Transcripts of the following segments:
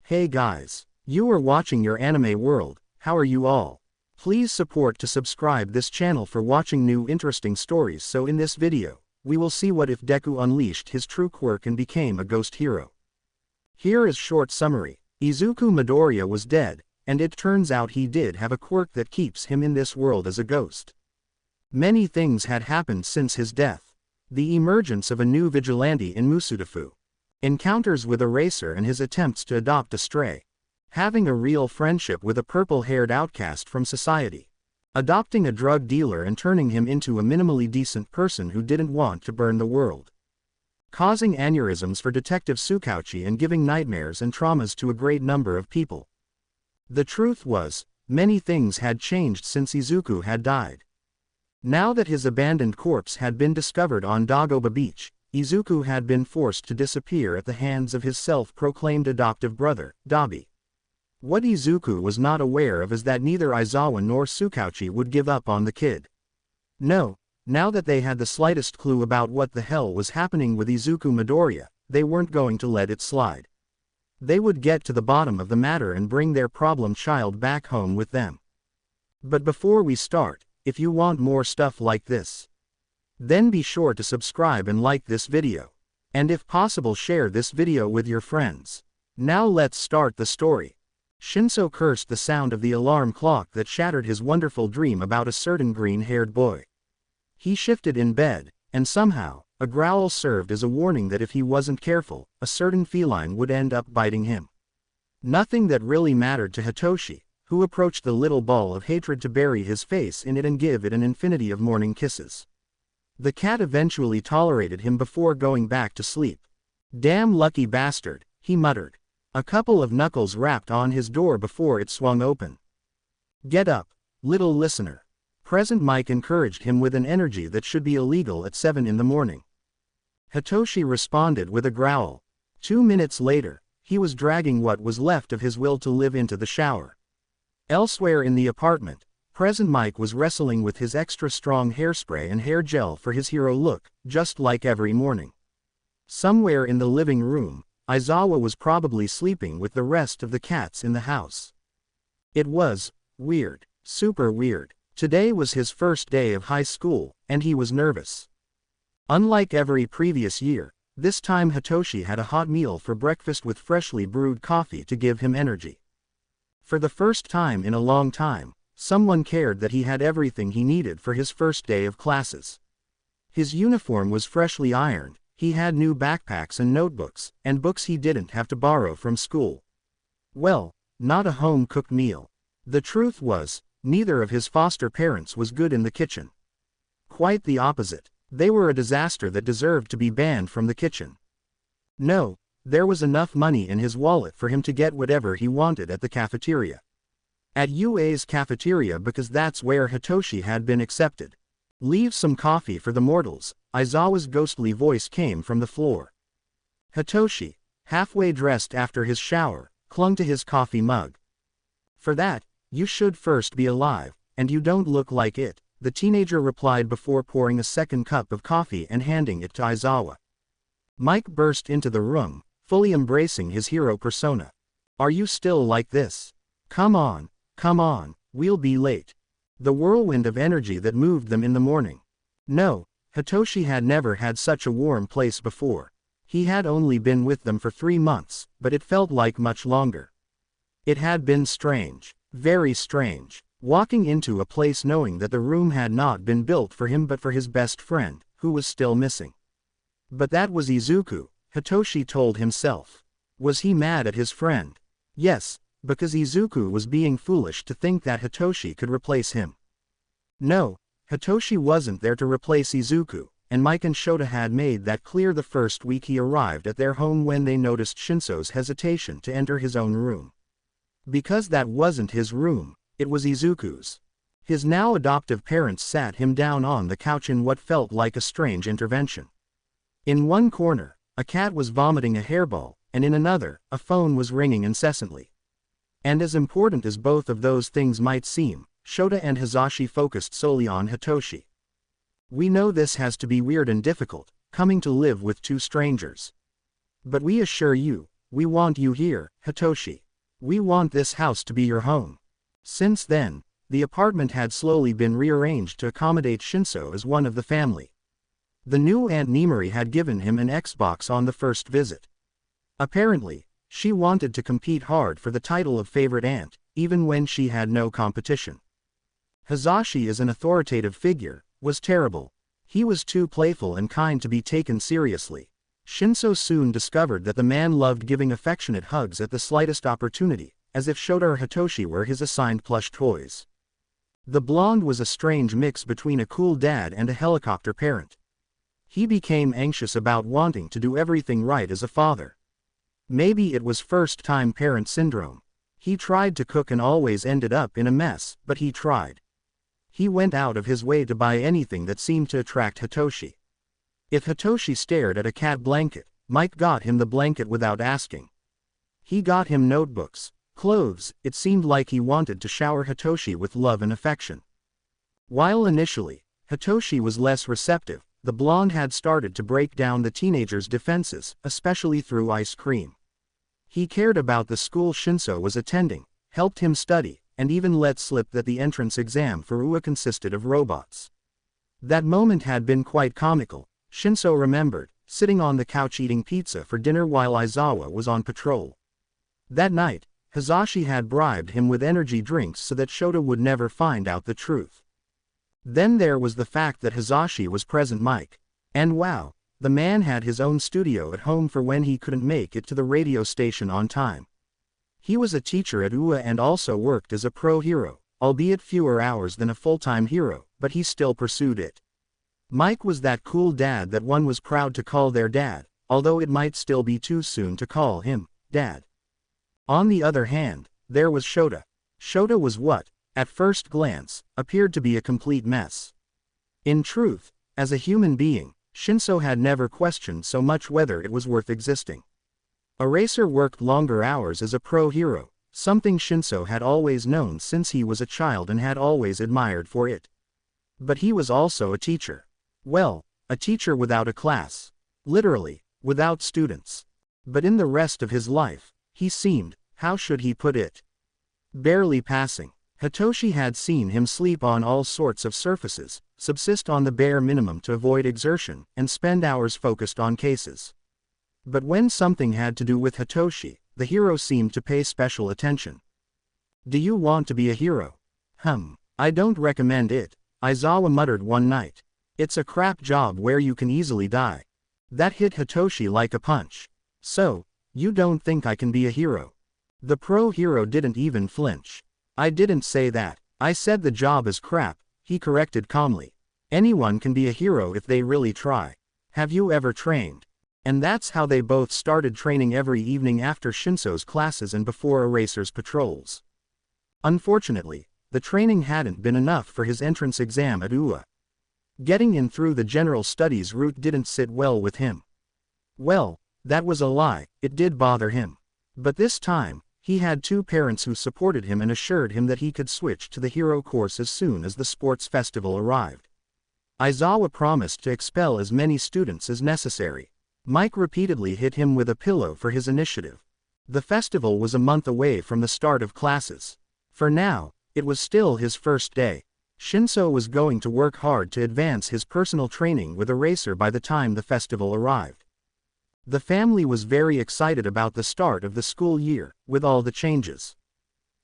Hey guys, you are watching your anime world. How are you all? Please support to subscribe this channel for watching new interesting stories. So in this video, we will see what if Deku unleashed his true quirk and became a ghost hero. Here is short summary. Izuku Midoriya was dead, and it turns out he did have a quirk that keeps him in this world as a ghost. Many things had happened since his death. The emergence of a new vigilante in Musutafu. Encounters with a racer and his attempts to adopt a stray. Having a real friendship with a purple-haired outcast from society. Adopting a drug dealer and turning him into a minimally decent person who didn't want to burn the world. Causing aneurysms for Detective Tsukauchi and giving nightmares and traumas to a great number of people. The truth was, many things had changed since Izuku had died. Now that his abandoned corpse had been discovered on Dagobah Beach, Izuku had been forced to disappear at the hands of his self-proclaimed adoptive brother, Dabi. What Izuku was not aware of is that neither Aizawa nor Tsukauchi would give up on the kid. No, now that they had the slightest clue about what the hell was happening with Izuku Midoriya, they weren't going to let it slide. They would get to the bottom of the matter and bring their problem child back home with them. But before we start, if you want more stuff like this, then be sure to subscribe and like this video. And if possible share this video with your friends. Now let's start the story. Shinso cursed the sound of the alarm clock that shattered his wonderful dream about a certain green-haired boy. He shifted in bed, and somehow, a growl served as a warning that if he wasn't careful, a certain feline would end up biting him. Nothing that really mattered to Hitoshi, who approached the little ball of hatred to bury his face in it and give it an infinity of morning kisses. The cat eventually tolerated him before going back to sleep. Damn lucky bastard, he muttered. A couple of knuckles rapped on his door before it swung open. Get up, little listener. Present Mike encouraged him with an energy that should be illegal at 7 in the morning. Hitoshi responded with a growl. 2 minutes later, he was dragging what was left of his will to live into the shower. Elsewhere in the apartment, Present Mike was wrestling with his extra strong hairspray and hair gel for his hero look, just like every morning. Somewhere in the living room, Aizawa was probably sleeping with the rest of the cats in the house. It was weird, super weird. Today was his first day of high school, and he was nervous. Unlike every previous year, this time Hitoshi had a hot meal for breakfast with freshly brewed coffee to give him energy. For the first time in a long time, someone cared that he had everything he needed for his first day of classes. His uniform was freshly ironed, he had new backpacks and notebooks, and books he didn't have to borrow from school. Well, not a home-cooked meal. The truth was, neither of his foster parents was good in the kitchen. Quite the opposite. They were a disaster that deserved to be banned from the kitchen. No, there was enough money in his wallet for him to get whatever he wanted at the cafeteria. At UA's cafeteria because that's where Hitoshi had been accepted. Leave some coffee for the mortals, Aizawa's ghostly voice came from the floor. Hitoshi, halfway dressed after his shower, clung to his coffee mug. For that, you should first be alive, and you don't look like it, the teenager replied before pouring a second cup of coffee and handing it to Aizawa. Mike burst into the room, fully embracing his hero persona. Are you still like this? Come on, we'll be late. The whirlwind of energy that moved them in the morning. No, Hitoshi had never had such a warm place before. He had only been with them for 3 months, but it felt like much longer. It had been strange, very strange, walking into a place knowing that the room had not been built for him but for his best friend, who was still missing. But that was Izuku, Hitoshi told himself. Was he mad at his friend? Yes, because Izuku was being foolish to think that Hitoshi could replace him. No, Hitoshi wasn't there to replace Izuku, and Mike and Shota had made that clear the first week he arrived at their home when they noticed Shinso's hesitation to enter his own room. Because that wasn't his room, it was Izuku's. His now adoptive parents sat him down on the couch in what felt like a strange intervention. In one corner, a cat was vomiting a hairball, and in another, a phone was ringing incessantly. And as important as both of those things might seem, Shota and Hizashi focused solely on Hitoshi. We know this has to be weird and difficult, coming to live with 2 strangers. But we assure you, We want you here, Hitoshi. We want this house to be your home. Since then, the apartment had slowly been rearranged to accommodate Shinso as one of the family. The new Aunt Nemuri had given him an Xbox on the first visit. Apparently, she wanted to compete hard for the title of favorite aunt, even when she had no competition. Hazashi as an authoritative figure was terrible. He was too playful and kind to be taken seriously. Shinso soon discovered that the man loved giving affectionate hugs at the slightest opportunity, as if Shota or Hitoshi were his assigned plush toys. The blonde was a strange mix between a cool dad and a helicopter parent. He became anxious about wanting to do everything right as a father. Maybe it was first-time parent syndrome. He tried to cook and always ended up in a mess, but he tried. He went out of his way to buy anything that seemed to attract Hitoshi. If Hitoshi stared at a cat blanket, Mike got him the blanket without asking. He got him notebooks, clothes. It seemed like he wanted to shower Hitoshi with love and affection. While initially, Hitoshi was less receptive, the blonde had started to break down the teenager's defenses, especially through ice cream. He cared about the school Shinso was attending, helped him study, and even let slip that the entrance exam for UA consisted of robots. That moment had been quite comical. Shinso remembered, sitting on the couch eating pizza for dinner while Aizawa was on patrol. That night, Hazashi had bribed him with energy drinks so that Shota would never find out the truth. Then there was the fact that Hazashi was present Mike. And wow, the man had his own studio at home for when he couldn't make it to the radio station on time. He was a teacher at UA and also worked as a pro hero, albeit fewer hours than a full-time hero, but he still pursued it. Mike was that cool dad that one was proud to call their dad, although it might still be too soon to call him dad. On the other hand, there was Shota. Shota was what, at first glance, appeared to be a complete mess. In truth, as a human being, Shinso had never questioned so much whether it was worth existing. Eraser worked longer hours as a pro hero, something Shinso had always known since he was a child and had always admired for it. But he was also a teacher. Well, a teacher without a class. Literally, without students. But in the rest of his life, he seemed, how should he put it? Barely passing. Hitoshi had seen him sleep on all sorts of surfaces, subsist on the bare minimum to avoid exertion, and spend hours focused on cases. But when something had to do with Hitoshi, the hero seemed to pay special attention. Do you want to be a hero? I don't recommend it, Aizawa muttered one night. It's a crap job where you can easily die. That hit Hitoshi like a punch. So, you don't think I can be a hero? The pro hero didn't even flinch. I didn't say that, I said the job is crap, he corrected calmly. Anyone can be a hero if they really try. Have you ever trained? And that's how they both started training every evening after Shinso's classes and before Eraser's patrols. Unfortunately, the training hadn't been enough for his entrance exam at UA. Getting in through the general studies route didn't sit well with him. Well, that was a lie, it did bother him. But this time, he had two parents who supported him and assured him that he could switch to the hero course as soon as the sports festival arrived. Aizawa promised to expel as many students as necessary. Mike repeatedly hit him with a pillow for his initiative. The festival was a month away from the start of classes. For now, it was still his first day. Shinso was going to work hard to advance his personal training with Eraser by the time the festival arrived. The family was very excited about the start of the school year, with all the changes.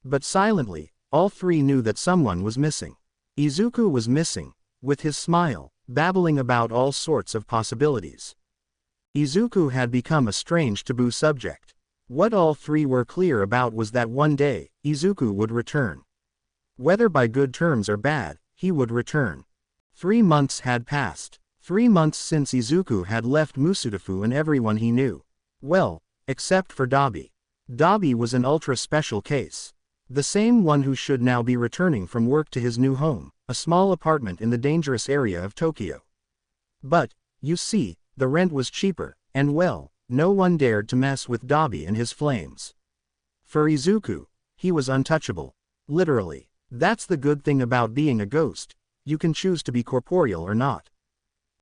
But silently, all three knew that someone was missing. Izuku was missing, with his smile, babbling about all sorts of possibilities. Izuku had become a strange taboo subject. What all three were clear about was that one day, Izuku would return. Whether by good terms or bad, he would return. 3 months had passed. 3 months since Izuku had left Musutafu and everyone he knew. Well, except for Dabi. Dabi was an ultra-special case. The same one who should now be returning from work to his new home, a small apartment in the dangerous area of Tokyo. But, you see, the rent was cheaper, and well, no one dared to mess with Dabi and his flames. For Izuku, he was untouchable. Literally. That's the good thing about being a ghost, you can choose to be corporeal or not.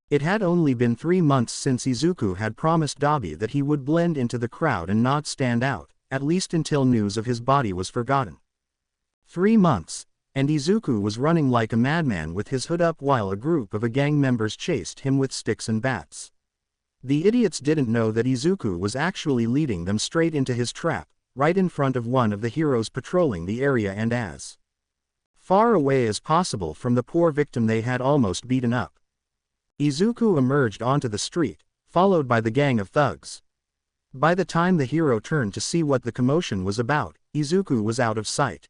It had only been 3 months since Izuku had promised Dabi that he would blend into the crowd and not stand out, at least until news of his body was forgotten. 3 months, and Izuku was running like a madman with his hood up while a group of gang members chased him with sticks and bats. The idiots didn't know that Izuku was actually leading them straight into his trap, right in front of one of the heroes patrolling the area and as far away as possible from the poor victim they had almost beaten up. Izuku emerged onto the street, followed by the gang of thugs. By the time the hero turned to see what the commotion was about, Izuku was out of sight.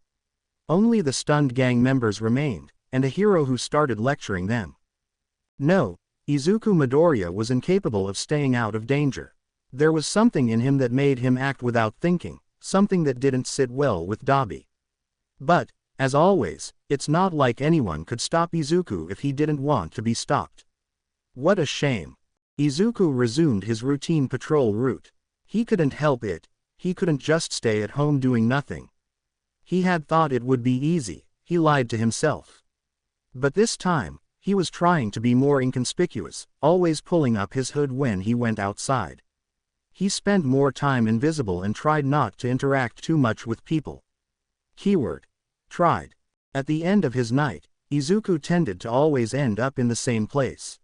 Only the stunned gang members remained, and a hero who started lecturing them. No, Izuku Midoriya was incapable of staying out of danger. There was something in him that made him act without thinking, something that didn't sit well with Dabi. But, as always, it's not like anyone could stop Izuku if he didn't want to be stopped. What a shame. Izuku resumed his routine patrol route. He couldn't help it, he couldn't just stay at home doing nothing. He had thought it would be easy, he lied to himself. But this time, he was trying to be more inconspicuous, always pulling up his hood when he went outside. He spent more time invisible and tried not to interact too much with people. Keyword: tried. At the end of his night, Izuku tended to always end up in the same place.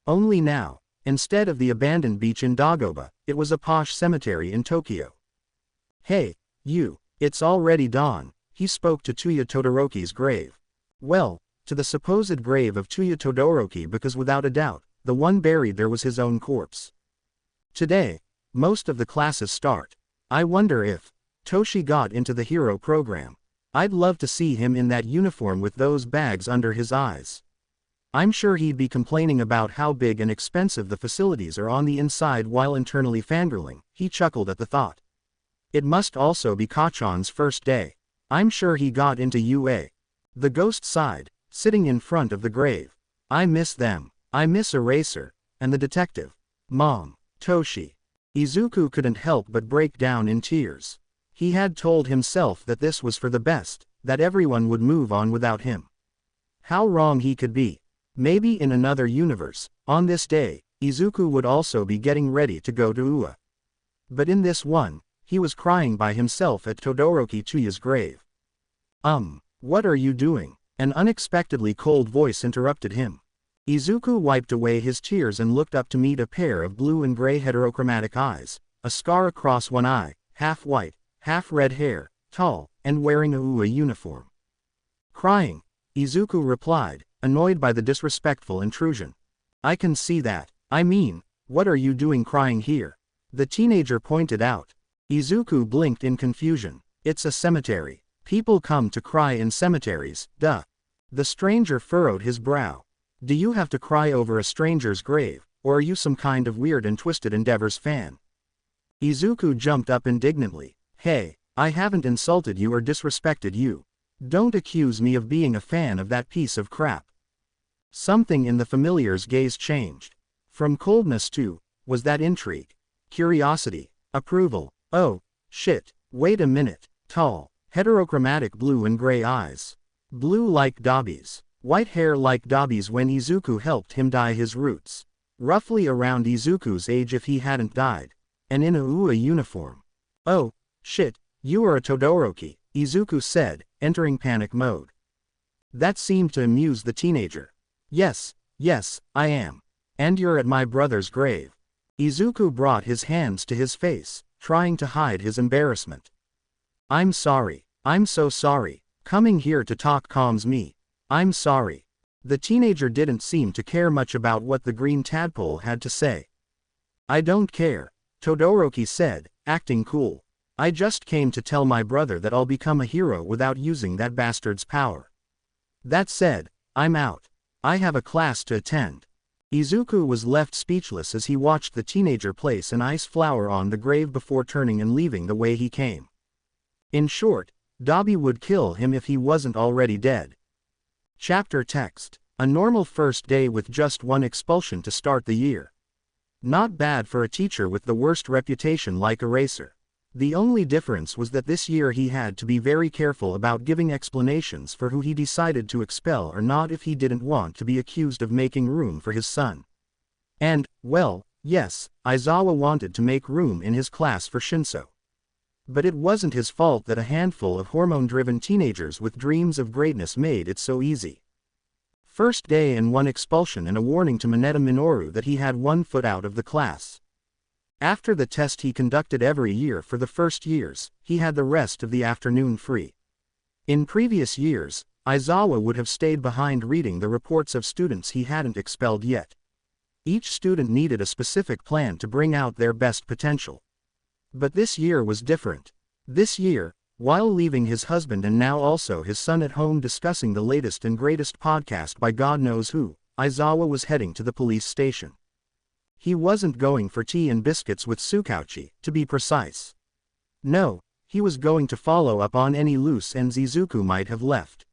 Only now, instead of the abandoned beach in Dagobah, it was a posh cemetery in Tokyo. Hey, you, it's already dawn, he spoke to Tsuya Todoroki's grave. Well, to the supposed grave of Tsuya Todoroki, because without a doubt, the one buried there was his own corpse. Today, most of the classes start. I wonder if Toshi got into the hero program. I'd love to see him in that uniform with those bags under his eyes. I'm sure he'd be complaining about how big and expensive the facilities are on the inside while internally fangirling. He chuckled at the thought. It must also be Kachan's first day. I'm sure he got into UA. The ghost sighed, sitting in front of the grave. I miss them. I miss Eraser, and the detective. Mom, Toshi. Izuku couldn't help but break down in tears. He had told himself that this was for the best, that everyone would move on without him. How wrong he could be. Maybe in another universe, on this day, Izuku would also be getting ready to go to UA. But in this one, he was crying by himself at Todoroki Tsuya's grave. What are you doing? An unexpectedly cold voice interrupted him. Izuku wiped away his tears and looked up to meet a pair of blue and gray heterochromatic eyes, a scar across one eye, half white, half red hair, tall, and wearing a UA uniform. Crying, Izuku replied, annoyed by the disrespectful intrusion. I can see that. I mean, what are you doing crying here? The teenager pointed out. Izuku blinked in confusion. It's a cemetery. People come to cry in cemeteries, duh. The stranger furrowed his brow. Do you have to cry over a stranger's grave, or are you some kind of weird and twisted Endeavors fan? Izuku jumped up indignantly. Hey, I haven't insulted you or disrespected you. Don't accuse me of being a fan of that piece of crap. Something in the familiar's gaze changed. From coldness to, was that intrigue? Curiosity? Approval? Oh, shit, wait a minute. Tall, heterochromatic blue and gray eyes. Blue like Dabi's. White hair like Dabi's when Izuku helped him dye his roots. Roughly around Izuku's age if he hadn't died. And in a UA uniform. Oh, shit, you are a Todoroki, Izuku said, entering panic mode. That seemed to amuse the teenager. Yes, I am. And you're at my brother's grave. Izuku brought his hands to his face, trying to hide his embarrassment. I'm sorry. I'm so sorry. Coming here to talk calms me. I'm sorry. The teenager didn't seem to care much about what the green tadpole had to say. I don't care, Todoroki said, acting cool. I just came to tell my brother that I'll become a hero without using that bastard's power. That said, I'm out. I have a class to attend. Izuku was left speechless as he watched the teenager place an ice flower on the grave before turning and leaving the way he came. In short, Dabi would kill him if he wasn't already dead. Chapter text. A normal first day with just one expulsion to start the year. Not bad for a teacher with the worst reputation like Eraser. The only difference was that this year he had to be very careful about giving explanations for who he decided to expel or not if he didn't want to be accused of making room for his son. And, well, yes, Aizawa wanted to make room in his class for Shinso. But it wasn't his fault that a handful of hormone-driven teenagers with dreams of greatness made it so easy. First day and one expulsion and a warning to Mineta Minoru that he had 1 foot out of the class. After the test he conducted every year for the first years, he had the rest of the afternoon free. In previous years, Aizawa would have stayed behind reading the reports of students he hadn't expelled yet. Each student needed a specific plan to bring out their best potential. But this year was different. This year, while leaving his husband and now also his son at home discussing the latest and greatest podcast by God knows who, Aizawa was heading to the police station. He wasn't going for tea and biscuits with Tsukauchi, to be precise. No, he was going to follow up on any loose ends Izuku might have left.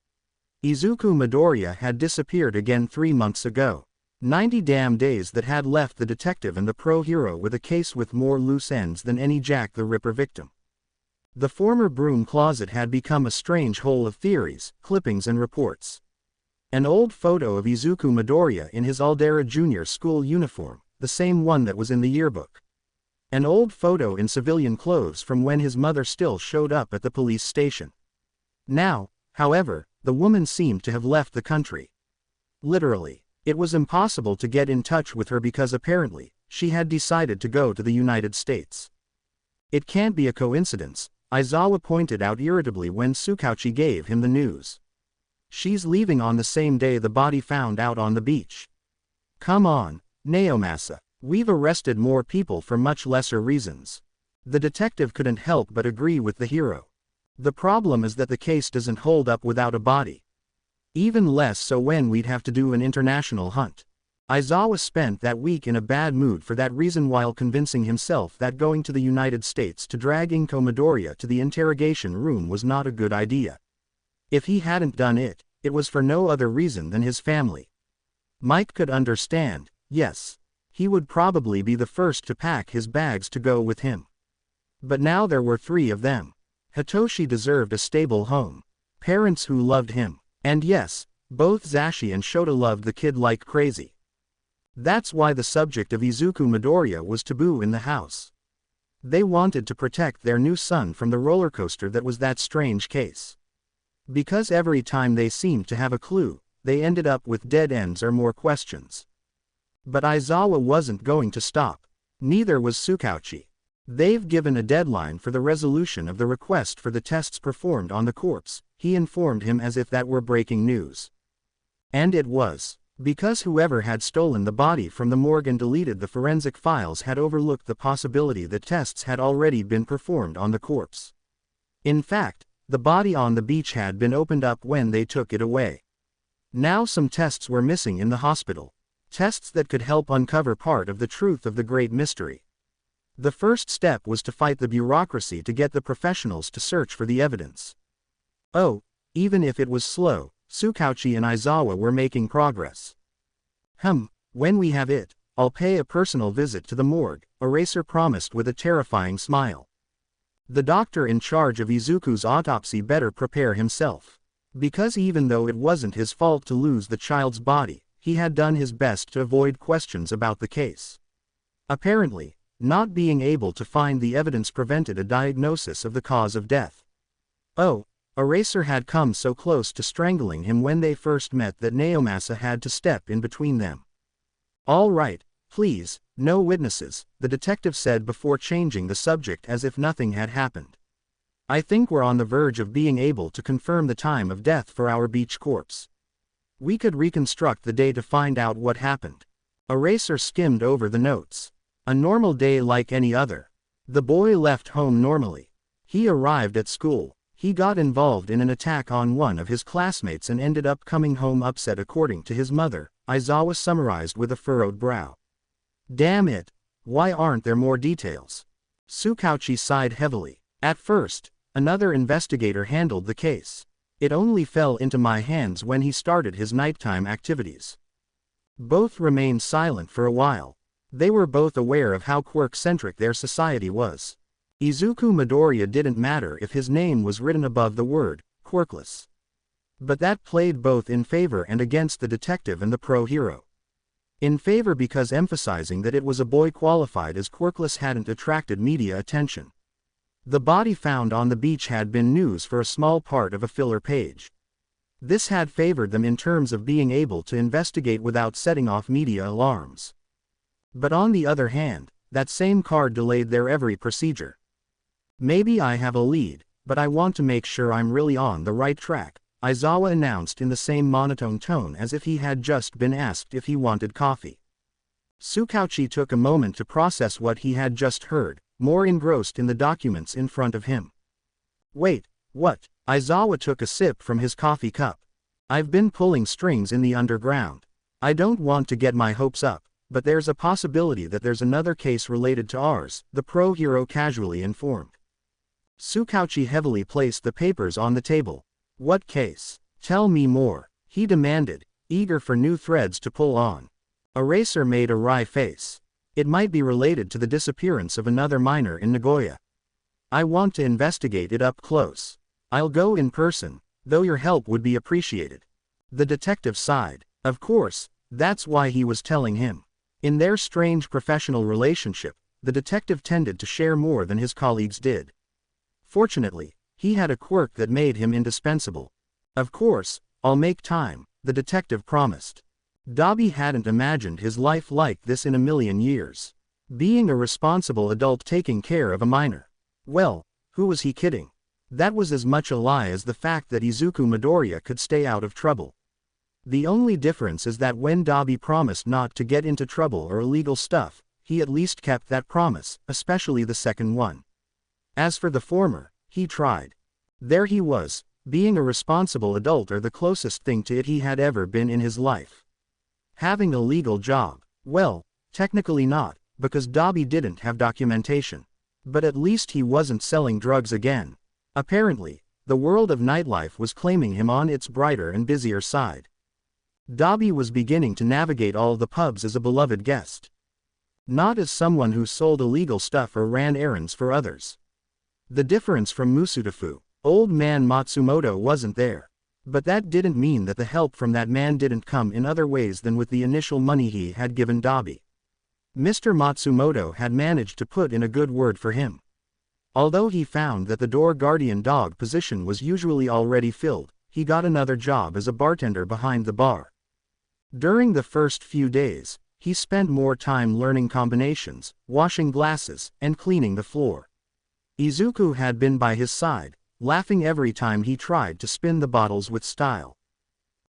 Izuku Midoriya had disappeared again 3 months ago. 90 damn days that had left the detective and the pro-hero with a case with more loose ends than any Jack the Ripper victim. The former broom closet had become a strange hole of theories, clippings and reports. An old photo of Izuku Midoriya in his Aldera Junior school uniform, the same one that was in the yearbook. An old photo in civilian clothes from when his mother still showed up at the police station. Now, however, the woman seemed to have left the country. Literally. It was impossible to get in touch with her because apparently, she had decided to go to the United States. It can't be a coincidence, Aizawa pointed out irritably when Tsukauchi gave him the news. She's leaving on the same day the body found out on the beach. Come on, Naomasa, we've arrested more people for much lesser reasons. The detective couldn't help but agree with the hero. The problem is that the case doesn't hold up without a body. Even less so when we'd have to do an international hunt. Aizawa spent that week in a bad mood for that reason while convincing himself that going to the United States to drag Inko Midoriya to the interrogation room was not a good idea. If he hadn't done it, it was for no other reason than his family. Mike could understand, yes. He would probably be the first to pack his bags to go with him. But now there were 3 of them. Hitoshi deserved a stable home. Parents who loved him. And yes, both Zashi and Shota loved the kid like crazy. That's why the subject of Izuku Midoriya was taboo in the house. They wanted to protect their new son from the roller coaster that was that strange case. Because every time they seemed to have a clue, they ended up with dead ends or more questions. But Aizawa wasn't going to stop. Neither was Tsukauchi. They've given a deadline for the resolution of the request for the tests performed on the corpse, he informed him as if that were breaking news. And it was. Because whoever had stolen the body from the morgue and deleted the forensic files had overlooked the possibility that tests had already been performed on the corpse. In fact, the body on the beach had been opened up when they took it away. Now some tests were missing in the hospital. Tests that could help uncover part of the truth of the great mystery. The first step was to fight the bureaucracy to get the professionals to search for the evidence. Oh, even if it was slow, Tsukauchi and Aizawa were making progress. When we have it, I'll pay a personal visit to the morgue, Eraser promised with a terrifying smile. The doctor in charge of Izuku's autopsy better prepare himself. Because even though it wasn't his fault to lose the child's body, he had done his best to avoid questions about the case. Apparently, not being able to find the evidence prevented a diagnosis of the cause of death. Oh, Eraser had come so close to strangling him when they first met that Naomasa had to step in between them. All right, please, no witnesses, the detective said before changing the subject as if nothing had happened. I think we're on the verge of being able to confirm the time of death for our beach corpse. We could reconstruct the day to find out what happened. Eraser skimmed over the notes. A normal day like any other. The boy left home normally. He arrived at school. He got involved in an attack on one of his classmates and ended up coming home upset according to his mother, Aizawa summarized with a furrowed brow. Damn it, why aren't there more details? Tsukauchi sighed heavily. At first, another investigator handled the case. It only fell into my hands when he started his nighttime activities. Both remained silent for a while. They were both aware of how Quirk-centric their society was. Izuku Midoriya didn't matter if his name was written above the word, Quirkless. But that played both in favor and against the detective and the pro-hero. in favor because emphasizing that it was a boy qualified as quirkless hadn't attracted media attention. The body found on the beach had been news for a small part of a filler page. This had favored them in terms of being able to investigate without setting off media alarms. But on the other hand, that same card delayed their every procedure. Maybe I have a lead, but I want to make sure I'm really on the right track, Aizawa announced in the same monotone tone as if he had just been asked if he wanted coffee. Tsukauchi took a moment to process what he had just heard, more engrossed in the documents in front of him. Wait, what? Aizawa took a sip from his coffee cup. I've been pulling strings in the underground. I don't want to get my hopes up, but there's a possibility that there's another case related to ours, the pro-hero casually informed. Tsukauchi heavily placed the papers on the table. What case? Tell me more, he demanded, eager for new threads to pull on. Eraser made a wry face. It might be related to the disappearance of another minor in Nagoya. I want to investigate it up close. I'll go in person, though your help would be appreciated. The detective sighed. Of course, that's why he was telling him. In their strange professional relationship, the detective tended to share more than his colleagues did. Fortunately, he had a quirk that made him indispensable. Of course, I'll make time, the detective promised. Dabi hadn't imagined his life like this in a million years. Being a responsible adult taking care of a minor. Well, who was he kidding? That was as much a lie as the fact that Izuku Midoriya could stay out of trouble. The only difference is that when Dabi promised not to get into trouble or illegal stuff, he at least kept that promise, especially the second one. As for the former, he tried. There he was, being a responsible adult or the closest thing to it he had ever been in his life. Having a legal job, well, technically not, because Dabi didn't have documentation. But at least he wasn't selling drugs again. Apparently, the world of nightlife was claiming him on its brighter and busier side. Dabi was beginning to navigate all the pubs as a beloved guest. Not as someone who sold illegal stuff or ran errands for others. The difference from Musutafu, old man Matsumoto wasn't there. But that didn't mean that the help from that man didn't come in other ways than with the initial money he had given Dabi. Mr. Matsumoto had managed to put in a good word for him. Although he found that the door guardian dog position was usually already filled, he got another job as a bartender behind the bar. During the first few days, he spent more time learning combinations, washing glasses, and cleaning the floor. Izuku had been by his side, laughing every time he tried to spin the bottles with style.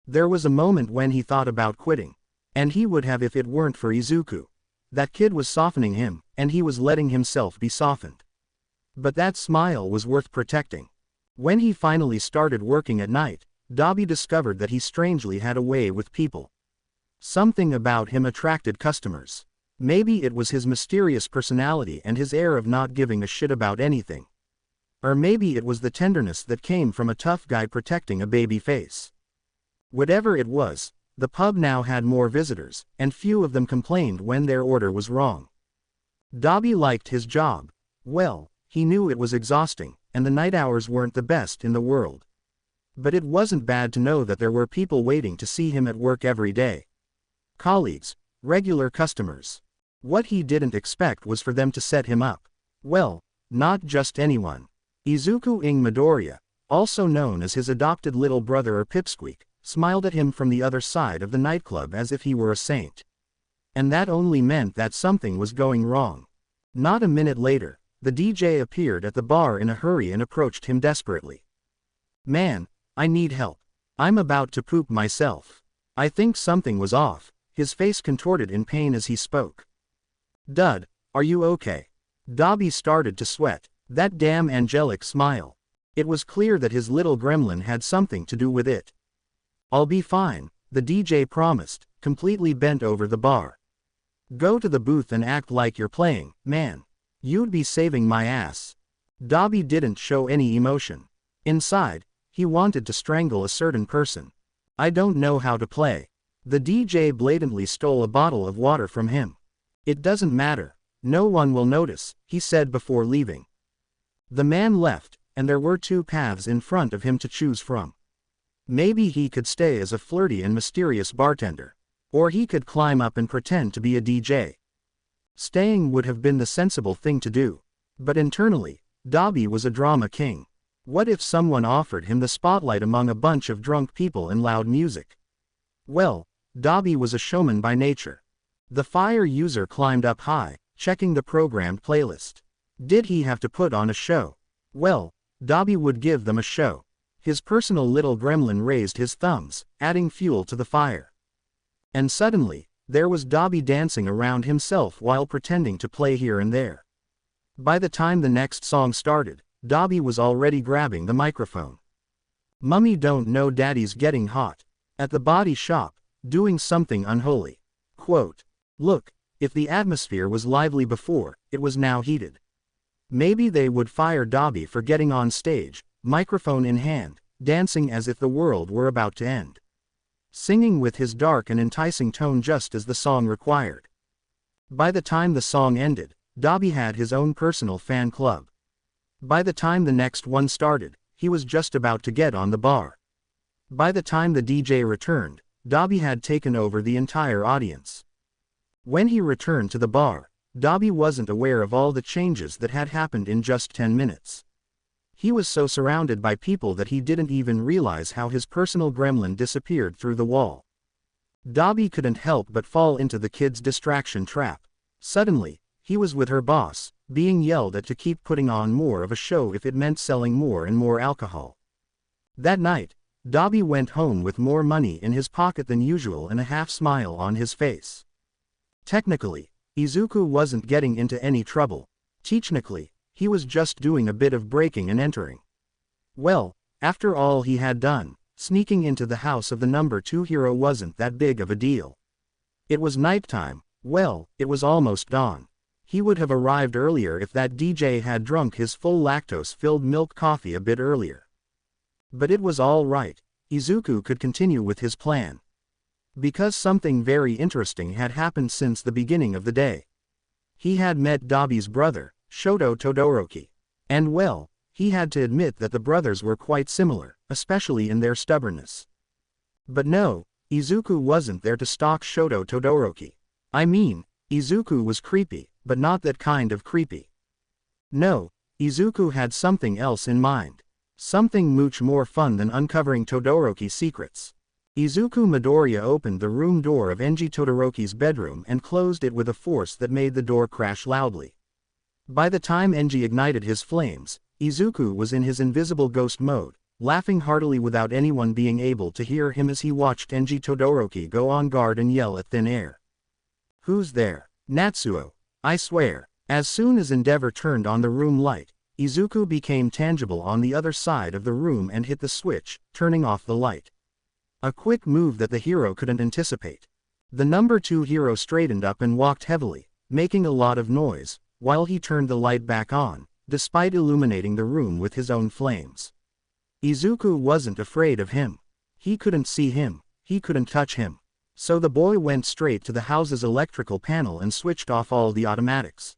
There was a moment when he thought about quitting. And he would have if it weren't for Izuku. That kid was softening him, and he was letting himself be softened. But that smile was worth protecting. When he finally started working at night, Dabi discovered that he strangely had a way with people. Something about him attracted customers. Maybe it was his mysterious personality and his air of not giving a shit about anything. Or maybe it was the tenderness that came from a tough guy protecting a baby face. Whatever it was, the pub now had more visitors, and few of them complained when their order was wrong. Dabi liked his job. Well, he knew it was exhausting, and the night hours weren't the best in the world. But it wasn't bad to know that there were people waiting to see him at work every day. Colleagues, regular customers. What he didn't expect was for them to set him up. Well, not just anyone. Izuku Midoriya, also known as his adopted little brother or Pipsqueak, smiled at him from the other side of the nightclub as if he were a saint. And that only meant that something was going wrong. Not a minute later, the DJ appeared at the bar in a hurry and approached him desperately. "Man, I need help. I'm about to poop myself. I think something was off." His face contorted in pain as he spoke. "Dud, are you okay?" Dabi started to sweat. That damn angelic smile. It was clear that his little gremlin had something to do with it. "I'll be fine," the DJ promised, completely bent over the bar. "Go to the booth and act like you're playing, man. You'd be saving my ass." Dabi didn't show any emotion. Inside, he wanted to strangle a certain person. "I don't know how to play." The DJ blatantly stole a bottle of water from him. "It doesn't matter. No one will notice," he said before leaving. The man left, and there were two paths in front of him to choose from. Maybe he could stay as a flirty and mysterious bartender. Or he could climb up and pretend to be a DJ. Staying would have been the sensible thing to do. But internally, Dabi was a drama king. What if someone offered him the spotlight among a bunch of drunk people and loud music? Well, Dabi was a showman by nature. The fire user climbed up high, checking the programmed playlist. Did he have to put on a show? Well, Dabi would give them a show. His personal little gremlin raised his thumbs, adding fuel to the fire. And suddenly, there was Dabi dancing around himself while pretending to play here and there. By the time the next song started, Dabi was already grabbing the microphone. Mummy don't know daddy's getting hot. At the body shop, doing something unholy. Quote, look, if the atmosphere was lively before, it was now heated. Maybe they would fire Dabi for getting on stage, microphone in hand, dancing as if the world were about to end. Singing with his dark and enticing tone just as the song required. By the time the song ended, Dabi had his own personal fan club. By the time the next one started, he was just about to get on the bar. By the time the DJ returned, Dabi had taken over the entire audience. When he returned to the bar, Dabi wasn't aware of all the changes that had happened in just 10 minutes. He was so surrounded by people that he didn't even realize how his personal gremlin disappeared through the wall. Dabi couldn't help but fall into the kid's distraction trap. Suddenly, he was with her boss, being yelled at to keep putting on more of a show if it meant selling more and more alcohol. That night, Dabi went home with more money in his pocket than usual and a half smile on his face. Technically, Izuku wasn't getting into any trouble. Technically, he was just doing a bit of breaking and entering. Well, after all he had done, sneaking into the house of the number 2 hero wasn't that big of a deal. It was nighttime, well, it was almost dawn. He would have arrived earlier if that DJ had drunk his full lactose-filled milk coffee a bit earlier. But it was all right, Izuku could continue with his plan. Because something very interesting had happened since the beginning of the day. He had met Dabi's brother, Shoto Todoroki. And well, he had to admit that the brothers were quite similar, especially in their stubbornness. But no, Izuku wasn't there to stalk Shoto Todoroki. I mean, Izuku was creepy, but not that kind of creepy. No, Izuku had something else in mind. Something much more fun than uncovering Todoroki's secrets. Izuku Midoriya opened the room door of Enji Todoroki's bedroom and closed it with a force that made the door crash loudly. By the time Enji ignited his flames, Izuku was in his invisible ghost mode, laughing heartily without anyone being able to hear him as he watched Enji Todoroki go on guard and yell at thin air. Who's there? Natsuo, I swear. As soon as Endeavor turned on the room light, Izuku became tangible on the other side of the room and hit the switch, turning off the light. A quick move that the hero couldn't anticipate. The number 2 hero straightened up and walked heavily, making a lot of noise, while he turned the light back on, despite illuminating the room with his own flames. Izuku wasn't afraid of him. He couldn't see him, he couldn't touch him. So the boy went straight to the house's electrical panel and switched off all the automatics.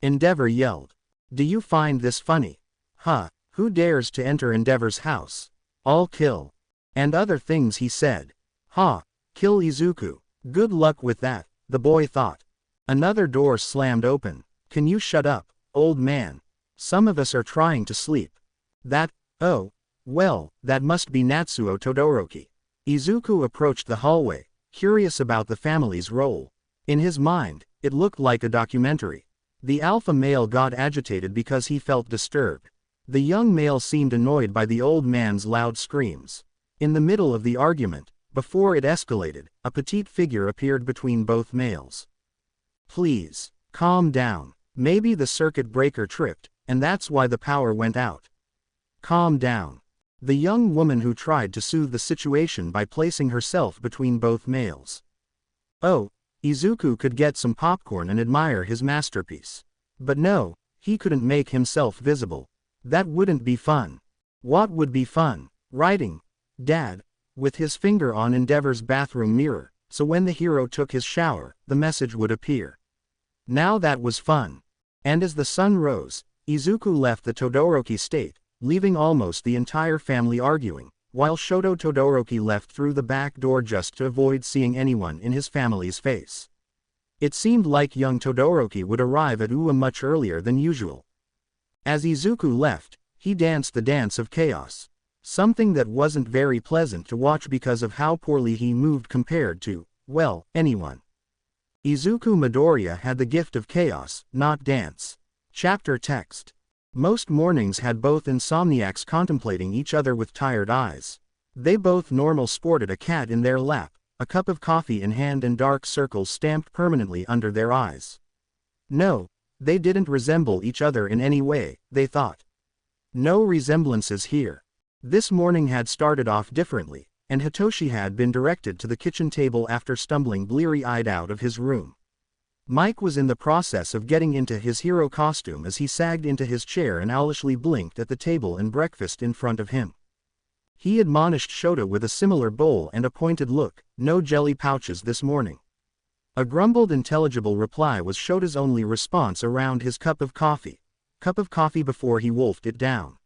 Endeavor yelled. Do you find this funny? Huh, who dares to enter Endeavor's house? I'll kill. And other things he said. Ha, kill Izuku. Good luck with that, the boy thought. Another door slammed open. Can you shut up, old man? Some of us are trying to sleep. Oh, well, that must be Natsuo Todoroki. Izuku approached the hallway, curious about the family's role. In his mind, it looked like a documentary. The alpha male got agitated because he felt disturbed. The young male seemed annoyed by the old man's loud screams. In the middle of the argument, before it escalated, a petite figure appeared between both males. Please, calm down. Maybe the circuit breaker tripped, and that's why the power went out. Calm down. The young woman who tried to soothe the situation by placing herself between both males. Oh, Izuku could get some popcorn and admire his masterpiece. But no, he couldn't make himself visible. That wouldn't be fun. What would be fun? Writing. Dad, with his finger on Endeavor's bathroom mirror, so when the hero took his shower, the message would appear. Now that was fun. And as the sun rose, Izuku left the Todoroki state, leaving almost the entire family arguing, while Shoto Todoroki left through the back door just to avoid seeing anyone in his family's face. It seemed like young Todoroki would arrive at Ua much earlier than usual. As Izuku left, he danced the dance of chaos. Something that wasn't very pleasant to watch because of how poorly he moved compared to, well, anyone. Izuku Midoriya had the gift of chaos, not dance. Chapter text. Most mornings had both insomniacs contemplating each other with tired eyes. They both normal sported a cat in their lap, a cup of coffee in hand and dark circles stamped permanently under their eyes. No, they didn't resemble each other in any way, they thought. No resemblances here. This morning had started off differently, and Hitoshi had been directed to the kitchen table after stumbling bleary-eyed out of his room. Mike was in the process of getting into his hero costume as he sagged into his chair and owlishly blinked at the table and breakfast in front of him. He admonished Shota with a similar bowl and a pointed look, "No jelly pouches this morning." A grumbled intelligible reply was Shota's only response around his cup of coffee before he wolfed it down.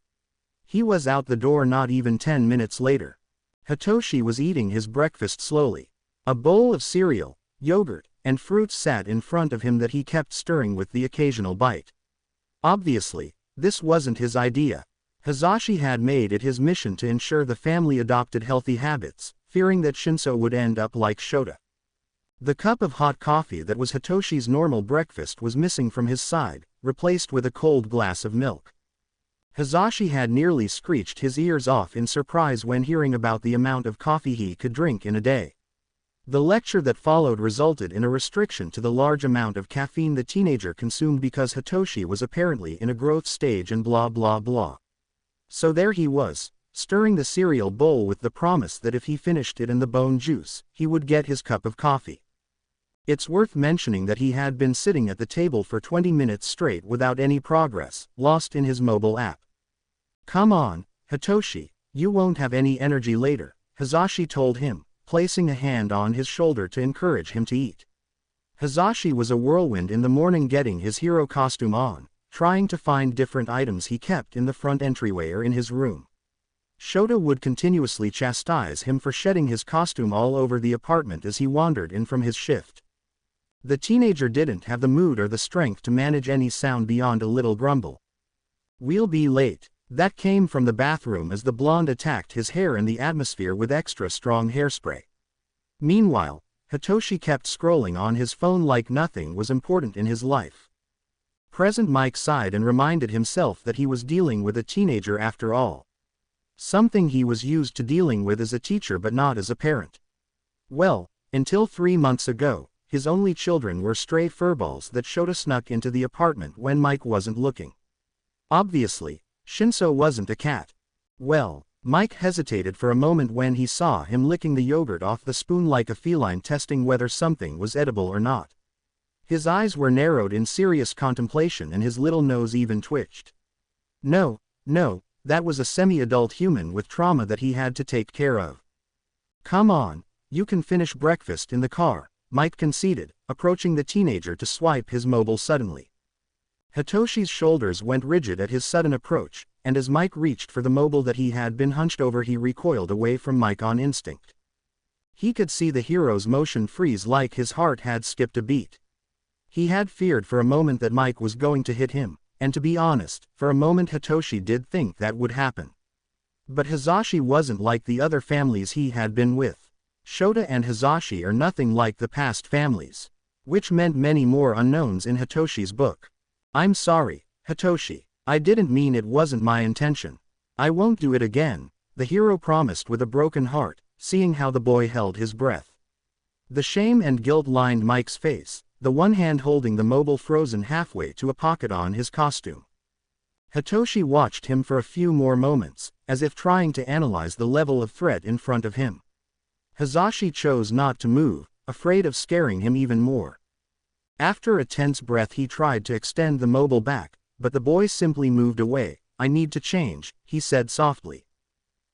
He was out the door not even 10 minutes later. Hitoshi was eating his breakfast slowly. A bowl of cereal, yogurt, and fruits sat in front of him that he kept stirring with the occasional bite. Obviously, this wasn't his idea. Hisashi had made it his mission to ensure the family adopted healthy habits, fearing that Shinso would end up like Shota. The cup of hot coffee that was Hitoshi's normal breakfast was missing from his side, replaced with a cold glass of milk. Hisashi had nearly screeched his ears off in surprise when hearing about the amount of coffee he could drink in a day. The lecture that followed resulted in a restriction to the large amount of caffeine the teenager consumed because Hitoshi was apparently in a growth stage and blah blah blah. So there he was, stirring the cereal bowl with the promise that if he finished it and the bone juice, he would get his cup of coffee. It's worth mentioning that he had been sitting at the table for 20 minutes straight without any progress, lost in his mobile app. "Come on, Hitoshi, you won't have any energy later," Hisashi told him, placing a hand on his shoulder to encourage him to eat. Hisashi was a whirlwind in the morning getting his hero costume on, trying to find different items he kept in the front entryway or in his room. Shota would continuously chastise him for shedding his costume all over the apartment as he wandered in from his shift. The teenager didn't have the mood or the strength to manage any sound beyond a little grumble. "We'll be late." That came from the bathroom as the blonde attacked his hair and the atmosphere with extra strong hairspray. Meanwhile, Hitoshi kept scrolling on his phone like nothing was important in his life. Present Mike sighed and reminded himself that he was dealing with a teenager after all. Something he was used to dealing with as a teacher but not as a parent. Well, until 3 months ago, his only children were stray furballs that Shota snuck into the apartment when Mike wasn't looking. Obviously, Shinso wasn't a cat. Well, Mike hesitated for a moment when he saw him licking the yogurt off the spoon like a feline testing whether something was edible or not. His eyes were narrowed in serious contemplation and his little nose even twitched. No, that was a semi-adult human with trauma that he had to take care of. "Come on, you can finish breakfast in the car," Mike conceded, approaching the teenager to swipe his mobile suddenly. Hitoshi's shoulders went rigid at his sudden approach, and as Mike reached for the mobile that he had been hunched over he recoiled away from Mike on instinct. He could see the hero's motion freeze like his heart had skipped a beat. He had feared for a moment that Mike was going to hit him, and to be honest, for a moment Hitoshi did think that would happen. But Hisashi wasn't like the other families he had been with. Shota and Hisashi are nothing like the past families. Which meant many more unknowns in Hitoshi's book. "I'm sorry, Hitoshi. I didn't mean it wasn't my intention. I won't do it again," the hero promised with a broken heart, seeing how the boy held his breath. The shame and guilt lined Mike's face, the one hand holding the mobile frozen halfway to a pocket on his costume. Hitoshi watched him for a few more moments, as if trying to analyze the level of threat in front of him. Hisashi chose not to move, afraid of scaring him even more. After a tense breath he tried to extend the mobile back, but the boy simply moved away. "I need to change," he said softly.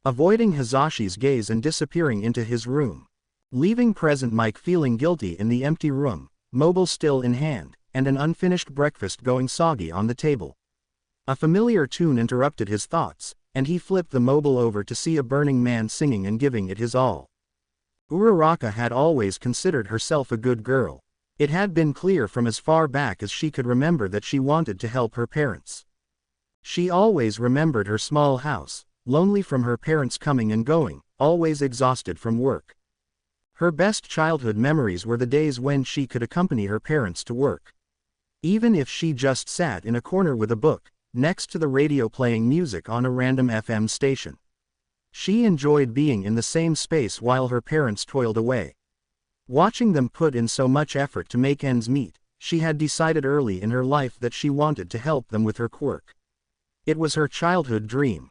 Avoiding Hisashi's gaze and disappearing into his room. Leaving present Mike feeling guilty in the empty room, mobile still in hand, and an unfinished breakfast going soggy on the table. A familiar tune interrupted his thoughts, and he flipped the mobile over to see a burning man singing and giving it his all. Uraraka had always considered herself a good girl. It had been clear from as far back as she could remember that she wanted to help her parents. She always remembered her small house, lonely from her parents coming and going, always exhausted from work. Her best childhood memories were the days when she could accompany her parents to work. Even if she just sat in a corner with a book, next to the radio playing music on a random FM station. She enjoyed being in the same space while her parents toiled away. Watching them put in so much effort to make ends meet, she had decided early in her life that she wanted to help them with her quirk. It was her childhood dream.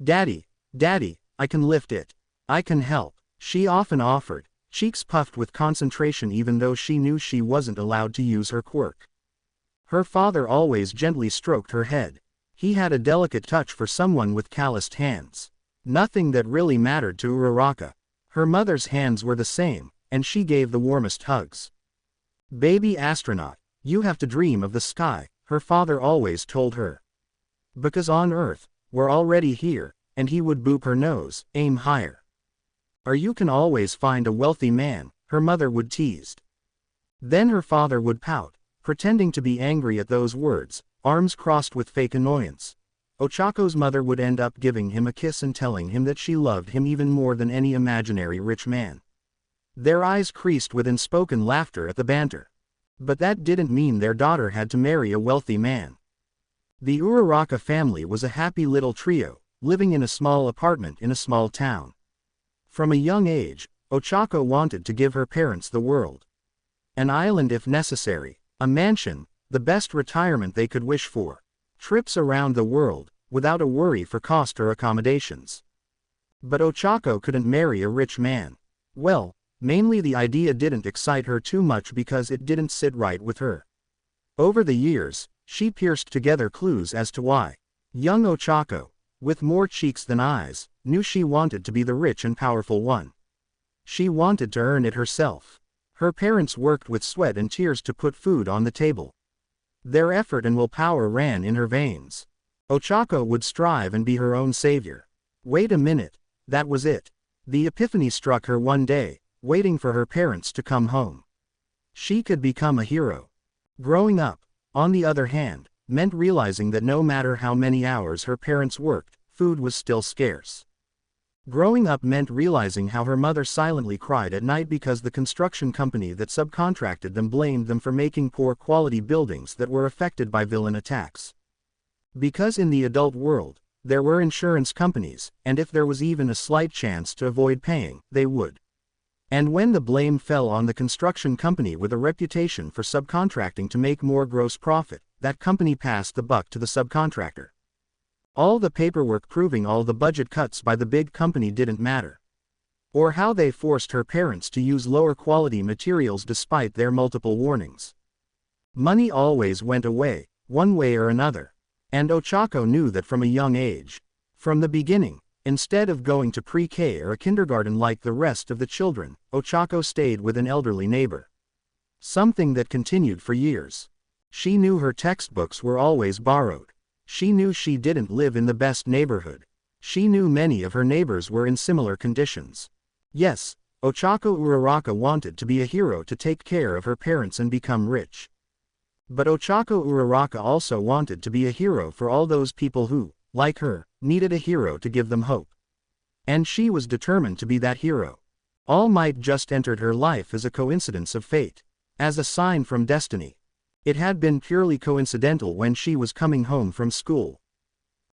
"Daddy, Daddy, I can lift it. I can help," she often offered, cheeks puffed with concentration even though she knew she wasn't allowed to use her quirk. Her father always gently stroked her head. He had a delicate touch for someone with calloused hands. Nothing that really mattered to Uraraka. Her mother's hands were the same, and she gave the warmest hugs. "Baby astronaut, you have to dream of the sky," her father always told her. "Because on Earth, we're already here," and he would boop her nose, "Aim higher." "Or you can always find a wealthy man," her mother would tease. Then her father would pout, pretending to be angry at those words, arms crossed with fake annoyance. Ochako's mother would end up giving him a kiss and telling him that she loved him even more than any imaginary rich man. Their eyes creased with unspoken laughter at the banter. But that didn't mean their daughter had to marry a wealthy man. The Uraraka family was a happy little trio, living in a small apartment in a small town. From a young age, Ochako wanted to give her parents the world. An island if necessary, a mansion, the best retirement they could wish for. Trips around the world, without a worry for cost or accommodations. But Ochako couldn't marry a rich man. Well, mainly the idea didn't excite her too much because it didn't sit right with her. Over the years, she pieced together clues as to why. Young Ochako, with more cheeks than eyes, knew she wanted to be the rich and powerful one. She wanted to earn it herself. Her parents worked with sweat and tears to put food on the table. Their effort and willpower ran in her veins. Ochako would strive and be her own savior. Wait a minute, that was it. The epiphany struck her one day, waiting for her parents to come home. She could become a hero. Growing up, on the other hand, meant realizing that no matter how many hours her parents worked, food was still scarce. Growing up meant realizing how her mother silently cried at night because the construction company that subcontracted them blamed them for making poor quality buildings that were affected by villain attacks. Because in the adult world, there were insurance companies, and if there was even a slight chance to avoid paying, they would. And when the blame fell on the construction company with a reputation for subcontracting to make more gross profit, that company passed the buck to the subcontractor. All the paperwork proving all the budget cuts by the big company didn't matter. Or how they forced her parents to use lower quality materials despite their multiple warnings. Money always went away, one way or another. And Ochako knew that from a young age. From the beginning, instead of going to pre-K or a kindergarten like the rest of the children, Ochako stayed with an elderly neighbor. Something that continued for years. She knew her textbooks were always borrowed. She knew she didn't live in the best neighborhood. She knew many of her neighbors were in similar conditions. Yes, Ochako Uraraka wanted to be a hero to take care of her parents and become rich. But Ochako Uraraka also wanted to be a hero for all those people who, like her, needed a hero to give them hope. And she was determined to be that hero. All might just entered her life as a coincidence of fate. As a sign from destiny. It had been purely coincidental when she was coming home from school.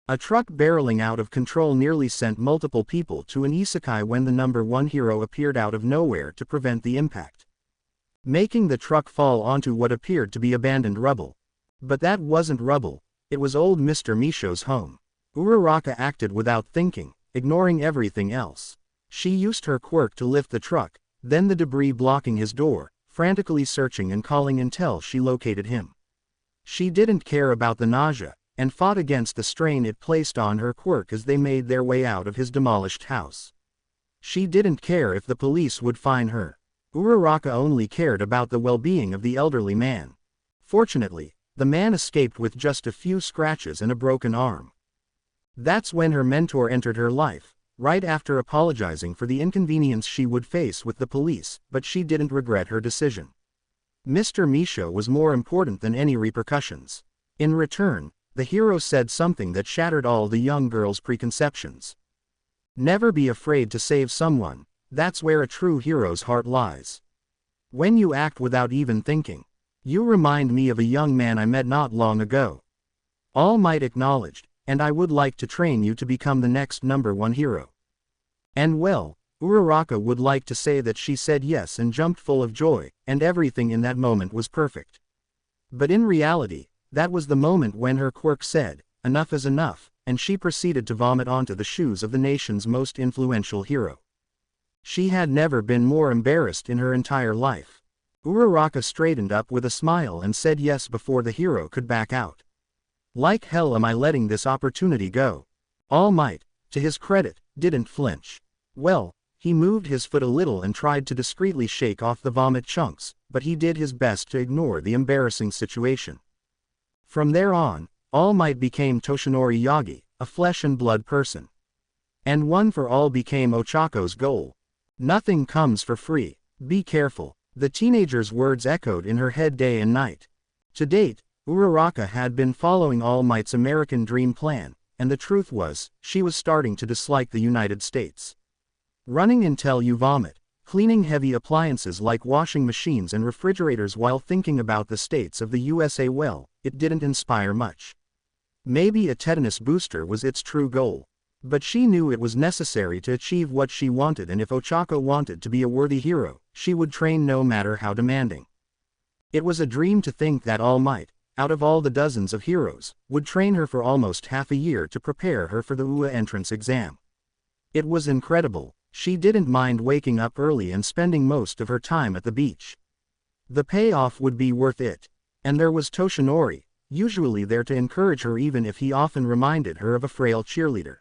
A truck barreling out of control nearly sent multiple people to an isekai when the number one hero appeared out of nowhere to prevent the impact, making the truck fall onto what appeared to be abandoned rubble. But that wasn't rubble, it was old Mr. Misho's home. Uraraka acted without thinking, ignoring everything else. She used her quirk to lift the truck, then the debris blocking his door, frantically searching and calling until she located him. She didn't care about the nausea, and fought against the strain it placed on her quirk as they made their way out of his demolished house. She didn't care if the police would find her. Uraraka only cared about the well-being of the elderly man. Fortunately, the man escaped with just a few scratches and a broken arm. That's when her mentor entered her life, right after apologizing for the inconvenience she would face with the police, but she didn't regret her decision. Mr. Misho was more important than any repercussions. In return, the hero said something that shattered all the young girl's preconceptions. Never be afraid to save someone, that's where a true hero's heart lies. When you act without even thinking, you remind me of a young man I met not long ago. All Might acknowledged, and I would like to train you to become the next #1 hero. And well, Uraraka would like to say that she said yes and jumped full of joy, and everything in that moment was perfect. But in reality, that was the moment when her quirk said, "Enough is enough," and she proceeded to vomit onto the shoes of the nation's most influential hero. She had never been more embarrassed in her entire life. Uraraka straightened up with a smile and said yes before the hero could back out. Like hell am I letting this opportunity go? All Might, to his credit, didn't flinch. Well, he moved his foot a little and tried to discreetly shake off the vomit chunks, but he did his best to ignore the embarrassing situation. From there on, All Might became Toshinori Yagi, a flesh and blood person. And one for all became Ochako's goal. Nothing comes for free. Be careful. The teenager's words echoed in her head day and night. To date, Uraraka had been following All Might's American dream plan, and the truth was, she was starting to dislike the United States. Running until you vomit, cleaning heavy appliances like washing machines and refrigerators while thinking about the states of the USA, well, it didn't inspire much. Maybe a tetanus booster was its true goal. But she knew it was necessary to achieve what she wanted, and if Ochako wanted to be a worthy hero, she would train no matter how demanding. It was a dream to think that All Might, out of all the dozens of heroes, would train her for almost half a year to prepare her for the UA entrance exam. It was incredible. She didn't mind waking up early and spending most of her time at the beach. The payoff would be worth it. And there was Toshinori, usually there to encourage her even if he often reminded her of a frail cheerleader.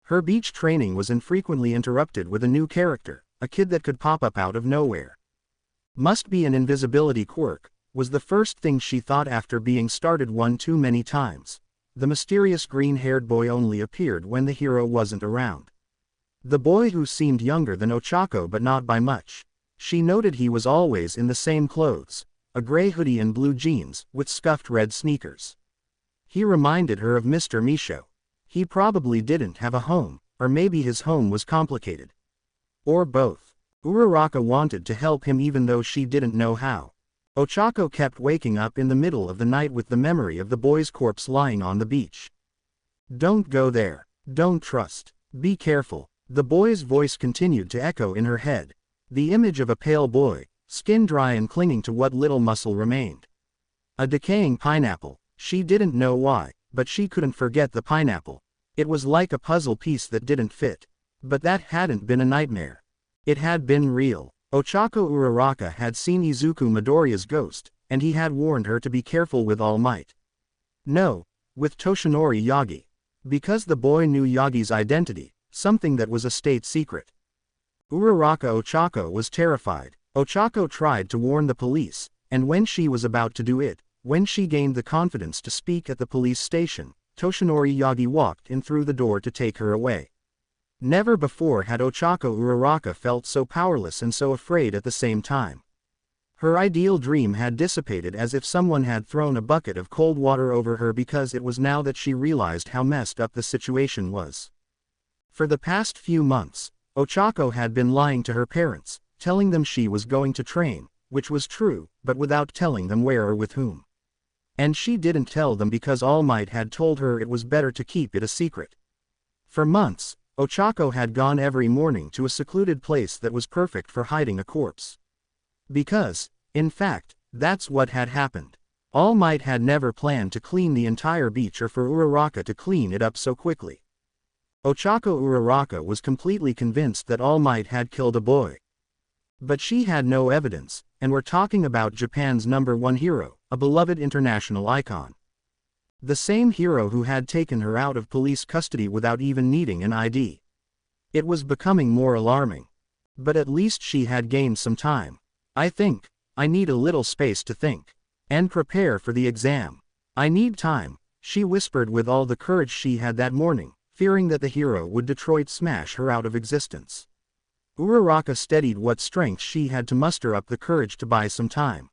Her beach training was infrequently interrupted with a new character, a kid that could pop up out of nowhere. Must be an invisibility quirk, was the first thing she thought after being started one too many times. The mysterious green-haired boy only appeared when the hero wasn't around. The boy who seemed younger than Ochako but not by much. She noted he was always in the same clothes, a gray hoodie and blue jeans, with scuffed red sneakers. He reminded her of Mr. Misho. He probably didn't have a home, or maybe his home was complicated. Or both. Uraraka wanted to help him even though she didn't know how. Ochako kept waking up in the middle of the night with the memory of the boy's corpse lying on the beach. Don't go there. Don't trust. Be careful. The boy's voice continued to echo in her head. The image of a pale boy, skin dry and clinging to what little muscle remained. A decaying pineapple. She didn't know why, but she couldn't forget the pineapple. It was like a puzzle piece that didn't fit. But that hadn't been a nightmare. It had been real. Ochako Uraraka had seen Izuku Midoriya's ghost, and he had warned her to be careful with All Might. No, with Toshinori Yagi. Because the boy knew Yagi's identity, something that was a state secret. Uraraka Ochako was terrified. Ochako tried to warn the police, and when she was about to do it, when she gained the confidence to speak at the police station, Toshinori Yagi walked in through the door to take her away. Never before had Ochako Uraraka felt so powerless and so afraid at the same time. Her ideal dream had dissipated as if someone had thrown a bucket of cold water over her, because it was now that she realized how messed up the situation was. For the past few months, Ochako had been lying to her parents, telling them she was going to train, which was true, but without telling them where or with whom. And she didn't tell them because All Might had told her it was better to keep it a secret. For months, Ochako had gone every morning to a secluded place that was perfect for hiding a corpse. Because, in fact, that's what had happened. All Might had never planned to clean the entire beach or for Uraraka to clean it up so quickly. Ochako Uraraka was completely convinced that All Might had killed a boy. But she had no evidence, and we're talking about Japan's #1 hero, a beloved international icon. The same hero who had taken her out of police custody without even needing an ID. It was becoming more alarming. But at least she had gained some time. I need a little space to think. And prepare for the exam. I need time, she whispered with all the courage she had that morning, fearing that the hero would Detroit smash her out of existence. Uraraka steadied what strength she had to muster up the courage to buy some time.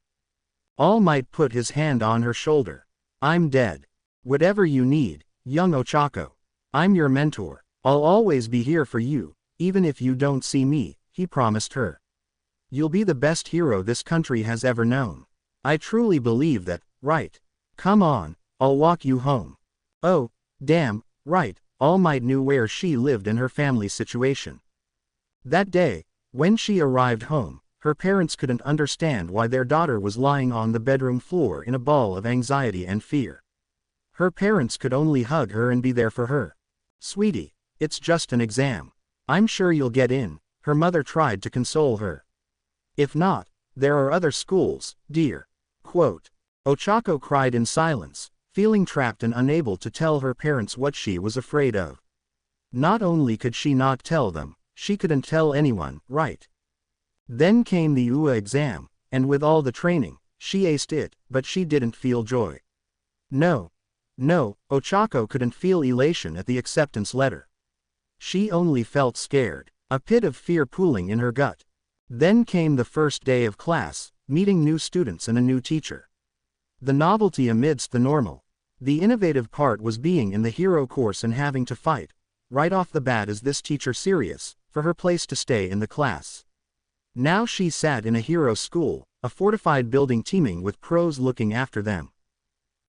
All Might put his hand on her shoulder. I'm dead. Whatever you need, young Ochako. I'm your mentor. I'll always be here for you, even if you don't see me, he promised her. You'll be the best hero this country has ever known. I truly believe that, right? Come on, I'll walk you home. Oh, damn, right, All Might knew where she lived and her family's situation. That day, when she arrived home, her parents couldn't understand why their daughter was lying on the bedroom floor in a ball of anxiety and fear. Her parents could only hug her and be there for her. Sweetie, it's just an exam. I'm sure you'll get in, her mother tried to console her. If not, there are other schools, dear. Quote. Ochako cried in silence, feeling trapped and unable to tell her parents what she was afraid of. Not only could she not tell them, she couldn't tell anyone, right? Then came the UA exam, and with all the training, she aced it, but she didn't feel joy. No, Ochako couldn't feel elation at the acceptance letter. She only felt scared, a pit of fear pooling in her gut. Then came the first day of class, meeting new students and a new teacher. The novelty amidst the normal. The innovative part was being in the hero course and having to fight, right off the bat. Is this teacher serious, for her place to stay in the class? Now she sat in a hero school, a fortified building teeming with pros looking after them.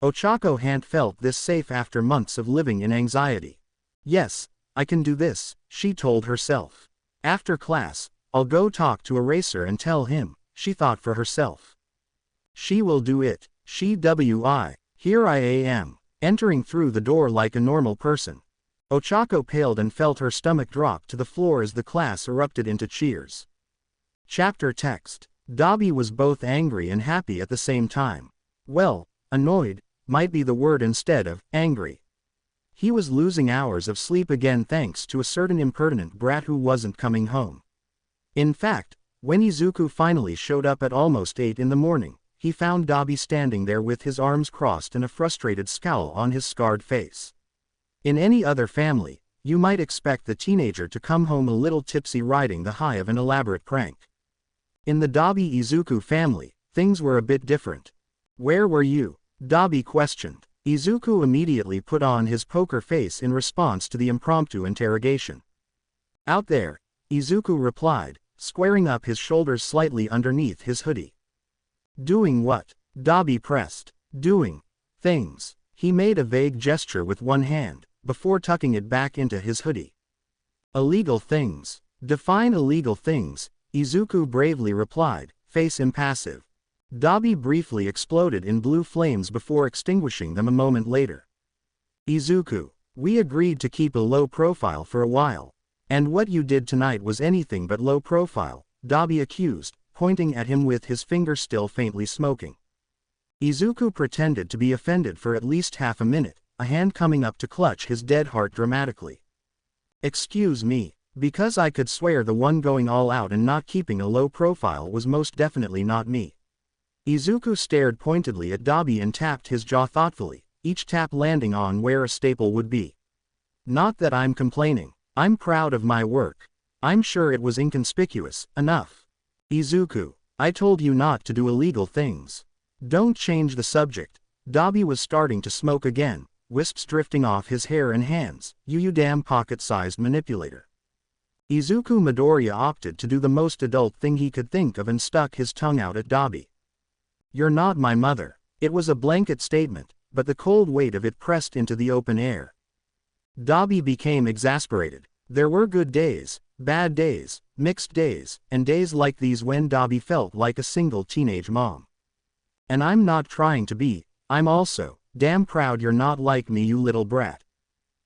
Ochako hadn't felt this safe after months of living in anxiety. Yes, I can do this, she told herself. After class, I'll go talk to Eraser and tell him, she thought for herself. She will do it, here I am, entering through the door like a normal person. Ochako paled and felt her stomach drop to the floor as the class erupted into cheers. Chapter text. Dabi was both angry and happy at the same time. Well, annoyed might be the word instead of angry. He was losing hours of sleep again thanks to a certain impertinent brat who wasn't coming home. In fact, when Izuku finally showed up at almost 8 in the morning, he found Dabi standing there with his arms crossed and a frustrated scowl on his scarred face. In any other family, you might expect the teenager to come home a little tipsy riding the high of an elaborate prank. In the Dabi-Izuku family, things were a bit different. Where were you? Dabi questioned. Izuku immediately put on his poker face in response to the impromptu interrogation. Out there, Izuku replied, squaring up his shoulders slightly underneath his hoodie. Doing what? Dabi pressed. Doing things. He made a vague gesture with one hand, before tucking it back into his hoodie. Illegal things. Define illegal things, Izuku bravely replied, face impassive. Dabi briefly exploded in blue flames before extinguishing them a moment later. Izuku, we agreed to keep a low profile for a while. And what you did tonight was anything but low profile, Dabi accused, pointing at him with his finger still faintly smoking. Izuku pretended to be offended for at least half a minute, a hand coming up to clutch his dead heart dramatically. Excuse me, because I could swear the one going all out and not keeping a low profile was most definitely not me. Izuku stared pointedly at Dabi and tapped his jaw thoughtfully, each tap landing on where a staple would be. Not that I'm complaining, I'm proud of my work. I'm sure it was inconspicuous enough. Izuku, I told you not to do illegal things. Don't change the subject. Dabi was starting to smoke again, wisps drifting off his hair and hands. You damn pocket-sized manipulator. Izuku Midoriya opted to do the most adult thing he could think of and stuck his tongue out at Dabi. You're not my mother. It was a blanket statement, but the cold weight of it pressed into the open air. Dabi became exasperated. There were good days, bad days, mixed days, and days like these when Dabi felt like a single teenage mom. And I'm not trying to be, I'm also damn proud you're not like me, you little brat.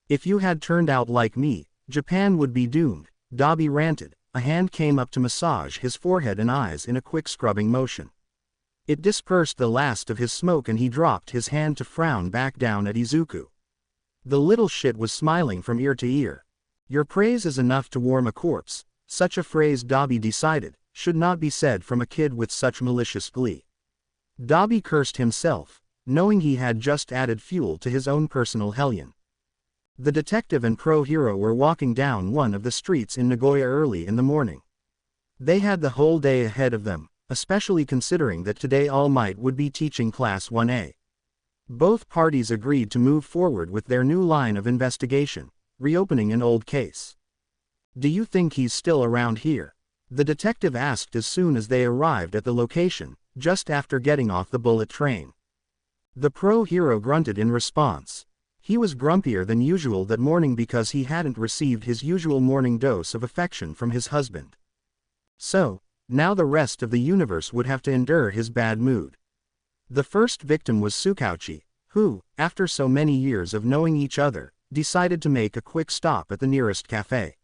If you had turned out like me, Japan would be doomed, Dabi ranted. A hand came up to massage his forehead and eyes in a quick scrubbing motion. It dispersed the last of his smoke and he dropped his hand to frown back down at Izuku. The little shit was smiling from ear to ear. Your praise is enough to warm a corpse. Such a phrase, Dabi decided, should not be said from a kid with such malicious glee. Dabi cursed himself, knowing he had just added fuel to his own personal hellion. The detective and pro-hero were walking down one of the streets in Nagoya early in the morning. They had the whole day ahead of them, especially considering that today All Might would be teaching Class 1A. Both parties agreed to move forward with their new line of investigation, reopening an old case. "Do you think he's still around here?" the detective asked as soon as they arrived at the location, just after getting off the bullet train. The pro-hero grunted in response. He was grumpier than usual that morning because he hadn't received his usual morning dose of affection from his husband. So, now the rest of the universe would have to endure his bad mood. The first victim was Tsukauchi, who, after so many years of knowing each other, decided to make a quick stop at the nearest cafe.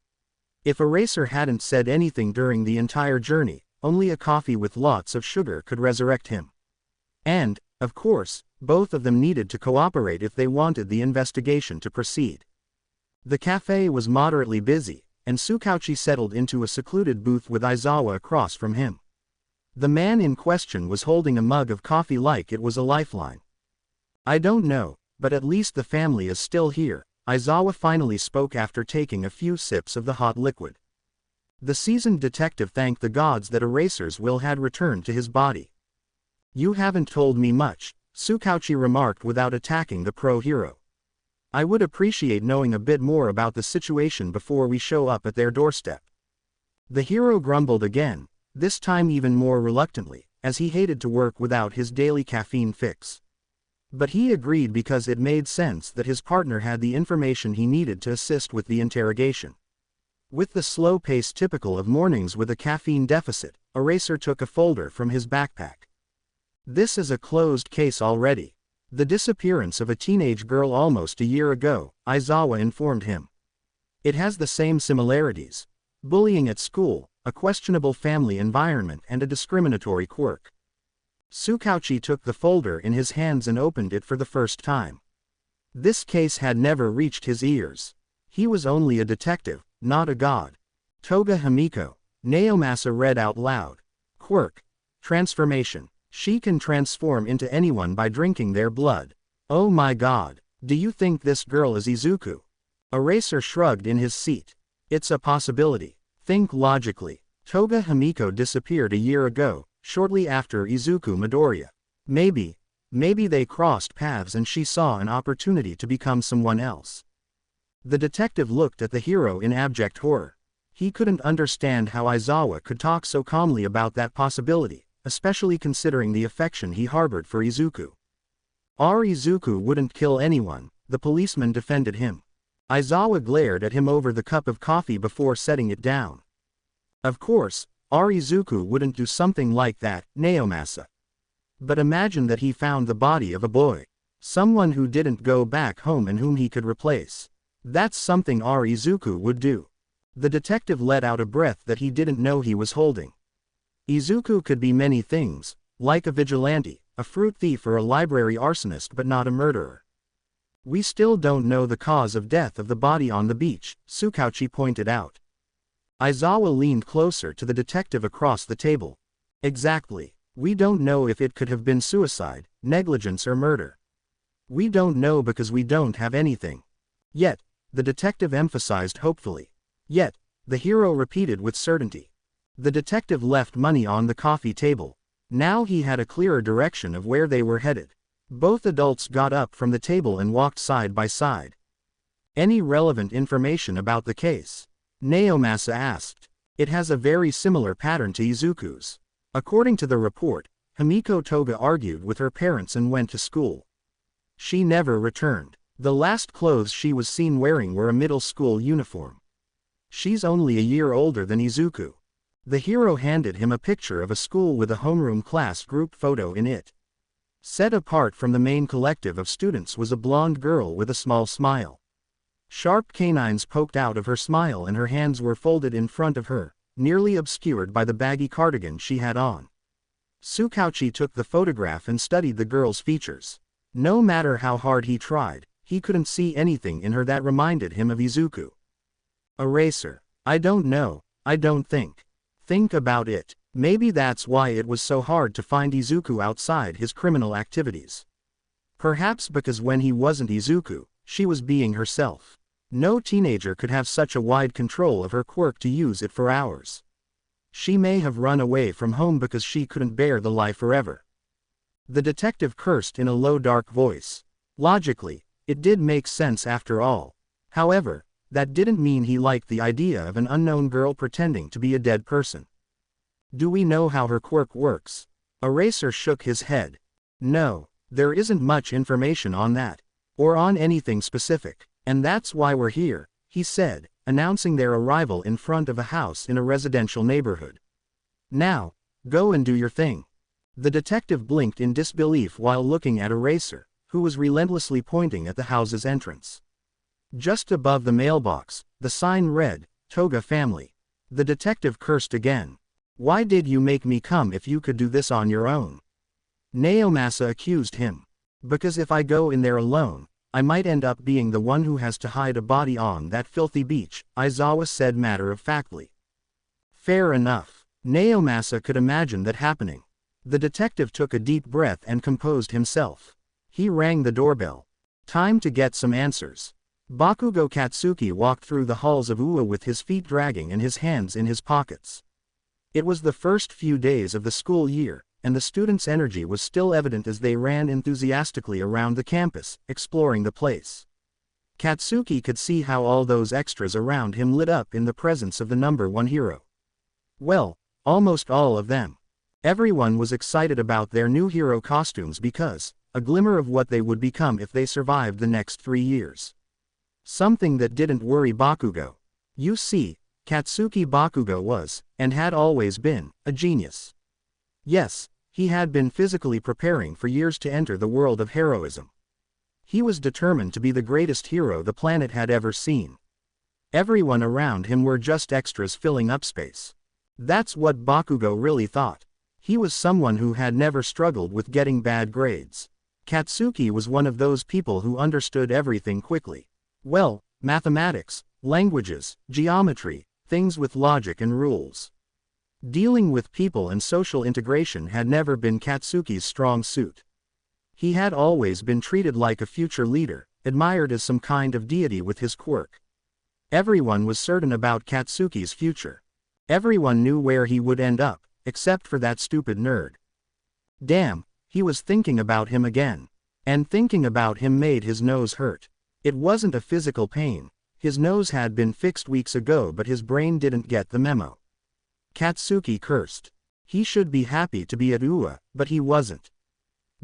If Eraser hadn't said anything during the entire journey, only a coffee with lots of sugar could resurrect him. And, of course, both of them needed to cooperate if they wanted the investigation to proceed. The cafe was moderately busy, and Tsukauchi settled into a secluded booth with Aizawa across from him. The man in question was holding a mug of coffee like it was a lifeline. "I don't know, but at least the family is still here," Aizawa finally spoke after taking a few sips of the hot liquid. The seasoned detective thanked the gods that Eraser's will had returned to his body. "You haven't told me much," Tsukauchi remarked without attacking the pro-hero. "I would appreciate knowing a bit more about the situation before we show up at their doorstep." The hero grumbled again, this time even more reluctantly, as he hated to work without his daily caffeine fix. But he agreed because it made sense that his partner had the information he needed to assist with the interrogation. With the slow pace typical of mornings with a caffeine deficit, Eraser took a folder from his backpack. "This is a closed case already. The disappearance of a teenage girl almost a year ago," Aizawa informed him. "It has the same similarities: bullying at school, a questionable family environment and a discriminatory quirk." Tsukauchi took the folder in his hands and opened it for the first time. This case had never reached his ears. He was only a detective, not a god. "Toga Himiko," Naomasa read out loud. "Quirk. Transformation. She can transform into anyone by drinking their blood. Oh my god. Do you think this girl is Izuku?" Eraser shrugged in his seat. "It's a possibility. Think logically. Toga Himiko disappeared a year ago, shortly after Izuku Midoriya. Maybe they crossed paths and she saw an opportunity to become someone else." The detective looked at the hero in abject horror. He couldn't understand how Aizawa could talk so calmly about that possibility, especially considering the affection he harbored for Izuku. Izuku wouldn't kill anyone," the policeman defended him. Aizawa glared at him over the cup of coffee before setting it down. "Of course, Izuku wouldn't do something like that, Naomasa. But imagine that he found the body of a boy. Someone who didn't go back home and whom he could replace. That's something Izuku would do." The detective let out a breath that he didn't know he was holding. Izuku could be many things, like a vigilante, a fruit thief or a library arsonist, but not a murderer. "We still don't know the cause of death of the body on the beach," Tsukauchi pointed out. Aizawa leaned closer to the detective across the table. "Exactly. We don't know if it could have been suicide, negligence or murder. We don't know because we don't have anything. Yet," the detective emphasized hopefully. "Yet," the hero repeated with certainty. The detective left money on the coffee table. Now he had a clearer direction of where they were headed. Both adults got up from the table and walked side by side. "Any relevant information about the case?" Naomasa asked. "It has a very similar pattern to Izuku's. According to the report, Himiko Toga argued with her parents and went to school. She never returned. The last clothes she was seen wearing were a middle school uniform. She's only a year older than Izuku." The hero handed him a picture of a school with a homeroom class group photo in it. Set apart from the main collective of students was a blonde girl with a small smile. Sharp canines poked out of her smile and her hands were folded in front of her, nearly obscured by the baggy cardigan she had on. Tsukauchi took the photograph and studied the girl's features. No matter how hard he tried, he couldn't see anything in her that reminded him of Izuku. "Eraser. I don't know, I don't think. Think about it. Maybe that's why it was so hard to find Izuku outside his criminal activities. Perhaps because when he wasn't Izuku, she was being herself. No teenager could have such a wide control of her quirk to use it for hours. She may have run away from home because she couldn't bear the life forever. The detective cursed in a low dark voice. Logically, it did make sense after all. However, that didn't mean he liked the idea of an unknown girl pretending to be a dead person. Do we know how her quirk works? Eraser shook his head. No, there isn't much information on that. Or on anything specific. And that's why we're here, he said, announcing their arrival in front of a house in a residential neighborhood. Now, go and do your thing. The detective blinked in disbelief while looking at Eraser, who was relentlessly pointing at the house's entrance. Just above the mailbox, the sign read, Toga Family. The detective cursed again. Why did you make me come if you could do this on your own? Naomasa accused him. Because if I go in there alone, I might end up being the one who has to hide a body on that filthy beach, Aizawa said matter-of-factly. Fair enough. Naomasa could imagine that happening. The detective took a deep breath and composed himself. He rang the doorbell. Time to get some answers. Bakugo Katsuki walked through the halls of Ua with his feet dragging and his hands in his pockets. It was the first few days of the school year, and the students' energy was still evident as they ran enthusiastically around the campus, exploring the place. Katsuki could see how all those extras around him lit up in the presence of the number one hero. Well, almost all of them. Everyone was excited about their new hero costumes because, a glimmer of what they would become if they survived the next 3 years. Something that didn't worry Bakugo. You see, Katsuki Bakugo was, and had always been, a genius. Yes, he had been physically preparing for years to enter the world of heroism. He was determined to be the greatest hero the planet had ever seen. Everyone around him were just extras filling up space. That's what Bakugo really thought. He was someone who had never struggled with getting bad grades. Katsuki was one of those people who understood everything quickly. Well, mathematics, languages, geometry, things with logic and rules. Dealing with people and social integration had never been Katsuki's strong suit. He had always been treated like a future leader, admired as some kind of deity with his quirk. Everyone was certain about Katsuki's future. Everyone knew where he would end up, except for that stupid nerd. Damn, he was thinking about him again. And thinking about him made his nose hurt. It wasn't a physical pain. His nose had been fixed weeks ago, but his brain didn't get the memo. Katsuki cursed. He should be happy to be at Ua, but he wasn't.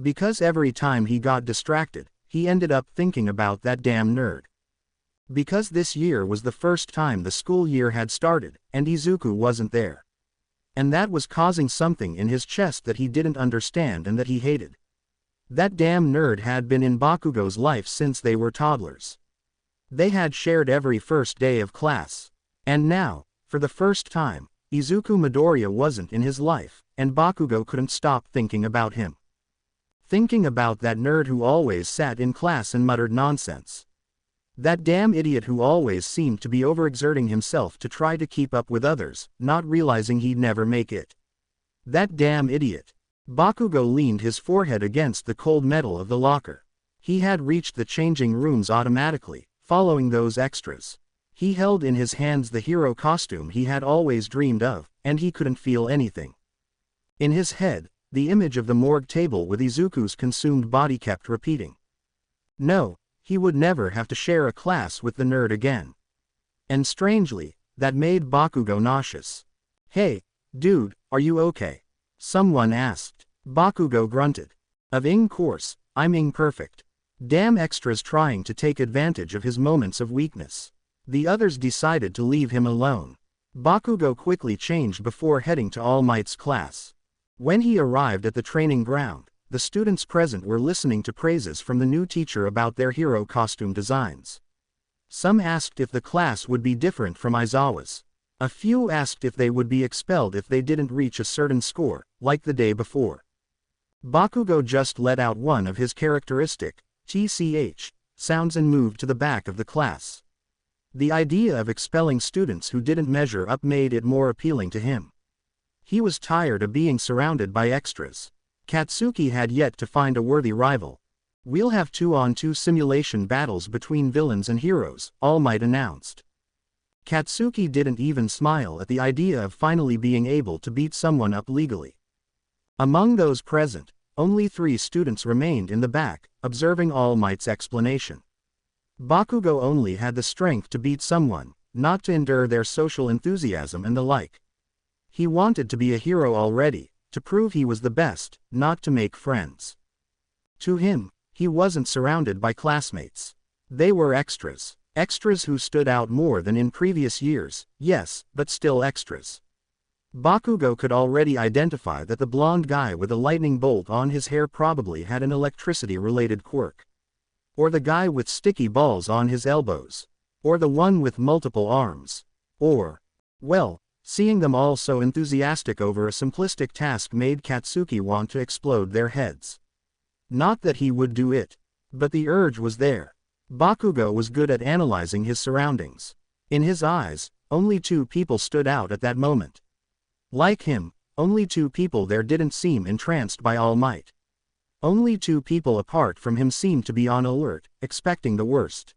Because every time he got distracted, he ended up thinking about that damn nerd. Because this year was the first time the school year had started, and Izuku wasn't there. And that was causing something in his chest that he didn't understand and that he hated. That damn nerd had been in Bakugo's life since they were toddlers. They had shared every first day of class. And now, for the first time, Izuku Midoriya wasn't in his life, and Bakugo couldn't stop thinking about him. Thinking about that nerd who always sat in class and muttered nonsense. That damn idiot who always seemed to be overexerting himself to try to keep up with others, not realizing he'd never make it. That damn idiot. Bakugo leaned his forehead against the cold metal of the locker. He had reached the changing rooms automatically, following those extras. He held in his hands the hero costume he had always dreamed of, and he couldn't feel anything. In his head, the image of the morgue table with Izuku's consumed body kept repeating. No, he would never have to share a class with the nerd again. And strangely, that made Bakugo nauseous. Hey, dude, are you okay? Someone asked. Bakugo grunted. Of course, I'm perfect. Damn extras trying to take advantage of his moments of weakness. The others decided to leave him alone. Bakugo quickly changed before heading to All Might's class. When he arrived at the training ground, the students present were listening to praises from the new teacher about their hero costume designs. Some asked if the class would be different from Aizawa's. A few asked if they would be expelled if they didn't reach a certain score, like the day before. Bakugo just let out one of his characteristic, TCH, sounds and moved to the back of the class. The idea of expelling students who didn't measure up made it more appealing to him. He was tired of being surrounded by extras. Katsuki had yet to find a worthy rival. We'll have 2-on-2 simulation battles between villains and heroes, All Might announced. Katsuki didn't even smile at the idea of finally being able to beat someone up legally. Among those present, only 3 students remained in the back, observing All Might's explanation. Bakugo only had the strength to beat someone, not to endure their social enthusiasm and the like. He wanted to be a hero already, to prove he was the best, not to make friends. To him, he wasn't surrounded by classmates. They were extras. Extras who stood out more than in previous years, yes, but still extras. Bakugo could already identify that the blonde guy with a lightning bolt on his hair probably had an electricity-related quirk. Or the guy with sticky balls on his elbows. Or the one with multiple arms. Or, well, seeing them all so enthusiastic over a simplistic task made Katsuki want to explode their heads. Not that he would do it. But the urge was there. Bakugo was good at analyzing his surroundings. In his eyes, only 2 people stood out at that moment. Like him, only 2 people there didn't seem entranced by All Might. Only 2 people apart from him seemed to be on alert, expecting the worst.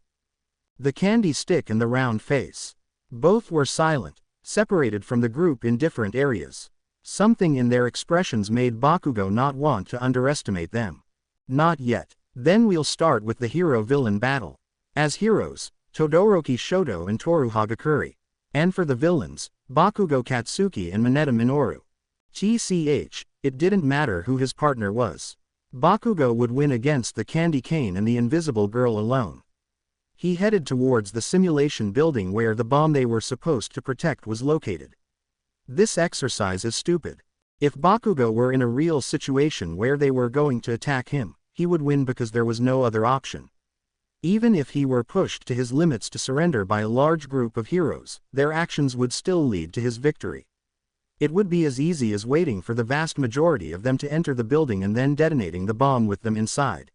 The candy stick and the round face. Both were silent, separated from the group in different areas. Something in their expressions made Bakugo not want to underestimate them. Not yet. Then we'll start with the hero-villain battle. As heroes, Todoroki Shoto and Toru Hagakure. And for the villains, Bakugo Katsuki and Mineta Minoru. TCH, it didn't matter who his partner was. Bakugo would win against the Candy Cane and the Invisible Girl alone. He headed towards the simulation building where the bomb they were supposed to protect was located. This exercise is stupid. If Bakugo were in a real situation where they were going to attack him, he would win because there was no other option. Even if he were pushed to his limits to surrender by a large group of heroes, their actions would still lead to his victory. It would be as easy as waiting for the vast majority of them to enter the building and then detonating the bomb with them inside.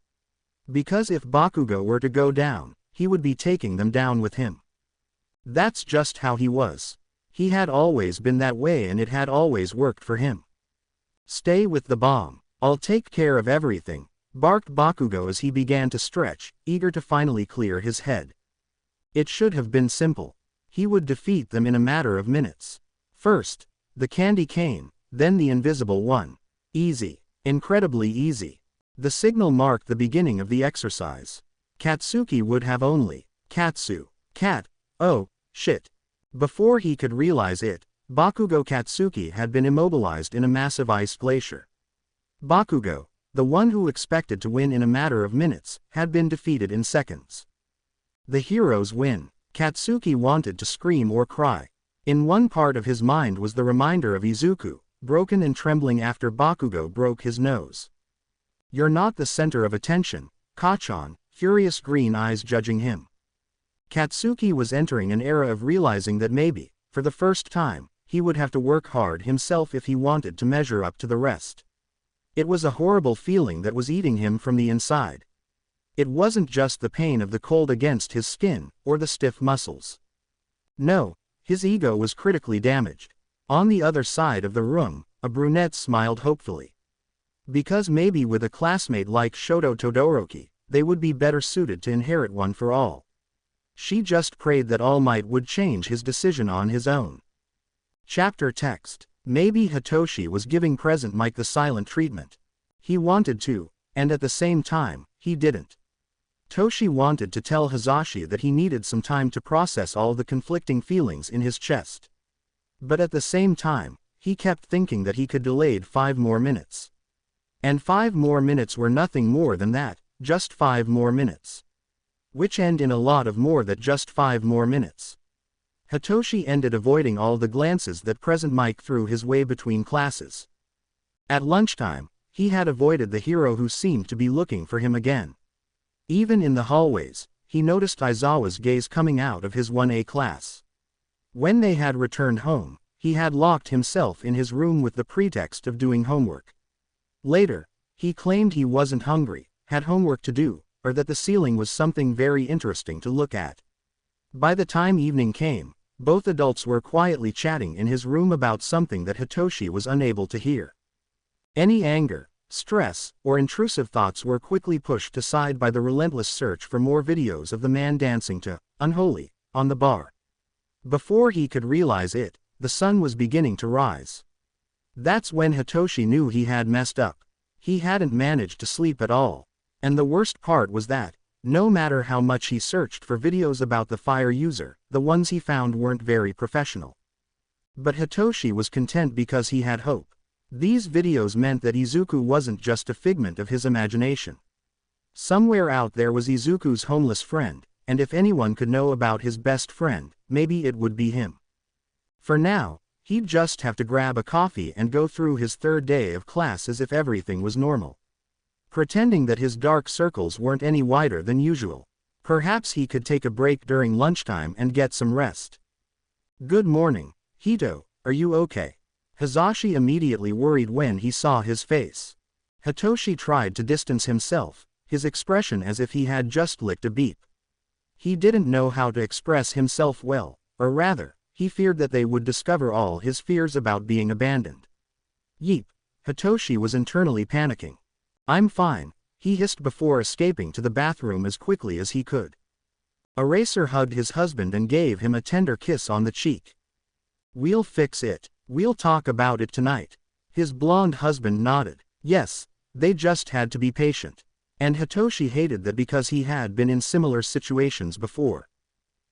Because if Bakugo were to go down, he would be taking them down with him. That's just how he was. He had always been that way and it had always worked for him. Stay with the bomb. I'll take care of everything, barked Bakugo as he began to stretch, eager to finally clear his head. It should have been simple. He would defeat them in a matter of minutes. First, the Candy Cane, then the Invisible One. Easy. Incredibly easy. The signal marked the beginning of the exercise. Katsuki would have only, oh, shit. Before he could realize it, Bakugo Katsuki had been immobilized in a massive ice glacier. Bakugo, the one who expected to win in a matter of minutes, had been defeated in seconds. The heroes win. Katsuki wanted to scream or cry. In one part of his mind was the reminder of Izuku, broken and trembling after Bakugo broke his nose. You're not the center of attention, Kachan, furious green eyes judging him. Katsuki was entering an era of realizing that maybe, for the first time, he would have to work hard himself if he wanted to measure up to the rest. It was a horrible feeling that was eating him from the inside. It wasn't just the pain of the cold against his skin, or the stiff muscles. No, his ego was critically damaged. On the other side of the room, a brunette smiled hopefully. Because maybe with a classmate like Shoto Todoroki, they would be better suited to inherit One for All. She just prayed that All Might would change his decision on his own. Chapter text. Maybe Hitoshi was giving Present Mike the silent treatment. He wanted to, and at the same time, he didn't. Toshi wanted to tell Hisashi that he needed some time to process all the conflicting feelings in his chest. But at the same time, he kept thinking that he could delay 5 more minutes. And 5 more minutes were nothing more than that, just 5 more minutes. Which end in a lot of more than just 5 more minutes. Hitoshi ended avoiding all the glances that Present Mike threw his way between classes. At lunchtime, he had avoided the hero who seemed to be looking for him again. Even in the hallways, he noticed Aizawa's gaze coming out of his 1A class. When they had returned home, he had locked himself in his room with the pretext of doing homework. Later, he claimed he wasn't hungry, had homework to do, or that the ceiling was something very interesting to look at. By the time evening came, both adults were quietly chatting in his room about something that Hitoshi was unable to hear. Any anger, Stress, or intrusive thoughts were quickly pushed aside by the relentless search for more videos of the man dancing to Unholy on the bar. Before he could realize it, the sun was beginning to rise. That's when Hitoshi knew he had messed up. He hadn't managed to sleep at all. And the worst part was that, no matter how much he searched for videos about the fire user, the ones he found weren't very professional. But Hitoshi was content because he had hope. These videos meant that Izuku wasn't just a figment of his imagination. Somewhere out there was Izuku's homeless friend, and if anyone could know about his best friend, maybe it would be him. For now, he'd just have to grab a coffee and go through his third day of class as if everything was normal. Pretending that his dark circles weren't any wider than usual. Perhaps he could take a break during lunchtime and get some rest. Good morning, Hito, are you okay? Hisashi immediately worried when he saw his face. Hitoshi tried to distance himself, his expression as if he had just licked a beep. He didn't know how to express himself well, or rather, he feared that they would discover all his fears about being abandoned. Yeep, Hitoshi was internally panicking. I'm fine, he hissed before escaping to the bathroom as quickly as he could. Eraser hugged his husband and gave him a tender kiss on the cheek. We'll fix it. We'll talk about it tonight. His blonde husband nodded. Yes, they just had to be patient. And Hitoshi hated that because he had been in similar situations before.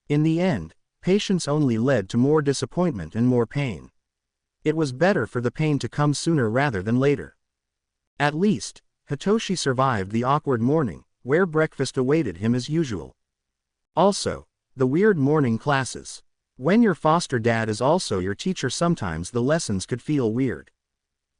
In the end, patience only led to more disappointment and more pain. It was better for the pain to come sooner rather than later. At least, Hitoshi survived the awkward morning, where breakfast awaited him as usual. Also, the weird morning classes. When your foster dad is also your teacher, sometimes the lessons could feel weird.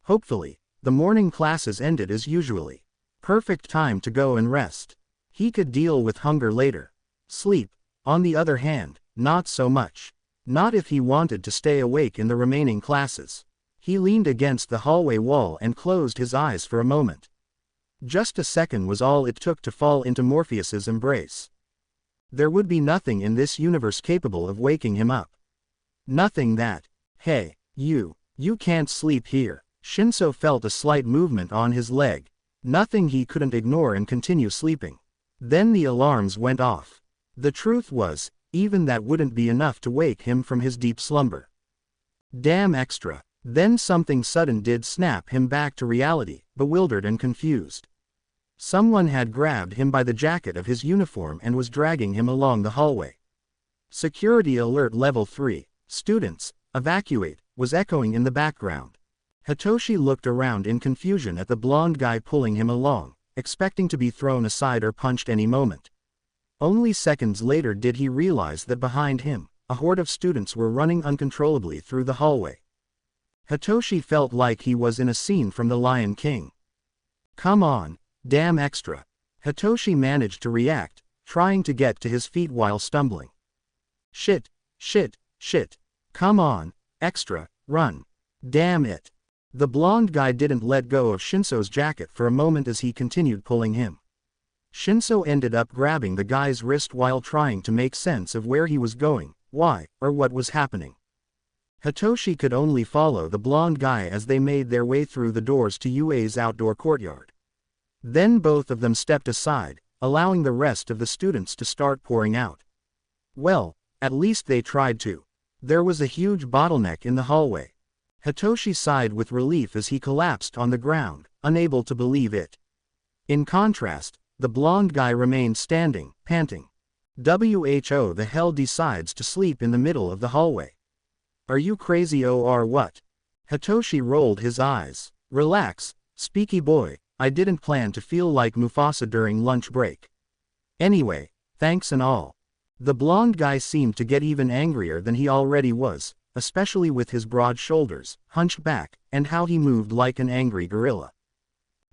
Hopefully, the morning classes ended as usually. Perfect time to go and rest. He could deal with hunger later. Sleep, on the other hand, not so much. Not if he wanted to stay awake in the remaining classes. He leaned against the hallway wall and closed his eyes for a moment. Just a second was all it took to fall into Morpheus's embrace. There would be nothing in this universe capable of waking him up. Nothing that, hey, you can't sleep here. Shinso felt a slight movement on his leg. Nothing he couldn't ignore and continue sleeping. Then the alarms went off. The truth was, even that wouldn't be enough to wake him from his deep slumber. Damn extra. Then something sudden did snap him back to reality, bewildered and confused. Someone had grabbed him by the jacket of his uniform and was dragging him along the hallway. Security alert level 3, students, evacuate, was echoing in the background. Hitoshi looked around in confusion at the blonde guy pulling him along, expecting to be thrown aside or punched any moment. Only seconds later did he realize that behind him, a horde of students were running uncontrollably through the hallway. Hitoshi felt like he was in a scene from The Lion King. Come on. Damn extra. Hitoshi managed to react, trying to get to his feet while stumbling. Shit. Come on, extra, run. Damn it. The blonde guy didn't let go of Shinso's jacket for a moment as he continued pulling him. Shinso ended up grabbing the guy's wrist while trying to make sense of where he was going, why, or what was happening. Hitoshi could only follow the blonde guy as they made their way through the doors to UA's outdoor courtyard. Then both of them stepped aside, allowing the rest of the students to start pouring out. Well, at least they tried to. There was a huge bottleneck in the hallway. Hitoshi sighed with relief as he collapsed on the ground, unable to believe it. In contrast, the blonde guy remained standing, panting. Who the hell decides to sleep in the middle of the hallway? Are you crazy or what? Hitoshi rolled his eyes. Relax, speaky boy. I didn't plan to feel like Mufasa during lunch break. Anyway, thanks and all. The blonde guy seemed to get even angrier than he already was, especially with his broad shoulders, hunched back, and how he moved like an angry gorilla.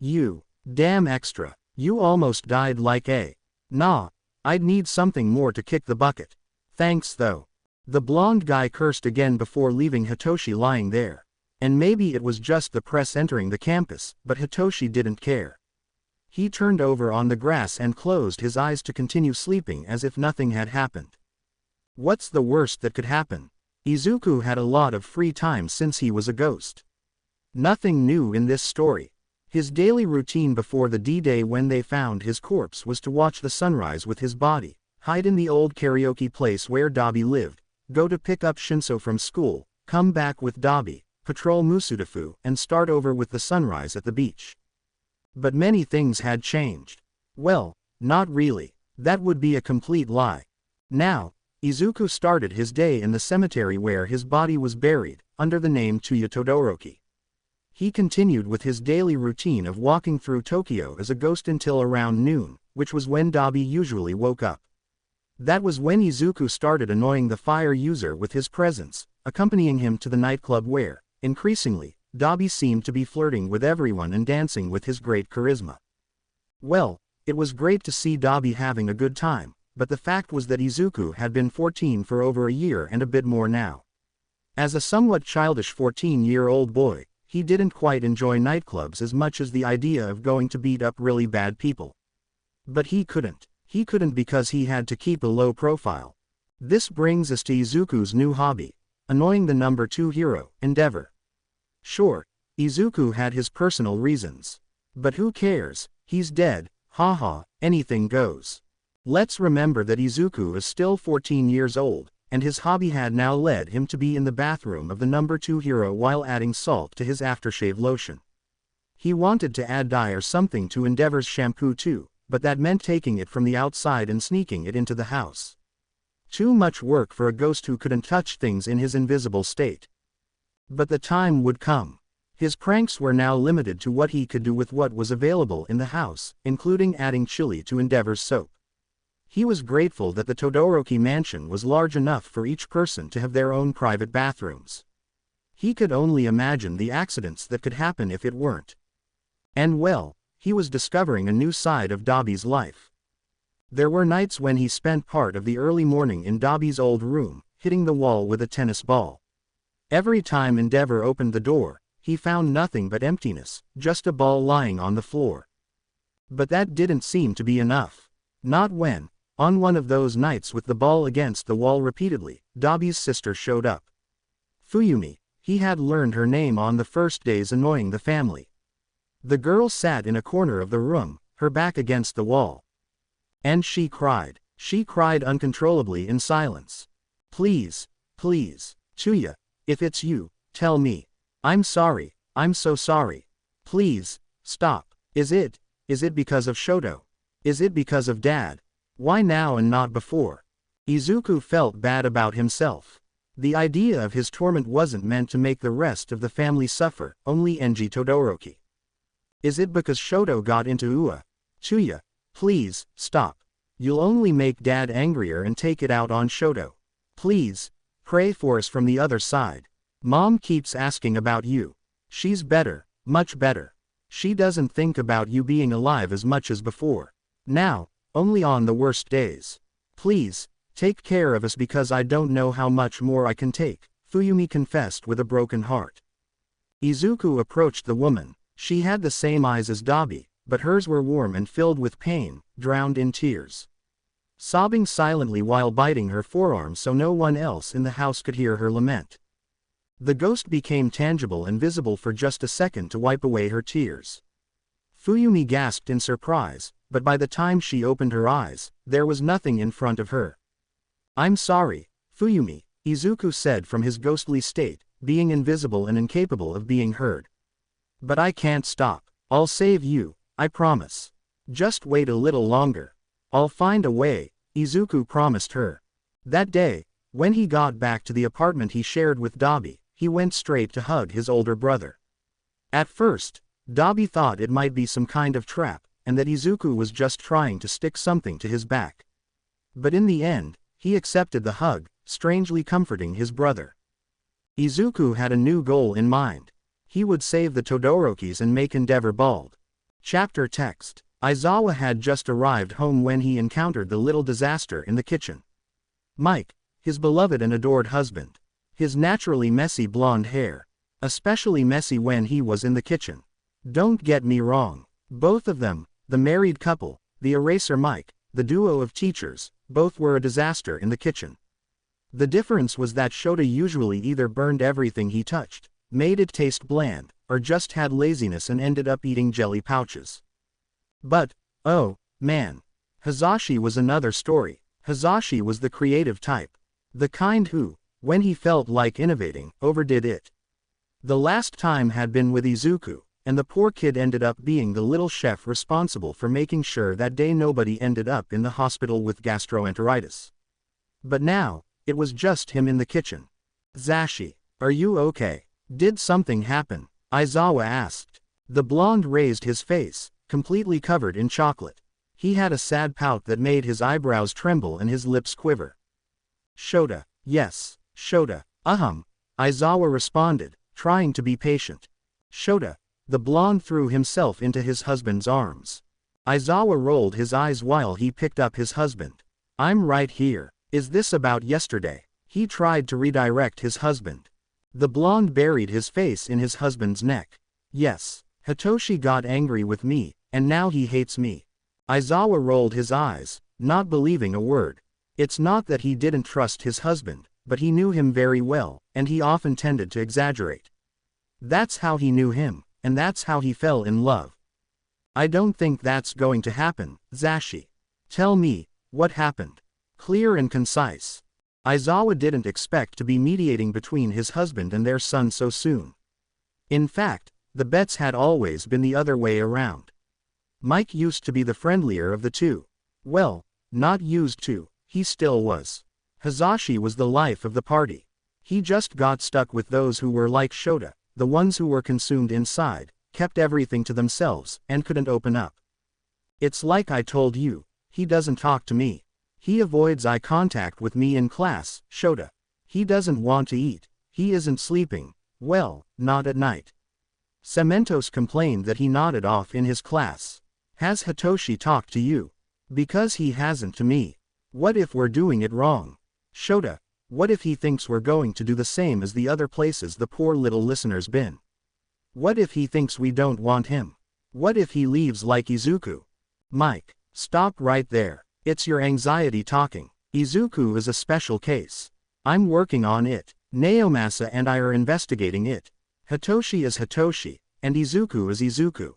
You, damn extra, you almost died like a. Nah, I'd need something more to kick the bucket. Thanks though. The blonde guy cursed again before leaving Hitoshi lying there. And maybe it was just the press entering the campus, but Hitoshi didn't care. He turned over on the grass and closed his eyes to continue sleeping as if nothing had happened. What's the worst that could happen? Izuku had a lot of free time since he was a ghost. Nothing new in this story. His daily routine before the D-Day when they found his corpse was to watch the sunrise with his body, hide in the old karaoke place where Dabi lived, go to pick up Shinso from school, come back with Dabi, patrol Musutafu, and start over with the sunrise at the beach. But many things had changed. Well, not really. That would be a complete lie. Now, Izuku started his day in the cemetery where his body was buried, under the name Tsuya Todoroki. He continued with his daily routine of walking through Tokyo as a ghost until around noon, which was when Dabi usually woke up. That was when Izuku started annoying the fire user with his presence, accompanying him to the nightclub where, increasingly, Dabi seemed to be flirting with everyone and dancing with his great charisma. Well, it was great to see Dabi having a good time, but the fact was that Izuku had been 14 for over a year and a bit more now. As a somewhat childish 14-year-old boy, he didn't quite enjoy nightclubs as much as the idea of going to beat up really bad people. But he couldn't. He couldn't because he had to keep a low profile. This brings us to Izuku's new hobby, annoying the number 2 hero, Endeavor. Sure, Izuku had his personal reasons. But who cares, he's dead, haha, anything goes. Let's remember that Izuku is still 14 years old, and his hobby had now led him to be in the bathroom of the number 2 hero while adding salt to his aftershave lotion. He wanted to add dye or something to Endeavor's shampoo too, but that meant taking it from the outside and sneaking it into the house. Too much work for a ghost who couldn't touch things in his invisible state. But the time would come. His pranks were now limited to what he could do with what was available in the house, including adding chili to Endeavor's soap. He was grateful that the Todoroki mansion was large enough for each person to have their own private bathrooms. He could only imagine the accidents that could happen if it weren't. And well, he was discovering a new side of Dabi's life. There were nights when he spent part of the early morning in Dabi's old room, hitting the wall with a tennis ball. Every time Endeavor opened the door, he found nothing but emptiness, just a ball lying on the floor. But that didn't seem to be enough. Not when, on one of those nights with the ball against the wall repeatedly, Dabi's sister showed up. Fuyumi, he had learned her name on the first days annoying the family. The girl sat in a corner of the room, her back against the wall. And she cried. She cried uncontrollably in silence. Please, please, Tsuya, if it's you, tell me. I'm sorry, I'm so sorry. Please, stop. Is it because of Shoto? Is it because of Dad? Why now and not before? Izuku felt bad about himself. The idea of his torment wasn't meant to make the rest of the family suffer, only Enji Todoroki. Is it because Shoto got into Ua? Tsuya, please, stop. You'll only make Dad angrier and take it out on Shoto. Please, pray for us from the other side. Mom keeps asking about you. She's better, much better. She doesn't think about you being alive as much as before. Now, only on the worst days. Please, take care of us because I don't know how much more I can take, Fuyumi confessed with a broken heart. Izuku approached the woman. She had the same eyes as Dabi, but hers were warm and filled with pain, drowned in tears. Sobbing silently while biting her forearm so no one else in the house could hear her lament. The ghost became tangible and visible for just a second to wipe away her tears. Fuyumi gasped in surprise, but by the time she opened her eyes, there was nothing in front of her. I'm sorry, Fuyumi, Izuku said from his ghostly state, being invisible and incapable of being heard. But I can't stop. I'll save you, I promise. Just wait a little longer. I'll find a way, Izuku promised her. That day, when he got back to the apartment he shared with Dabi, he went straight to hug his older brother. At first, Dabi thought it might be some kind of trap, and that Izuku was just trying to stick something to his back. But in the end, he accepted the hug, strangely comforting his brother. Izuku had a new goal in mind. He would save the Todorokis and make Endeavor bald. Chapter text. Aizawa had just arrived home when he encountered the little disaster in the kitchen. Mike, his beloved and adored husband. His naturally messy blonde hair. Especially messy when he was in the kitchen. Don't get me wrong. Both of them, the married couple, the eraser Mike, the duo of teachers, both were a disaster in the kitchen. The difference was that Shota usually either burned everything he touched, made it taste bland, or just had laziness and ended up eating jelly pouches. But, oh, man. Hazashi was another story. Hazashi was the creative type. The kind who, when he felt like innovating, overdid it. The last time had been with Izuku, and the poor kid ended up being the little chef responsible for making sure that day nobody ended up in the hospital with gastroenteritis. But now, it was just him in the kitchen. "Zashi, are you okay? Did something happen?" Aizawa asked. The blonde raised his face, completely covered in chocolate. He had a sad pout that made his eyebrows tremble and his lips quiver. "Shota, yes, Shota, Aizawa responded, trying to be patient. "Shota." The blonde threw himself into his husband's arms. Aizawa rolled his eyes while he picked up his husband. "I'm right here. Is this about yesterday?" He tried to redirect his husband. The blonde buried his face in his husband's neck. "Yes, Hitoshi got angry with me, and now he hates me." Aizawa rolled his eyes, not believing a word. It's not that he didn't trust his husband, but he knew him very well, and he often tended to exaggerate. That's how he knew him, and that's how he fell in love. "I don't think that's going to happen, Zashi. Tell me, what happened?" Clear and concise. Aizawa didn't expect to be mediating between his husband and their son so soon. In fact, the bets had always been the other way around. Mike used to be the friendlier of the two. Well, not used to, he still was. Hazashi was the life of the party. He just got stuck with those who were like Shota, the ones who were consumed inside, kept everything to themselves, and couldn't open up. "It's like I told you, he doesn't talk to me. He avoids eye contact with me in class, Shota. He doesn't want to eat, he isn't sleeping, well, not at night." Cementos complained that he nodded off in his class. "Has Hitoshi talked to you?" "Because he hasn't to me." "What if we're doing it wrong?" "Shota, what if he thinks we're going to do the same as the other places the poor little listener's been? What if he thinks we don't want him? What if he leaves like Izuku?" "Mike, stop right there. It's your anxiety talking. Izuku is a special case. I'm working on it. Naomasa and I are investigating it. Hitoshi is Hitoshi, and Izuku is Izuku."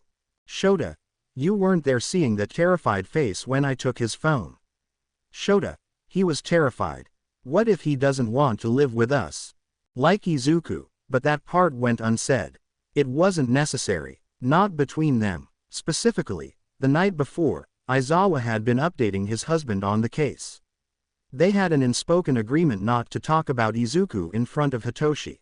"Shota, you weren't there seeing that terrified face when I took his phone." "Shota, he was terrified. What if he doesn't want to live with us? Like Izuku," but that part went unsaid. It wasn't necessary, not between them. Specifically, the night before, Aizawa had been updating his husband on the case. They had an unspoken agreement not to talk about Izuku in front of Hitoshi.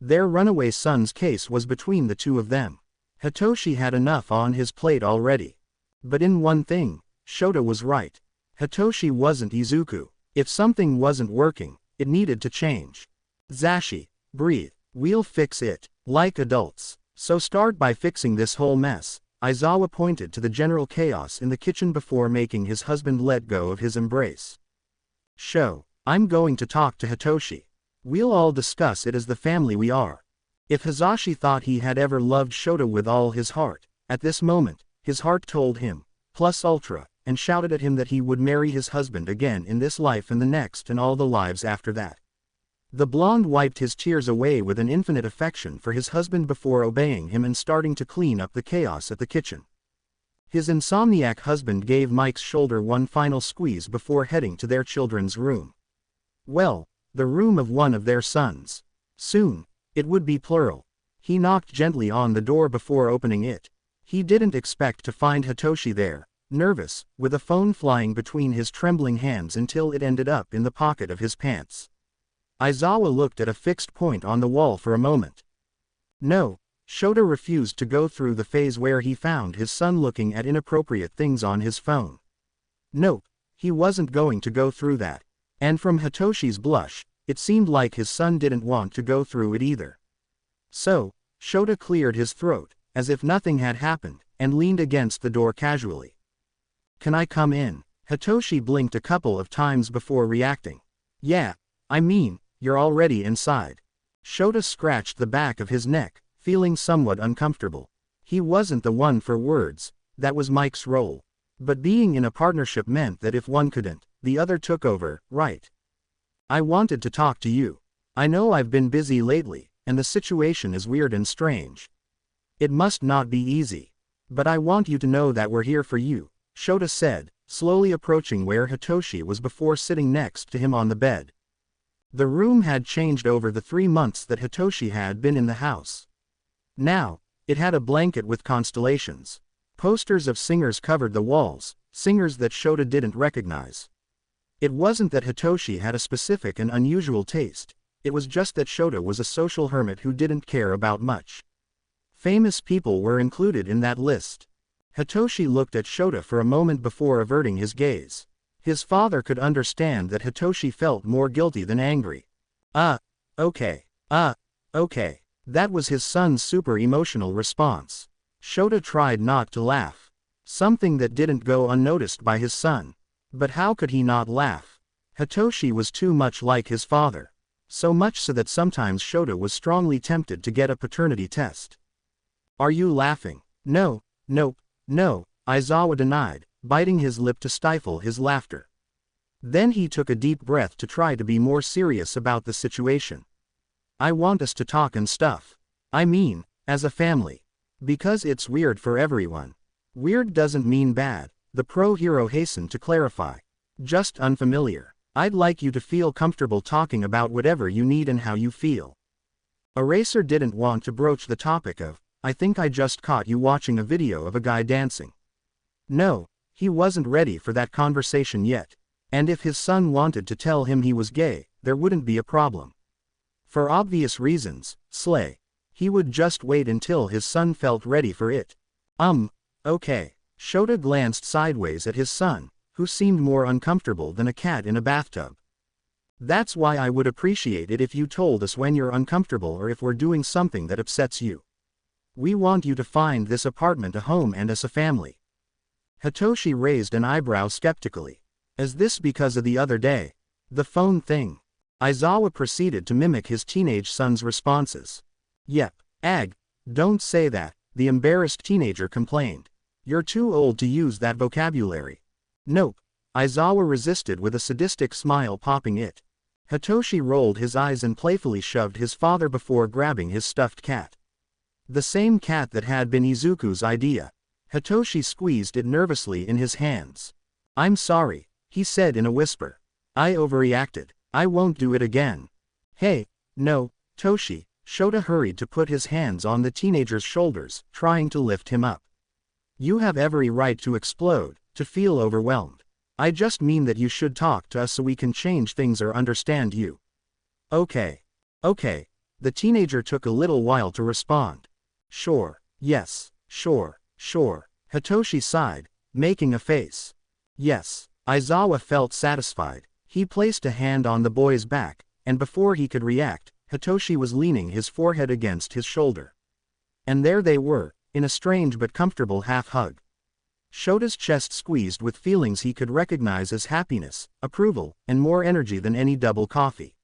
Their runaway son's case was between the two of them. Hitoshi had enough on his plate already. But in one thing, Shota was right. Hitoshi wasn't Izuku. If something wasn't working, it needed to change. "Zashi, breathe. We'll fix it, like adults. So start by fixing this whole mess." Aizawa pointed to the general chaos in the kitchen before making his husband let go of his embrace. I'm going to talk to Hitoshi. We'll all discuss it as the family we are." If Hazashi thought he had ever loved Shota with all his heart, at this moment, his heart told him, plus ultra, and shouted at him that he would marry his husband again in this life and the next and all the lives after that. The blonde wiped his tears away with an infinite affection for his husband before obeying him and starting to clean up the chaos at the kitchen. His insomniac husband gave Mike's shoulder one final squeeze before heading to their children's room. Well, the room of one of their sons. Soon, it would be plural. He knocked gently on the door before opening it. He didn't expect to find Hitoshi there, nervous, with a phone flying between his trembling hands until it ended up in the pocket of his pants. Aizawa looked at a fixed point on the wall for a moment. No, Shota refused to go through the phase where he found his son looking at inappropriate things on his phone. Nope, he wasn't going to go through that. And from Hitoshi's blush, it seemed like his son didn't want to go through it either. So, Shota cleared his throat, as if nothing had happened, and leaned against the door casually. "Can I come in?" Hitoshi blinked a couple of times before reacting. "Yeah, I mean, you're already inside." Shota scratched the back of his neck, feeling somewhat uncomfortable. He wasn't the one for words, that was Mike's role. But being in a partnership meant that if one couldn't, the other took over, right? "I wanted to talk to you. I know I've been busy lately, and the situation is weird and strange. It must not be easy. But I want you to know that we're here for you, Shota said, slowly approaching where Hitoshi was before sitting next to him on the bed. The room had changed over the 3 months that Hitoshi had been in the house. Now, it had a blanket with constellations. Posters of singers covered the walls, singers that Shota didn't recognize. It wasn't that Hitoshi had a specific and unusual taste, it was just that Shota was a social hermit who didn't care about much. Famous people were included in that list. Hitoshi looked at Shota for a moment before averting his gaze. His father could understand that Hitoshi felt more guilty than angry. Okay. Okay. That was his son's super emotional response. Shota tried not to laugh. Something that didn't go unnoticed by his son. But how could he not laugh? Hitoshi was too much like his father. So much so that sometimes Shota was strongly tempted to get a paternity test. Are you laughing? No, Aizawa denied, biting his lip to stifle his laughter. Then he took a deep breath to try to be more serious about the situation. I want us to talk and stuff. I mean, as a family. Because it's weird for everyone. Weird doesn't mean bad, the pro-hero hastened to clarify. Just unfamiliar. I'd like you to feel comfortable talking about whatever you need and how you feel. Eraser didn't want to broach the topic of, I think I just caught you watching a video of a guy dancing. No, he wasn't ready for that conversation yet. And if his son wanted to tell him he was gay, there wouldn't be a problem. For obvious reasons, slay. He would just wait until his son felt ready for it. Okay. Shota glanced sideways at his son, who seemed more uncomfortable than a cat in a bathtub. That's why I would appreciate it if you told us when you're uncomfortable or if we're doing something that upsets you. We want you to find this apartment a home and us a family. Hitoshi raised an eyebrow skeptically. Is this because of the other day? The phone thing? Aizawa proceeded to mimic his teenage son's responses. Yep. Don't say that, the embarrassed teenager complained. You're too old to use that vocabulary. Nope. Aizawa resisted with a sadistic smile popping it. Hitoshi rolled his eyes and playfully shoved his father before grabbing his stuffed cat. The same cat that had been Izuku's idea. Hitoshi squeezed it nervously in his hands. I'm sorry, he said in a whisper. I overreacted. I won't do it again. Hey, no, Toshi. Shota hurried to put his hands on the teenager's shoulders, trying to lift him up. You have every right to explode, to feel overwhelmed. I just mean that you should talk to us so we can change things or understand you. Okay. The teenager took a little while to respond. Sure, yes, sure. Hitoshi sighed, making a face. Yes. Aizawa felt satisfied. He placed a hand on the boy's back, and before he could react, Hitoshi was leaning his forehead against his shoulder. And there they were, in a strange but comfortable half-hug. Shota's chest squeezed with feelings he could recognize as happiness, approval, and more energy than any double coffee.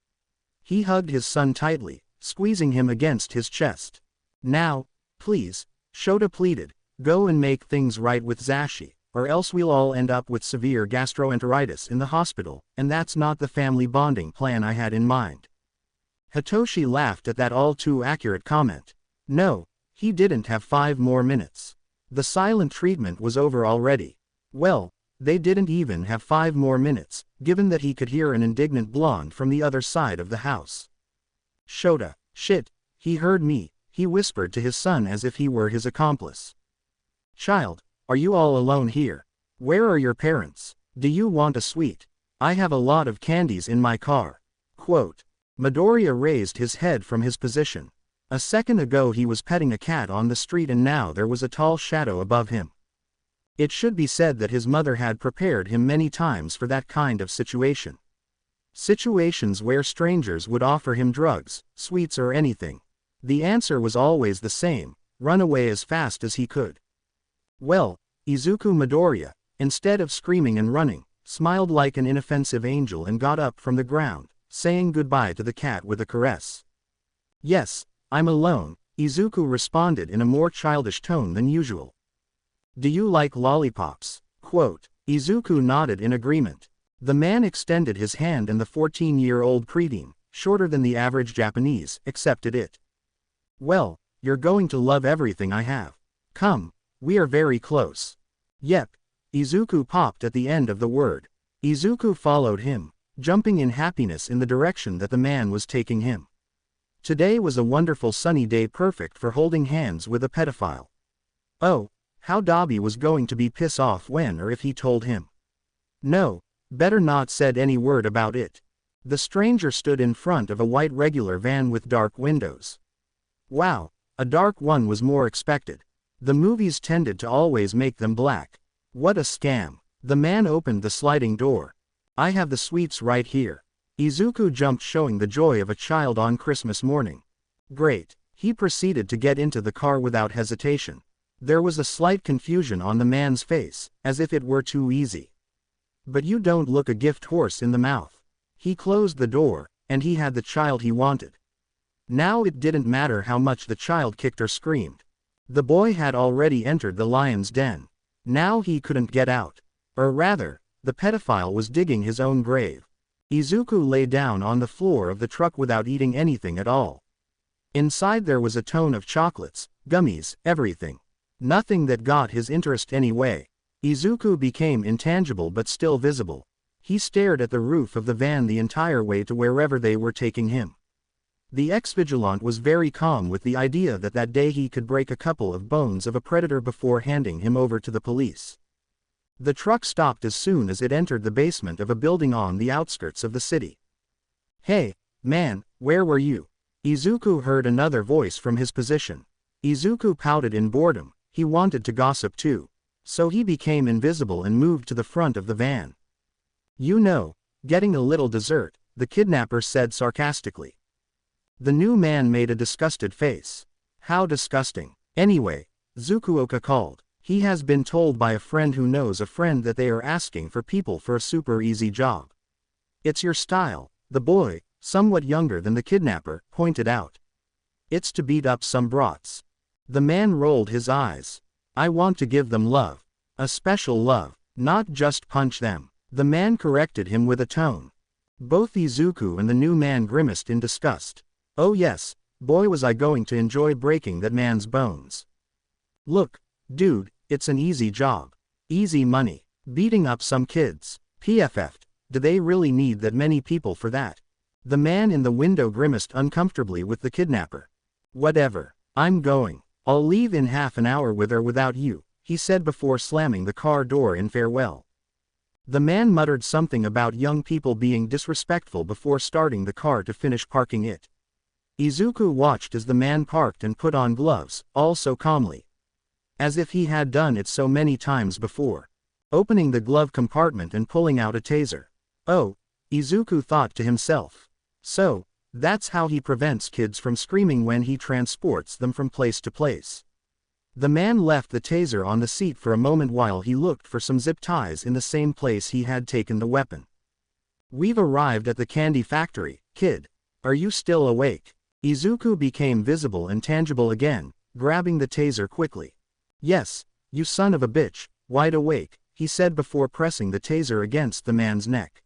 He hugged his son tightly, squeezing him against his chest. Now, please, Shota pleaded, go and make things right with Zashi, or else we'll all end up with severe gastroenteritis in the hospital, and that's not the family bonding plan I had in mind. Hitoshi laughed at that all-too-accurate comment. No, he didn't have 5 more minutes. The silent treatment was over already. Well, they didn't even have 5 more minutes, given that he could hear an indignant blonde from the other side of the house. Shota, shit, he heard me, he whispered to his son as if he were his accomplice. Child, are you all alone here? Where are your parents? Do you want a sweet? I have a lot of candies in my car. Quote. Midoriya raised his head from his position. A second ago he was petting a cat on the street and now there was a tall shadow above him. It should be said that his mother had prepared him many times for that kind of situation. Situations where strangers would offer him drugs, sweets or anything. The answer was always the same, run away as fast as he could. Well, Izuku Midoriya, instead of screaming and running, smiled like an inoffensive angel and got up from the ground, saying goodbye to the cat with a caress. Yes, I'm alone, Izuku responded in a more childish tone than usual. Do you like lollipops? Quote. Izuku nodded in agreement. The man extended his hand and the 14-year-old preteen, shorter than the average Japanese, accepted it. Well, You're going to love everything I have. Come, we are very close. Yep. Izuku popped at the end of the word. Izuku followed him, jumping in happiness in the direction that the man was taking him. Today was a wonderful sunny day, perfect for holding hands with a pedophile. Oh, how Dabi was going to be pissed off when or if he told him. No, better not said any word about it. The stranger stood in front of a white regular van with dark windows. Wow, a dark one was more expected. The movies tended to always make them black. What a scam. The man opened the sliding door. I have the sweets right here. Izuku jumped, showing the joy of a child on Christmas morning. Great. He proceeded to get into the car without hesitation. There was a slight confusion on the man's face, as if it were too easy. But you don't look a gift horse in the mouth. He closed the door, and he had the child he wanted. Now it didn't matter how much the child kicked or screamed. The boy had already entered the lion's den. Now he couldn't get out. Or rather, the pedophile was digging his own grave. Izuku lay down on the floor of the truck without eating anything at all. Inside there was a ton of chocolates, gummies, everything. Nothing that got his interest anyway. Izuku became intangible but still visible. He stared at the roof of the van the entire way to wherever they were taking him. The ex-vigilante was very calm with the idea that that day he could break a couple of bones of a predator before handing him over to the police. The truck stopped as soon as it entered the basement of a building on the outskirts of the city. Hey, man, where were you? Izuku heard another voice from his position. Izuku pouted in boredom. He wanted to gossip too. So he became invisible and moved to the front of the van. You know, getting a little dessert, the kidnapper said sarcastically. The new man made a disgusted face. How disgusting. Anyway, Fukuoka called. He has been told by a friend who knows a friend that they are asking for people for a super easy job. It's your style, the boy, somewhat younger than the kidnapper, pointed out. It's to beat up some brats. The man rolled his eyes. I want to give them love. A special love, not just punch them. The man corrected him with a tone. Both Izuku and the new man grimaced in disgust. Oh yes, boy was I going to enjoy breaking that man's bones. Look, dude, it's an easy job. Easy money. Beating up some kids. PFF, do they really need that many people for that? The man in the window grimaced uncomfortably with the kidnapper. Whatever, I'm going. I'll leave in half an hour with or without you, he said before slamming the car door in farewell. The man muttered something about young people being disrespectful before starting the car to finish parking it. Izuku watched as the man parked and put on gloves, all so calmly. As if he had done it so many times before. Opening the glove compartment and pulling out a taser. Oh, Izuku thought to himself. So, that's how he prevents kids from screaming when he transports them from place to place. The man left the taser on the seat for a moment while he looked for some zip ties in the same place he had taken the weapon. We've arrived at the candy factory, kid. Are you still awake? Izuku became visible and tangible again, grabbing the taser quickly. Yes, you son of a bitch, wide awake, he said before pressing the taser against the man's neck.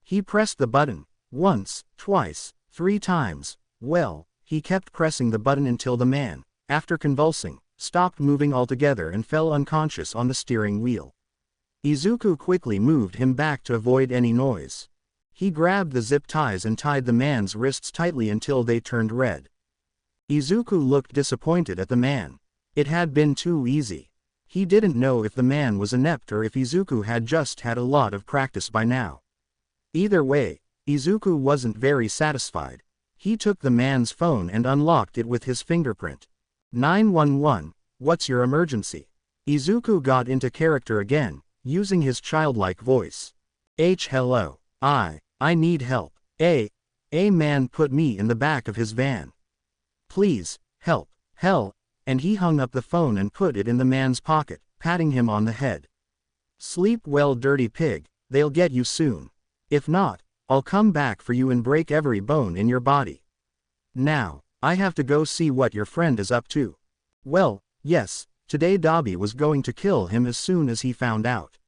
He pressed the button, once, twice, 3 times. Well, he kept pressing the button until the man, after convulsing, stopped moving altogether and fell unconscious on the steering wheel. Izuku quickly moved him back to avoid any noise. He grabbed the zip ties and tied the man's wrists tightly until they turned red. Izuku looked disappointed at the man. It had been too easy. He didn't know if the man was inept or if Izuku had just had a lot of practice by now. Either way, Izuku wasn't very satisfied. He took the man's phone and unlocked it with his fingerprint. 911, what's your emergency? Izuku got into character again, using his childlike voice. Hello. I need help. A man put me in the back of his van. Please, help, hell. And he hung up the phone and put it in the man's pocket, patting him on the head. Sleep well, dirty pig, they'll get you soon. If not, I'll come back for you and break every bone in your body. Now, I have to go see what your friend is up to. Well, yes, today Dabi was going to kill him as soon as he found out.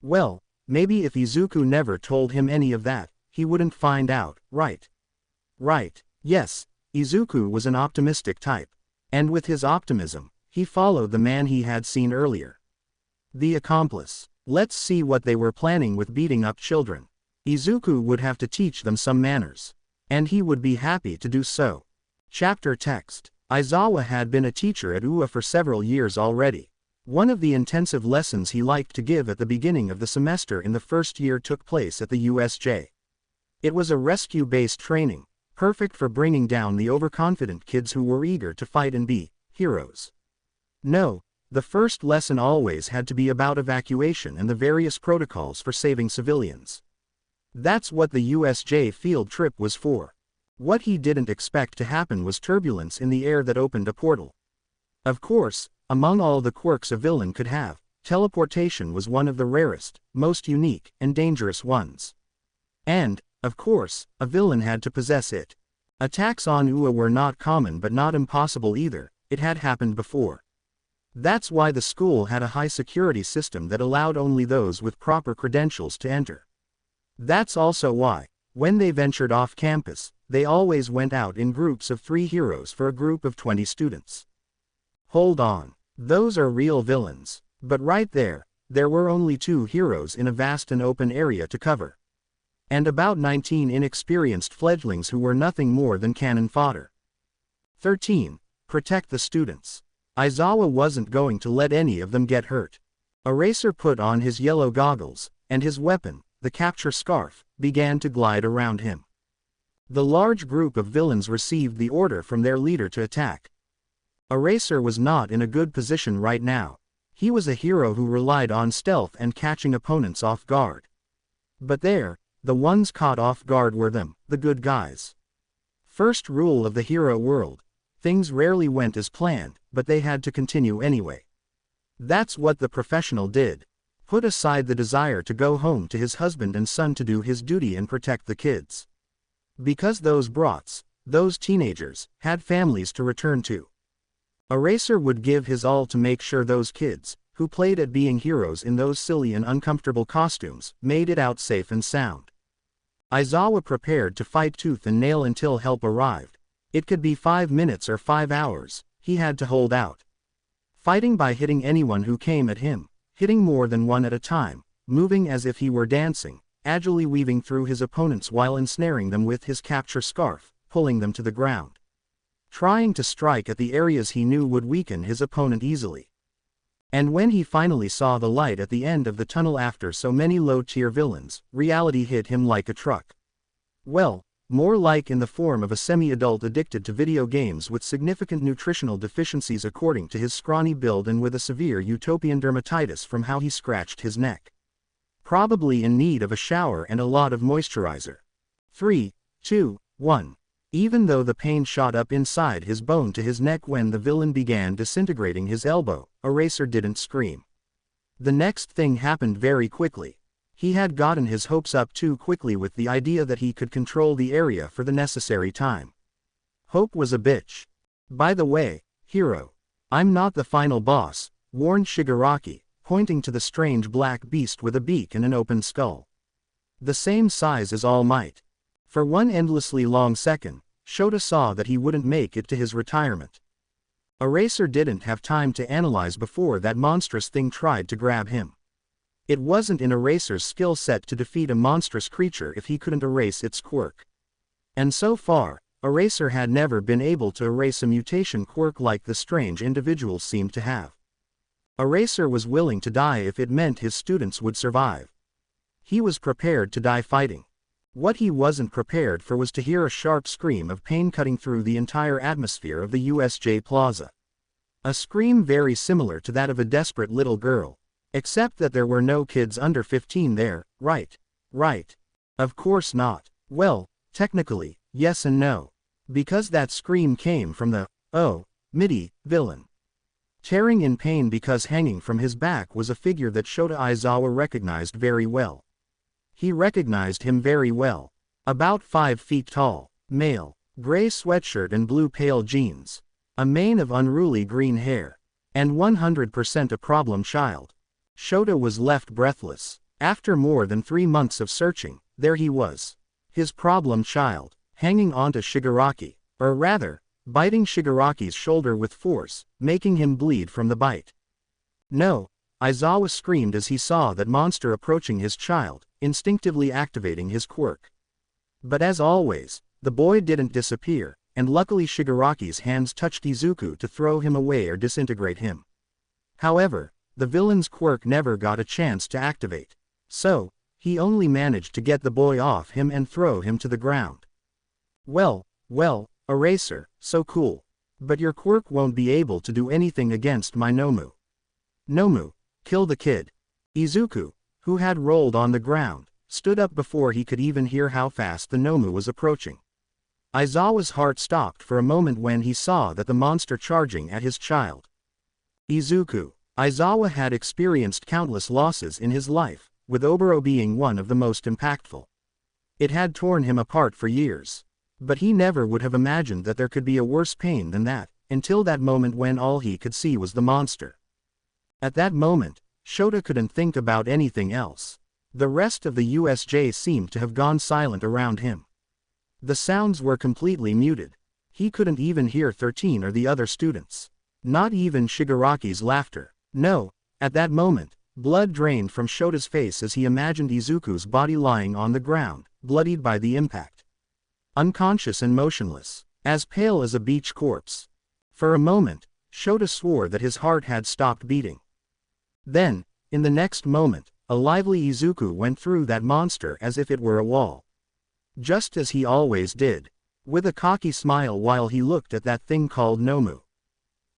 Well, maybe if Izuku never told him any of that, he wouldn't find out, right? Right, yes, Izuku was an optimistic type. And with his optimism, he followed the man he had seen earlier. The accomplice. Let's see what they were planning with beating up children. Izuku would have to teach them some manners. And he would be happy to do so. Chapter text. Aizawa had been a teacher at UA for several years already. One of the intensive lessons he liked to give at the beginning of the semester in the first year took place at the USJ. It was a rescue-based training, perfect for bringing down the overconfident kids who were eager to fight and be heroes. No, the first lesson always had to be about evacuation and the various protocols for saving civilians. That's what the USJ field trip was for. What he didn't expect to happen was turbulence in the air that opened a portal. Of course, among all the quirks a villain could have, teleportation was one of the rarest, most unique, and dangerous ones. And, of course, a villain had to possess it. Attacks on UA were not common but not impossible either, it had happened before. That's why the school had a high security system that allowed only those with proper credentials to enter. That's also why, when they ventured off campus, they always went out in groups of 3 heroes for a group of 20 students. Hold on, those are real villains, but right there were only 2 heroes in a vast and open area to cover. And about 19 inexperienced fledglings who were nothing more than cannon fodder. 13. Protect the students. Aizawa wasn't going to let any of them get hurt. Eraser put on his yellow goggles, and his weapon, the capture scarf, began to glide around him. The large group of villains received the order from their leader to attack. Eraser was not in a good position right now. He was a hero who relied on stealth and catching opponents off guard. But the ones caught off guard were them, the good guys. First rule of the hero world. Things rarely went as planned, but they had to continue anyway. That's what the professional did. Put aside the desire to go home to his husband and son to do his duty and protect the kids. Because those brats, those teenagers, had families to return to. Eraser would give his all to make sure those kids, who played at being heroes in those silly and uncomfortable costumes, made it out safe and sound. Aizawa prepared to fight tooth and nail until help arrived. It could be 5 minutes or 5 hours, he had to hold out. Fighting by hitting anyone who came at him, hitting more than one at a time, moving as if he were dancing, agilely weaving through his opponents while ensnaring them with his capture scarf, pulling them to the ground. Trying to strike at the areas he knew would weaken his opponent easily. And when he finally saw the light at the end of the tunnel after so many low-tier villains, reality hit him like a truck. Well, more like in the form of a semi-adult addicted to video games with significant nutritional deficiencies according to his scrawny build and with a severe utopian dermatitis from how he scratched his neck. Probably in need of a shower and a lot of moisturizer. 3, 2, 1. Even though the pain shot up inside his bone to his neck when the villain began disintegrating his elbow, Eraser didn't scream. The next thing happened very quickly. He had gotten his hopes up too quickly with the idea that he could control the area for the necessary time. Hope was a bitch. By the way, hero, I'm not the final boss, warned Shigaraki, pointing to the strange black beast with a beak and an open skull. The same size as All Might. For one endlessly long second, Shota saw that he wouldn't make it to his retirement. Eraser didn't have time to analyze before that monstrous thing tried to grab him. It wasn't in Eraser's skill set to defeat a monstrous creature if he couldn't erase its quirk. And so far, Eraser had never been able to erase a mutation quirk like the strange individual seemed to have. Eraser was willing to die if it meant his students would survive. He was prepared to die fighting. What he wasn't prepared for was to hear a sharp scream of pain cutting through the entire atmosphere of the USJ Plaza. A scream very similar to that of a desperate little girl. Except that there were no kids under 15 there, right? Right. Of course not. Well, technically, yes and no. Because that scream came from the, MIDI, villain. Tearing in pain because hanging from his back was a figure that Shota Aizawa recognized very well. He recognized him very well. About 5 feet tall, male, gray sweatshirt and blue pale jeans. A mane of unruly green hair. And 100% a problem child. Shota was left breathless. After more than 3 months of searching, there he was. His problem child, hanging onto Shigaraki, or rather, biting Shigaraki's shoulder with force, making him bleed from the bite. No! Izawa screamed as he saw that monster approaching his child, instinctively activating his quirk. But as always, the boy didn't disappear, and luckily Shigaraki's hands touched Izuku to throw him away or disintegrate him. However, the villain's quirk never got a chance to activate. So, he only managed to get the boy off him and throw him to the ground. Well, Eraser, so cool. But your quirk won't be able to do anything against my Nomu. Nomu, kill the kid. Izuku, who had rolled on the ground, stood up before he could even hear how fast the Nomu was approaching. Izawa's heart stopped for a moment when he saw that the monster charging at his child. Izuku. Izawa had experienced countless losses in his life, with Oboro being one of the most impactful. It had torn him apart for years. But he never would have imagined that there could be a worse pain than that, until that moment when all he could see was the monster. At that moment, Shota couldn't think about anything else. The rest of the USJ seemed to have gone silent around him. The sounds were completely muted. He couldn't even hear 13 or the other students. Not even Shigaraki's laughter. No, at that moment, blood drained from Shota's face as he imagined Izuku's body lying on the ground, bloodied by the impact. Unconscious and motionless, as pale as a beach corpse. For a moment, Shota swore that his heart had stopped beating. Then, in the next moment, a lively Izuku went through that monster as if it were a wall. Just as he always did, with a cocky smile while he looked at that thing called Nomu.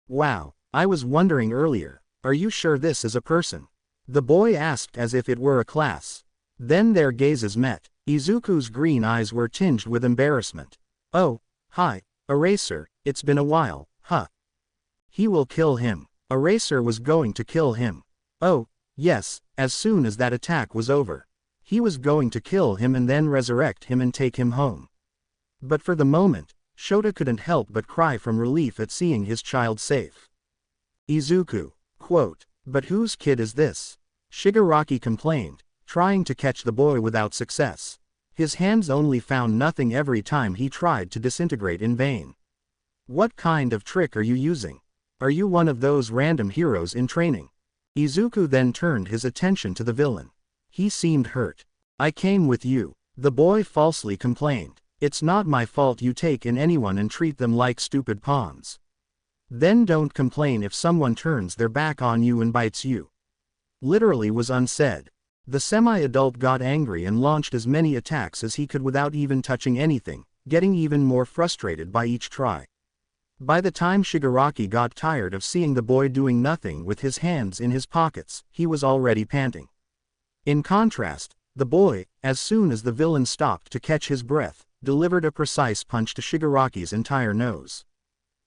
Wow, I was wondering earlier, are you sure this is a person? The boy asked as if it were a class. Then their gazes met. Izuku's green eyes were tinged with embarrassment. Oh, hi, Eraser, it's been a while, huh? He will kill him. Eraser was going to kill him. Oh, yes, as soon as that attack was over. He was going to kill him and then resurrect him and take him home. But for the moment, Shota couldn't help but cry from relief at seeing his child safe. Izuku, quote, but whose kid is this? Shigaraki complained, trying to catch the boy without success. His hands only found nothing every time he tried to disintegrate in vain. What kind of trick are you using? Are you one of those random heroes in training? Izuku then turned his attention to the villain. He seemed hurt. I came with you, the boy falsely complained. It's not my fault you take in anyone and treat them like stupid pawns. Then don't complain if someone turns their back on you and bites you. Literally was unsaid. The semi-adult got angry and launched as many attacks as he could without even touching anything, getting even more frustrated by each try. By the time Shigaraki got tired of seeing the boy doing nothing with his hands in his pockets, he was already panting. In contrast, the boy, as soon as the villain stopped to catch his breath, delivered a precise punch to Shigaraki's entire nose.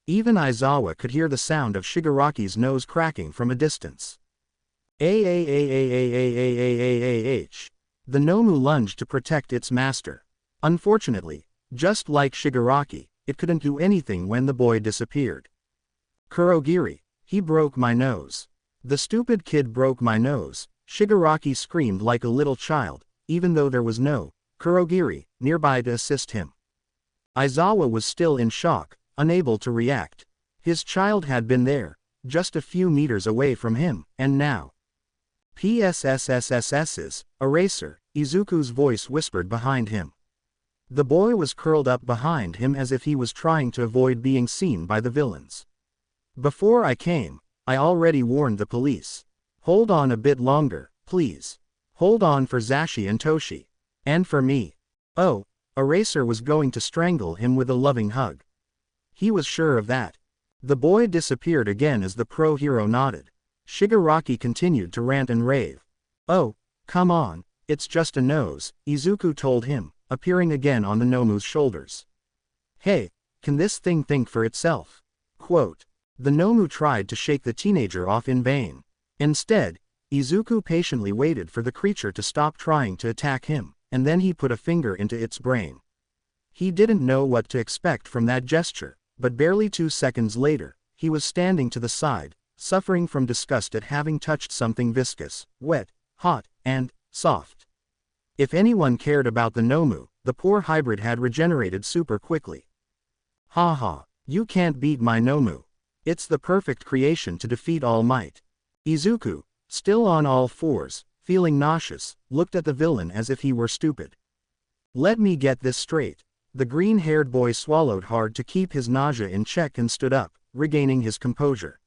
Even Izawa could hear the sound of Shigaraki's nose cracking from a distance. The Nomu lunged to protect its master. Unfortunately, just like Shigaraki, it couldn't do anything when the boy disappeared. Kurogiri, he broke my nose. The stupid kid broke my nose, Shigaraki screamed like a little child, even though there was no Kurogiri nearby to assist him. Izawa was still in shock, unable to react. His child had been there, just a few meters away from him, and now. PSSSSS's, Eraser, Izuku's voice whispered behind him. The boy was curled up behind him as if he was trying to avoid being seen by the villains. Before I came, I already warned the police. Hold on a bit longer, please. Hold on for Zashi and Toshi. And for me. Oh, Eraser was going to strangle him with a loving hug. He was sure of that. The boy disappeared again as the pro-hero nodded. Shigaraki continued to rant and rave. Oh, come on, it's just a nose, Izuku told him, appearing again on the Nomu's shoulders. Hey, can this thing think for itself? Quote. The Nomu tried to shake the teenager off in vain. Instead, Izuku patiently waited for the creature to stop trying to attack him, and then he put a finger into its brain. He didn't know what to expect from that gesture, but barely 2 seconds later, he was standing to the side, suffering from disgust at having touched something viscous, wet, hot, and soft. If anyone cared about the Nomu, the poor hybrid had regenerated super quickly. Ha ha. You can't beat my Nomu. It's the perfect creation to defeat All Might. Izuku, still on all fours, feeling nauseous, looked at the villain as if he were stupid. Let me get this straight. The green-haired boy swallowed hard to keep his nausea in check and stood up, regaining his composure.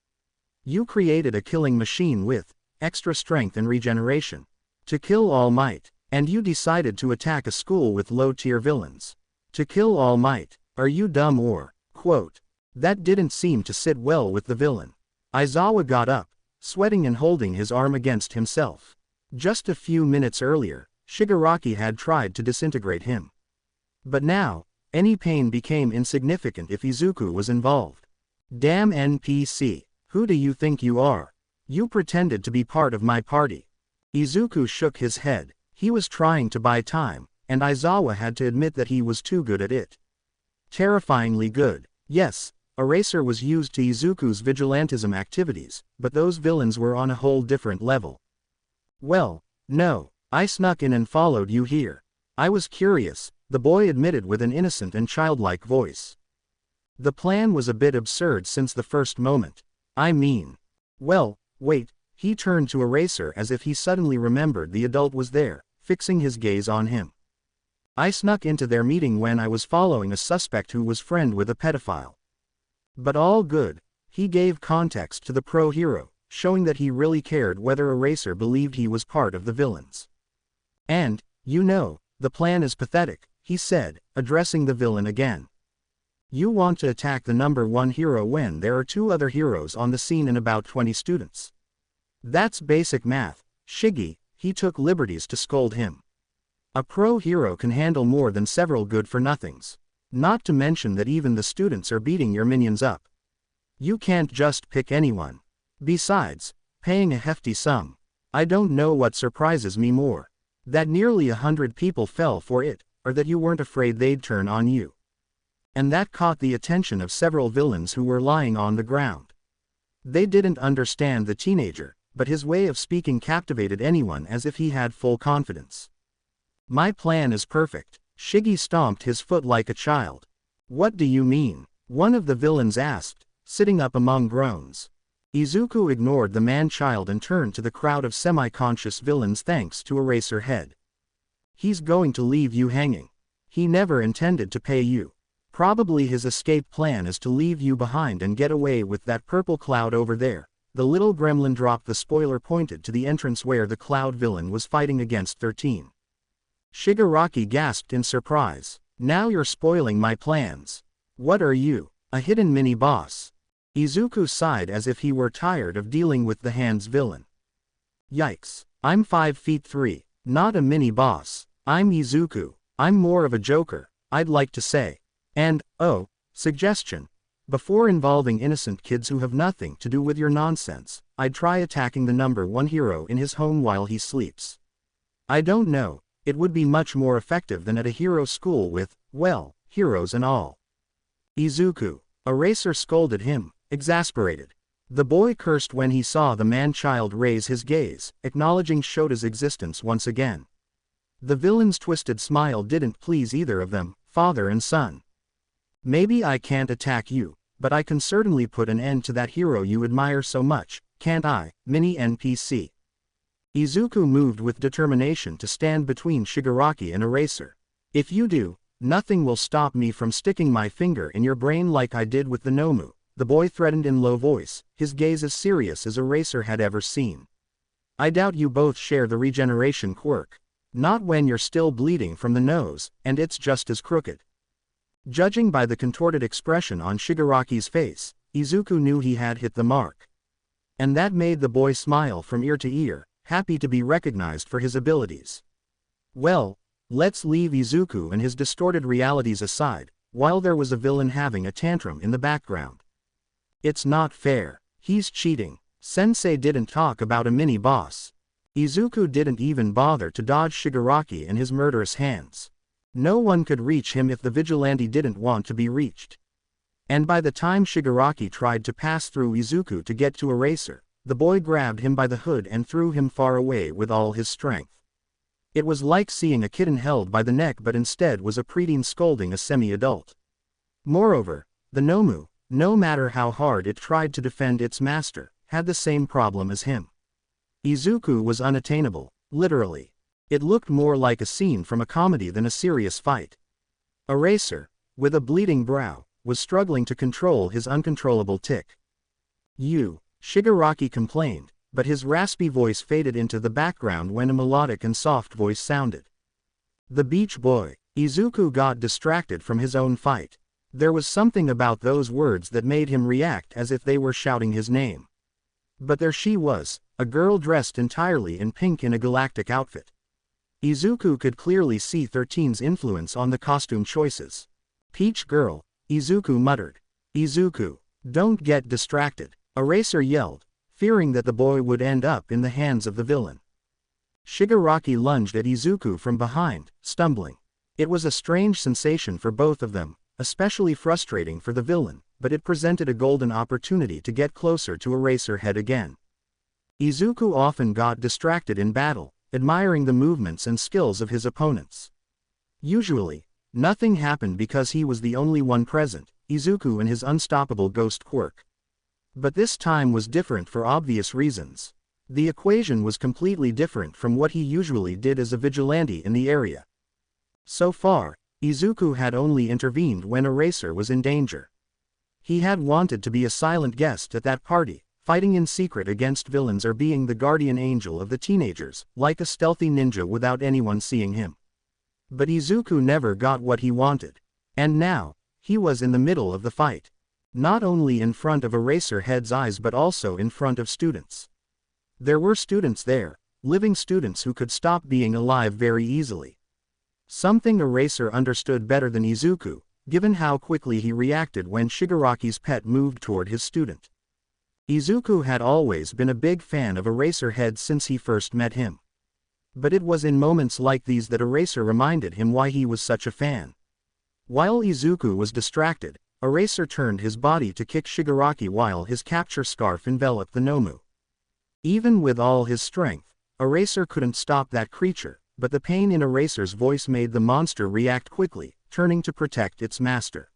You created a killing machine with extra strength and regeneration to kill All Might, and you decided to attack a school with low-tier villains to kill All Might. Are you dumb or, quote? That didn't seem to sit well with the villain. Aizawa got up, sweating and holding his arm against himself. Just a few minutes earlier, Shigaraki had tried to disintegrate him. But now, any pain became insignificant if Izuku was involved. Damn NPC, who do you think you are? You pretended to be part of my party. Izuku shook his head. He was trying to buy time, and Aizawa had to admit that he was too good at it. Terrifyingly good. Yes, Eraser was used to Izuku's vigilantism activities, but those villains were on a whole different level. Well, no, I snuck in and followed you here. I was curious, the boy admitted with an innocent and childlike voice. The plan was a bit absurd since the first moment. I mean. Well, wait, he turned to Eraser as if he suddenly remembered the adult was there, fixing his gaze on him. I snuck into their meeting when I was following a suspect who was friend with a pedophile. But all good, he gave context to the pro-hero, showing that he really cared whether Eraser believed he was part of the villains. And, you know, the plan is pathetic, he said, addressing the villain again. You want to attack the number one hero when there are two other heroes on the scene and about 20 students. That's basic math, Shiggy, he took liberties to scold him. A pro-hero can handle more than several good-for-nothings. Not to mention that even the students are beating your minions up. You can't just pick anyone. Besides, paying a hefty sum. I don't know what surprises me more. That nearly 100 people fell for it, or that you weren't afraid they'd turn on you. And that caught the attention of several villains who were lying on the ground. They didn't understand the teenager, but his way of speaking captivated anyone as if he had full confidence. My plan is perfect. Shiggy stomped his foot like a child. What do you mean? One of the villains asked, sitting up among groans. Izuku ignored the man-child and turned to the crowd of semi-conscious villains thanks to Eraser Head. He's going to leave you hanging. He never intended to pay you. Probably his escape plan is to leave you behind and get away with that purple cloud over there. The little gremlin dropped the spoiler pointed to the entrance where the cloud villain was fighting against 13. Shigaraki gasped in surprise. Now you're spoiling my plans. What are you, a hidden mini-boss? Izuku sighed as if he were tired of dealing with the hand's villain. Yikes, I'm 5'3", not a mini-boss. I'm Izuku. I'm more of a joker, I'd like to say. And, oh, suggestion. Before involving innocent kids who have nothing to do with your nonsense, I'd try attacking the number one hero in his home while he sleeps. I don't know, it would be much more effective than at a hero school with, well, heroes and all. Izuku. Eraser scolded him, exasperated. The boy cursed when he saw the man-child raise his gaze, acknowledging Shota's existence once again. The villain's twisted smile didn't please either of them, father and son. Maybe I can't attack you, but I can certainly put an end to that hero you admire so much, can't I, mini NPC? Izuku moved with determination to stand between Shigaraki and Eraser. If you do, nothing will stop me from sticking my finger in your brain like I did with the Nomu, the boy threatened in low voice, his gaze as serious as Eraser had ever seen. I doubt you both share the regeneration quirk. Not when you're still bleeding from the nose, and it's just as crooked. Judging by the contorted expression on Shigaraki's face, Izuku knew he had hit the mark. And that made the boy smile from ear to ear, happy to be recognized for his abilities. Well, let's leave Izuku and his distorted realities aside, while there was a villain having a tantrum in the background. It's not fair. He's cheating. Sensei didn't talk about a mini-boss. Izuku didn't even bother to dodge Shigaraki and his murderous hands. No one could reach him if the vigilante didn't want to be reached. And by the time Shigaraki tried to pass through Izuku to get to Eraser, the boy grabbed him by the hood and threw him far away with all his strength. It was like seeing a kitten held by the neck, but instead was a preteen scolding a semi-adult. Moreover, The Nomu, no matter how hard it tried to defend its master, had the same problem as him. Izuku was unattainable, literally. It looked more like a scene from a comedy than a serious fight. Eraser, with a bleeding brow, was struggling to control his uncontrollable tic. Shigaraki complained, but his raspy voice faded into the background when a melodic and soft voice sounded. The beach boy. Izuku got distracted from his own fight. There was something about those words that made him react as if they were shouting his name. But there she was, a girl dressed entirely in pink in a galactic outfit. Izuku could clearly see 13's influence on the costume choices. Peach girl, Izuku muttered. Izuku, don't get distracted, Eraser yelled, fearing that the boy would end up in the hands of the villain. Shigaraki lunged at Izuku from behind, stumbling. It was a strange sensation for both of them, especially frustrating for the villain, but it presented a golden opportunity to get closer to Eraserhead again. Izuku often got distracted in battle, admiring the movements and skills of his opponents. Usually, nothing happened because he was the only one present, Izuku and his unstoppable ghost Quirk. But this time was different for obvious reasons. The equation was completely different from what he usually did as a vigilante in the area. So far, Izuku had only intervened when Eraser was in danger. He had wanted to be a silent guest at that party, fighting in secret against villains or being the guardian angel of the teenagers, like a stealthy ninja without anyone seeing him. But Izuku never got what he wanted. And now, he was in the middle of the fight. Not only in front of Eraserhead's eyes but also in front of students. There were students there, living students who could stop being alive very easily. Something Eraser understood better than Izuku, given how quickly he reacted when Shigaraki's pet moved toward his student. Izuku had always been a big fan of Eraserhead since he first met him. But it was in moments like these that Eraser reminded him why he was such a fan. While Izuku was distracted, Eraser turned his body to kick Shigaraki while his capture scarf enveloped the Nomu. Even with all his strength, Eraser couldn't stop that creature, but the pain in Eraser's voice made the monster react quickly, turning to protect its master.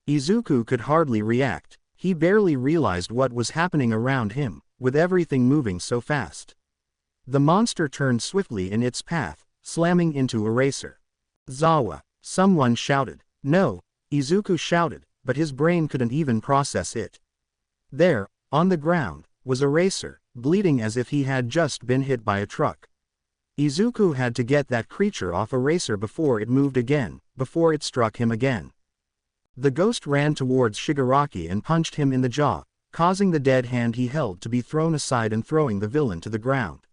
Izuku could hardly react. He barely realized what was happening around him, with everything moving so fast. The monster turned swiftly in its path, slamming into Eraser. Zawa! Someone shouted. No, Izuku shouted, but his brain couldn't even process it. There, on the ground, was Eraser, bleeding as if he had just been hit by a truck. Izuku had to get that creature off Eraser before it moved again, before it struck him again. The ghost ran towards Shigaraki and punched him in the jaw, causing the dead hand he held to be thrown aside and throwing the villain to the ground.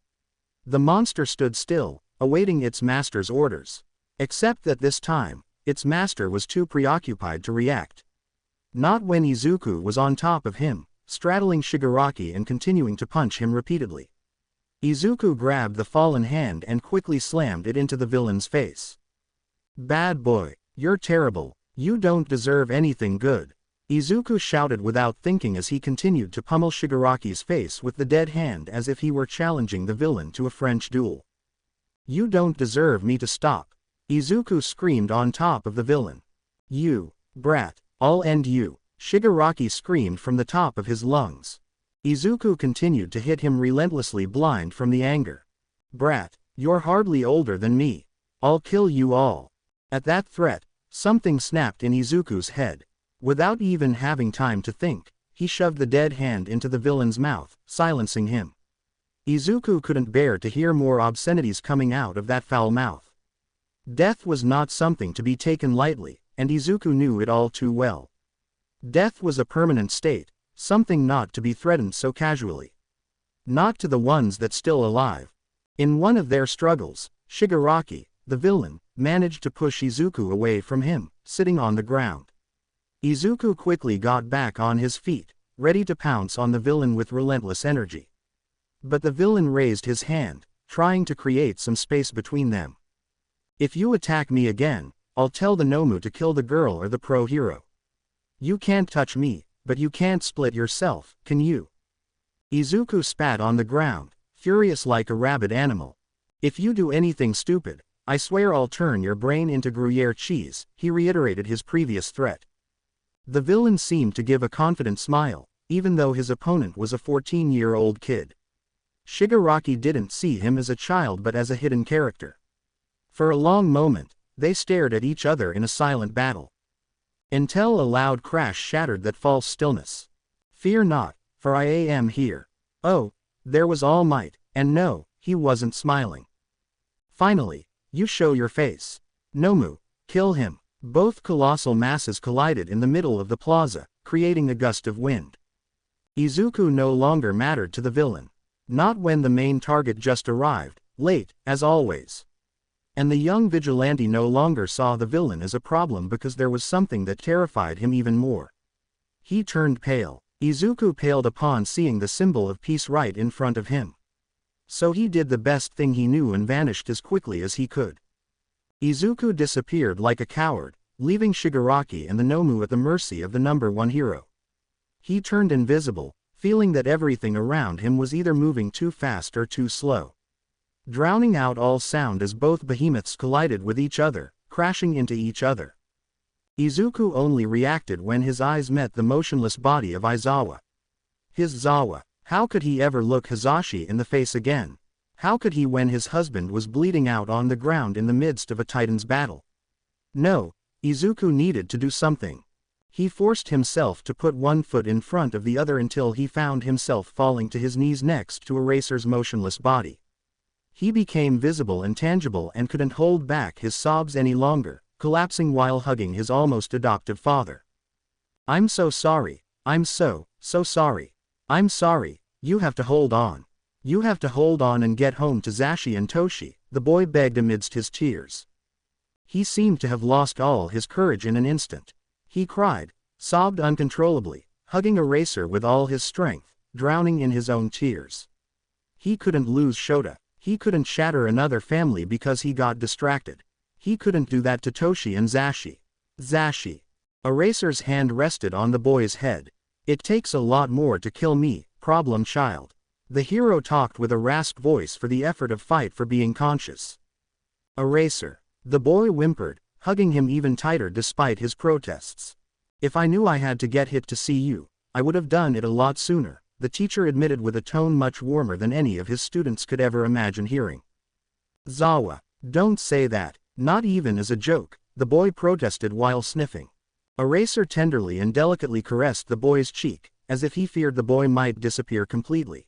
The monster stood still, awaiting its master's orders. Except that this time, its master was too preoccupied to react. Not when Izuku was on top of him, straddling Shigaraki and continuing to punch him repeatedly. Izuku grabbed the fallen hand and quickly slammed it into the villain's face. Bad boy, you're terrible, you don't deserve anything good, Izuku shouted without thinking as he continued to pummel Shigaraki's face with the dead hand as if he were challenging the villain to a French duel. You don't deserve me to stop, Izuku screamed on top of the villain. You, brat, I'll end you, Shigaraki screamed from the top of his lungs. Izuku continued to hit him relentlessly, blind from the anger. Brat, you're hardly older than me. I'll kill you all. At that threat, something snapped in Izuku's head. Without even having time to think, he shoved the dead hand into the villain's mouth, silencing him. Izuku couldn't bear to hear more obscenities coming out of that foul mouth. Death was not something to be taken lightly, and Izuku knew it all too well. Death was a permanent state, something not to be threatened so casually. Not to the ones that still alive. In one of their struggles, Shigaraki, the villain, managed to push Izuku away from him, sitting on the ground. Izuku quickly got back on his feet, ready to pounce on the villain with relentless energy. But the villain raised his hand, trying to create some space between them. If you attack me again, I'll tell the Nomu to kill the girl or the pro hero. You can't touch me, but you can't split yourself, can you? Izuku spat on the ground, furious like a rabid animal. If you do anything stupid, I swear I'll turn your brain into Gruyere cheese, he reiterated his previous threat. The villain seemed to give a confident smile, even though his opponent was a 14-year-old kid. Shigaraki didn't see him as a child but as a hidden character. For a long moment, they stared at each other in a silent battle. Until a loud crash shattered that false stillness. "Fear not, for I am here." Oh, there was All Might, and no, he wasn't smiling. "Finally, you show your face. Nomu, kill him." Both colossal masses collided in the middle of the plaza, creating a gust of wind. Izuku no longer mattered to the villain. Not when the main target just arrived, late, as always. And the young vigilante no longer saw the villain as a problem because there was something that terrified him even more. He turned pale. Izuku paled upon seeing the symbol of peace right in front of him. So he did the best thing he knew and vanished as quickly as he could. Izuku disappeared like a coward, leaving Shigaraki and the Nomu at the mercy of the #1 hero. He turned invisible, feeling that everything around him was either moving too fast or too slow. Drowning out all sound as both behemoths collided with each other, crashing into each other. Izuku only reacted when his eyes met the motionless body of Aizawa. His Zawa. How could he ever look Hisashi in the face again? How could he when his husband was bleeding out on the ground in the midst of a Titan's battle? No, Izuku needed to do something. He forced himself to put one foot in front of the other until he found himself falling to his knees next to Eraser's motionless body. He became visible and tangible and couldn't hold back his sobs any longer, collapsing while hugging his almost adoptive father. "I'm so sorry, I'm so sorry. I'm sorry, you have to hold on. You have to hold on and get home to Zashi and Toshi," the boy begged amidst his tears. He seemed to have lost all his courage in an instant. He cried, sobbed uncontrollably, hugging Eraser with all his strength, drowning in his own tears. He couldn't lose Shota. He couldn't shatter another family because he got distracted. He couldn't do that to Toshi and Zashi. Zashi. Eraser's hand rested on the boy's head. "It takes a lot more to kill me, problem child." The hero talked with a rasped voice for the effort of fight for being conscious. "Eraser." The boy whimpered, hugging him even tighter despite his protests. "If I knew I had to get hit to see you, I would have done it a lot sooner," the teacher admitted with a tone much warmer than any of his students could ever imagine hearing. "Zawa, don't say that, not even as a joke," the boy protested while sniffing. Eraser tenderly and delicately caressed the boy's cheek, as if he feared the boy might disappear completely.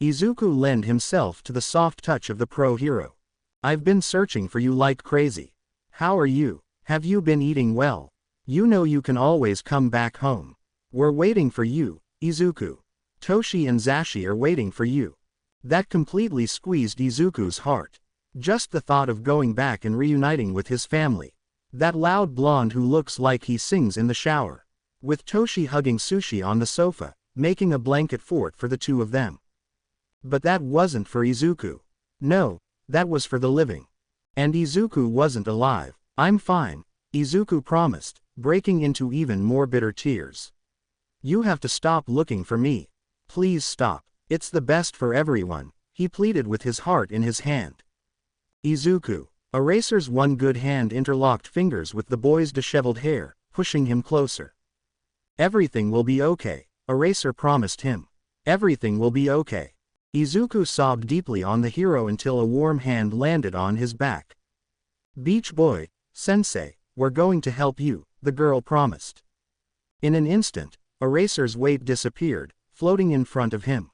Izuku lent himself to the soft touch of the pro-hero. "I've been searching for you like crazy. How are you? Have you been eating well? You know you can always come back home. We're waiting for you, Izuku. Toshi and Zashi are waiting for you." That completely squeezed Izuku's heart. Just the thought of going back and reuniting with his family. That loud blonde who looks like he sings in the shower. With Toshi hugging Sushi on the sofa, making a blanket fort for the two of them. But that wasn't for Izuku. No, that was for the living. And Izuku wasn't alive. "I'm fine," Izuku promised, breaking into even more bitter tears. "You have to stop looking for me. Please stop. It's the best for everyone," he pleaded with his heart in his hand. Izuku. Eraser's one good hand interlocked fingers with the boy's disheveled hair, pushing him closer. "Everything will be okay," Eraser promised him. "Everything will be okay." Izuku sobbed deeply on the hero until a warm hand landed on his back. "Beach Boy, Sensei, we're going to help you," the girl promised. In an instant, Eraser's weight disappeared, floating in front of him.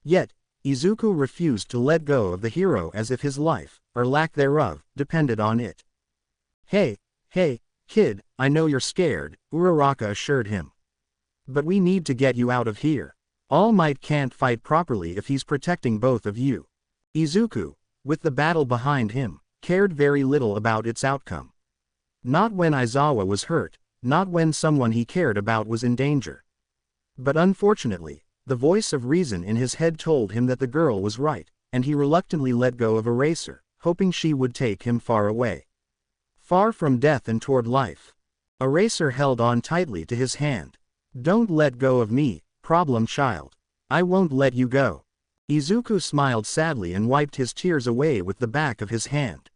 Yet, Izuku refused to let go of the hero as if his life, or lack thereof, depended on it. Hey, kid, I know you're scared," Uraraka assured him. "But we need to get you out of here. All Might can't fight properly if he's protecting both of you." Izuku, with the battle behind him, cared very little about its outcome. Not when Aizawa was hurt, not when someone he cared about was in danger. But unfortunately, the voice of reason in his head told him that the girl was right, and he reluctantly let go of Eraser, hoping she would take him far away. Far from death and toward life. Eraser held on tightly to his hand. "Don't let go of me, problem child. I won't let you go." Izuku smiled sadly and wiped his tears away with the back of his hand.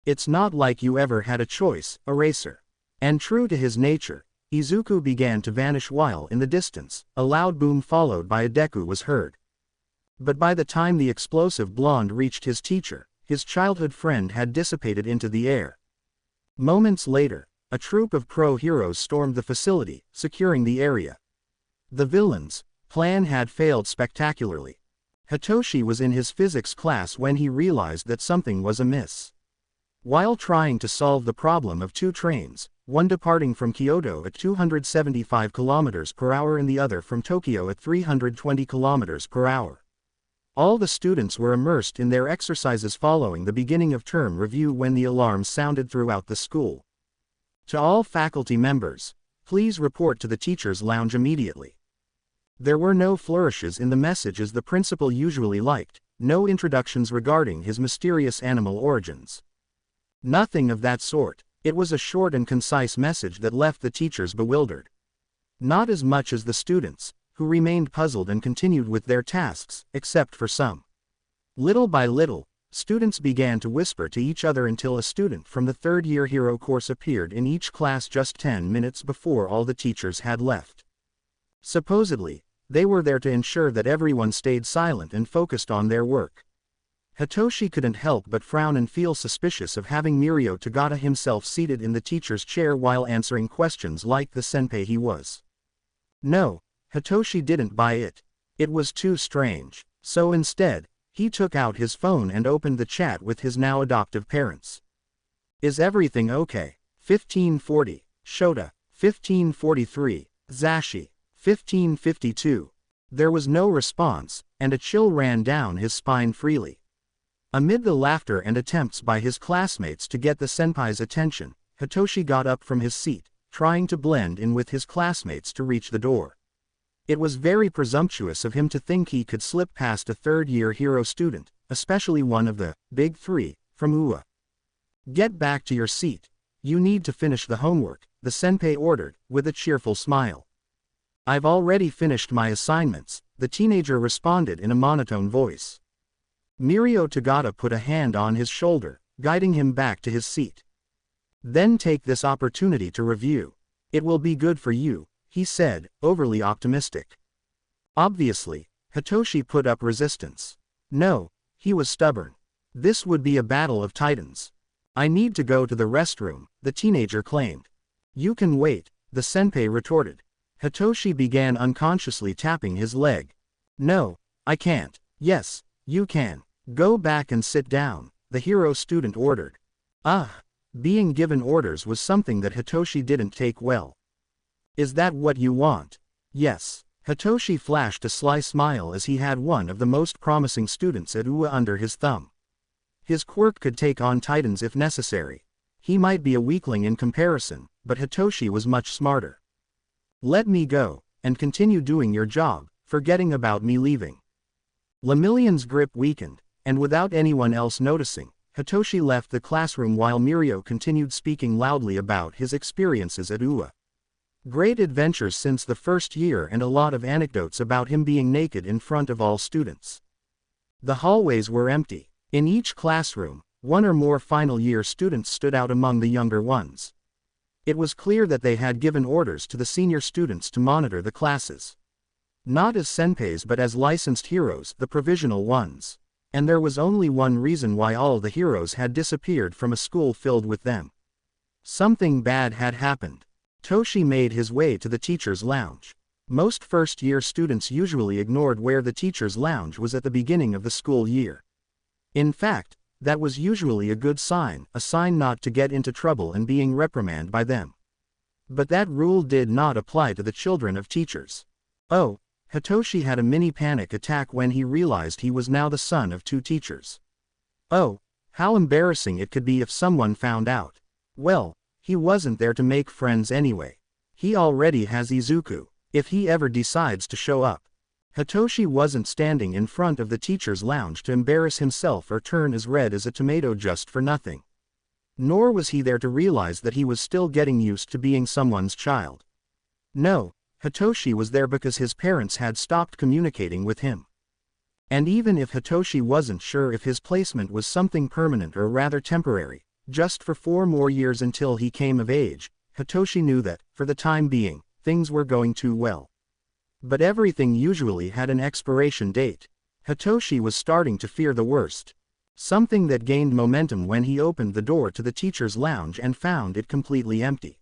"It's not like you ever had a choice, Eraser." And true to his nature, Izuku began to vanish while in the distance, a loud boom followed by a Deku was heard. But by the time the explosive blonde reached his teacher, his childhood friend had dissipated into the air. Moments later, a troop of pro-heroes stormed the facility, securing the area. The villain's plan had failed spectacularly. Hitoshi was in his physics class when he realized that something was amiss. While trying to solve the problem of two trains, one departing from Kyoto at 275 km per hour and the other from Tokyo at 320 km per hour. All the students were immersed in their exercises following the beginning of term review when the alarms sounded throughout the school. To all faculty members, please report to the teacher's lounge immediately. There were no flourishes in the message as the principal usually liked, no introductions regarding his mysterious animal origins. Nothing of that sort. It was a short and concise message that left the teachers bewildered. Not as much as the students, who remained puzzled and continued with their tasks, except for some. Little by little, students began to whisper to each other until a student from the third-year hero course appeared in each class just 10 minutes before all the teachers had left. Supposedly, they were there to ensure that everyone stayed silent and focused on their work. Hitoshi couldn't help but frown and feel suspicious of having Mirio Tagata himself seated in the teacher's chair while answering questions like the senpai he was. No, Hitoshi didn't buy it. It was too strange. So instead, he took out his phone and opened the chat with his now adoptive parents. Is everything okay? 1540, Shota, 1543, Zashi, 1552. There was no response, and a chill ran down his spine freely. Amid the laughter and attempts by his classmates to get the senpai's attention, Hitoshi got up from his seat, trying to blend in with his classmates to reach the door. It was very presumptuous of him to think he could slip past a third-year hero student, especially one of the big three, from UA. Get back to your seat. You need to finish the homework, the senpai ordered, with a cheerful smile. I've already finished my assignments, the teenager responded in a monotone voice. Mirio Tagata put a hand on his shoulder, guiding him back to his seat. Then take this opportunity to review. It will be good for you, he said, overly optimistic. Obviously, Hitoshi put up resistance. No, he was stubborn. This would be a battle of titans. I need to go to the restroom, the teenager claimed. You can wait, the senpai retorted. Hitoshi began unconsciously tapping his leg. No, I can't. Yes, you can. Go back and sit down, the hero student ordered. Being given orders was something that Hitoshi didn't take well. Is that what you want? Yes. Hitoshi flashed a sly smile as he had one of the most promising students at UA under his thumb. His quirk could take on titans if necessary. He might be a weakling in comparison, but Hitoshi was much smarter. Let me go, and continue doing your job, forgetting about me leaving. Lemillion's grip weakened, and without anyone else noticing, Hitoshi left the classroom while Mirio continued speaking loudly about his experiences at UA. Great adventures since the first year and a lot of anecdotes about him being naked in front of all students. The hallways were empty. In each classroom, one or more final-year students stood out among the younger ones. It was clear that they had given orders to the senior students to monitor the classes. Not as senpais but as licensed heroes, the provisional ones. And there was only one reason why all the heroes had disappeared from a school filled with them. Something bad had happened. Toshi made his way to the teacher's lounge. Most first-year students usually ignored where the teacher's lounge was at the beginning of the school year. In fact, that was usually a good sign, a sign not to get into trouble and being reprimanded by them. But that rule did not apply to the children of teachers. Oh, Hitoshi had a mini panic attack when he realized he was now the son of two teachers. Oh, how embarrassing it could be if someone found out. Well, he wasn't there to make friends anyway. He already has Izuku, if he ever decides to show up. Hitoshi wasn't standing in front of the teacher's lounge to embarrass himself or turn as red as a tomato just for nothing. Nor was he there to realize that he was still getting used to being someone's child. No, Hitoshi was there because his parents had stopped communicating with him. And even if Hitoshi wasn't sure if his placement was something permanent or rather temporary, just for 4 more years until he came of age, Hitoshi knew that, for the time being, things were going too well. But everything usually had an expiration date. Hitoshi was starting to fear the worst. Something that gained momentum when he opened the door to the teacher's lounge and found it completely empty.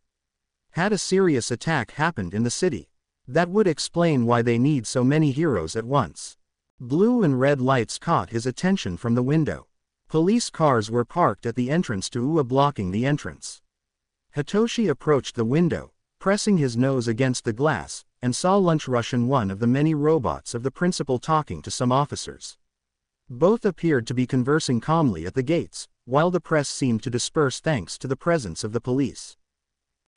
Had a serious attack happened in the city? That would explain why they need so many heroes at once. Blue and red lights caught his attention from the window. Police cars were parked at the entrance to UA, blocking the entrance. Hitoshi approached the window, pressing his nose against the glass, and saw Lunch Rush and one of the many robots of the principal talking to some officers. Both appeared to be conversing calmly at the gates, while the press seemed to disperse thanks to the presence of the police.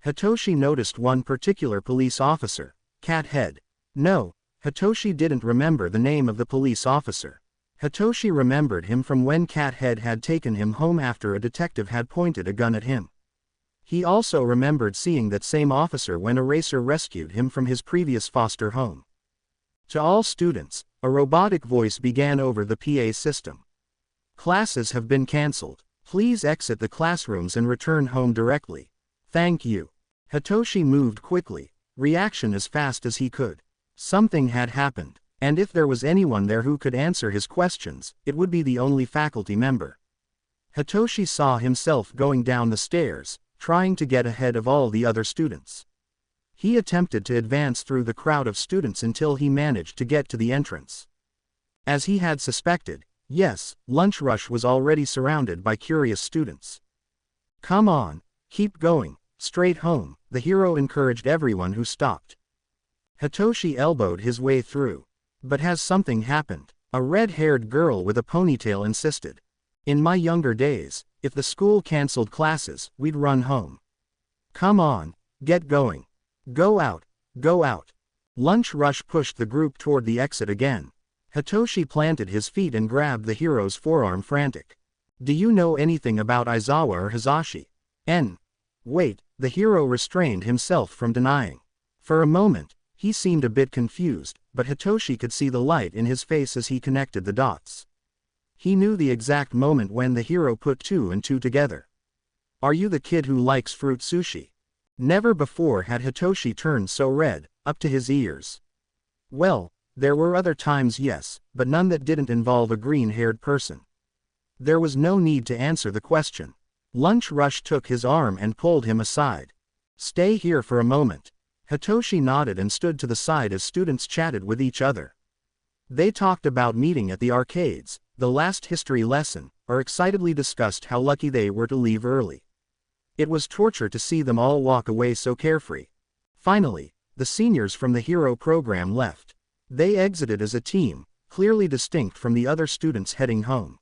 Hitoshi noticed one particular police officer, Cat Head. No, Hitoshi didn't remember the name of the police officer. Hitoshi remembered him from when Cat Head had taken him home after a detective had pointed a gun at him. He also remembered seeing that same officer when a racer rescued him from his previous foster home. To all students, a robotic voice began over the PA system. Classes have been cancelled. Please exit the classrooms and return home directly. Thank you. Hitoshi moved quickly, reaction as fast as he could. Something had happened, and if there was anyone there who could answer his questions, it would be the only faculty member. Hitoshi saw himself going down the stairs, trying to get ahead of all the other students. He attempted to advance through the crowd of students until he managed to get to the entrance. As he had suspected, yes, Lunch Rush was already surrounded by curious students. Come on, keep going, straight home, the hero encouraged everyone who stopped. Hitoshi elbowed his way through. But has something happened? A red-haired girl with a ponytail insisted. In my younger days, if the school cancelled classes, we'd run home. Come on, get going. Go out, go out. Lunch Rush pushed the group toward the exit again. Hitoshi planted his feet and grabbed the hero's forearm frantic. Do you know anything about Aizawa or Hizashi? Wait, the hero restrained himself from denying. For a moment, he seemed a bit confused, but Hitoshi could see the light in his face as he connected the dots. He knew the exact moment when the hero put two and two together. Are you the kid who likes fruit sushi? Never before had Hitoshi turned so red, up to his ears. Well, there were other times, yes, but none that didn't involve a green-haired person. There was no need to answer the question. Lunch Rush took his arm and pulled him aside. Stay here for a moment. Hitoshi nodded and stood to the side as students chatted with each other. They talked about meeting at the arcades, the last history lesson, or excitedly discussed how lucky they were to leave early. It was torture to see them all walk away so carefree. Finally, the seniors from the hero program left. They exited as a team, clearly distinct from the other students heading home.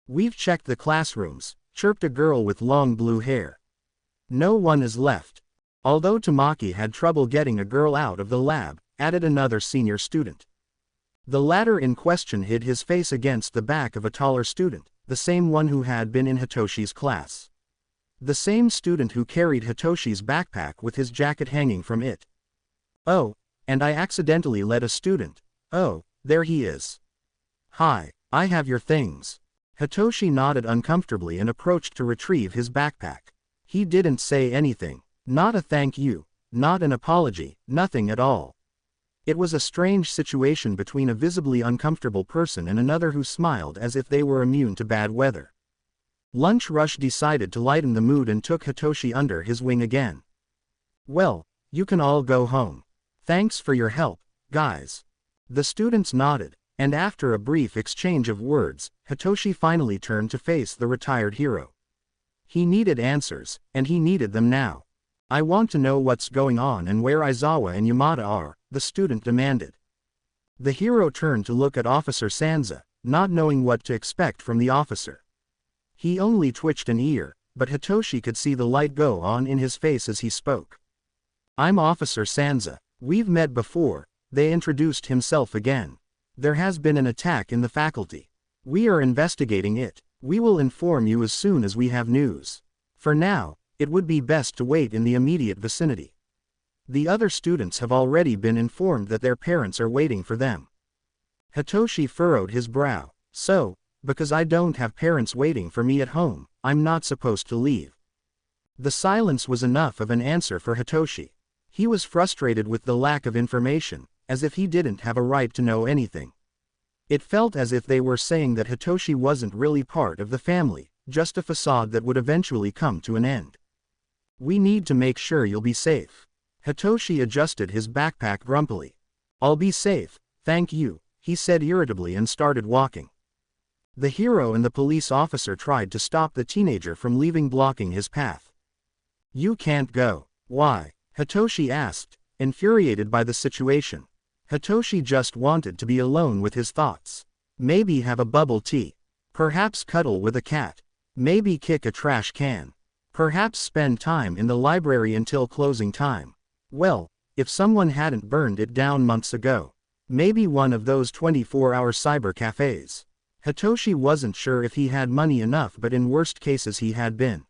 We've checked the classrooms, chirped a girl with long blue hair. No one is left. Although Tamaki had trouble getting a girl out of the lab, added another senior student. The latter in question hid his face against the back of a taller student, the same one who had been in Hitoshi's class. The same student who carried Hitoshi's backpack with his jacket hanging from it. Oh, and I accidentally let a student. Oh, there he is. Hi, I have your things. Hitoshi nodded uncomfortably and approached to retrieve his backpack. He didn't say anything. Not a thank you, not an apology, nothing at all. It was a strange situation between a visibly uncomfortable person and another who smiled as if they were immune to bad weather. Lunch Rush decided to lighten the mood and took Hitoshi under his wing again. Well, you can all go home. Thanks for your help, guys. The students nodded, and after a brief exchange of words, Hitoshi finally turned to face the retired hero. He needed answers, and he needed them now. I want to know what's going on and where Aizawa and Yamada are, the student demanded. The hero turned to look at Officer Sanza, not knowing what to expect from the officer. He only twitched an ear, but Hitoshi could see the light go on in his face as he spoke. I'm Officer Sanza. We've met before. They introduced himself again. There has been an attack in the faculty. We are investigating it. We will inform you as soon as we have news. For now, it would be best to wait in the immediate vicinity. The other students have already been informed that their parents are waiting for them. Hitoshi furrowed his brow. So, because I don't have parents waiting for me at home, I'm not supposed to leave. The silence was enough of an answer for Hitoshi. He was frustrated with the lack of information, as if he didn't have a right to know anything. It felt as if they were saying that Hitoshi wasn't really part of the family, just a facade that would eventually come to an end. We need to make sure you'll be safe. Hitoshi adjusted his backpack grumpily. I'll be safe, thank you, he said irritably and started walking. The hero and the police officer tried to stop the teenager from leaving, blocking his path. You can't go. Why? Hitoshi asked, infuriated by the situation. Hitoshi just wanted to be alone with his thoughts. Maybe have a bubble tea. Perhaps cuddle with a cat. Maybe kick a trash can. Perhaps spend time in the library until closing time. Well, if someone hadn't burned it down months ago. Maybe one of those 24-hour cyber cafes. Hitoshi wasn't sure if he had money enough, but in worst cases he had been.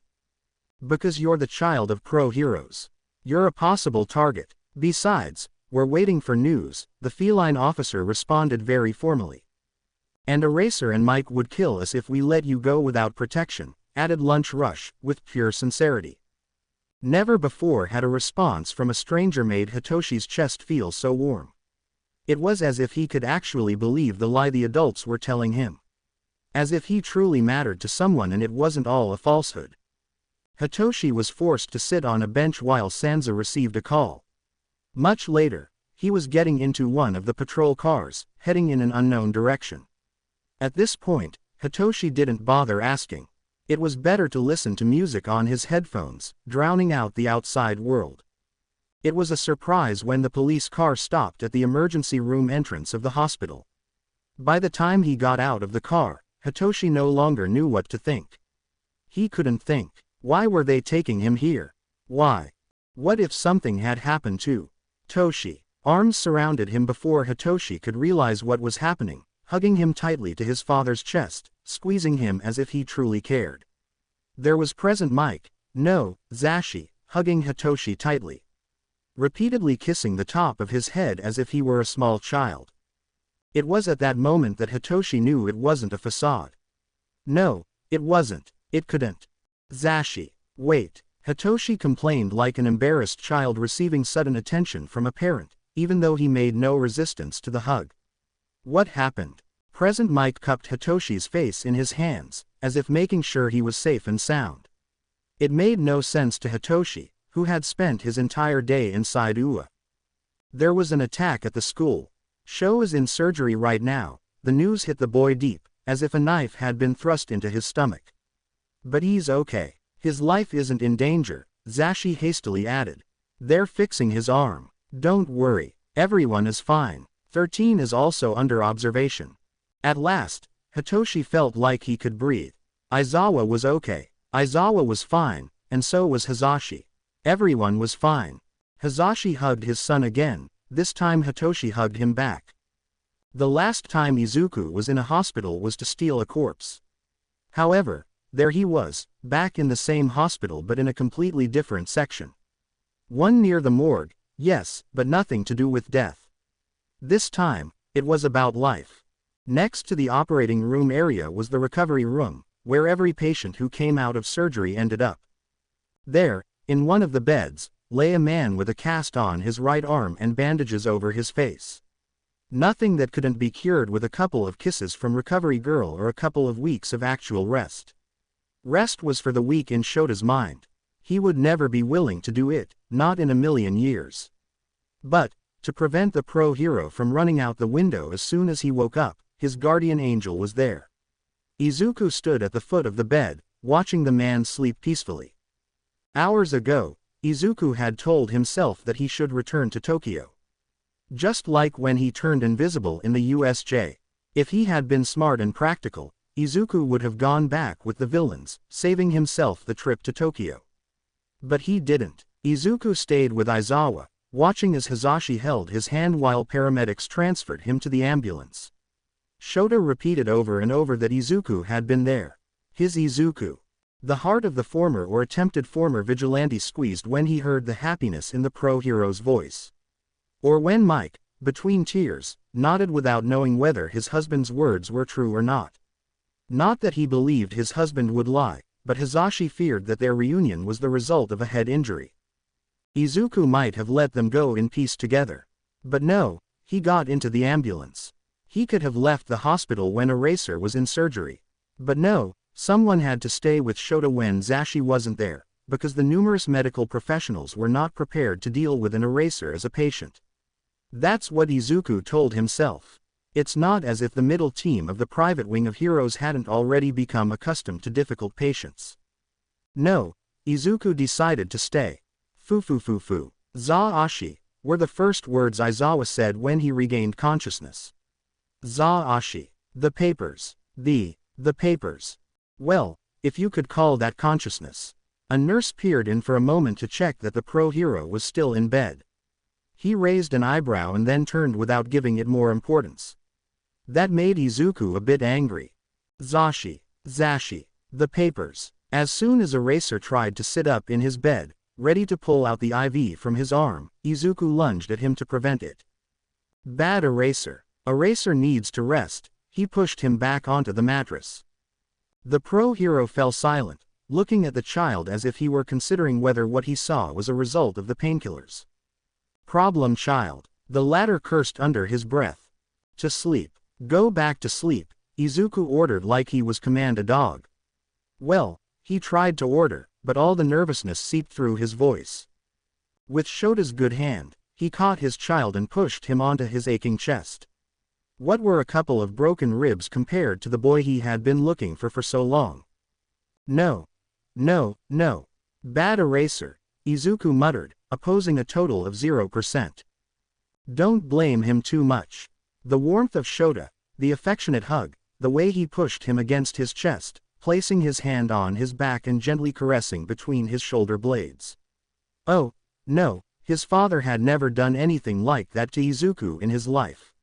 Because you're the child of pro heroes. You're a possible target. Besides, we're waiting for news, the feline officer responded very formally. And Eraser and Mike would kill us if we let you go without protection, added Lunch Rush, with pure sincerity. Never before had a response from a stranger made Hitoshi's chest feel so warm. It was as if he could actually believe the lie the adults were telling him. As if he truly mattered to someone and it wasn't all a falsehood. Hitoshi was forced to sit on a bench while Sansa received a call. Much later, he was getting into one of the patrol cars, heading in an unknown direction. At this point, Hitoshi didn't bother asking. It was better to listen to music on his headphones, drowning out the outside world. It was a surprise when the police car stopped at the emergency room entrance of the hospital. By the time he got out of the car, Hitoshi no longer knew what to think. He couldn't think. Why were they taking him here? Why? What if something had happened to Toshi? Arms surrounded him before Hitoshi could realize what was happening, hugging him tightly to his father's chest, squeezing him as if he truly cared. There was present Mike, no, Zashi, hugging Hitoshi tightly. Repeatedly kissing the top of his head as if he were a small child. It was at that moment that Hitoshi knew it wasn't a facade. No, it wasn't, it couldn't. Zashi, wait, Hitoshi complained like an embarrassed child receiving sudden attention from a parent, even though he made no resistance to the hug. What happened? Present Mike cupped Hitoshi's face in his hands, as if making sure he was safe and sound. It made no sense to Hitoshi, who had spent his entire day inside UA. There was an attack at the school. Sho is in surgery right now, the news hit the boy deep, as if a knife had been thrust into his stomach. But he's okay. His life isn't in danger, Zashi hastily added. They're fixing his arm. Don't worry, everyone is fine. 13 is also under observation. At last, Hitoshi felt like he could breathe. Aizawa was okay. Aizawa was fine, and so was Hizashi. Everyone was fine. Hizashi hugged his son again, this time Hitoshi hugged him back. The last time Izuku was in a hospital was to steal a corpse. However, there he was, back in the same hospital but in a completely different section. One near the morgue, yes, but nothing to do with death. This time, it was about life. Next to the operating room area was the recovery room, where every patient who came out of surgery ended up. There, in one of the beds, lay a man with a cast on his right arm and bandages over his face. Nothing that couldn't be cured with a couple of kisses from recovery girl or a couple of weeks of actual rest. Rest was for the weak in Shota's mind. He would never be willing to do it, not in a million years. But, to prevent the pro hero from running out the window as soon as he woke up, his guardian angel was there. Izuku stood at the foot of the bed, watching the man sleep peacefully. Hours ago, Izuku had told himself that he should return to Tokyo. Just like when he turned invisible in the USJ. If he had been smart and practical, Izuku would have gone back with the villains, saving himself the trip to Tokyo. But he didn't. Izuku stayed with Aizawa, watching as Hizashi held his hand while paramedics transferred him to the ambulance. Shota repeated over and over that Izuku had been there. His Izuku. The heart of the former or attempted former vigilante squeezed when he heard the happiness in the pro-hero's voice. Or when Mike, between tears, nodded without knowing whether his husband's words were true or not. Not that he believed his husband would lie, but Hisashi feared that their reunion was the result of a head injury. Izuku might have let them go in peace together. But no, he got into the ambulance. He could have left the hospital when Eraser was in surgery. But no, someone had to stay with Shota when Zashi wasn't there, because the numerous medical professionals were not prepared to deal with an Eraser as a patient. That's what Izuku told himself. It's not as if the middle team of the private wing of heroes hadn't already become accustomed to difficult patients. No, Izuku decided to stay. Fufufufu, za-ashi, were the first words Aizawa said when he regained consciousness. Za-ashi. The papers. The papers. Well, if you could call that consciousness. A nurse peered in for a moment to check that the pro-hero was still in bed. He raised an eyebrow and then turned without giving it more importance. That made Izuku a bit angry. Zashi. The papers. As soon as Eraser tried to sit up in his bed, ready to pull out the IV from his arm, Izuku lunged at him to prevent it. Bad Eraser. Eraser needs to rest. He pushed him back onto the mattress. The pro-hero fell silent, looking at the child as if he were considering whether what he saw was a result of the painkillers. Problem child. The latter cursed under his breath. To sleep. Go back to sleep, Izuku ordered like he was command a dog. Well, he tried to order, but all the nervousness seeped through his voice. With Shota's good hand, he caught his child and pushed him onto his aching chest. What were a couple of broken ribs compared to the boy he had been looking for so long? No. Bad Eraser, Izuku muttered, opposing a total of 0%. Don't blame him too much. The warmth of Shota, the affectionate hug, the way he pushed him against his chest, placing his hand on his back and gently caressing between his shoulder blades. Oh, no, his father had never done anything like that to Izuku in his life.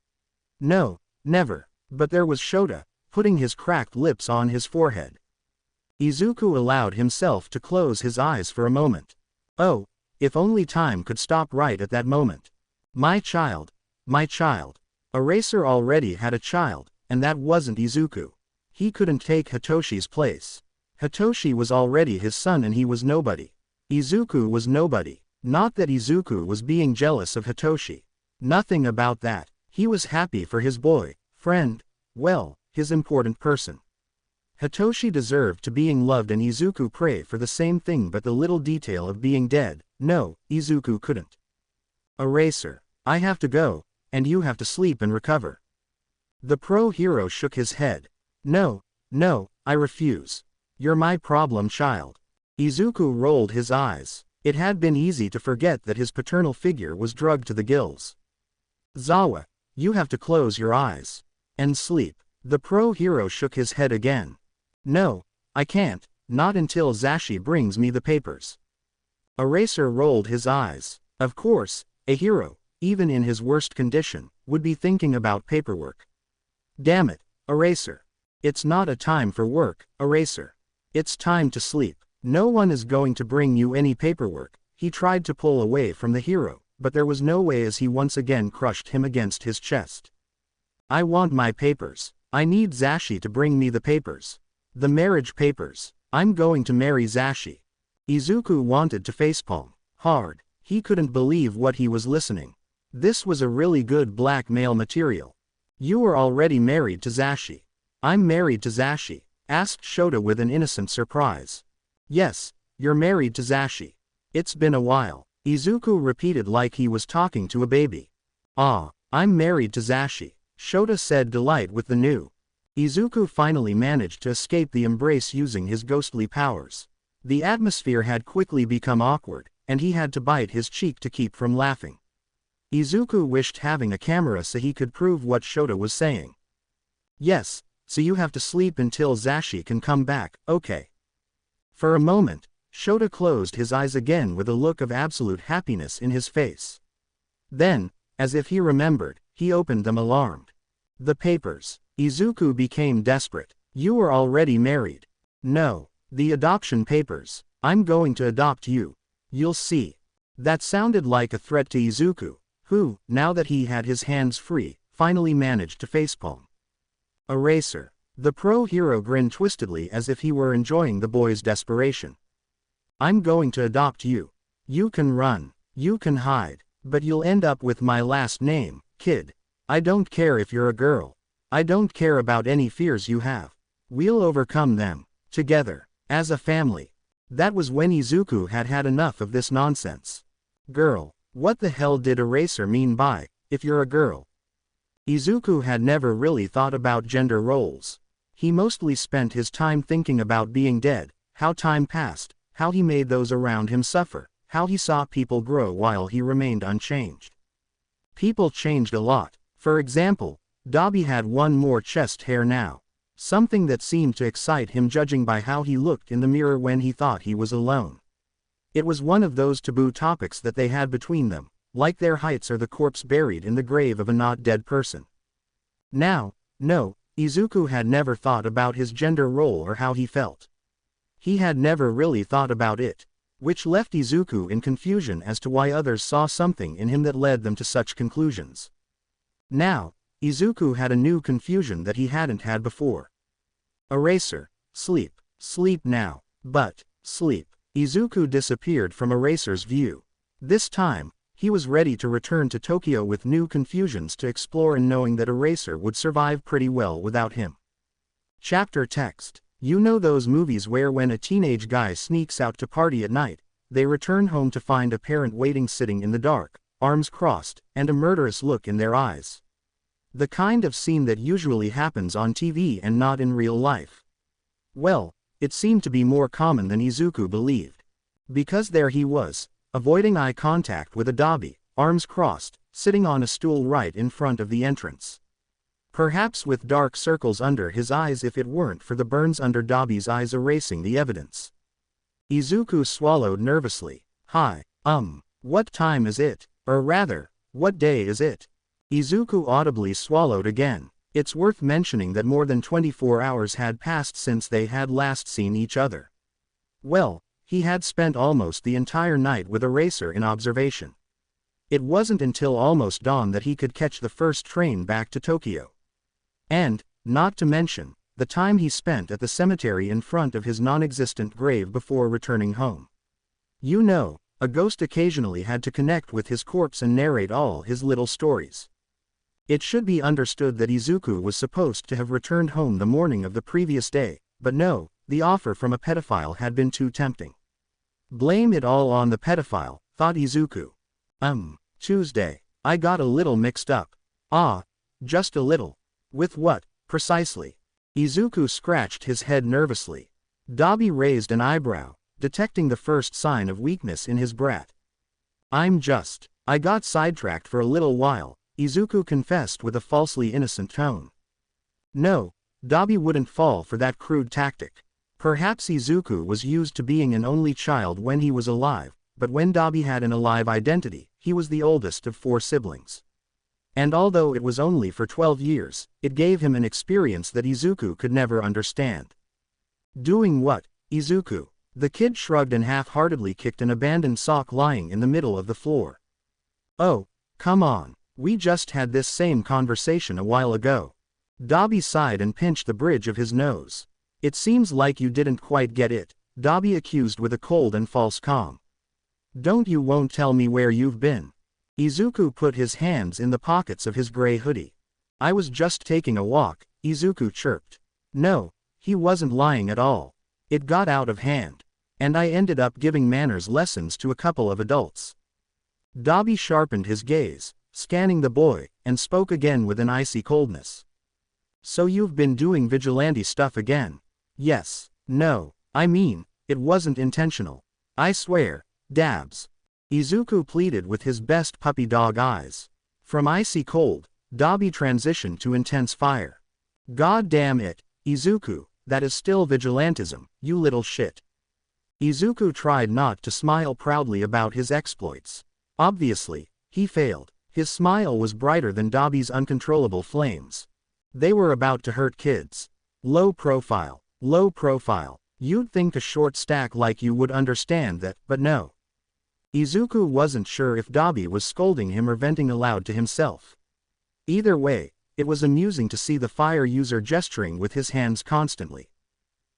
No, never, but there was Shota, putting his cracked lips on his forehead. Izuku allowed himself to close his eyes for a moment. Oh, if only time could stop right at that moment. My child. Eraser already had a child, and that wasn't Izuku. He couldn't take Hitoshi's place. Hitoshi was already his son and he was nobody. Izuku was nobody. Not that Izuku was being jealous of Hitoshi. Nothing about that. He was happy for his boy, friend, well, his important person. Hitoshi deserved to being loved and Izuku prayed for the same thing, but the little detail of being dead, no, Izuku couldn't. Eraser, I have to go, and you have to sleep and recover. The pro-hero shook his head. No, I refuse. You're my problem child. Izuku rolled his eyes. It had been easy to forget that his paternal figure was drugged to the gills. Zawa, you have to close your eyes. And sleep. The pro-hero shook his head again. No, I can't, not until Zashi brings me the papers. Eraser rolled his eyes. Of course, a hero, even in his worst condition, would be thinking about paperwork. Damn it, Eraser. It's not a time for work, Eraser. It's time to sleep. No one is going to bring you any paperwork. He tried to pull away from the hero, but there was no way as he once again crushed him against his chest. I want my papers. I need Zashi to bring me the papers. The marriage papers. I'm going to marry Zashi. Izuku wanted to facepalm hard. He couldn't believe what he was listening. This was a really good blackmail material. You were already married to Zashi. I'm married to Zashi, asked Shota with an innocent surprise. Yes, you're married to Zashi. It's been a while, Izuku repeated like he was talking to a baby. Ah, I'm married to Zashi, Shota said, delight with the new. Izuku finally managed to escape the embrace using his ghostly powers. The atmosphere had quickly become awkward, and he had to bite his cheek to keep from laughing. Izuku wished having a camera so he could prove what Shota was saying. Yes, so you have to sleep until Zashi can come back, okay. For a moment, Shota closed his eyes again with a look of absolute happiness in his face. Then, as if he remembered, he opened them alarmed. The papers. Izuku became desperate. You were already married. No. The adoption papers. I'm going to adopt you. You'll see. That sounded like a threat to Izuku, who, now that he had his hands free, finally managed to facepalm. Eraser. The pro-hero grinned twistedly as if he were enjoying the boy's desperation. I'm going to adopt you. You can run. You can hide. But you'll end up with my last name, kid. I don't care if you're a girl. I don't care about any fears you have. We'll overcome them. Together. As a family. That was when Izuku had had enough of this nonsense. Girl. What the hell did Eraser mean by, if you're a girl? Izuku had never really thought about gender roles. He mostly spent his time thinking about being dead, how time passed, how he made those around him suffer, how he saw people grow while he remained unchanged. People changed a lot. For example, Dabi had one more chest hair now. Something that seemed to excite him judging by how he looked in the mirror when he thought he was alone. It was one of those taboo topics that they had between them, like their heights or the corpse buried in the grave of a not dead person. Now, no, Izuku had never thought about his gender role or how he felt. He had never really thought about it, which left Izuku in confusion as to why others saw something in him that led them to such conclusions. Now, Izuku had a new confusion that he hadn't had before. Eraser, sleep, sleep now, but, sleep. Izuku disappeared from Eraser's view. This time, he was ready to return to Tokyo with new confusions to explore and knowing that Eraser would survive pretty well without him. Chapter text. You know those movies where when a teenage guy sneaks out to party at night, they return home to find a parent waiting sitting in the dark, arms crossed, and a murderous look in their eyes. The kind of scene that usually happens on TV and not in real life. Well, it seemed to be more common than Izuku believed. Because there he was, avoiding eye contact with a Dabi, arms crossed, sitting on a stool right in front of the entrance. Perhaps with dark circles under his eyes if it weren't for the burns under Dabi's eyes erasing the evidence. Izuku swallowed nervously. Hi, what time is it? Or rather, what day is it? Izuku audibly swallowed again. It's worth mentioning that more than 24 hours had passed since they had last seen each other. Well, he had spent almost the entire night with Eraser in observation. It wasn't until almost dawn that he could catch the first train back to Tokyo. And, not to mention, the time he spent at the cemetery in front of his non-existent grave before returning home. You know, a ghost occasionally had to connect with his corpse and narrate all his little stories. It should be understood that Izuku was supposed to have returned home the morning of the previous day, but no, the offer from a pedophile had been too tempting. Blame it all on the pedophile, thought Izuku. Tuesday. I got a little mixed up. Ah, just a little. With what, precisely? Izuku scratched his head nervously. Dabi raised an eyebrow, detecting the first sign of weakness in his brat. I got sidetracked for a little while, Izuku confessed with a falsely innocent tone. No, Dabi wouldn't fall for that crude tactic. Perhaps Izuku was used to being an only child when he was alive, but when Dabi had an alive identity, he was the oldest of 4 siblings. And although it was only for 12 years, it gave him an experience that Izuku could never understand. Doing what, Izuku? The kid shrugged and half-heartedly kicked an abandoned sock lying in the middle of the floor. Oh, come on. We just had this same conversation a while ago. Dabi sighed and pinched the bridge of his nose. It seems like you didn't quite get it, Dabi accused with a cold and false calm. Don't you won't tell me where you've been. Izuku put his hands in the pockets of his gray hoodie. I was just taking a walk, Izuku chirped. No, he wasn't lying at all. It got out of hand. And I ended up giving manners lessons to a couple of adults. Dabi sharpened his gaze, scanning the boy, and spoke again with an icy coldness. So you've been doing vigilante stuff again? Yes. No, I mean, it wasn't intentional. I swear, Dabs. Izuku pleaded with his best puppy dog eyes. From icy cold, Dabi transitioned to intense fire. God damn it, Izuku, that is still vigilantism, you little shit. Izuku tried not to smile proudly about his exploits. Obviously, he failed. His smile was brighter than Dabi's uncontrollable flames. They were about to hurt kids. Low profile, low profile. You'd think a short stack like you would understand that, but no. Izuku wasn't sure if Dabi was scolding him or venting aloud to himself. Either way, It was amusing to see the fire user gesturing with his hands constantly.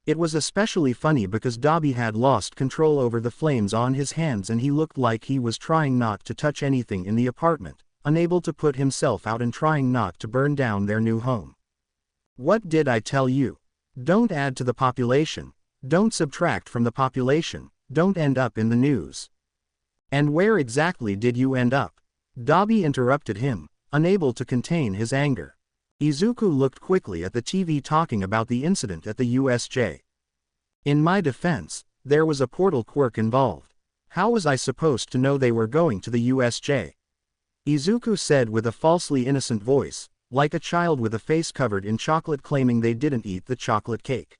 It was especially funny because Dabi had lost control over the flames on his hands and he looked like he was trying not to touch anything in the apartment, unable to put himself out and trying not to burn down their new home. What did I tell you? Don't add to the population. Don't subtract from the population. Don't end up in the news. And where exactly did you end up? Dabi interrupted him, unable to contain his anger. Izuku looked quickly at the TV talking about the incident at the USJ. In my defense, there was a portal quirk involved. How was I supposed to know they were going to the USJ? Izuku said with a falsely innocent voice, like a child with a face covered in chocolate claiming they didn't eat the chocolate cake.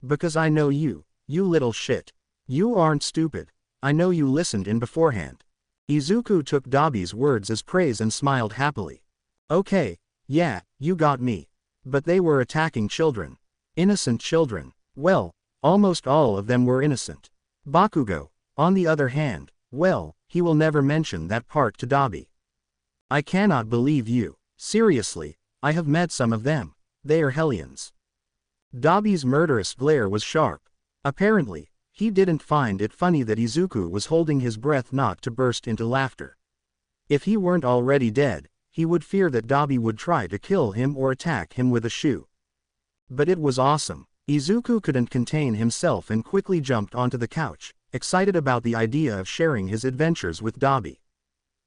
Because I know you, you little shit. You aren't stupid. I know you listened in beforehand. Izuku took Dabi's words as praise and smiled happily. Okay, yeah, you got me. But they were attacking children. Innocent children. Well, almost all of them were innocent. Bakugo, on the other hand, well, he will never mention that part to Dabi. I cannot believe you. Seriously, I have met some of them. They are hellions. Dabi's murderous glare was sharp. Apparently, he didn't find it funny that Izuku was holding his breath not to burst into laughter. If he weren't already dead, he would fear that Dabi would try to kill him or attack him with a shoe. But it was awesome. Izuku couldn't contain himself and quickly jumped onto the couch, excited about the idea of sharing his adventures with Dabi.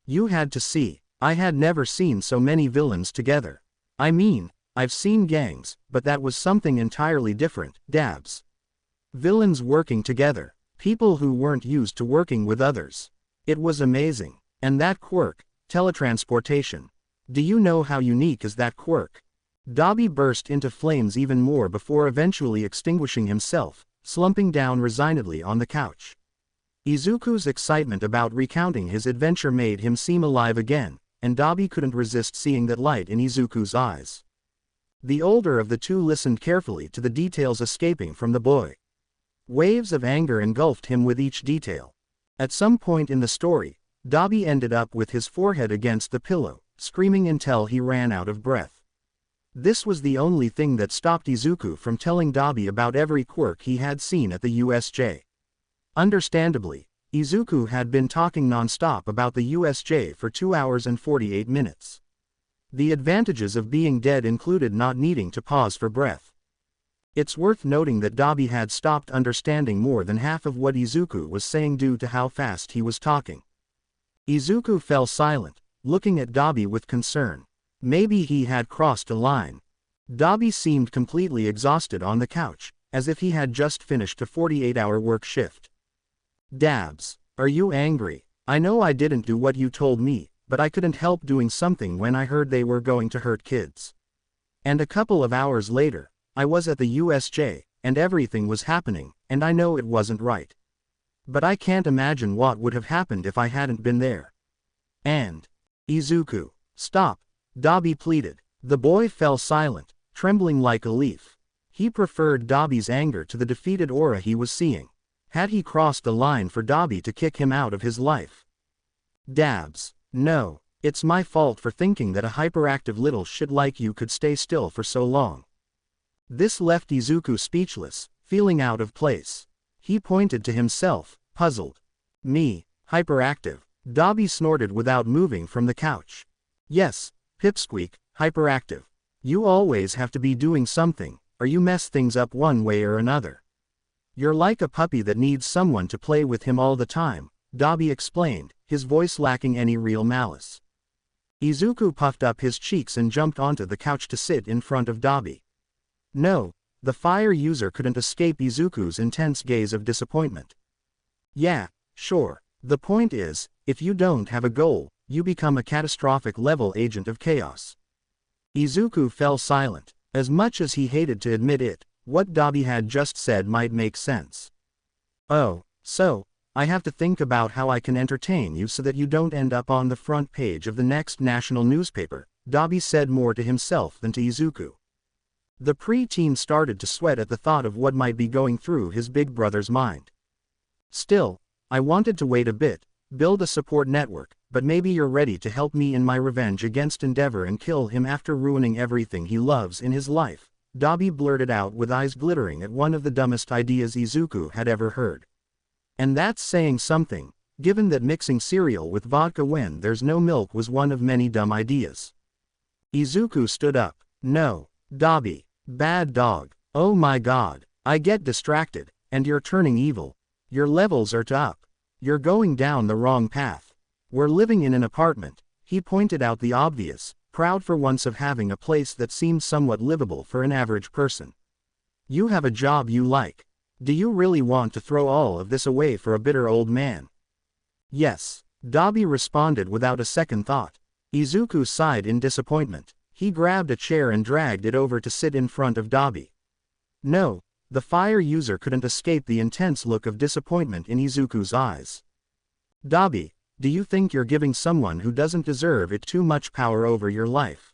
You had to see. I had never seen so many villains together. I mean, I've seen gangs, but that was something entirely different, dabs. Villains working together. People who weren't used to working with others. It was amazing. And that quirk, teletransportation. Do you know how unique is that quirk? Dabi burst into flames even more before eventually extinguishing himself, slumping down resignedly on the couch. Izuku's excitement about recounting his adventure made him seem alive again, and Dabi couldn't resist seeing that light in Izuku's eyes. The older of the two listened carefully to the details escaping from the boy. Waves of anger engulfed him with each detail. At some point in the story, Dabi ended up with his forehead against the pillow, screaming until he ran out of breath. This was the only thing that stopped Izuku from telling Dabi about every quirk he had seen at the USJ. Understandably, Izuku had been talking non-stop about the USJ for 2 hours and 48 minutes. The advantages of being dead included not needing to pause for breath. It's worth noting that Dabi had stopped understanding more than half of what Izuku was saying due to how fast he was talking. Izuku fell silent, looking at Dabi with concern. Maybe he had crossed a line. Dabi seemed completely exhausted on the couch, as if he had just finished a 48-hour work shift. Dabs, are you angry? I know I didn't do what you told me, but I couldn't help doing something when I heard they were going to hurt kids. And a couple of hours later, I was at the USJ, and everything was happening, and I know it wasn't right. But I can't imagine what would have happened if I hadn't been there. And Izuku, stop, Dabi pleaded. The boy fell silent, trembling like a leaf. He preferred Dabi's anger to the defeated aura he was seeing. Had he crossed the line for Dabi to kick him out of his life? Dabs, no, it's my fault for thinking that a hyperactive little shit like you could stay still for so long. This left Izuku speechless, feeling out of place. He pointed to himself, puzzled. Me, hyperactive? Dabi snorted without moving from the couch. Yes, Pipsqueak, hyperactive. You always have to be doing something, or you mess things up one way or another. You're like a puppy that needs someone to play with him all the time, Dabi explained, his voice lacking any real malice. Izuku puffed up his cheeks and jumped onto the couch to sit in front of Dabi. No, the fire user couldn't escape Izuku's intense gaze of disappointment. Yeah, sure. The point is, if you don't have a goal, you become a catastrophic level agent of chaos. Izuku fell silent. As much as he hated to admit it, what Dabi had just said might make sense. Oh, so, I have to think about how I can entertain you so that you don't end up on the front page of the next national newspaper, Dabi said more to himself than to Izuku. The pre-teen started to sweat at the thought of what might be going through his big brother's mind. Still, I wanted to wait a bit, build a support network, but maybe you're ready to help me in my revenge against Endeavor and kill him after ruining everything he loves in his life, Dabi blurted out with eyes glittering at one of the dumbest ideas Izuku had ever heard. And that's saying something, given that mixing cereal with vodka when there's no milk was one of many dumb ideas. Izuku stood up. No, Dabi. Bad dog. Oh my god. I get distracted, and you're turning evil. Your levels are up. You're going down the wrong path. We're living in an apartment, he pointed out the obvious, proud for once of having a place that seemed somewhat livable for an average person. You have a job you like. Do you really want to throw all of this away for a bitter old man? Yes, Dabi responded without a second thought. Izuku sighed in disappointment. He grabbed a chair and dragged it over to sit in front of Dabi. No, the fire user couldn't escape the intense look of disappointment in Izuku's eyes. Dabi, do you think you're giving someone who doesn't deserve it too much power over your life?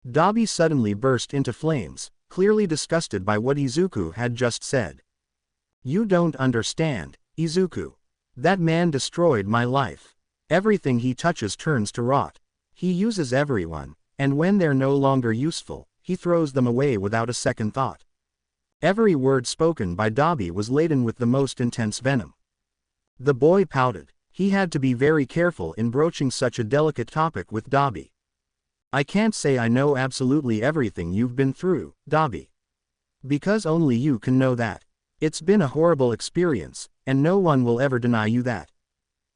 Dabi suddenly burst into flames, clearly disgusted by what Izuku had just said. You don't understand, Izuku. That man destroyed my life. Everything he touches turns to rot. He uses everyone, and when they're no longer useful, he throws them away without a second thought. Every word spoken by Dabi was laden with the most intense venom. The boy pouted. He had to be very careful in broaching such a delicate topic with Dabi. I can't say I know absolutely everything you've been through, Dabi. Because only you can know that. It's been a horrible experience, and no one will ever deny you that.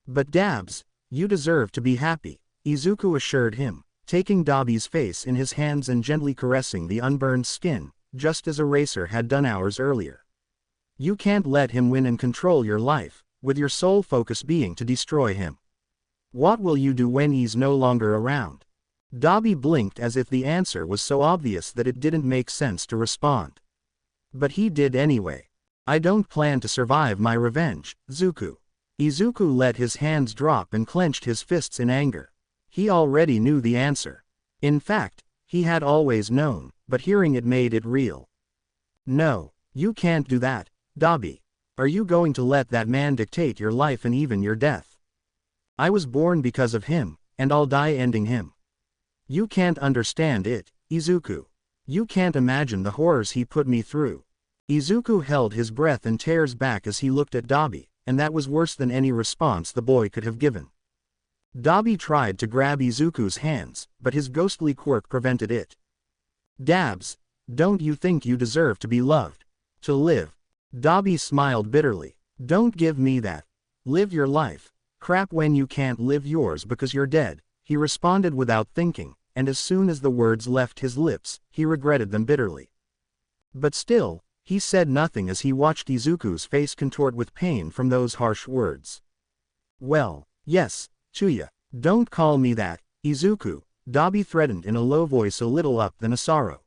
But Dabs, you deserve to be happy, Izuku assured him, taking Dabi's face in his hands and gently caressing the unburned skin, just as a racer had done hours earlier. You can't let him win and control your life, with your sole focus being to destroy him. What will you do when he's no longer around? Dabi blinked as if the answer was so obvious that it didn't make sense to respond. But he did anyway. I don't plan to survive my revenge, Zuku. Izuku let his hands drop and clenched his fists in anger. He already knew the answer. In fact, he had always known, but hearing it made it real. No, you can't do that, Dabi. Are you going to let that man dictate your life and even your death? I was born because of him, and I'll die ending him. You can't understand it, Izuku. You can't imagine the horrors he put me through. Izuku held his breath and tears back as he looked at Dabi, and that was worse than any response the boy could have given. Dabi tried to grab Izuku's hands, but his ghostly quirk prevented it. Dabs, don't you think you deserve to be loved? To live? Dabi smiled bitterly. Don't give me that. Live your life. Crap when you can't live yours because you're dead, he responded without thinking, and as soon as the words left his lips, he regretted them bitterly. But still, he said nothing as he watched Izuku's face contort with pain from those harsh words. Well, yes, Chuya, don't call me that, Izuku, Dabi threatened in a low voice a little up than a sorrow.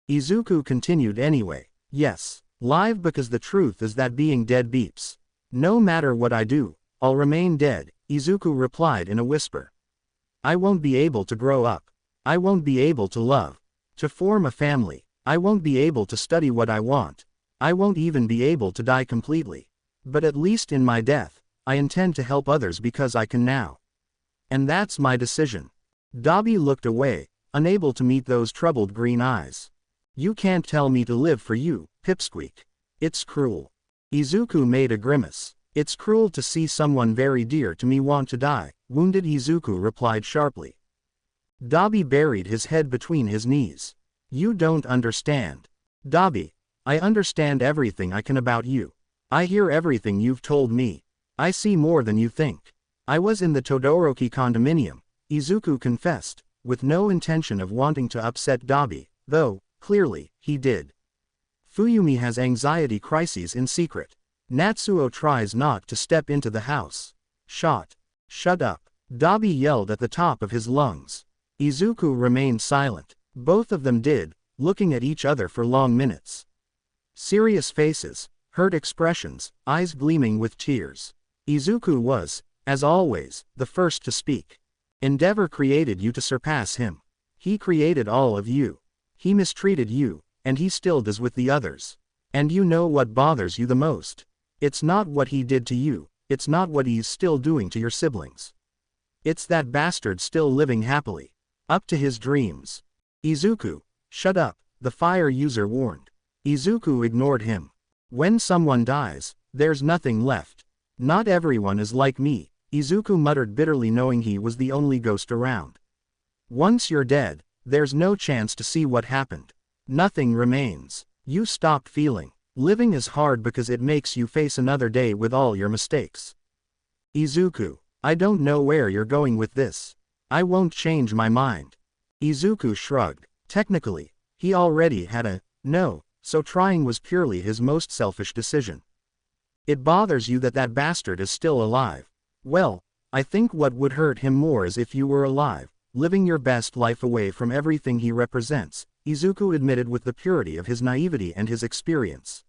Izuku continued anyway, yes, live because the truth is that being dead beeps. No matter what I do, I'll remain dead, Izuku replied in a whisper. I won't be able to grow up. I won't be able to love. To form a family. I won't be able to study what I want. I won't even be able to die completely. But at least in my death, I intend to help others because I can now. And that's my decision. Dabi looked away, unable to meet those troubled green eyes. You can't tell me to live for you, Pipsqueak. It's cruel. Izuku made a grimace. It's cruel to see someone very dear to me want to die, wounded Izuku replied sharply. Dabi buried his head between his knees. You don't understand. Dabi, I understand everything I can about you. I hear everything you've told me. I see more than you think. I was in the Todoroki condominium, Izuku confessed, with no intention of wanting to upset Dabi, though, clearly, he did. Fuyumi has anxiety crises in secret. Natsuo tries not to step into the house. Shut up. Dabi yelled at the top of his lungs. Izuku remained silent. Both of them did, looking at each other for long minutes. Serious faces, hurt expressions, eyes gleaming with tears. Izuku was, as always, the first to speak. Endeavor created you to surpass him. He created all of you. He mistreated you, and he still does with the others. And you know what bothers you the most? It's not what he did to you, It's not what he's still doing to your siblings. It's that bastard still living happily. Up to his dreams. Izuku, shut up, the fire user warned. Izuku ignored him. When someone dies, there's nothing left. Not everyone is like me, Izuku muttered bitterly, knowing he was the only ghost around. Once you're dead, there's no chance to see what happened. Nothing remains. You stop feeling. Living is hard because it makes you face another day with all your mistakes. Izuku, I don't know where you're going with this. I won't change my mind. Izuku shrugged. Technically, he already had a no, so trying was purely his most selfish decision. It bothers you that that bastard is still alive. Well, I think what would hurt him more is if you were alive, living your best life away from everything he represents, Izuku admitted with the purity of his naivety and his experience.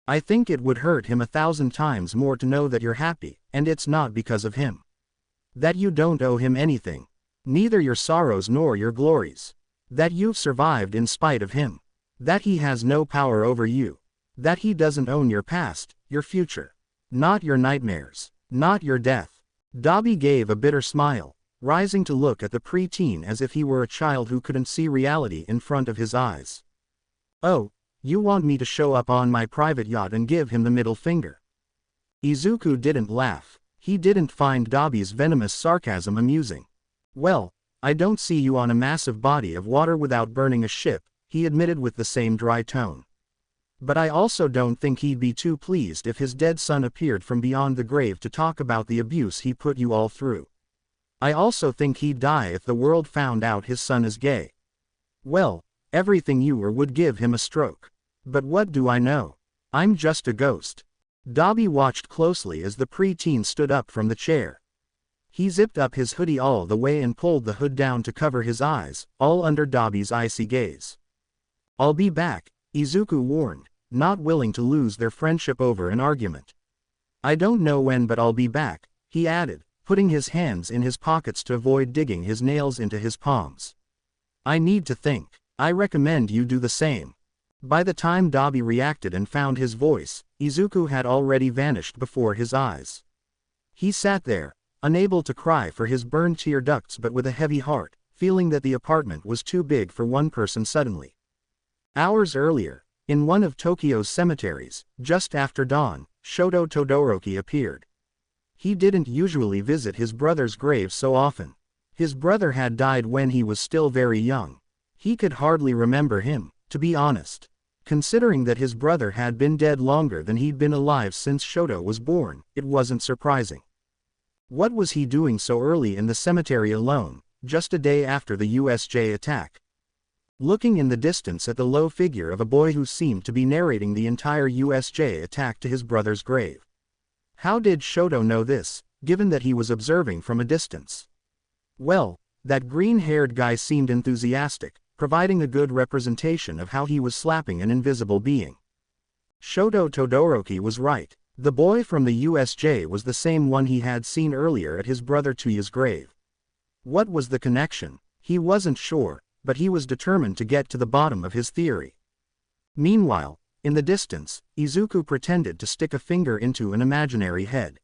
I think it would hurt him 1,000 times more to know that you're happy, and it's not because of him. That you don't owe him anything. Neither your sorrows nor your glories. That you've survived in spite of him. That he has no power over you. That he doesn't own your past, your future. Not your nightmares. Not your death. Dabi gave a bitter smile, rising to look at the preteen as if he were a child who couldn't see reality in front of his eyes. Oh, you want me to show up on my private yacht and give him the middle finger? Izuku didn't laugh. He didn't find Dabi's venomous sarcasm amusing. Well, I don't see you on a massive body of water without burning a ship, he admitted with the same dry tone. But I also don't think he'd be too pleased if his dead son appeared from beyond the grave to talk about the abuse he put you all through. I also think he'd die if the world found out his son is gay. Well, everything you were would give him a stroke. But what do I know? I'm just a ghost. Dabi watched closely as the preteen stood up from the chair. He zipped up his hoodie all the way and pulled the hood down to cover his eyes, all under Dabi's icy gaze. I'll be back, Izuku warned, not willing to lose their friendship over an argument. I don't know when, but I'll be back, he added, putting his hands in his pockets to avoid digging his nails into his palms. I need to think. I recommend you do the same. By the time Dabi reacted and found his voice, Izuku had already vanished before his eyes. He sat there, unable to cry for his burned tear ducts but with a heavy heart, feeling that the apartment was too big for one person suddenly. Hours earlier, in one of Tokyo's cemeteries, just after dawn, Shoto Todoroki appeared. He didn't usually visit his brother's grave so often. His brother had died when he was still very young. He could hardly remember him, to be honest. Considering that his brother had been dead longer than he'd been alive since Shoto was born, it wasn't surprising. What was he doing so early in the cemetery alone, just a day after the USJ attack? Looking in the distance at the low figure of a boy who seemed to be narrating the entire USJ attack to his brother's grave. How did Shoto know this, given that he was observing from a distance? Well, that green-haired guy seemed enthusiastic, providing a good representation of how he was slapping an invisible being. Shoto Todoroki was right. The boy from the USJ was the same one he had seen earlier at his brother Tuya's grave. What was the connection? He wasn't sure, but he was determined to get to the bottom of his theory. Meanwhile, in the distance, Izuku pretended to stick a finger into an imaginary head.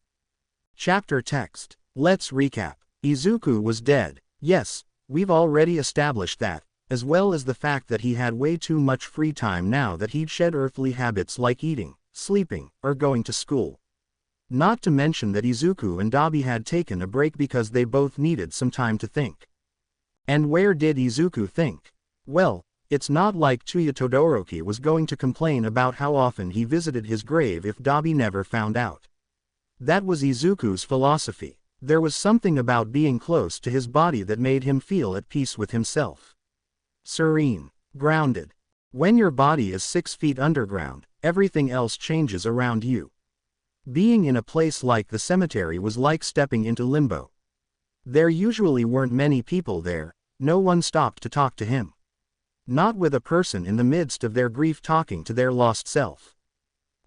Chapter text. Let's recap. Izuku was dead. Yes, we've already established that, as well as the fact that he had way too much free time now that he'd shed earthly habits like eating, sleeping, or going to school. Not to mention that Izuku and Dabi had taken a break because they both needed some time to think. And where did Izuku think? Well, it's not like Tuya Todoroki was going to complain about how often he visited his grave if Dabi never found out. That was Izuku's philosophy. There was something about being close to his body that made him feel at peace with himself. Serene. Grounded. When your body is 6 feet underground, everything else changes around you. Being in a place like the cemetery was like stepping into limbo. There usually weren't many people there, no one stopped to talk to him. Not with a person in the midst of their grief talking to their lost self.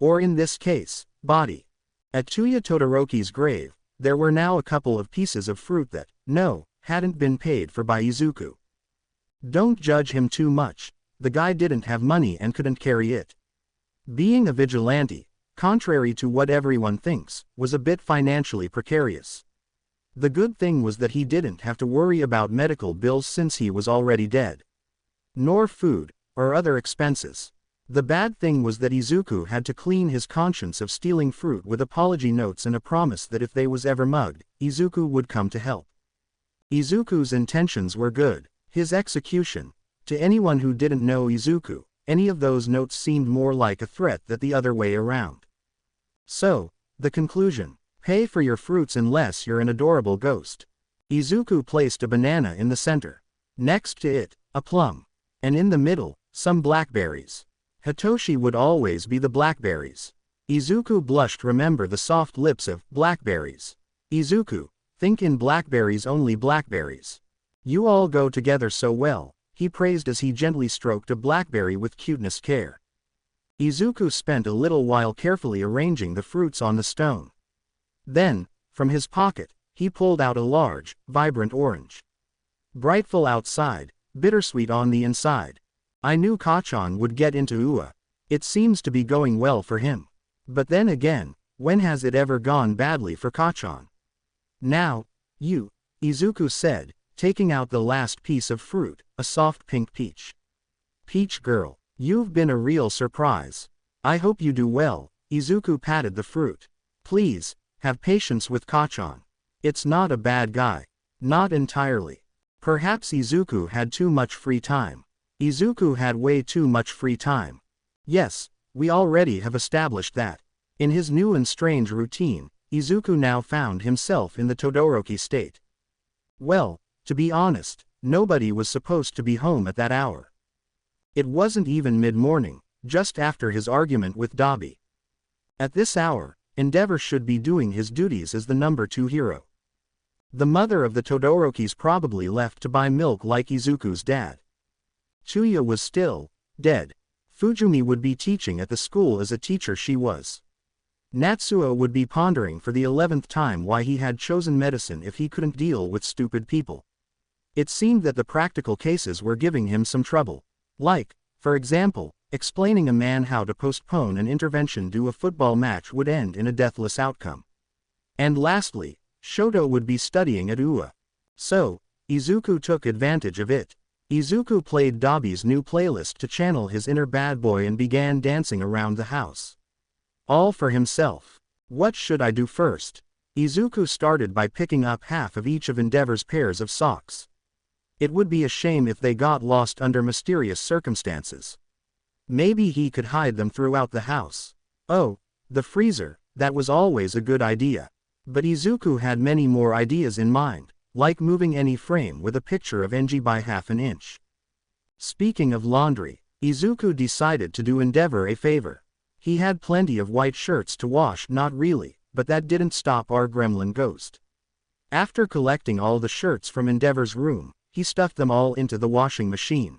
Or in this case, body. At Tuya Todoroki's grave, there were now a couple of pieces of fruit that, no, hadn't been paid for by Izuku. Don't judge him too much, the guy didn't have money and couldn't carry it. Being a vigilante, contrary to what everyone thinks, was a bit financially precarious. The good thing was that he didn't have to worry about medical bills since he was already dead. Nor food, or other expenses. The bad thing was that Izuku had to clean his conscience of stealing fruit with apology notes and a promise that if they was ever mugged, Izuku would come to help. Izuku's intentions were good. His execution. To anyone who didn't know Izuku, any of those notes seemed more like a threat than the other way around. So, the conclusion. Pay for your fruits unless you're an adorable ghost. Izuku placed a banana in the center. Next to it, a plum. And in the middle, some blackberries. Hitoshi would always be the blackberries. Izuku blushed. Remember the soft lips of blackberries. Izuku, think in blackberries, only blackberries. You all go together so well, he praised as he gently stroked a blackberry with cuteness care. Izuku spent a little while carefully arranging the fruits on the stone. Then, from his pocket, he pulled out a large, vibrant orange. Brightful outside, bittersweet on the inside. I knew Kachan would get into UA. It seems to be going well for him. But then again, when has it ever gone badly for Kachan? Now, you, Izuku said, taking out the last piece of fruit, a soft pink peach. Peach girl, you've been a real surprise. I hope you do well. Izuku patted the fruit. Please, have patience with Kachan. It's not a bad guy. Not entirely. Perhaps Izuku had too much free time. Izuku had way too much free time. Yes, we already have established that. In his new and strange routine, Izuku now found himself in the Todoroki state. Well, to be honest, nobody was supposed to be home at that hour. It wasn't even mid-morning, just after his argument with Dabi. At this hour, Endeavor should be doing his duties as the number 2 hero. The mother of the Todorokis probably left to buy milk like Izuku's dad. Chuya was still dead. Fujumi would be teaching at the school as a teacher she was. Natsuo would be pondering for the 11th time why he had chosen medicine if he couldn't deal with stupid people. It seemed that the practical cases were giving him some trouble. Like, for example, explaining a man how to postpone an intervention due a football match would end in a deathless outcome. And lastly, Shoto would be studying at UA. So, Izuku took advantage of it. Izuku played Dabi's new playlist to channel his inner bad boy and began dancing around the house. All for himself. What should I do first? Izuku started by picking up half of each of Endeavor's pairs of socks. It would be a shame if they got lost under mysterious circumstances. Maybe he could hide them throughout the house. Oh, the freezer, that was always a good idea. But Izuku had many more ideas in mind, like moving any frame with a picture of Enji by half an inch. Speaking of laundry, Izuku decided to do Endeavor a favor. He had plenty of white shirts to wash. Not really, but that didn't stop our gremlin ghost. After collecting all the shirts from Endeavor's room, he stuffed them all into the washing machine.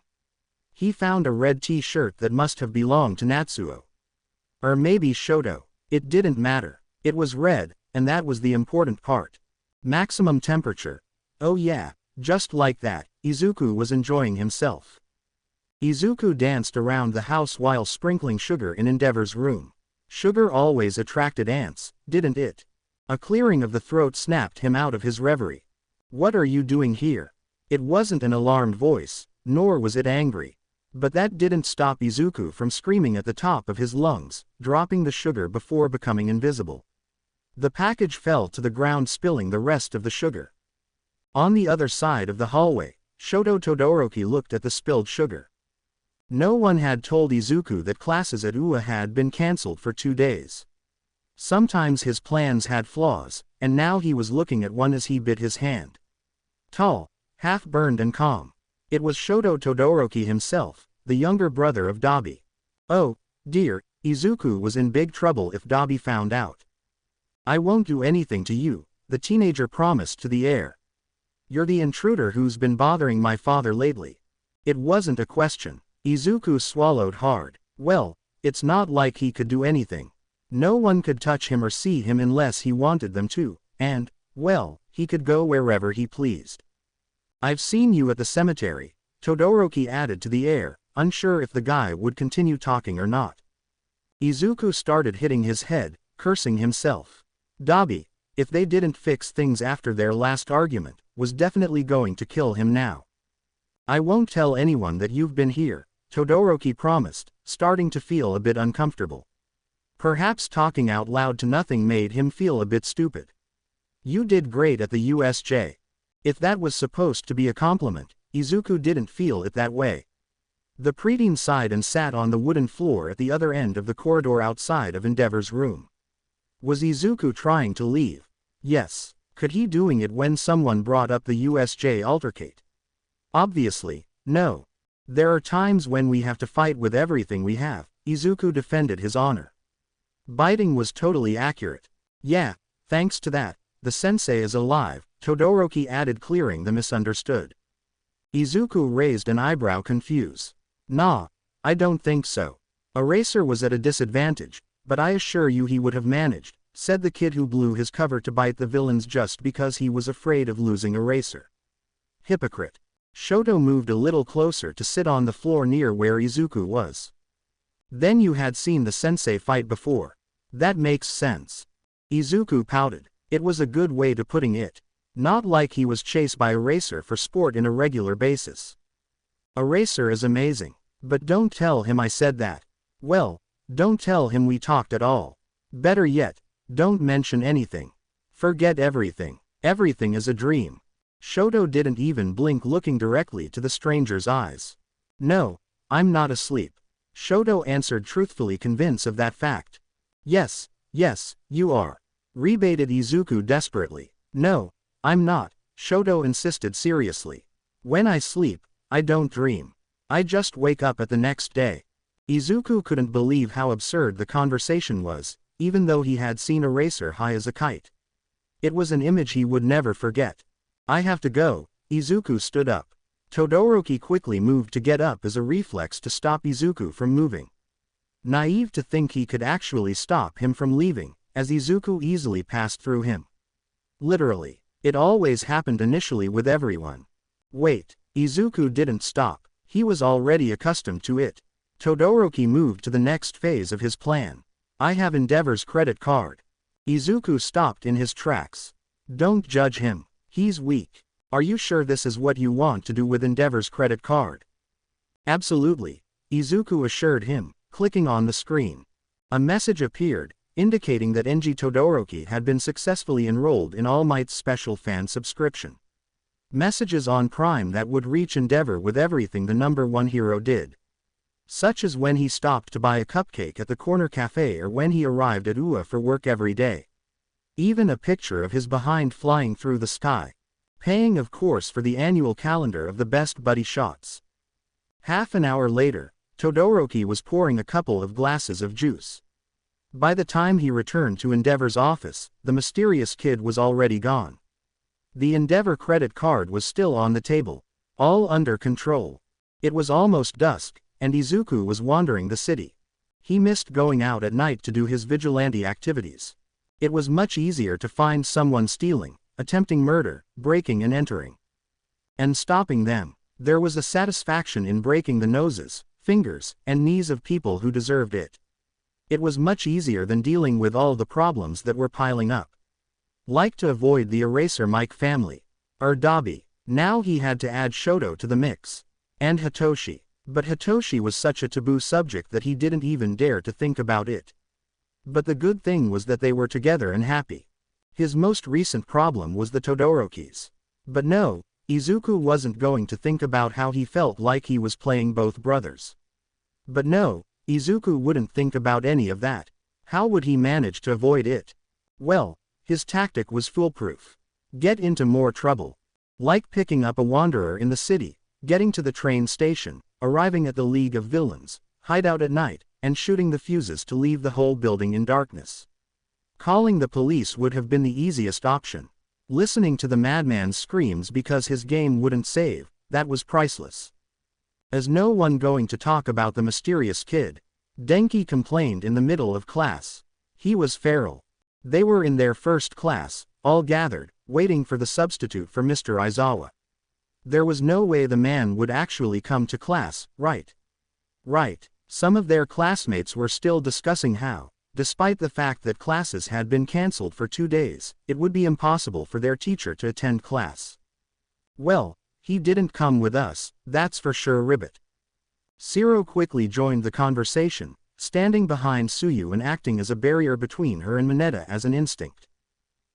He found a red t-shirt that must have belonged to Natsuo. Or maybe Shoto. It didn't matter. It was red, and that was the important part. Maximum temperature. Oh yeah, just like that, Izuku was enjoying himself. Izuku danced around the house while sprinkling sugar in Endeavor's room. Sugar always attracted ants, didn't it? A clearing of the throat snapped him out of his reverie. What are you doing here? It wasn't an alarmed voice, nor was it angry. But that didn't stop Izuku from screaming at the top of his lungs, dropping the sugar before becoming invisible. The package fell to the ground, spilling the rest of the sugar. On the other side of the hallway, Shoto Todoroki looked at the spilled sugar. No one had told Izuku that classes at UA had been cancelled for 2 days. Sometimes his plans had flaws, and now he was looking at one as he bit his hand. Tall, half-burned and calm. It was Shoto Todoroki himself, the younger brother of Dabi. Oh, dear, Izuku was in big trouble if Dabi found out. I won't do anything to you, the teenager promised to the heir. You're the intruder who's been bothering my father lately. It wasn't a question. Izuku swallowed hard. Well, it's not like he could do anything. No one could touch him or see him unless he wanted them to, and, well, he could go wherever he pleased. I've seen you at the cemetery, Todoroki added to the heir, unsure if the guy would continue talking or not. Izuku started hitting his head, cursing himself. Dabi, if they didn't fix things after their last argument, was definitely going to kill him now. I won't tell anyone that you've been here, Todoroki promised, starting to feel a bit uncomfortable. Perhaps talking out loud to nothing made him feel a bit stupid. You did great at the USJ. If that was supposed to be a compliment, Izuku didn't feel it that way. The preteen sighed and sat on the wooden floor at the other end of the corridor outside of Endeavor's room. Was Izuku trying to leave? Yes. Could he doing it when someone brought up the USJ altercate? Obviously, no. There are times when we have to fight with everything we have, Izuku defended his honor. Biting was totally accurate. Yeah, thanks to that, the sensei is alive, Todoroki added, clearing the misunderstood. Izuku raised an eyebrow, confused. Nah, I don't think so. Eraser was at a disadvantage, but I assure you he would have managed, said the kid who blew his cover to bite the villains just because he was afraid of losing Eraser. Hypocrite. Shoto moved a little closer to sit on the floor near where Izuku was. Then you had seen the sensei fight before. That makes sense. Izuku pouted. It was a good way to putting it. Not like he was chased by Eraser for sport in a regular basis. Eraser is amazing. But don't tell him I said that. Well, don't tell him we talked at all. Better yet, don't mention anything. Forget everything. Everything is a dream. Shoto didn't even blink, looking directly to the stranger's eyes. No, I'm not asleep. Shoto answered truthfully, convinced of that fact. Yes, you are. Rebated Izuku desperately. No, I'm not, Shoto insisted seriously. When I sleep, I don't dream. I just wake up at the next day. Izuku couldn't believe how absurd the conversation was, even though he had seen Eraser high as a kite. It was an image he would never forget. I have to go. Izuku stood up. Todoroki quickly moved to get up as a reflex to stop Izuku from moving. Naive to think he could actually stop him from leaving, as Izuku easily passed through him. Literally, it always happened initially with everyone. Wait, Izuku didn't stop, he was already accustomed to it. Todoroki moved to the next phase of his plan. I have Endeavor's credit card. Izuku stopped in his tracks. Don't judge him. He's weak. Are you sure this is what you want to do with Endeavor's credit card? Absolutely, Izuku assured him, clicking on the screen. A message appeared, indicating that Enji Todoroki had been successfully enrolled in All Might's special fan subscription. Messages on Prime that would reach Endeavor with everything the number one hero did. Such as when he stopped to buy a cupcake at the corner cafe, or when he arrived at UA for work every day. Even a picture of his behind flying through the sky. Paying of course for the annual calendar of the best buddy shots. Half an hour later, Todoroki was pouring a couple of glasses of juice. By the time he returned to Endeavor's office, the mysterious kid was already gone. The Endeavor credit card was still on the table, all under control. It was almost dusk, and Izuku was wandering the city. He missed going out at night to do his vigilante activities. It was much easier to find someone stealing, attempting murder, breaking and entering, and stopping them. There was a satisfaction in breaking the noses, fingers, and knees of people who deserved it. It was much easier than dealing with all the problems that were piling up. Like to avoid the Eraser Mike family. Dabi. Now he had to add Shoto to the mix. And Hitoshi. But Hitoshi was such a taboo subject that he didn't even dare to think about it. But the good thing was that they were together and happy. His most recent problem was the Todorokis. But no, Izuku wasn't going to think about how he felt like he was playing both brothers. But no, Izuku wouldn't think about any of that. How would he manage to avoid it? Well, his tactic was foolproof. Get into more trouble. Like picking up a wanderer in the city, getting to the train station, arriving at the League of Villains, hideout at night, and shooting the fuses to leave the whole building in darkness. Calling the police would have been the easiest option. Listening to the madman's screams because his game wouldn't save, that was priceless. As no one going to talk about the mysterious kid, Denki complained in the middle of class. He was feral. They were in their first class, all gathered, waiting for the substitute for Mr. Aizawa. There was no way the man would actually come to class, right? Right. Some of their classmates were still discussing how, despite the fact that classes had been cancelled for 2 days, it would be impossible for their teacher to attend class. Well, he didn't come with us, that's for sure. Ribbit. Shiro quickly joined the conversation, standing behind Tsuyu and acting as a barrier between her and Mineta as an instinct.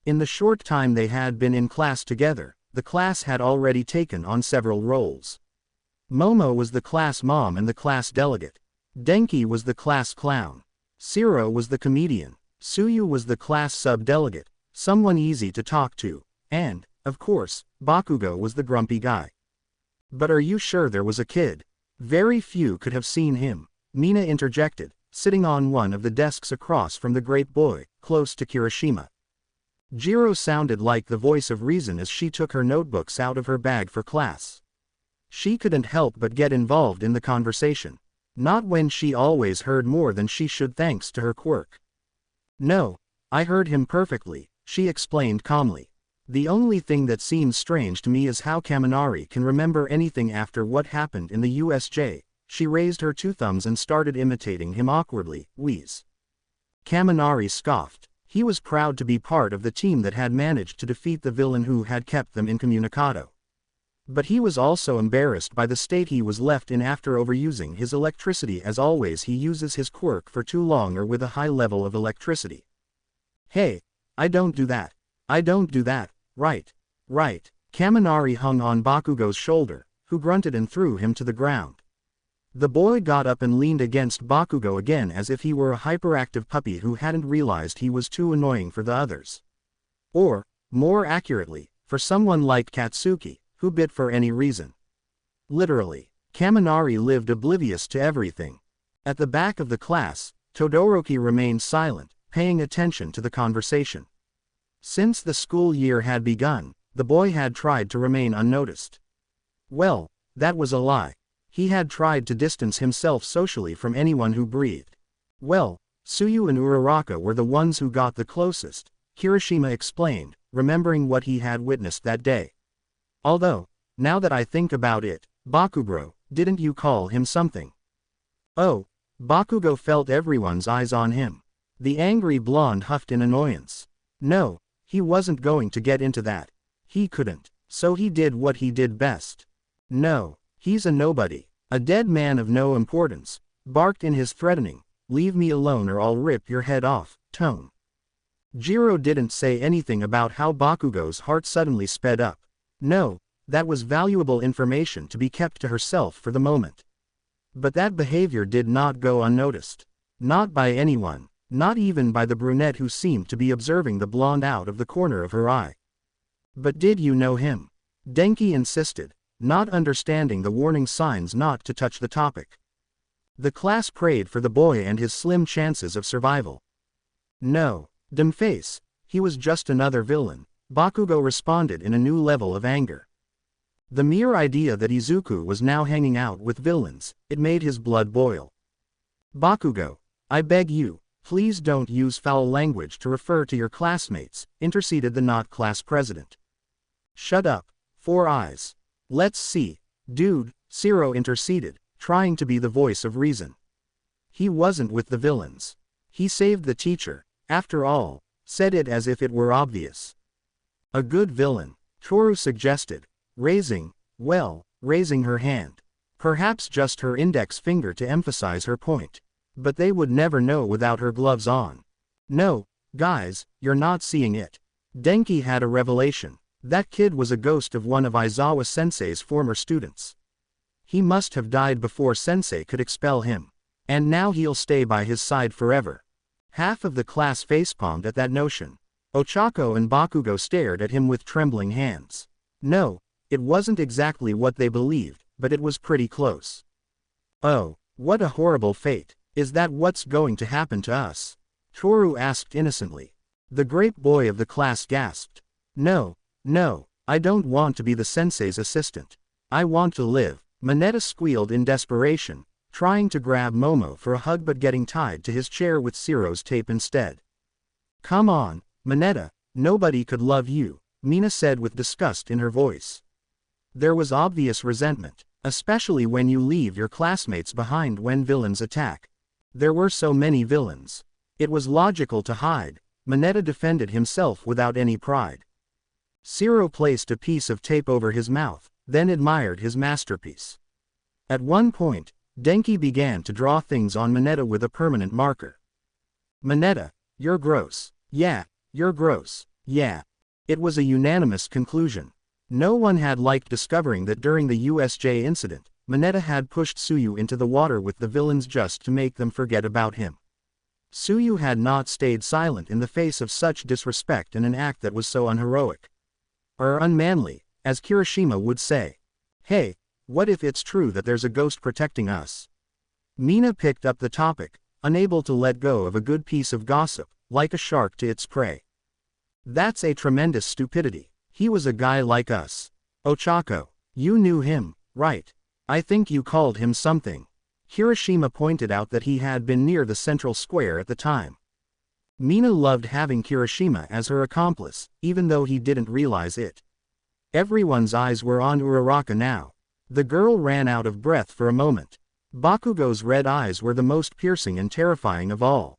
In the short time they had been in class together, the class had already taken on several roles. Momo was the class mom and the class delegate. Denki was the class clown. Shiro was the comedian. Tsuyu was the class sub-delegate, someone easy to talk to, and, of course, Bakugo was the grumpy guy. But are you sure there was a kid? Very few could have seen him, Mina interjected, sitting on one of the desks across from the great boy, close to Kirishima. Jiro sounded like the voice of reason as she took her notebooks out of her bag for class. She couldn't help but get involved in the conversation. Not when she always heard more than she should thanks to her quirk. No, I heard him perfectly, she explained calmly. The only thing that seems strange to me is how Kaminari can remember anything after what happened in the USJ. She raised her 2 thumbs and started imitating him awkwardly, wheeze. Kaminari scoffed. He was proud to be part of the team that had managed to defeat the villain who had kept them incommunicado. But he was also embarrassed by the state he was left in after overusing his electricity. As always, he uses his quirk for too long or with a high level of electricity. Hey, I don't do that. I don't do that, right. Kaminari hung on Bakugo's shoulder, who grunted and threw him to the ground. The boy got up and leaned against Bakugo again as if he were a hyperactive puppy who hadn't realized he was too annoying for the others. Or, more accurately, for someone like Katsuki, who bit for any reason. Literally, Kaminari lived oblivious to everything. At the back of the class, Todoroki remained silent, paying attention to the conversation. Since the school year had begun, the boy had tried to remain unnoticed. Well, that was a lie. He had tried to distance himself socially from anyone who breathed. Well, Tsuyu and Uraraka were the ones who got the closest, Kirishima explained, remembering what he had witnessed that day. Although, now that I think about it, Bakugro, didn't you call him something? Oh, Bakugo felt everyone's eyes on him. The angry blonde huffed in annoyance. No, he wasn't going to get into that. He couldn't, so he did what he did best. No, he's a nobody, a dead man of no importance, barked in his threatening, leave me alone or I'll rip your head off, tone. Jiro didn't say anything about how Bakugo's heart suddenly sped up. No, that was valuable information to be kept to herself for the moment. But that behavior did not go unnoticed. Not by anyone, not even by the brunette who seemed to be observing the blonde out of the corner of her eye. But did you know him? Denki insisted, not understanding the warning signs not to touch the topic. The class prayed for the boy and his slim chances of survival. No, dumb face, he was just another villain, Bakugo responded in a new level of anger. The mere idea that Izuku was now hanging out with villains, it made his blood boil. Bakugo, I beg you, please don't use foul language to refer to your classmates, interceded the not class president. Shut up, Four Eyes. Let's see, dude, Shiro interceded, trying to be the voice of reason. He wasn't with the villains. He saved the teacher, after all, said it as if it were obvious. A good villain, Toru suggested, raising her hand. Perhaps just her index finger to emphasize her point. But they would never know without her gloves on. No, guys, you're not seeing it. Denki had a revelation. That kid was a ghost of one of Aizawa Sensei's former students. He must have died before Sensei could expel him. And now he'll stay by his side forever. Half of the class facepalmed at that notion. Ochako and Bakugo stared at him with trembling hands. No, it wasn't exactly what they believed, but it was pretty close. Oh, what a horrible fate. Is that what's going to happen to us? Toru asked innocently. The great boy of the class gasped. No, I don't want to be the sensei's assistant. I want to live. Mineta squealed in desperation, trying to grab Momo for a hug but getting tied to his chair with Shiro's tape instead. Come on, Mineta, nobody could love you, Mina said with disgust in her voice. There was obvious resentment. Especially when you leave your classmates behind when villains attack. There were so many villains. It was logical to hide. Mineta defended himself without any pride. Zero placed a piece of tape over his mouth, then admired his masterpiece. At one point, Denki began to draw things on Mineta with a permanent marker. Mineta, you're gross. Yeah, you're gross. Yeah. It was a unanimous conclusion. No one had liked discovering that during the USJ incident, Mineta had pushed Tsuyu into the water with the villains just to make them forget about him. Tsuyu had not stayed silent in the face of such disrespect in an act that was so unheroic. Or unmanly, as Kirishima would say. Hey, what if it's true that there's a ghost protecting us? Mina picked up the topic, unable to let go of a good piece of gossip, like a shark to its prey. That's a tremendous stupidity. He was a guy like us. Ochako, you knew him, right? I think you called him something. Kirishima pointed out that he had been near the central square at the time. Mina loved having Kirishima as her accomplice, even though he didn't realize it. Everyone's eyes were on Uraraka now. The girl ran out of breath for a moment. Bakugo's red eyes were the most piercing and terrifying of all.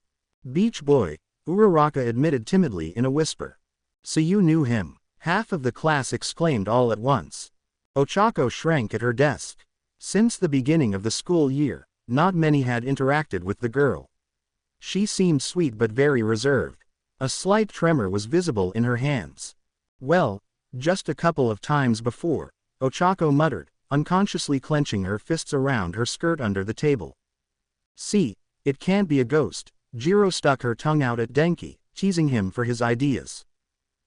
Beach boy, Uraraka admitted timidly in a whisper. So you knew him? Half of the class exclaimed all at once. Ochako shrank at her desk. Since the beginning of the school year, not many had interacted with the girl. She seemed sweet but very reserved. A slight tremor was visible in her hands. Well, just a couple of times before, Ochako muttered, unconsciously clenching her fists around her skirt under the table. See, it can't be a ghost. Jiro stuck her tongue out at Denki, teasing him for his ideas.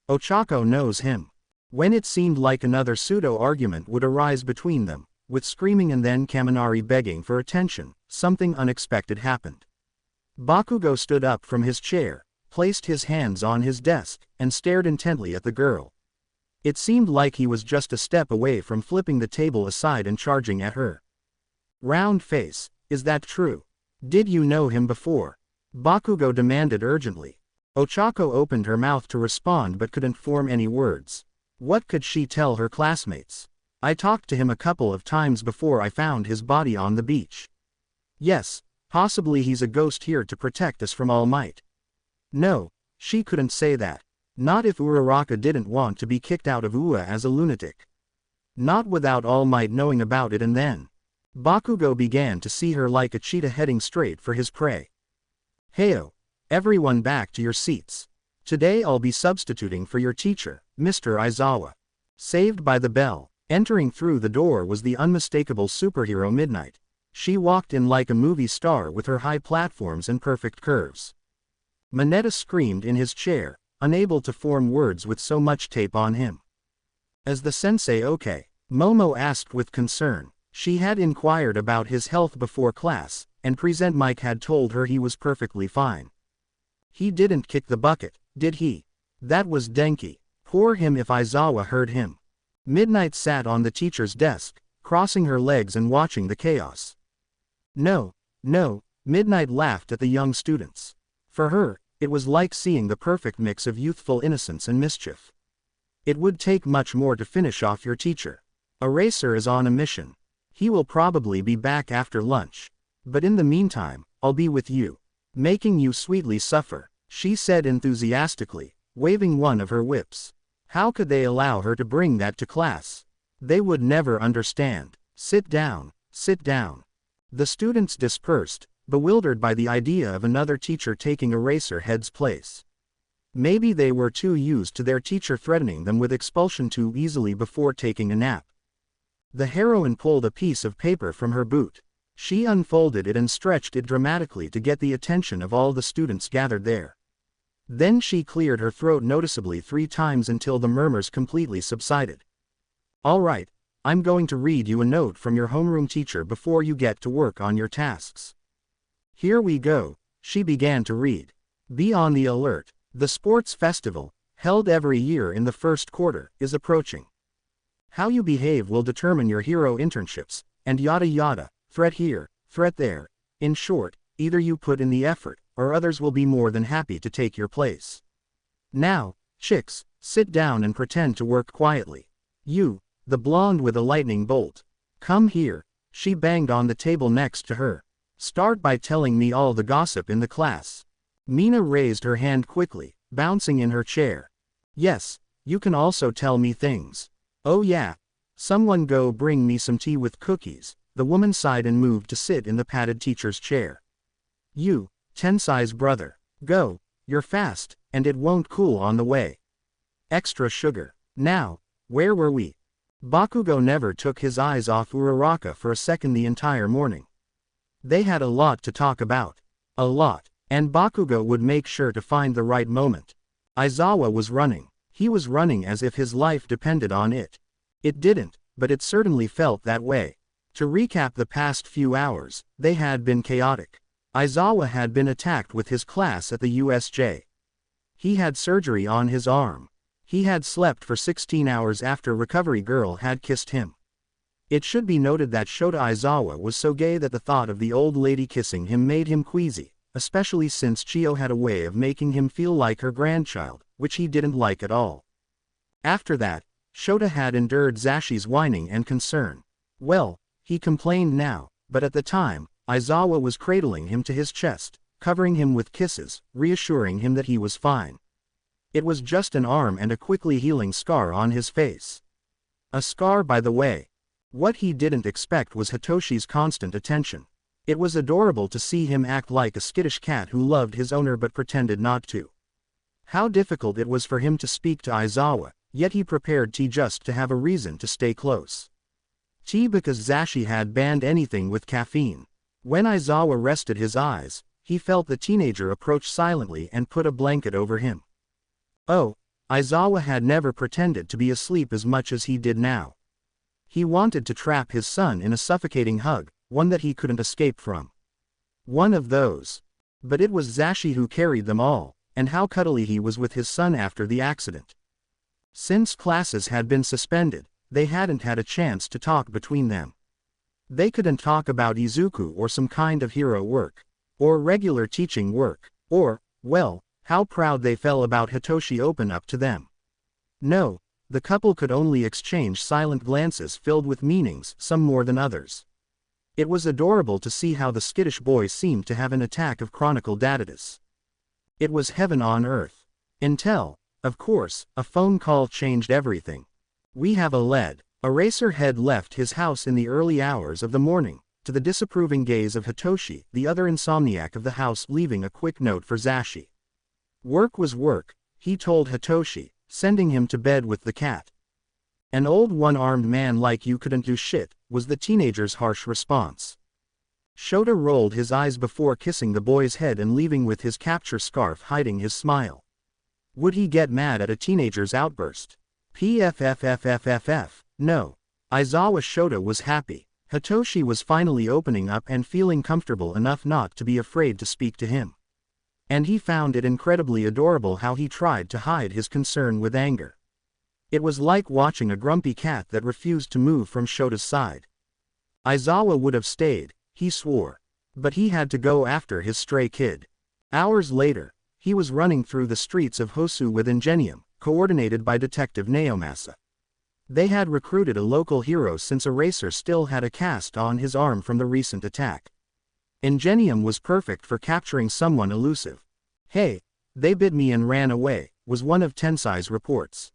Ochako knows him. When it seemed like another pseudo-argument would arise between them, with screaming and then Kaminari begging for attention, something unexpected happened. Bakugo stood up from his chair, placed his hands on his desk, and stared intently at the girl. It seemed like he was just a step away from flipping the table aside and charging at her. Round face, is that true? Did you know him before? Bakugo demanded urgently. Ochako opened her mouth to respond but couldn't form any words. What could she tell her classmates? I talked to him a couple of times before I found his body on the beach. Yes, possibly he's a ghost here to protect us from All Might. No, she couldn't say that. Not if Uraraka didn't want to be kicked out of UA as a lunatic. Not without All Might knowing about it, and then Bakugo began to see her like a cheetah heading straight for his prey. Heyo, everyone back to your seats. Today I'll be substituting for your teacher, Mr. Aizawa. Saved by the bell. Entering through the door was the unmistakable superhero Midnight. She walked in like a movie star with her high platforms and perfect curves. Mineta screamed in his chair, unable to form words with so much tape on him. Is the sensei okay? Momo asked with concern. She had inquired about his health before class, and Present Mike had told her he was perfectly fine. He didn't kick the bucket, did he? That was Denki. Poor him if Aizawa heard him. Midnight sat on the teacher's desk, crossing her legs and watching the chaos. No, Midnight laughed at the young students. For her, it was like seeing the perfect mix of youthful innocence and mischief. It would take much more to finish off your teacher. Eraser is on a mission. He will probably be back after lunch. But in the meantime, I'll be with you. Making you sweetly suffer, she said enthusiastically, waving one of her whips. How could they allow her to bring that to class? They would never understand. Sit down, sit down. The students dispersed, bewildered by the idea of another teacher taking Eraserhead's place. Maybe they were too used to their teacher threatening them with expulsion too easily before taking a nap. The heroine pulled a piece of paper from her boot. She unfolded it and stretched it dramatically to get the attention of all the students gathered there. Then she cleared her throat noticeably 3 times until the murmurs completely subsided. All right, I'm going to read you a note from your homeroom teacher before you get to work on your tasks. Here we go, she began to read. Be on the alert. The sports festival, held every year in the first quarter, is approaching. How you behave will determine your hero internships, and yada yada, threat here, threat there. In short, either you put in the effort, or others will be more than happy to take your place. Now, chicks, sit down and pretend to work quietly. You, the blonde with a lightning bolt. Come here. She banged on the table next to her. Start by telling me all the gossip in the class. Mina raised her hand quickly, bouncing in her chair. Yes, you can also tell me things. Oh yeah. Someone go bring me some tea with cookies. The woman sighed and moved to sit in the padded teacher's chair. You, Tensai's brother. Go, you're fast, and it won't cool on the way. Extra sugar. Now, where were we? Bakugo never took his eyes off Uraraka for a second the entire morning. They had a lot to talk about. A lot, and Bakugo would make sure to find the right moment. Aizawa was running. He was running as if his life depended on it. It didn't, but it certainly felt that way. To recap the past few hours, they had been chaotic. Aizawa had been attacked with his class at the USJ. He had surgery on his arm. He had slept for 16 hours after Recovery Girl had kissed him. It should be noted that Shota Aizawa was so gay that the thought of the old lady kissing him made him queasy, especially since Chio had a way of making him feel like her grandchild, which he didn't like at all. After that, Shota had endured Zashi's whining and concern. Well, he complained now, but at the time, Aizawa was cradling him to his chest, covering him with kisses, reassuring him that he was fine. It was just an arm and a quickly healing scar on his face. A scar, by the way. What he didn't expect was Hitoshi's constant attention. It was adorable to see him act like a skittish cat who loved his owner but pretended not to. How difficult it was for him to speak to Aizawa, yet he prepared tea just to have a reason to stay close. Tea because Zashi had banned anything with caffeine. When Aizawa rested his eyes, he felt the teenager approach silently and put a blanket over him. Oh, Aizawa had never pretended to be asleep as much as he did now. He wanted to trap his son in a suffocating hug, one that he couldn't escape from. One of those. But it was Zashi who carried them all, and how cuddly he was with his son after the accident. Since classes had been suspended, they hadn't had a chance to talk between them. They couldn't talk about Izuku or some kind of hero work, or regular teaching work, or, well, how proud they felt about Hitoshi open up to them. No, the couple could only exchange silent glances filled with meanings, some more than others. It was adorable to see how the skittish boy seemed to have an attack of chronic daditis. It was heaven on earth. Until, of course, a phone call changed everything. We have a lead. Eraser had left his house in the early hours of the morning, to the disapproving gaze of Hitoshi, the other insomniac of the house, leaving a quick note for Zashi. Work was work, he told Hitoshi, sending him to bed with the cat. An old one-armed man like you couldn't do shit, was the teenager's harsh response. Shota rolled his eyes before kissing the boy's head and leaving with his capture scarf hiding his smile. Would he get mad at a teenager's outburst? PFFFFFF, no. Aizawa Shota was happy. Hitoshi was finally opening up and feeling comfortable enough not to be afraid to speak to him. And he found it incredibly adorable how he tried to hide his concern with anger. It was like watching a grumpy cat that refused to move from Shota's side. Aizawa would have stayed, he swore. But he had to go after his stray kid. Hours later, he was running through the streets of Hosu with Ingenium, coordinated by Detective Naomasa. They had recruited a local hero since Eraser still had a cast on his arm from the recent attack. Ingenium was perfect for capturing someone elusive. Hey, they bit me and ran away, was one of Tensai's reports.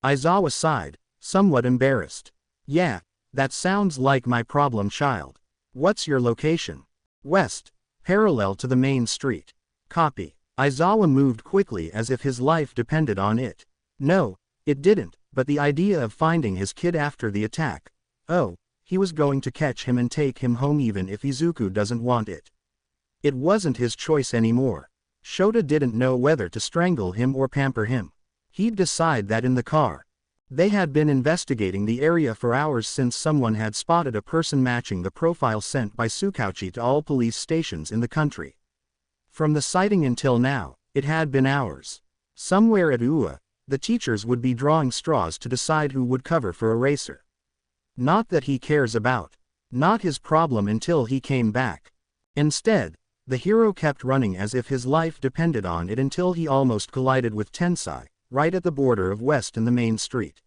Aizawa sighed, somewhat embarrassed. Yeah, that sounds like my problem child. What's your location? West, parallel to the main street. Copy. Aizawa moved quickly as if his life depended on it. No, it didn't, but the idea of finding his kid after the attack. Oh, he was going to catch him and take him home even if Izuku doesn't want it. It wasn't his choice anymore. Shota didn't know whether to strangle him or pamper him. He'd decide that in the car. They had been investigating the area for hours since someone had spotted a person matching the profile sent by Tsukauchi to all police stations in the country. From the sighting until now, it had been hours. Somewhere at UA, the teachers would be drawing straws to decide who would cover for Eraser. Not that he cares about. Not his problem until he came back. Instead, the hero kept running as if his life depended on it until he almost collided with Tensai, right at the border of West and the main street.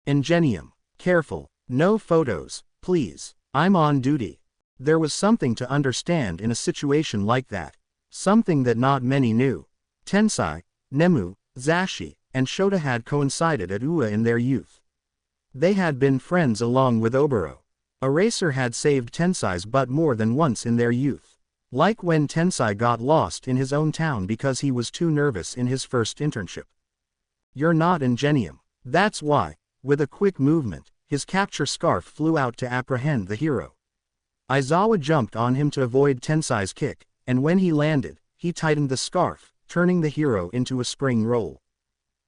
Ingenium. Careful. No photos. Please, I'm on duty. There was something to understand in a situation like that. Something that not many knew. Tensai, Nemu, Zashi, and Shota had coincided at UA in their youth. They had been friends along with Oboro. Eraser had saved Tensai's butt more than once in their youth. Like when Tensai got lost in his own town because he was too nervous in his first internship. You're not Ingenium. That's why, with a quick movement, his capture scarf flew out to apprehend the hero. Aizawa jumped on him to avoid Tensai's kick, and when he landed, he tightened the scarf, turning the hero into a spring roll.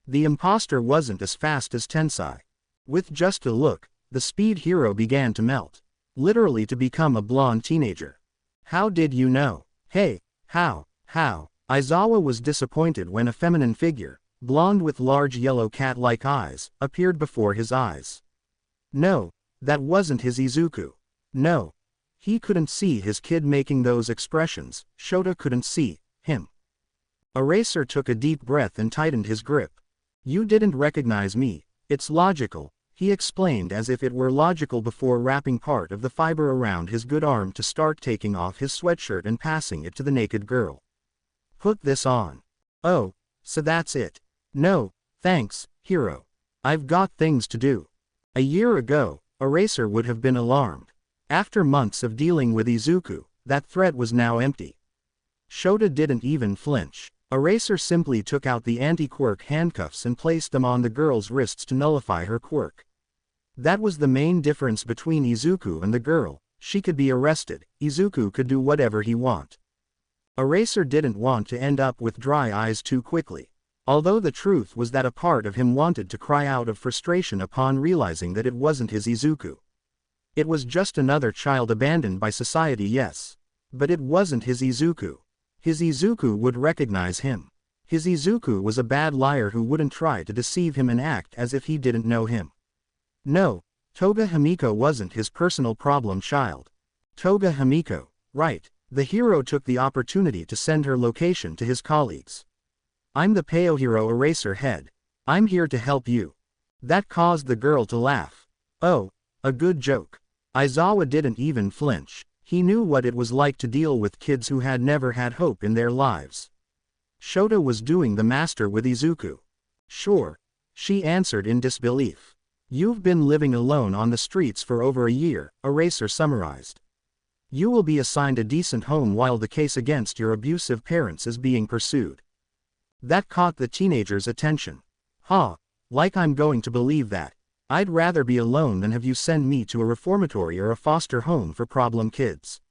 The imposter wasn't as fast as Tensai. With just a look, the speed hero began to melt. Literally to become a blonde teenager. How did you know? Hey, how? Aizawa was disappointed when a feminine figure, blonde with large yellow cat-like eyes, appeared before his eyes. No, that wasn't his Izuku. No. He couldn't see his kid making those expressions. Shota couldn't see him. Eraser took a deep breath and tightened his grip. You didn't recognize me. It's logical, he explained as if it were logical before wrapping part of the fiber around his good arm to start taking off his sweatshirt and passing it to the naked girl. Put this on. Oh, so that's it. No, thanks, hero. I've got things to do. A year ago, Eraser would have been alarmed. After months of dealing with Izuku, that threat was now empty. Shota didn't even flinch. Eraser simply took out the anti-quirk handcuffs and placed them on the girl's wrists to nullify her quirk. That was the main difference between Izuku and the girl. She could be arrested, Izuku could do whatever he want. Eraser didn't want to end up with dry eyes too quickly. Although the truth was that a part of him wanted to cry out of frustration upon realizing that it wasn't his Izuku. It was just another child abandoned by society, yes. But it wasn't his Izuku. His Izuku would recognize him. His Izuku was a bad liar who wouldn't try to deceive him and act as if he didn't know him. No, Toga Himiko wasn't his personal problem child. Toga Himiko, right, the hero took the opportunity to send her location to his colleagues. I'm the Peo hero Eraser head. I'm here to help you. That caused the girl to laugh. Oh, a good joke. Aizawa didn't even flinch. He knew what it was like to deal with kids who had never had hope in their lives. Shota was doing the master with Izuku. Sure, she answered in disbelief. You've been living alone on the streets for over a year, Eraser summarized. You will be assigned a decent home while the case against your abusive parents is being pursued. That caught the teenager's attention. Like I'm going to believe that. I'd rather be alone than have you send me to a reformatory or a foster home for problem kids.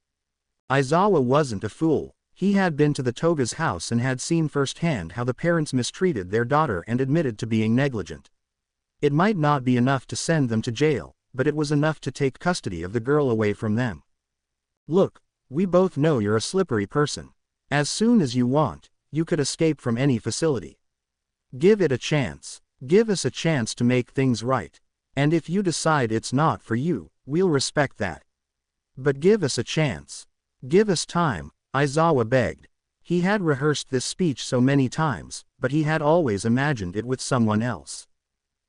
Aizawa wasn't a fool. He had been to the Toga's house and had seen firsthand how the parents mistreated their daughter and admitted to being negligent. It might not be enough to send them to jail, but it was enough to take custody of the girl away from them. Look, we both know you're a slippery person. As soon as you want, you could escape from any facility. Give it a chance. Give us a chance to make things right. And if you decide it's not for you, we'll respect that. But give us a chance. Give us time, Aizawa begged. He had rehearsed this speech so many times, but he had always imagined it with someone else.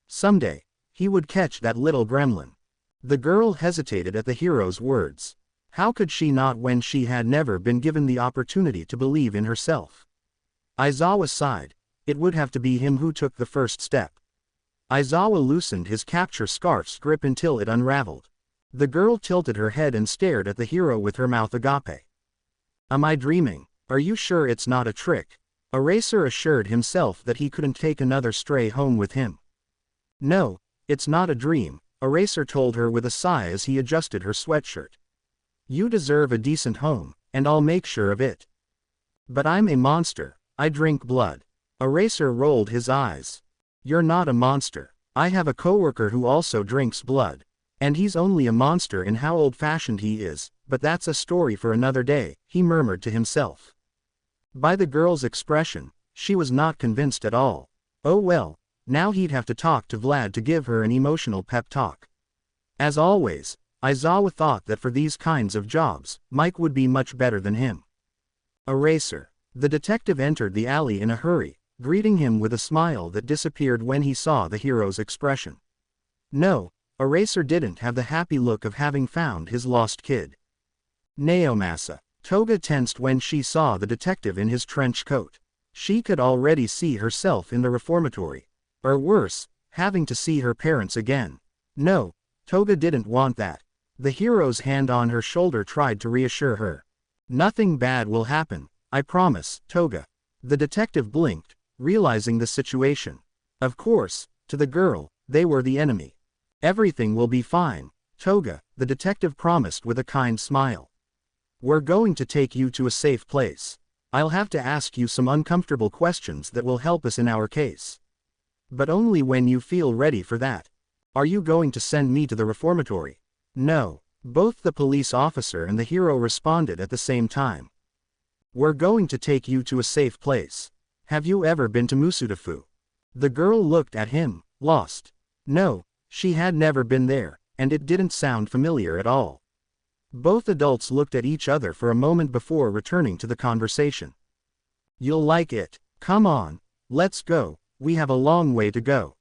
Someday, he would catch that little gremlin. The girl hesitated at the hero's words. How could she not when she had never been given the opportunity to believe in herself? Aizawa sighed. It would have to be him who took the first step. Aizawa loosened his capture scarf's grip until it unraveled. The girl tilted her head and stared at the hero with her mouth agape. Am I dreaming? Are you sure it's not a trick? Eraser assured himself that he couldn't take another stray home with him. No, it's not a dream, Eraser told her with a sigh as he adjusted her sweatshirt. You deserve a decent home, and I'll make sure of it. But I'm a monster, I drink blood. Eraser rolled his eyes. You're not a monster. I have a coworker who also drinks blood. And he's only a monster in how old-fashioned he is, but that's a story for another day, he murmured to himself. By the girl's expression, she was not convinced at all. Oh well, now he'd have to talk to Vlad to give her an emotional pep talk. As always, Aizawa thought that for these kinds of jobs, Mike would be much better than him. Eraser. The detective entered the alley in a hurry, greeting him with a smile that disappeared when he saw the hero's expression. No, Eraser didn't have the happy look of having found his lost kid. Naomasa. Toga tensed when she saw the detective in his trench coat. She could already see herself in the reformatory. Or worse, having to see her parents again. No, Toga didn't want that. The hero's hand on her shoulder tried to reassure her. Nothing bad will happen, I promise, Toga. The detective blinked, realizing the situation. Of course, to the girl, they were the enemy. Everything will be fine, Toga, the detective promised with a kind smile. We're going to take you to a safe place. I'll have to ask you some uncomfortable questions that will help us in our case. But only when you feel ready for that. Are you going to send me to the reformatory? No. Both the police officer and the hero responded at the same time. We're going to take you to a safe place. Have you ever been to Musutafu? The girl looked at him, lost. No, she had never been there, and it didn't sound familiar at all. Both adults looked at each other for a moment before returning to the conversation. You'll like it. Come on, let's go, we have a long way to go.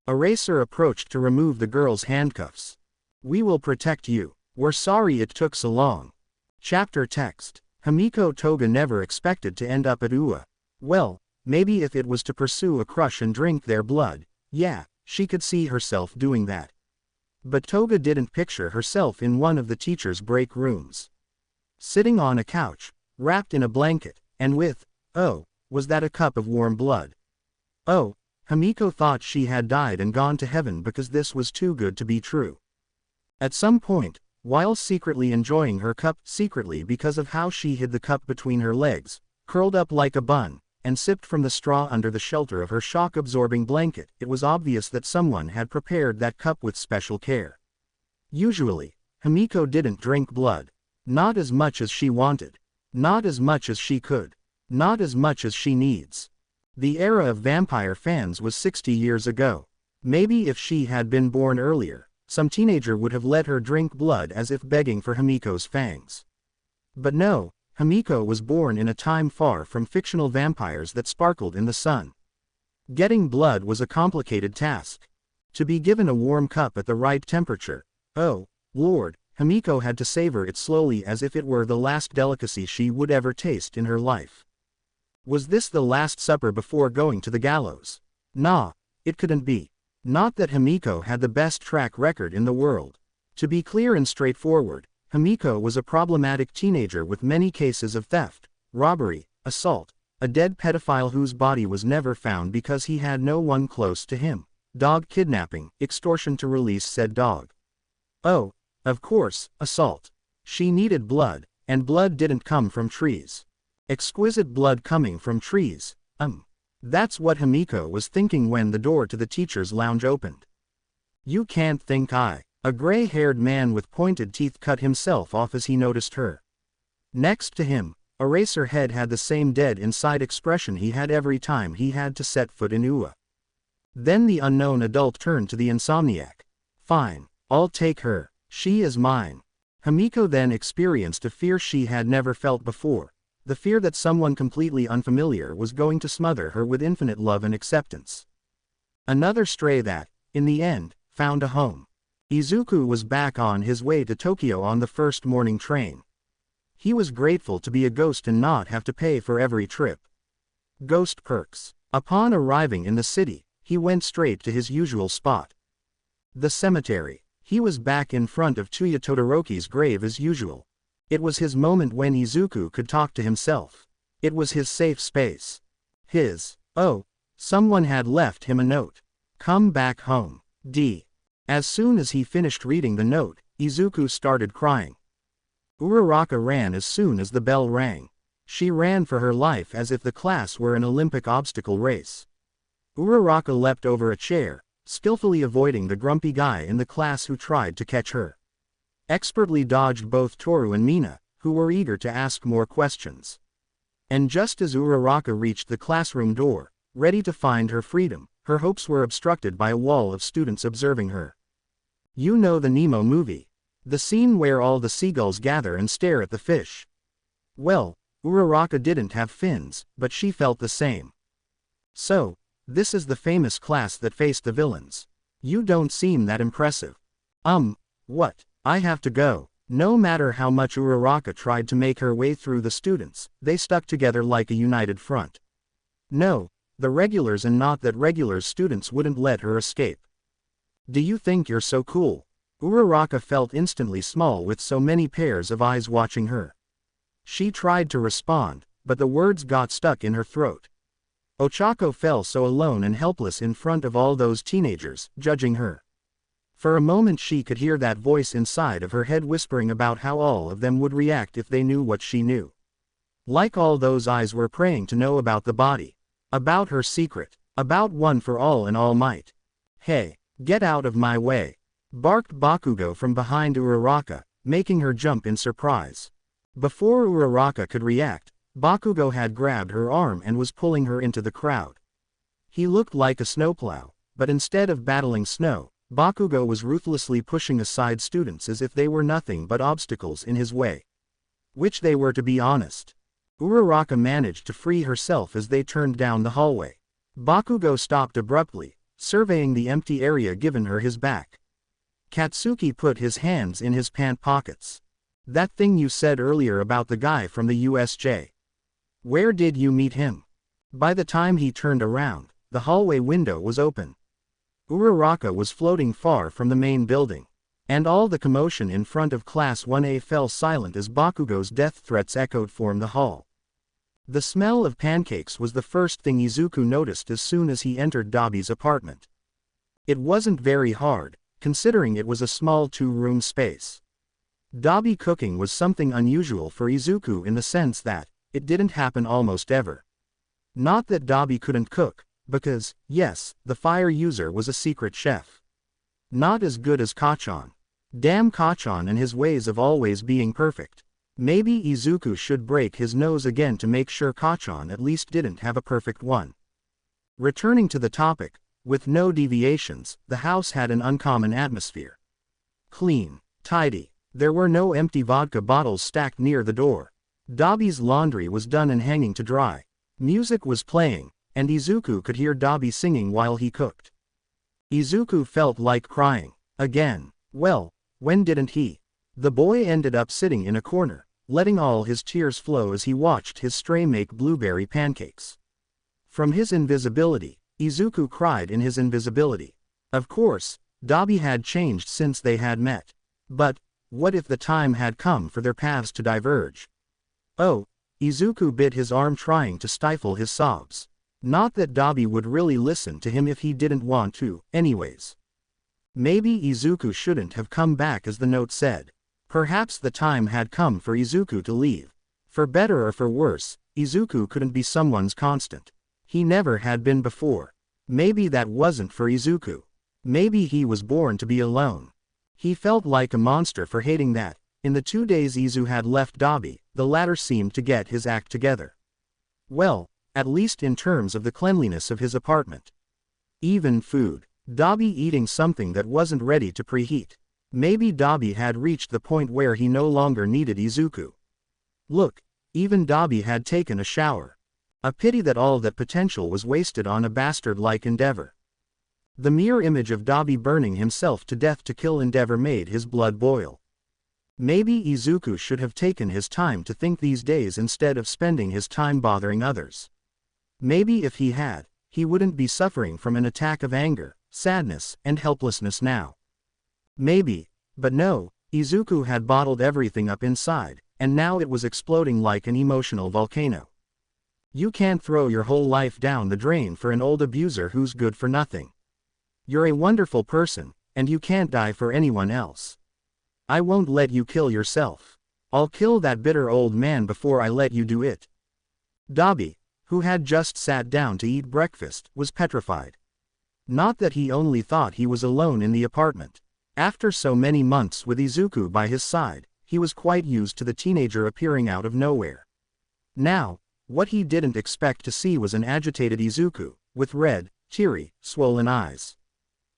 Eraser approached to remove the girl's handcuffs. We will protect you. We're sorry it took so long. Chapter text. Himiko Toga never expected to end up at UA. Well, maybe if it was to pursue a crush and drink their blood, yeah, she could see herself doing that. But Toga didn't picture herself in one of the teacher's break rooms. Sitting on a couch, wrapped in a blanket, and with, oh, was that a cup of warm blood? Oh, Himiko thought she had died and gone to heaven because this was too good to be true. At some point, while secretly enjoying her cup, secretly because of how she hid the cup between her legs, curled up like a bun, and sipped from the straw under the shelter of her shock-absorbing blanket, it was obvious that someone had prepared that cup with special care. Usually, Himiko didn't drink blood. Not as much as she wanted. Not as much as she could. Not as much as she needs. The era of vampire fans was 60 years ago. Maybe if she had been born earlier, some teenager would have let her drink blood as if begging for Himiko's fangs. But no, Himiko was born in a time far from fictional vampires that sparkled in the sun. Getting blood was a complicated task. To be given a warm cup at the right temperature, oh, Lord, Himiko had to savor it slowly as if it were the last delicacy she would ever taste in her life. Was this the last supper before going to the gallows? Nah, it couldn't be. Not that Himiko had the best track record in the world. To be clear and straightforward, Himiko was a problematic teenager with many cases of theft, robbery, assault, a dead pedophile whose body was never found because he had no one close to him, dog kidnapping, extortion to release said dog. Oh, of course, assault. She needed blood, and blood didn't come from trees. Exquisite blood coming from trees, That's what Himiko was thinking when the door to the teacher's lounge opened. You can't think A gray-haired man with pointed teeth cut himself off as he noticed her. Next to him, Eraserhead had the same dead-inside expression he had every time he had to set foot in UA. Then the unknown adult turned to the insomniac. Fine, I'll take her, she is mine. Himiko then experienced a fear she had never felt before, the fear that someone completely unfamiliar was going to smother her with infinite love and acceptance. Another stray that, in the end, found a home. Izuku was back on his way to Tokyo on the first morning train. He was grateful to be a ghost and not have to pay for every trip. Ghost perks. Upon arriving in the city, he went straight to his usual spot. The cemetery. He was back in front of Chuya Todoroki's grave as usual. It was his moment when Izuku could talk to himself. It was his safe space. Someone had left him a note. Come back home. D. As soon as he finished reading the note, Izuku started crying. Uraraka ran as soon as the bell rang. She ran for her life as if the class were an Olympic obstacle race. Uraraka leapt over a chair, skillfully avoiding the grumpy guy in the class who tried to catch her. Expertly dodged both Toru and Mina, who were eager to ask more questions. And just as Uraraka reached the classroom door, ready to find her freedom, her hopes were obstructed by a wall of students observing her. You know the Nemo movie. The scene where all the seagulls gather and stare at the fish. Well, Uraraka didn't have fins, but she felt the same. So, this is the famous class that faced the villains. You don't seem that impressive. What? I have to go. No matter how much Uraraka tried to make her way through the students, they stuck together like a united front. No, the regulars and not that regulars students wouldn't let her escape. Do you think you're so cool? Uraraka felt instantly small with so many pairs of eyes watching her. She tried to respond, but the words got stuck in her throat. Ochako felt so alone and helpless in front of all those teenagers, judging her. For a moment she could hear that voice inside of her head whispering about how all of them would react if they knew what she knew. Like all those eyes were praying to know about the body. About her secret. About One for All and All Might. Hey, get out of my way! Barked Bakugo from behind Uraraka, making her jump in surprise. Before Uraraka could react, Bakugo had grabbed her arm and was pulling her into the crowd. He looked like a snowplow, but instead of battling snow, Bakugo was ruthlessly pushing aside students as if they were nothing but obstacles in his way. Which they were, to be honest. Uraraka managed to free herself as they turned down the hallway. Bakugo stopped abruptly, surveying the empty area given her his back. Katsuki put his hands in his pant pockets. That thing you said earlier about the guy from the USJ. Where did you meet him? By the time he turned around, the hallway window was open. Uraraka was floating far from the main building, and all the commotion in front of Class 1A fell silent as Bakugo's death threats echoed from the hall. The smell of pancakes was the first thing Izuku noticed as soon as he entered Dabi's apartment. It wasn't very hard, considering it was a small two-room space. Dabi cooking was something unusual for Izuku in the sense that it didn't happen almost ever. Not that Dabi couldn't cook, because, yes, the fire user was a secret chef. Not as good as Kachan. Damn Kachan and his ways of always being perfect. Maybe Izuku should break his nose again to make sure Kachan at least didn't have a perfect one. Returning to the topic, with no deviations, the house had an uncommon atmosphere. Clean, tidy. There were no empty vodka bottles stacked near the door. Dabi's laundry was done and hanging to dry. Music was playing, and Izuku could hear Dabi singing while he cooked. Izuku felt like crying. Again. Well, when didn't he? The boy ended up sitting in a corner, letting all his tears flow as he watched his stray make blueberry pancakes. From his invisibility, Izuku cried in his invisibility. Of course, Dabi had changed since they had met. But, what if the time had come for their paths to diverge? Oh, Izuku bit his arm trying to stifle his sobs. Not that Dabi would really listen to him if he didn't want to, anyways. Maybe Izuku shouldn't have come back as the note said. Perhaps the time had come for Izuku to leave. For better or for worse, Izuku couldn't be someone's constant. He never had been before. Maybe that wasn't for Izuku. Maybe he was born to be alone. He felt like a monster for hating that. In the 2 days Izu had left Dabi, the latter seemed to get his act together. Well, at least in terms of the cleanliness of his apartment. Even food. Dabi eating something that wasn't ready to preheat. Maybe Dabi had reached the point where he no longer needed Izuku. Look, even Dabi had taken a shower. A pity that all that potential was wasted on a bastard-like endeavor. The mere image of Dabi burning himself to death to kill Endeavor made his blood boil. Maybe Izuku should have taken his time to think these days instead of spending his time bothering others. Maybe if he had, he wouldn't be suffering from an attack of anger, sadness, and helplessness now. Maybe, but no, Izuku had bottled everything up inside, and now it was exploding like an emotional volcano. You can't throw your whole life down the drain for an old abuser who's good for nothing. You're a wonderful person, and you can't die for anyone else. I won't let you kill yourself. I'll kill that bitter old man before I let you do it. Dabi, who had just sat down to eat breakfast, was petrified. Not that he only thought he was alone in the apartment. After so many months with Izuku by his side, he was quite used to the teenager appearing out of nowhere. Now, what he didn't expect to see was an agitated Izuku, with red, teary, swollen eyes.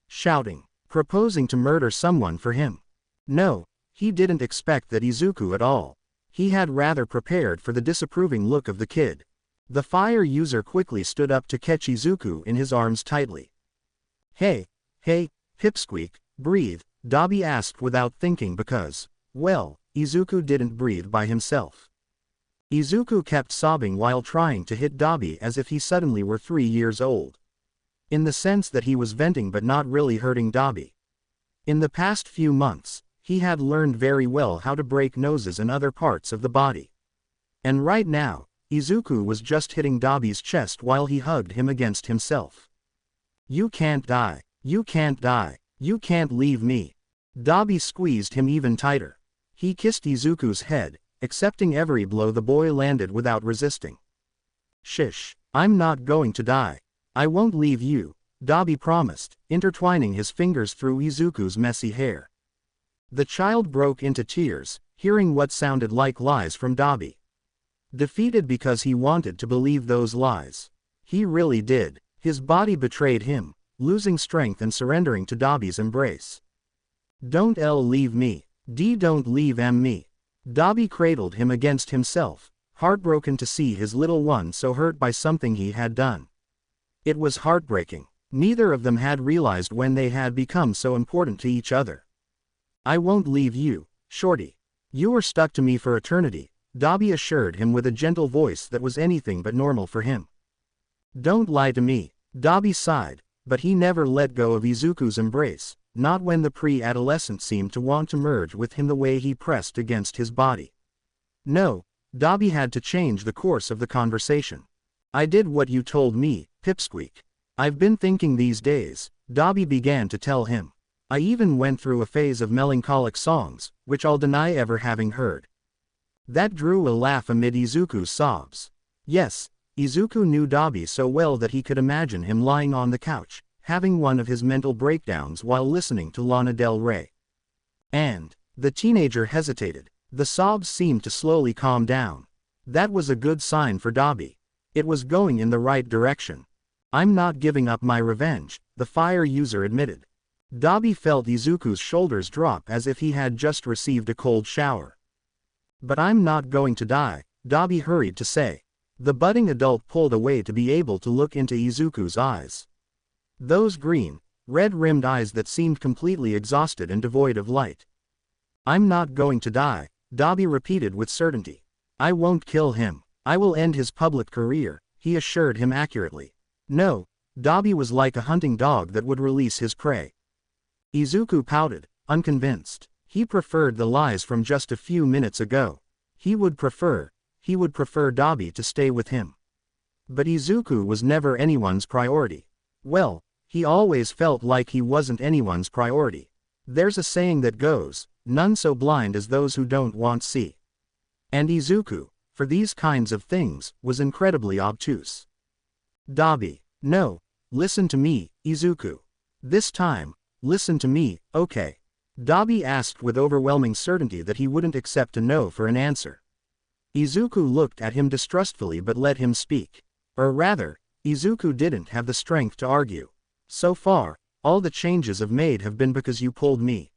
Shouting, proposing to murder someone for him. No, he didn't expect that Izuku at all. He had rather prepared for the disapproving look of the kid. The fire user quickly stood up to catch Izuku in his arms tightly. Hey, pipsqueak, breathe, Dabi asked without thinking because, well, Izuku didn't breathe by himself. Izuku kept sobbing while trying to hit Dabi as if he suddenly were 3 years old. In the sense that he was venting but not really hurting Dabi. In the past few months, he had learned very well how to break noses and other parts of the body. And right now, Izuku was just hitting Dabi's chest while he hugged him against himself. "You can't die. You can't die. You can't leave me." Dabi squeezed him even tighter. He kissed Izuku's head, accepting every blow the boy landed without resisting. "Shish, I'm not going to die. I won't leave you," Dabi promised, intertwining his fingers through Izuku's messy hair. The child broke into tears, hearing what sounded like lies from Dabi. Defeated because he wanted to believe those lies. He really did. His body betrayed him, losing strength and surrendering to Dabi's embrace. "Don't leave me. Don't leave me." Dabi cradled him against himself, heartbroken to see his little one so hurt by something he had done. It was heartbreaking. Neither of them had realized when they had become so important to each other. "I won't leave you, Shorty. You are stuck to me for eternity," Dabi assured him with a gentle voice that was anything but normal for him. "Don't lie to me," Dabi sighed, but he never let go of Izuku's embrace, not when the pre-adolescent seemed to want to merge with him the way he pressed against his body. "No," Dabi had to change the course of the conversation. "I did what you told me, Pipsqueak. I've been thinking these days," Dabi began to tell him. "I even went through a phase of melancholic songs, which I'll deny ever having heard." That drew a laugh amid Izuku's sobs. Yes, Izuku knew Dabi so well that he could imagine him lying on the couch, having one of his mental breakdowns while listening to Lana Del Rey. And the teenager hesitated. The sobs seemed to slowly calm down. That was a good sign for Dabi. It was going in the right direction. "I'm not giving up my revenge," the fire user admitted. Dabi felt Izuku's shoulders drop as if he had just received a cold shower. "But I'm not going to die," Dabi hurried to say. The budding adult pulled away to be able to look into Izuku's eyes. Those green, red-rimmed eyes that seemed completely exhausted and devoid of light. "I'm not going to die," Dabi repeated with certainty. "I won't kill him. I will end his public career," he assured him accurately. No, Dabi was like a hunting dog that would release his prey. Izuku pouted, unconvinced. He preferred the lies from just a few minutes ago. He would prefer Dabi to stay with him. But Izuku was never anyone's priority. Well, he always felt like he wasn't anyone's priority. There's a saying that goes, "None so blind as those who don't want see." And Izuku, for these kinds of things, was incredibly obtuse. "Dabi, no, listen to me, Izuku. This time, listen to me, okay?" Dabi asked with overwhelming certainty that he wouldn't accept a no for an answer. Izuku looked at him distrustfully but let him speak. Or rather, Izuku didn't have the strength to argue. "So far, all the changes I've made have been because you pulled me.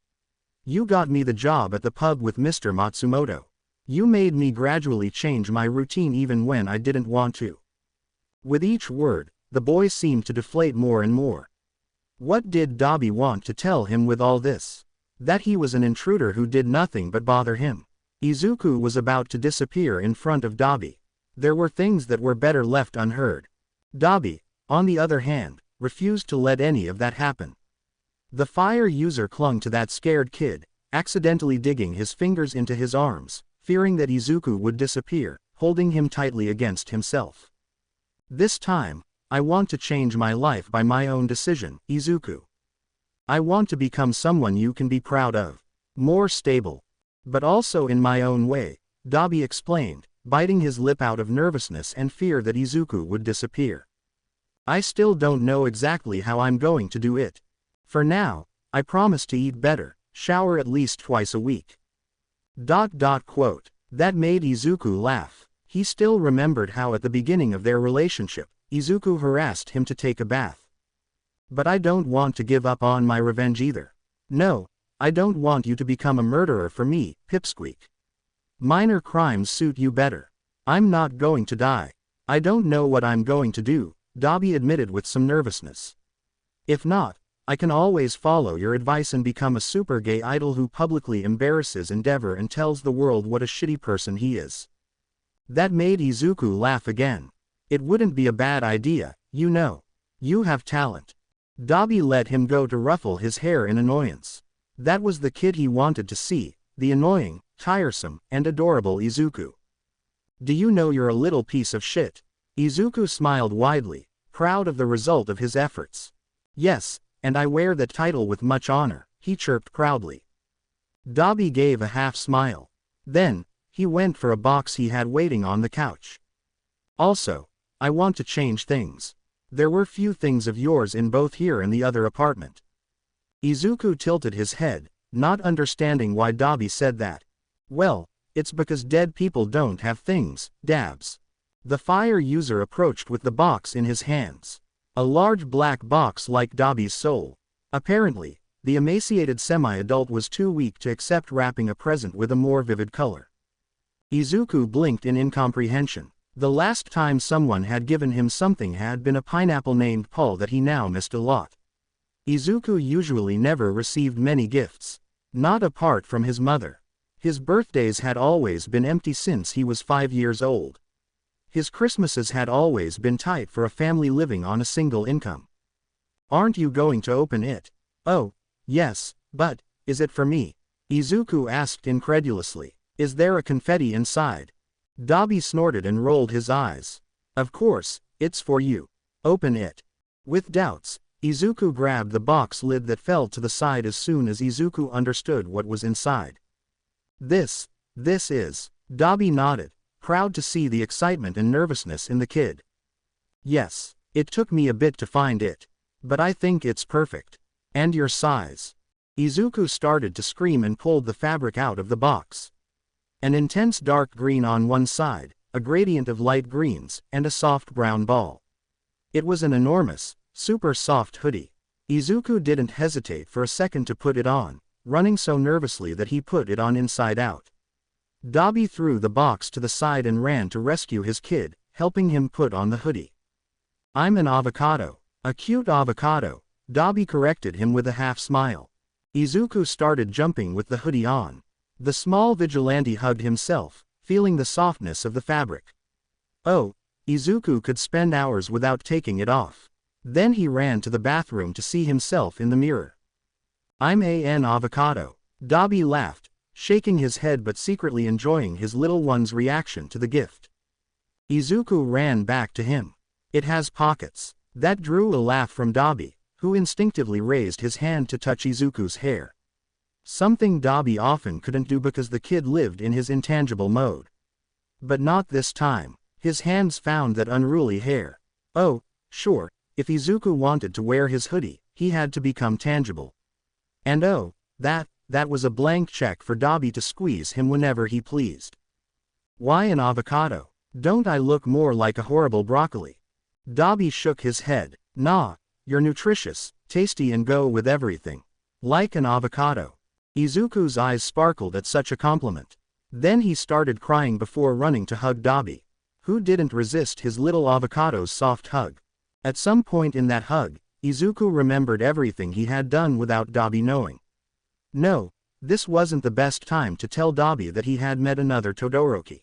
You got me the job at the pub with Mr. Matsumoto. You made me gradually change my routine even when I didn't want to." With each word, the boy seemed to deflate more and more. What did Dabi want to tell him with all this? That he was an intruder who did nothing but bother him. Izuku was about to disappear in front of Dabi. There were things that were better left unheard. Dabi, on the other hand, refused to let any of that happen. The fire user clung to that scared kid, accidentally digging his fingers into his arms, fearing that Izuku would disappear, holding him tightly against himself. "This time, I want to change my life by my own decision, Izuku. I want to become someone you can be proud of. More stable. But also in my own way," Dabi explained, biting his lip out of nervousness and fear that Izuku would disappear. "I still don't know exactly how I'm going to do it. For now, I promise to eat better, shower at least twice a week." Quote. That made Izuku laugh. He still remembered how at the beginning of their relationship, Izuku harassed him to take a bath. "But I don't want to give up on my revenge either. No, I don't want you to become a murderer for me, Pipsqueak. Minor crimes suit you better. I'm not going to die. I don't know what I'm going to do," Dabi admitted with some nervousness. "If not, I can always follow your advice and become a super gay idol who publicly embarrasses Endeavor and tells the world what a shitty person he is. That made Izuku laugh again. It wouldn't be a bad idea, you know. You have talent. Dabi let him go to ruffle his hair in annoyance. That was the kid he wanted to see, the annoying, tiresome, and adorable Izuku. Do you know you're a little piece of shit? Izuku smiled widely, proud of the result of his efforts. Yes, and I wear that title with much honor, he chirped proudly. Dabi gave a half smile. Then, he went for a box he had waiting on the couch. Also, I want to change things. There were few things of yours in both here and the other apartment. Izuku tilted his head, not understanding why Dabi said that. Well, it's because dead people don't have things, dabs. The fire user approached with the box in his hands. A large black box like Dabi's soul. Apparently, the emaciated semi-adult was too weak to accept wrapping a present with a more vivid color. Izuku blinked in incomprehension. The last time someone had given him something had been a pineapple named Paul that he now missed a lot. Izuku usually never received many gifts. Not apart from his mother. His birthdays had always been empty since he was 5 years old. His Christmases had always been tight for a family living on a single income. Aren't you going to open it? Oh, yes, but, is it for me? Izuku asked incredulously. Is there a confetti inside? Dabi snorted and rolled his eyes. Of course, it's for you. Open it. With doubts, Izuku grabbed the box lid that fell to the side as soon as Izuku understood what was inside. This is. Dabi nodded, proud to see the excitement and nervousness in the kid. Yes, it took me a bit to find it. But I think it's perfect. And your size. Izuku started to scream and pulled the fabric out of the box. An intense dark green on one side, a gradient of light greens, and a soft brown ball. It was an enormous, super soft hoodie. Izuku didn't hesitate for a second to put it on, running so nervously that he put it on inside out. Dabi threw the box to the side and ran to rescue his kid, helping him put on the hoodie. I'm an avocado. A cute avocado, Dabi corrected him with a half smile. Izuku started jumping with the hoodie on. The small vigilante hugged himself, feeling the softness of the fabric. Oh, Izuku could spend hours without taking it off. Then he ran to the bathroom to see himself in the mirror. I'm an avocado. Dabi laughed, shaking his head but secretly enjoying his little one's reaction to the gift. Izuku ran back to him. It has pockets. That drew a laugh from Dabi, who instinctively raised his hand to touch Izuku's hair. Something Dabi often couldn't do because the kid lived in his intangible mode. But not this time. His hands found that unruly hair. Oh, sure, if Izuku wanted to wear his hoodie, he had to become tangible. And oh, that was a blank check for Dabi to squeeze him whenever he pleased. Why an avocado? Don't I look more like a horrible broccoli? Dabi shook his head. Nah, you're nutritious, tasty and go with everything. Like an avocado. Izuku's eyes sparkled at such a compliment. Then he started crying before running to hug Dabi, who didn't resist his little avocado's soft hug. At some point in that hug, Izuku remembered everything he had done without Dabi knowing. No, this wasn't the best time to tell Dabi that he had met another Todoroki.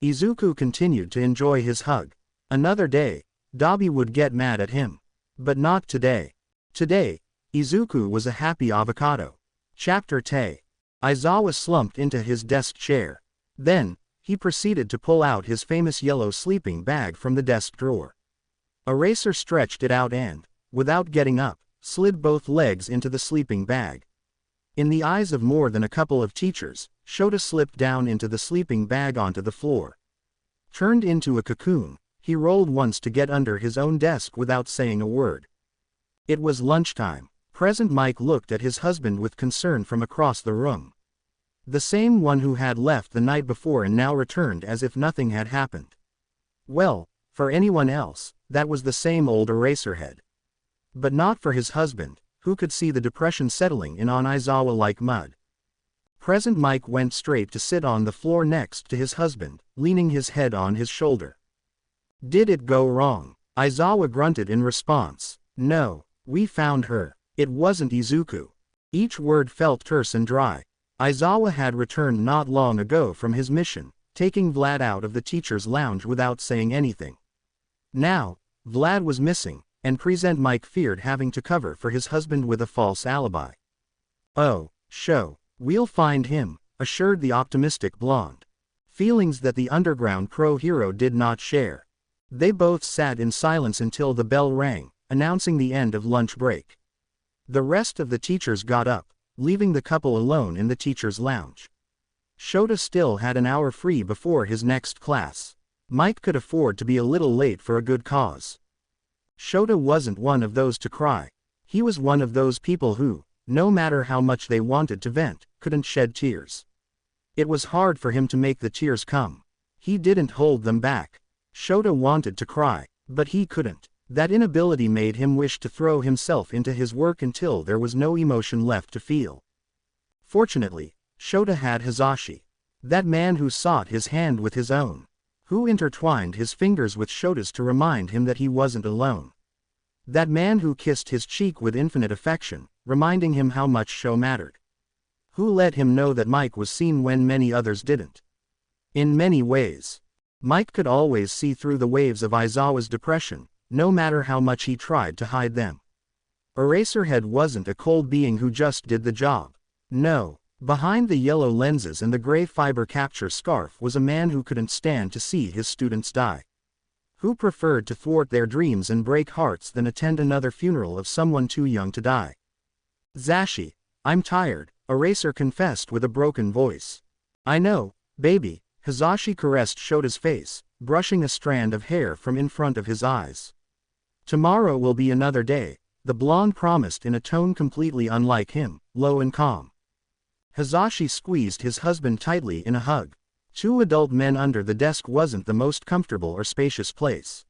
Izuku continued to enjoy his hug. Another day, Dabi would get mad at him. But not today. Today, Izuku was a happy avocado. Chapter Te. Aizawa slumped into his desk chair. Then, he proceeded to pull out his famous yellow sleeping bag from the desk drawer. Eraser stretched it out and, without getting up, slid both legs into the sleeping bag. In the eyes of more than a couple of teachers, Shota slipped down into the sleeping bag onto the floor. Turned into a cocoon, he rolled once to get under his own desk without saying a word. It was lunchtime. Present Mike looked at his husband with concern from across the room. The same one who had left the night before and now returned as if nothing had happened. Well, for anyone else, that was the same old Eraserhead. But not for his husband, who could see the depression settling in on Aizawa like mud. Present Mike went straight to sit on the floor next to his husband, leaning his head on his shoulder. Did it go wrong? Aizawa grunted in response. No, we found her. It wasn't Izuku. Each word felt terse and dry. Aizawa had returned not long ago from his mission, taking Vlad out of the teacher's lounge without saying anything. Now, Vlad was missing, and Present Mike feared having to cover for his husband with a false alibi. "Oh, we'll find him," assured the optimistic blonde. Feelings that the underground pro hero did not share. They both sat in silence until the bell rang, announcing the end of lunch break. The rest of the teachers got up, leaving the couple alone in the teacher's lounge. Shota still had an hour free before his next class. Mike could afford to be a little late for a good cause. Shota wasn't one of those to cry. He was one of those people who, no matter how much they wanted to vent, couldn't shed tears. It was hard for him to make the tears come. He didn't hold them back. Shota wanted to cry, but he couldn't. That inability made him wish to throw himself into his work until there was no emotion left to feel. Fortunately, Shota had Hisashi. That man who sought his hand with his own. Who intertwined his fingers with Shota's to remind him that he wasn't alone. That man who kissed his cheek with infinite affection, reminding him how much Sho mattered. Who let him know that Mike was seen when many others didn't. In many ways, Mike could always see through the waves of Aizawa's depression, no matter how much he tried to hide them. Eraserhead wasn't a cold being who just did the job. No. Behind the yellow lenses and the gray fiber capture scarf was a man who couldn't stand to see his students die. Who preferred to thwart their dreams and break hearts than attend another funeral of someone too young to die. "Zashi, I'm tired," Eraser confessed with a broken voice. "I know, baby," Hisashi caressed Shota's face, brushing a strand of hair from in front of his eyes. "Tomorrow will be another day," the blonde promised in a tone completely unlike him, low and calm. Hisashi squeezed his husband tightly in a hug. Two adult men under the desk wasn't the most comfortable or spacious place.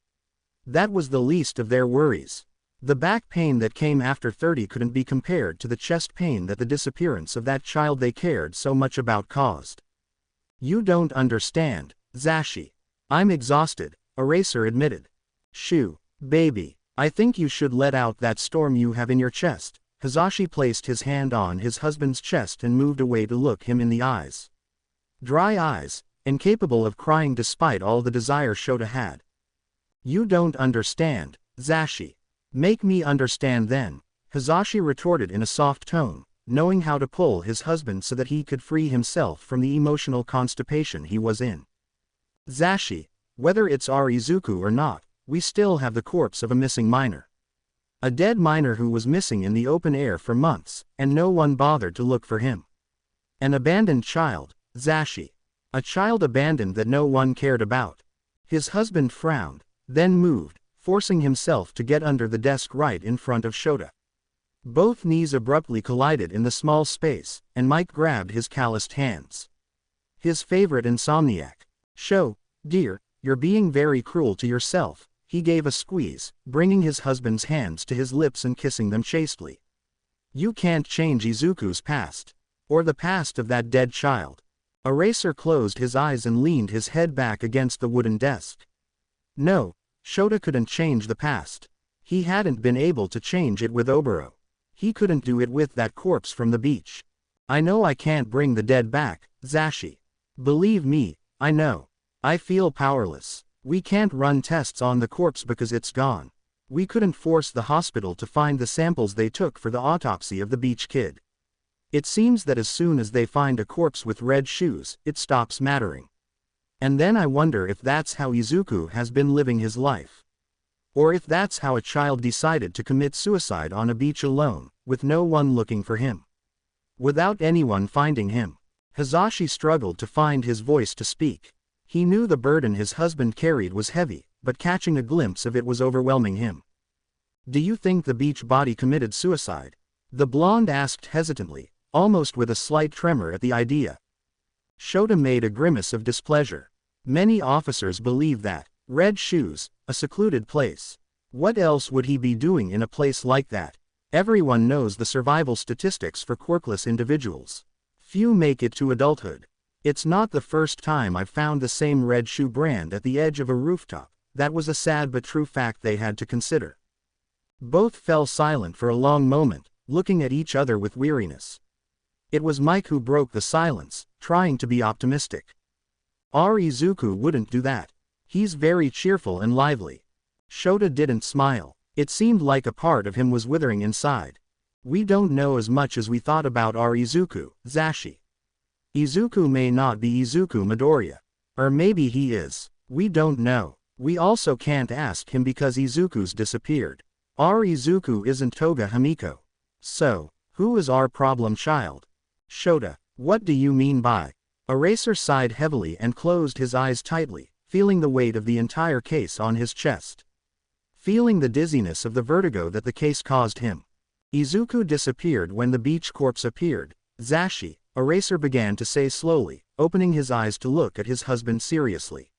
That was the least of their worries. The back pain that came after 30 couldn't be compared to the chest pain that the disappearance of that child they cared so much about caused. "You don't understand, Zashi. I'm exhausted," Eraser admitted. "Shoo, baby, I think you should let out that storm you have in your chest." Hisashi placed his hand on his husband's chest and moved away to look him in the eyes. Dry eyes, incapable of crying despite all the desire Shota had. "You don't understand, Zashi. Make me understand then," Hisashi retorted in a soft tone, knowing how to pull his husband so that he could free himself from the emotional constipation he was in. "Zashi, whether it's our Izuku or not, we still have the corpse of a missing minor. A dead minor who was missing in the open air for months, and no one bothered to look for him. An abandoned child, Zashi. A child abandoned that no one cared about." His husband frowned, then moved, forcing himself to get under the desk right in front of Shota. Both knees abruptly collided in the small space, and Mike grabbed his calloused hands. His favorite insomniac. "Sho, dear, you're being very cruel to yourself." He gave a squeeze, bringing his husband's hands to his lips and kissing them chastely. "You can't change Izuku's past. Or the past of that dead child." Eraser closed his eyes and leaned his head back against the wooden desk. No, Shota couldn't change the past. He hadn't been able to change it with Oboro. He couldn't do it with that corpse from the beach. "I know I can't bring the dead back, Zashi. Believe me, I know. I feel powerless. We can't run tests on the corpse because it's gone. We couldn't force the hospital to find the samples they took for the autopsy of the beach kid. It seems that as soon as they find a corpse with red shoes, it stops mattering. And then I wonder if that's how Izuku has been living his life. Or if that's how a child decided to commit suicide on a beach alone, with no one looking for him. Without anyone finding him." Hisashi struggled to find his voice to speak. He knew the burden his husband carried was heavy, but catching a glimpse of it was overwhelming him. "Do you think the beach body committed suicide?" the blonde asked hesitantly, almost with a slight tremor at the idea. Shota made a grimace of displeasure. "Many officers believe that. Red shoes, a secluded place. What else would he be doing in a place like that? Everyone knows the survival statistics for quirkless individuals. Few make it to adulthood. It's not the first time I've found the same red shoe brand at the edge of a rooftop." That was a sad but true fact they had to consider. Both fell silent for a long moment, looking at each other with weariness. It was Mike who broke the silence, trying to be optimistic. Izuku wouldn't do that. He's very cheerful and lively. Shota didn't smile. It seemed like a part of him was withering inside. We don't know as much as we thought about Izuku, Zashi. Izuku may not be Izuku Midoriya. Or maybe he is. We don't know. We also can't ask him because Izuku's disappeared. Izuku isn't Toga Himiko. So, who is our problem child? Shota, what do you mean by? Eraser sighed heavily and closed his eyes tightly, feeling the weight of the entire case on his chest. Feeling the dizziness of the vertigo that the case caused him. Izuku disappeared when the beach corpse appeared. Zashi, Eraser began to say slowly, opening his eyes to look at his husband seriously.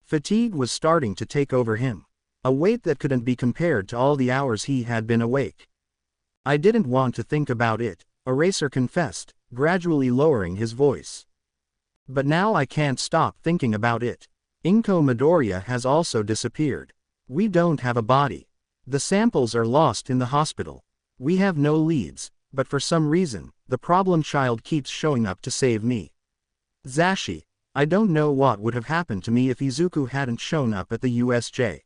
Fatigue was starting to take over him. A weight that couldn't be compared to all the hours he had been awake. I didn't want to think about it, Eraser confessed, gradually lowering his voice. But now I can't stop thinking about it. Izuku Midoriya has also disappeared. We don't have a body. The samples are lost in the hospital. We have no leads, but for some reason, the problem child keeps showing up to save me. Zashi, I don't know what would have happened to me if Izuku hadn't shown up at the USJ.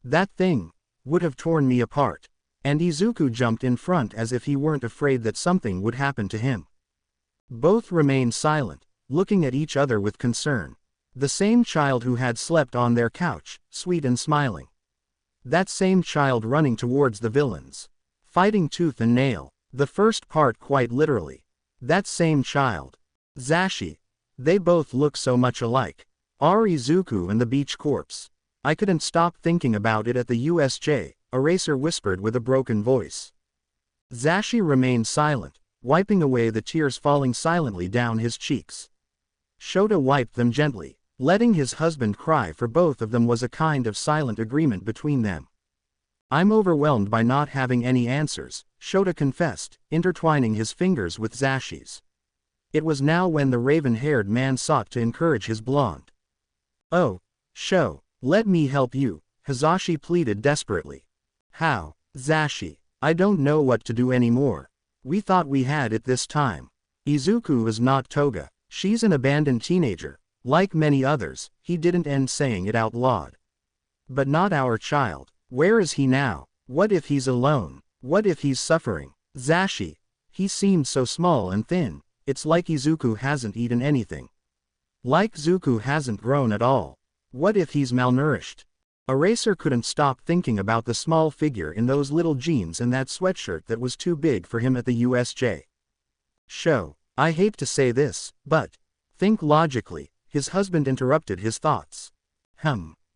That thing would have torn me apart. And Izuku jumped in front as if he weren't afraid that something would happen to him. Both remained silent, looking at each other with concern. The same child who had slept on their couch, sweet and smiling. That same child running towards the villains. Fighting tooth and nail, the first part quite literally. That same child. Zashi. They both look so much alike. Izuku and the beach corpse. I couldn't stop thinking about it at the USJ, Eraser whispered with a broken voice. Zashi remained silent, wiping away the tears falling silently down his cheeks. Shota wiped them gently. Letting his husband cry for both of them was a kind of silent agreement between them. I'm overwhelmed by not having any answers, Shota confessed, intertwining his fingers with Zashi's. It was now when the raven-haired man sought to encourage his blonde. Oh, let me help you, Hizashi pleaded desperately. How? Zashi, I don't know what to do anymore. We thought we had it this time. Izuku is not Toga, she's an abandoned teenager. Like many others, he didn't end saying it out loud. But not our child. Where is he now? What if he's alone? What if he's suffering? Zashi. He seemed so small and thin. It's like Izuku hasn't eaten anything. Like Zuku hasn't grown at all. What if he's malnourished? Eraser couldn't stop thinking about the small figure in those little jeans and that sweatshirt that was too big for him at the USJ. I hate to say this, but think logically. His husband interrupted his thoughts.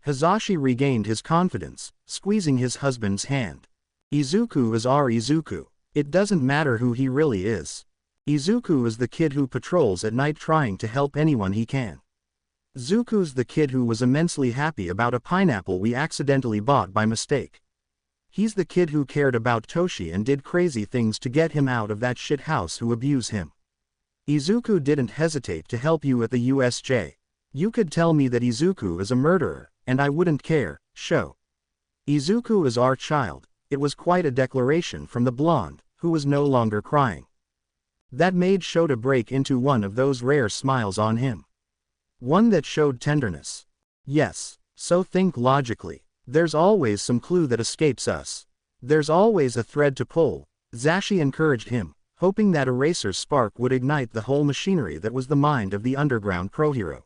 Hizashi regained his confidence, squeezing his husband's hand. Izuku is our Izuku. It doesn't matter who he really is. Izuku is the kid who patrols at night trying to help anyone he can. Zuku's the kid who was immensely happy about a pineapple we accidentally bought by mistake. He's the kid who cared about Toshi and did crazy things to get him out of that shit house who abused him. Izuku didn't hesitate to help you at the USJ. You could tell me that Izuku is a murderer, and I wouldn't care. Izuku is our child. It was quite a declaration from the blonde, who was no longer crying. That made Shota break into one of those rare smiles on him. One that showed tenderness. Yes, so think logically. There's always some clue that escapes us. There's always a thread to pull. Zashi encouraged him, hoping that Eraser's spark would ignite the whole machinery that was the mind of the underground pro-hero.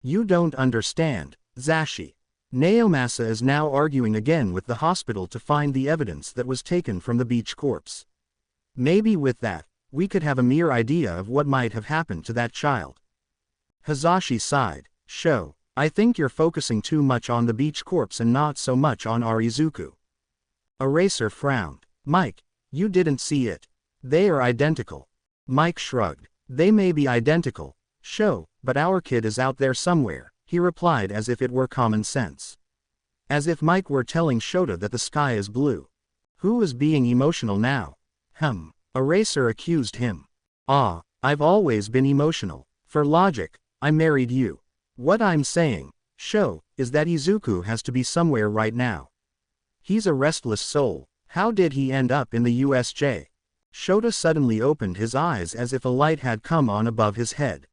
You don't understand, Zashi. Naomasa is now arguing again with the hospital to find the evidence that was taken from the beach corpse. Maybe with that, we could have a mere idea of what might have happened to that child. Hizashi sighed. I think you're focusing too much on the beach corpse and not so much on Izuku. Eraser frowned. Mike, you didn't see it. They are identical. Mike shrugged. They may be identical, but our kid is out there somewhere, he replied as if it were common sense. As if Mike were telling Shota that the sky is blue. Who is being emotional now? Eraser accused him. I've always been emotional. For logic, I married you. What I'm saying, is that Izuku has to be somewhere right now. He's a restless soul, How did he end up in the USJ? Shota suddenly opened his eyes as if a light had come on above his head.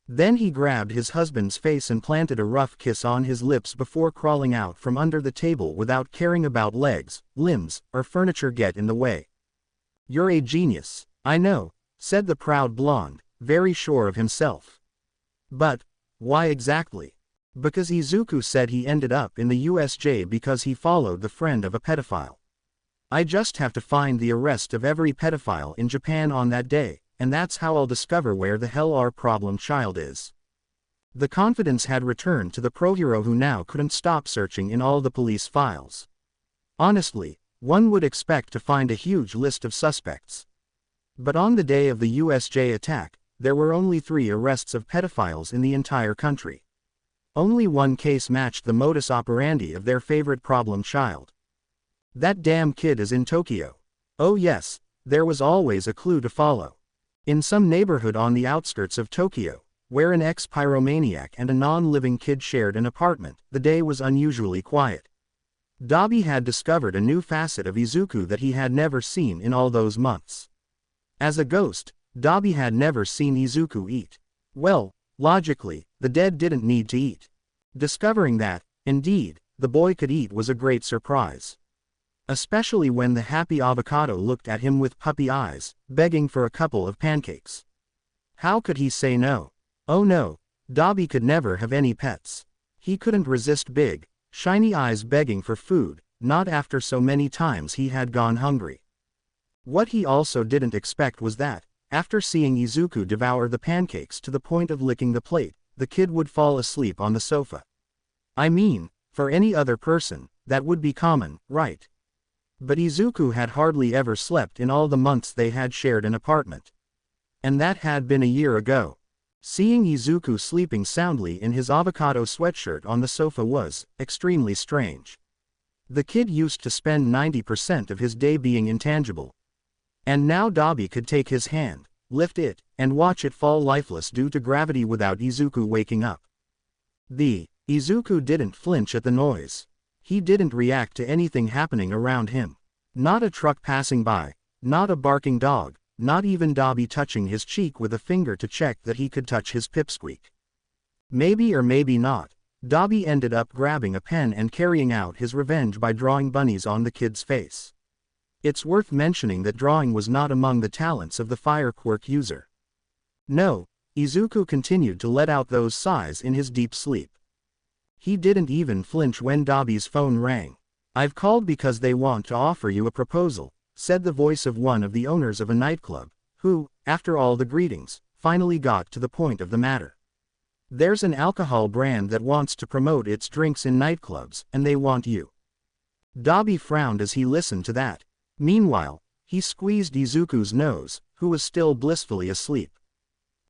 Then he grabbed his husband's face and planted a rough kiss on his lips before crawling out from under the table without caring about legs, limbs, or furniture get in the way. "You're a genius." "I know," said the proud blonde, very sure of himself. "But, why exactly?" "Because Izuku said he ended up in the USJ because he followed the friend of a pedophile. I just have to find the arrest of every pedophile in Japan on that day, and that's how I'll discover where the hell our problem child is." The confidence had returned to the pro-hero who now couldn't stop searching in all the police files. Honestly, one would expect to find a huge list of suspects. But on the day of the USJ attack, there were only 3 arrests of pedophiles in the entire country. Only one case matched the modus operandi of their favorite problem child. That damn kid is in Tokyo. Oh yes, there was always a clue to follow. In some neighborhood on the outskirts of Tokyo, where an ex-pyromaniac and a non-living kid shared an apartment, the day was unusually quiet. Dabi had discovered a new facet of Izuku that he had never seen in all those months. As a ghost, Dabi had never seen Izuku eat. Well, logically, the dead didn't need to eat. Discovering that, indeed, the boy could eat was a great surprise. Especially when the happy avocado looked at him with puppy eyes, begging for a couple of pancakes. How could he say no? Oh no, Dabi could never have any pets. He couldn't resist big, shiny eyes begging for food, not after so many times he had gone hungry. What he also didn't expect was that, after seeing Izuku devour the pancakes to the point of licking the plate, the kid would fall asleep on the sofa. I mean, for any other person, that would be common, right? But Izuku had hardly ever slept in all the months they had shared an apartment. And that had been a year ago. Seeing Izuku sleeping soundly in his avocado sweatshirt on the sofa was extremely strange. The kid used to spend 90% of his day being intangible. And now Dabi could take his hand, lift it, and watch it fall lifeless due to gravity without Izuku waking up. Izuku didn't flinch at the noise. He didn't react to anything happening around him. Not a truck passing by, not a barking dog, not even Dabi touching his cheek with a finger to check that he could touch his pipsqueak. Maybe or maybe not, Dabi ended up grabbing a pen and carrying out his revenge by drawing bunnies on the kid's face. It's worth mentioning that drawing was not among the talents of the fire quirk user. No, Izuku continued to let out those sighs in his deep sleep. He didn't even flinch when Dabi's phone rang. "I've called because they want to offer you a proposal," said the voice of one of the owners of a nightclub, who, after all the greetings, finally got to the point of the matter. "There's an alcohol brand that wants to promote its drinks in nightclubs, and they want you." Dabi frowned as he listened to that. Meanwhile, he squeezed Izuku's nose, who was still blissfully asleep.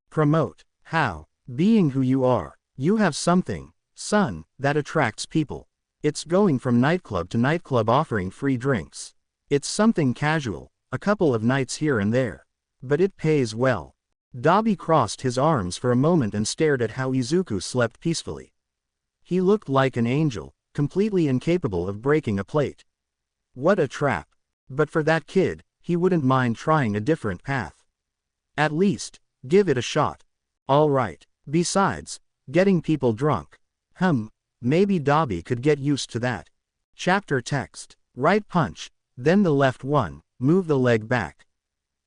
"Promote? How? Being who you are, you have something, son, that attracts people. It's going from nightclub to nightclub offering free drinks. It's something casual, a couple of nights here and there. But it pays well." Dabi crossed his arms for a moment and stared at how Izuku slept peacefully. He looked like an angel, completely incapable of breaking a plate. What a trap. But for that kid, he wouldn't mind trying a different path. At least, give it a shot. All right. Besides, getting people drunk. Maybe Dabi could get used to that. Chapter text. Right punch, then the left one, move the leg back.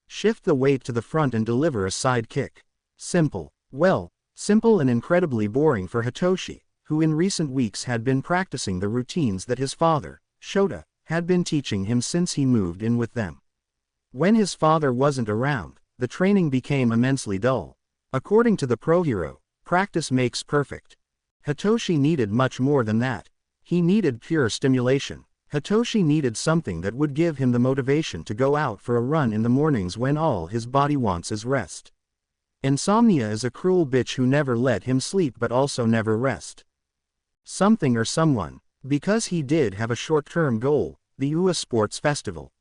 Shift the weight to the front and deliver a side kick. Simple. Well, simple and incredibly boring for Hitoshi, who in recent weeks had been practicing the routines that his father, Shota, had been teaching him since he moved in with them. When his father wasn't around, the training became immensely dull. According to the pro-hero, practice makes perfect. Hitoshi needed much more than that. He needed pure stimulation. Hitoshi needed something that would give him the motivation to go out for a run in the mornings when all his body wants is rest. Insomnia is a cruel bitch who never let him sleep but also never rest. Something or someone, because he did have a short-term goal, the UA Sports Festival.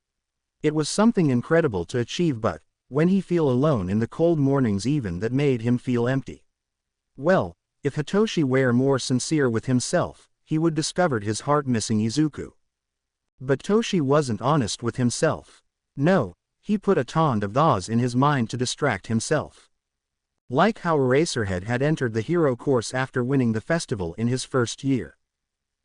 It was something incredible to achieve, but when he feel alone in the cold mornings even that made him feel empty. Well, if Hitoshi were more sincere with himself, he would discover his heart missing Izuku. But Toshi wasn't honest with himself. No, he put a ton of thoughts in his mind to distract himself. Like how Eraserhead had entered the hero course after winning the festival in his first year.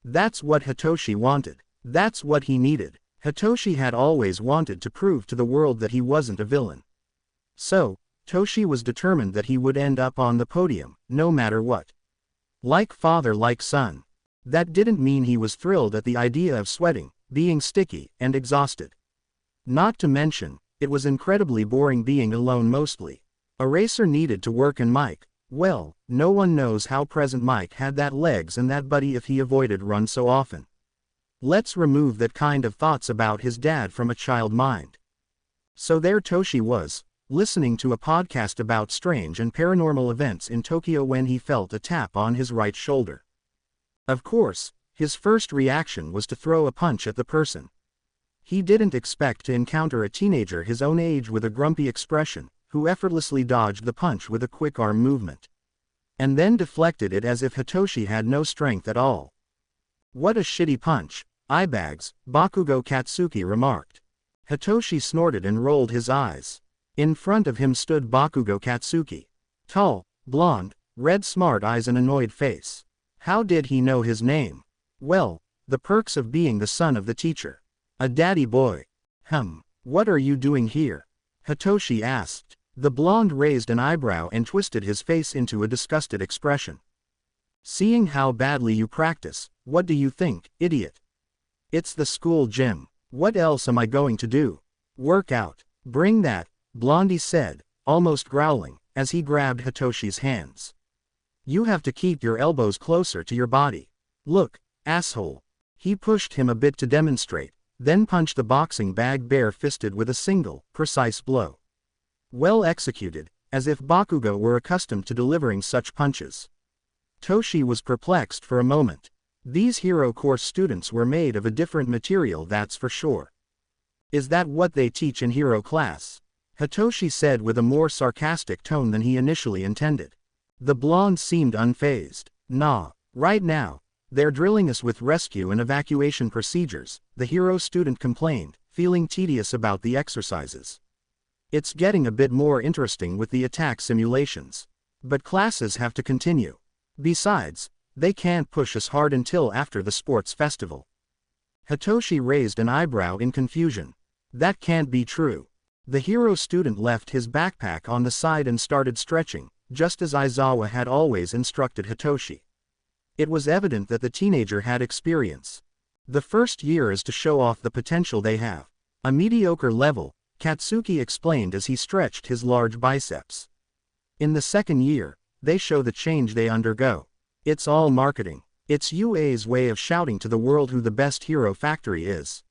That's what Hitoshi wanted. That's what he needed. Hitoshi had always wanted to prove to the world that he wasn't a villain. So, Toshi was determined that he would end up on the podium, no matter what. Like father like son. That didn't mean he was thrilled at the idea of sweating, being sticky, and exhausted. Not to mention, it was incredibly boring being alone mostly. Eraser needed to work and Mike, well, no one knows how present Mike had that legs and that buddy if he avoided run so often. Let's remove that kind of thoughts about his dad from a child mind. So there Toshi was, listening to a podcast about strange and paranormal events in Tokyo when he felt a tap on his right shoulder. Of course, his first reaction was to throw a punch at the person. He didn't expect to encounter a teenager his own age with a grumpy expression, who effortlessly dodged the punch with a quick arm movement. And then deflected it as if Hitoshi had no strength at all. What a shitty punch, eyebags, Bakugo Katsuki remarked. Hitoshi snorted and rolled his eyes. In front of him stood Bakugo Katsuki. Tall, blonde, red smart eyes and annoyed face. How did he know his name? Well, the perks of being the son of the teacher. A daddy boy. What are you doing here? Hitoshi asked. The blonde raised an eyebrow and twisted his face into a disgusted expression. Seeing how badly you practice, what do you think, idiot? It's the school gym. What else am I going to do? Work out. Bring that, Blondie said, almost growling, as he grabbed Hitoshi's hands. You have to keep your elbows closer to your body. Look, asshole. He pushed him a bit to demonstrate, then punched the boxing bag bare-fisted with a single, precise blow. Well executed, as if Bakugo were accustomed to delivering such punches. Toshi was perplexed for a moment. These hero course students were made of a different material, that's for sure. Is that what they teach in hero class? Hitoshi said with a more sarcastic tone than he initially intended. The blonde seemed unfazed. Nah, right now, they're drilling us with rescue and evacuation procedures, the hero student complained, feeling tedious about the exercises. It's getting a bit more interesting with the attack simulations. But classes have to continue. Besides, they can't push us hard until after the sports festival. Hitoshi raised an eyebrow in confusion. That can't be true. The hero student left his backpack on the side and started stretching, just as Aizawa had always instructed Hitoshi. It was evident that the teenager had experience. The first year is to show off the potential they have. A mediocre level, Katsuki explained as he stretched his large biceps. In the second year, they show the change they undergo. It's all marketing. It's UA's way of shouting to the world who the best hero factory is.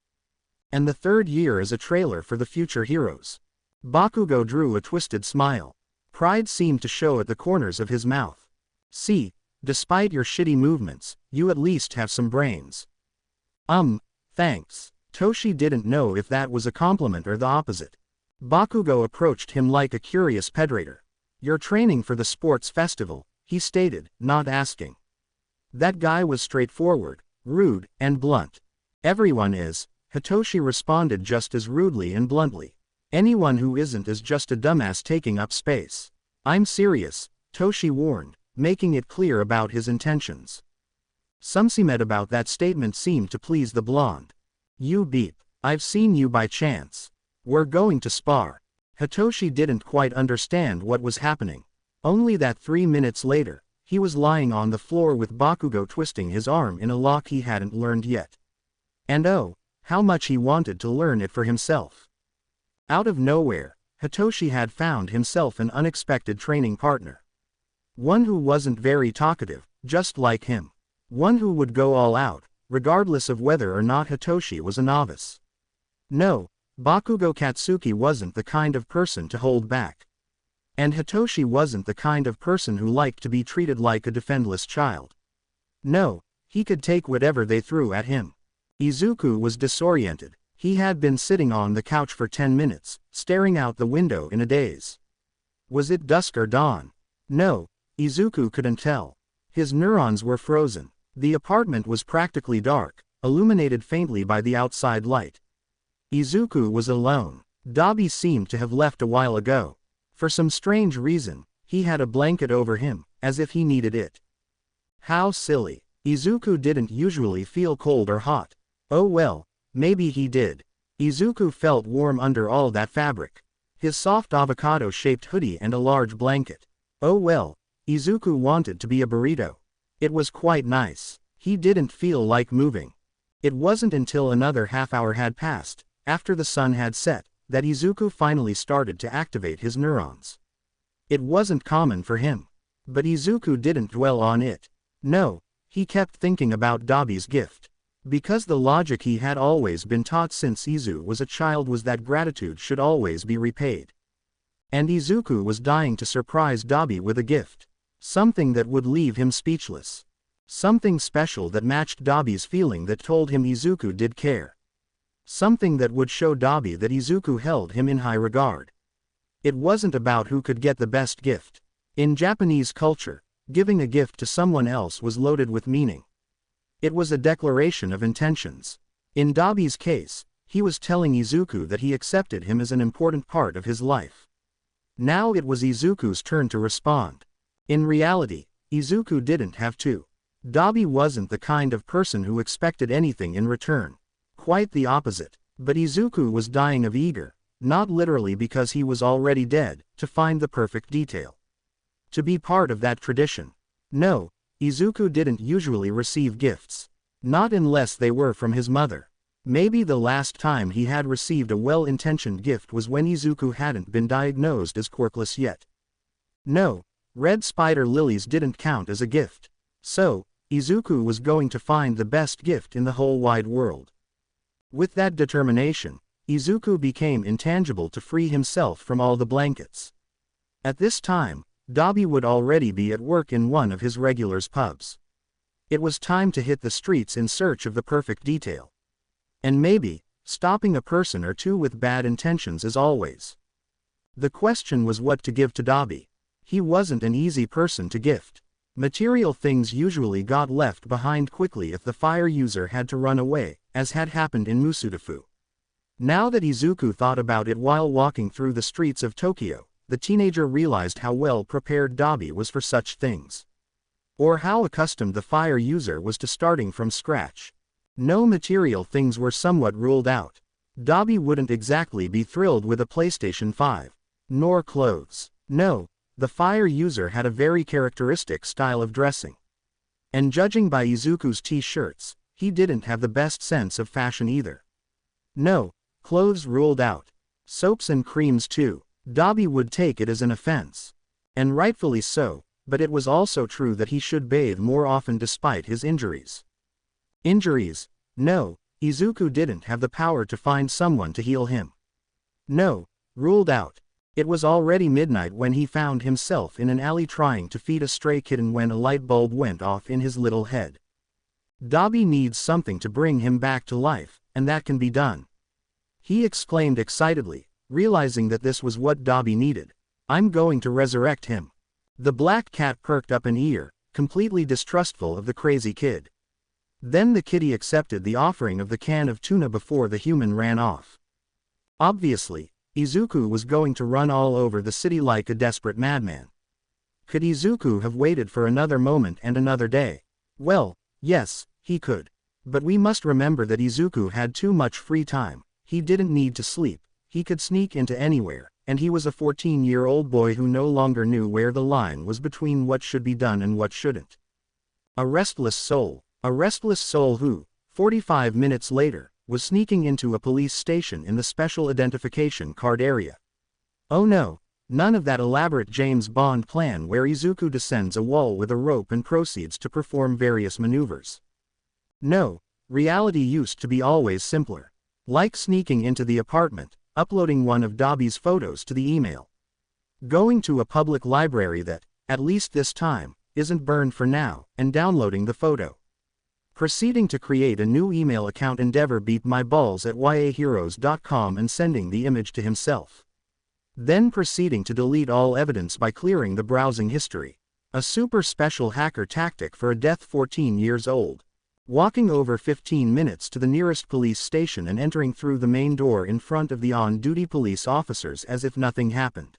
And the third year is a trailer for the future heroes. Bakugo drew a twisted smile. Pride seemed to show at the corners of his mouth. See, despite your shitty movements, you at least have some brains. Thanks. Toshi didn't know if that was a compliment or the opposite. Bakugo approached him like a curious pedrator. You're training for the sports festival, he stated, not asking. That guy was straightforward, rude, and blunt. Everyone is, Hitoshi responded just as rudely and bluntly. Anyone who isn't is just a dumbass taking up space. I'm serious, Toshi warned, making it clear about his intentions. Some sentiment about that statement seemed to please the blonde. You beep. I've seen you by chance. We're going to spar. Hitoshi didn't quite understand what was happening. Only that 3 minutes later, he was lying on the floor with Bakugo twisting his arm in a lock he hadn't learned yet. And oh, how much he wanted to learn it for himself. Out of nowhere, Hitoshi had found himself an unexpected training partner. One who wasn't very talkative, just like him. One who would go all out, regardless of whether or not Hitoshi was a novice. No, Bakugo Katsuki wasn't the kind of person to hold back. And Hitoshi wasn't the kind of person who liked to be treated like a defenseless child. No, he could take whatever they threw at him. Izuku was disoriented. He had been sitting on the couch for 10 minutes, staring out the window in a daze. Was it dusk or dawn? No, Izuku couldn't tell. His neurons were frozen. The apartment was practically dark, illuminated faintly by the outside light. Izuku was alone. Dabi seemed to have left a while ago. For some strange reason, he had a blanket over him, as if he needed it. How silly. Izuku didn't usually feel cold or hot. Oh well, maybe he did. Izuku felt warm under all that fabric. His soft avocado-shaped hoodie and a large blanket. Oh well, Izuku wanted to be a burrito. It was quite nice. He didn't feel like moving. It wasn't until another half hour had passed, after the sun had set, that Izuku finally started to activate his neurons. It wasn't common for him. But Izuku didn't dwell on it. No, he kept thinking about Dabi's gift. Because the logic he had always been taught since Izu was a child was that gratitude should always be repaid. And Izuku was dying to surprise Dabi with a gift. Something that would leave him speechless. Something special that matched Dabi's feeling that told him Izuku did care. Something that would show Dabi that Izuku held him in high regard. It wasn't about who could get the best gift. In Japanese culture, giving a gift to someone else was loaded with meaning. It was a declaration of intentions. In Dabi's case, he was telling Izuku that he accepted him as an important part of his life. Now it was Izuku's turn to respond. In reality, Izuku didn't have to. Dabi wasn't the kind of person who expected anything in return. Quite the opposite. But Izuku was dying of eager, not literally because he was already dead, to find the perfect detail. To be part of that tradition. No, Izuku didn't usually receive gifts. Not unless they were from his mother. Maybe the last time he had received a well-intentioned gift was when Izuku hadn't been diagnosed as quirkless yet. No, red spider lilies didn't count as a gift. So, Izuku was going to find the best gift in the whole wide world. With that determination, Izuku became intangible to free himself from all the blankets. At this time, Dabi would already be at work in one of his regulars' pubs. It was time to hit the streets in search of the perfect detail. And maybe, stopping a person or two with bad intentions as always. The question was what to give to Dabi. He wasn't an easy person to gift. Material things usually got left behind quickly if the fire user had to run away, as had happened in Musutafu. Now that Izuku thought about it while walking through the streets of Tokyo, the teenager realized how well prepared Dabi was for such things. Or how accustomed the fire user was to starting from scratch. No material things were somewhat ruled out. Dabi wouldn't exactly be thrilled with a PlayStation 5. Nor clothes. No, the fire user had a very characteristic style of dressing. And judging by Izuku's t-shirts, he didn't have the best sense of fashion either. No, clothes ruled out. Soaps and creams too. Dabi would take it as an offense. And rightfully so, but it was also true that he should bathe more often despite his injuries. Injuries? No, Izuku didn't have the power to find someone to heal him. No, ruled out. It was already midnight when he found himself in an alley trying to feed a stray kitten when a light bulb went off in his little head. Dabi needs something to bring him back to life, and that can be done. He exclaimed excitedly, realizing that this was what Dabi needed. I'm going to resurrect him. The black cat perked up an ear, completely distrustful of the crazy kid. Then the kitty accepted the offering of the can of tuna before the human ran off. Obviously, Izuku was going to run all over the city like a desperate madman. Could Izuku have waited for another moment and another day? Well, yes, he could. But we must remember that Izuku had too much free time. He didn't need to sleep. He could sneak into anywhere, and he was a 14-year-old boy who no longer knew where the line was between what should be done and what shouldn't. A restless soul who, 45 minutes later, was sneaking into a police station in the special identification card area. Oh no, none of that elaborate James Bond plan where Izuku descends a wall with a rope and proceeds to perform various maneuvers. No, reality used to be always simpler. Like sneaking into the apartment, uploading one of Dabi's photos to the email. Going to a public library that, at least this time, isn't burned for now, and downloading the photo. Proceeding to create a new email account endeavorbeatmyballs@yaheroes.com and sending the image to himself. Then proceeding to delete all evidence by clearing the browsing history. A super special hacker tactic for a death 14 years old. Walking over 15 minutes to the nearest police station and entering through the main door in front of the on-duty police officers as if nothing happened.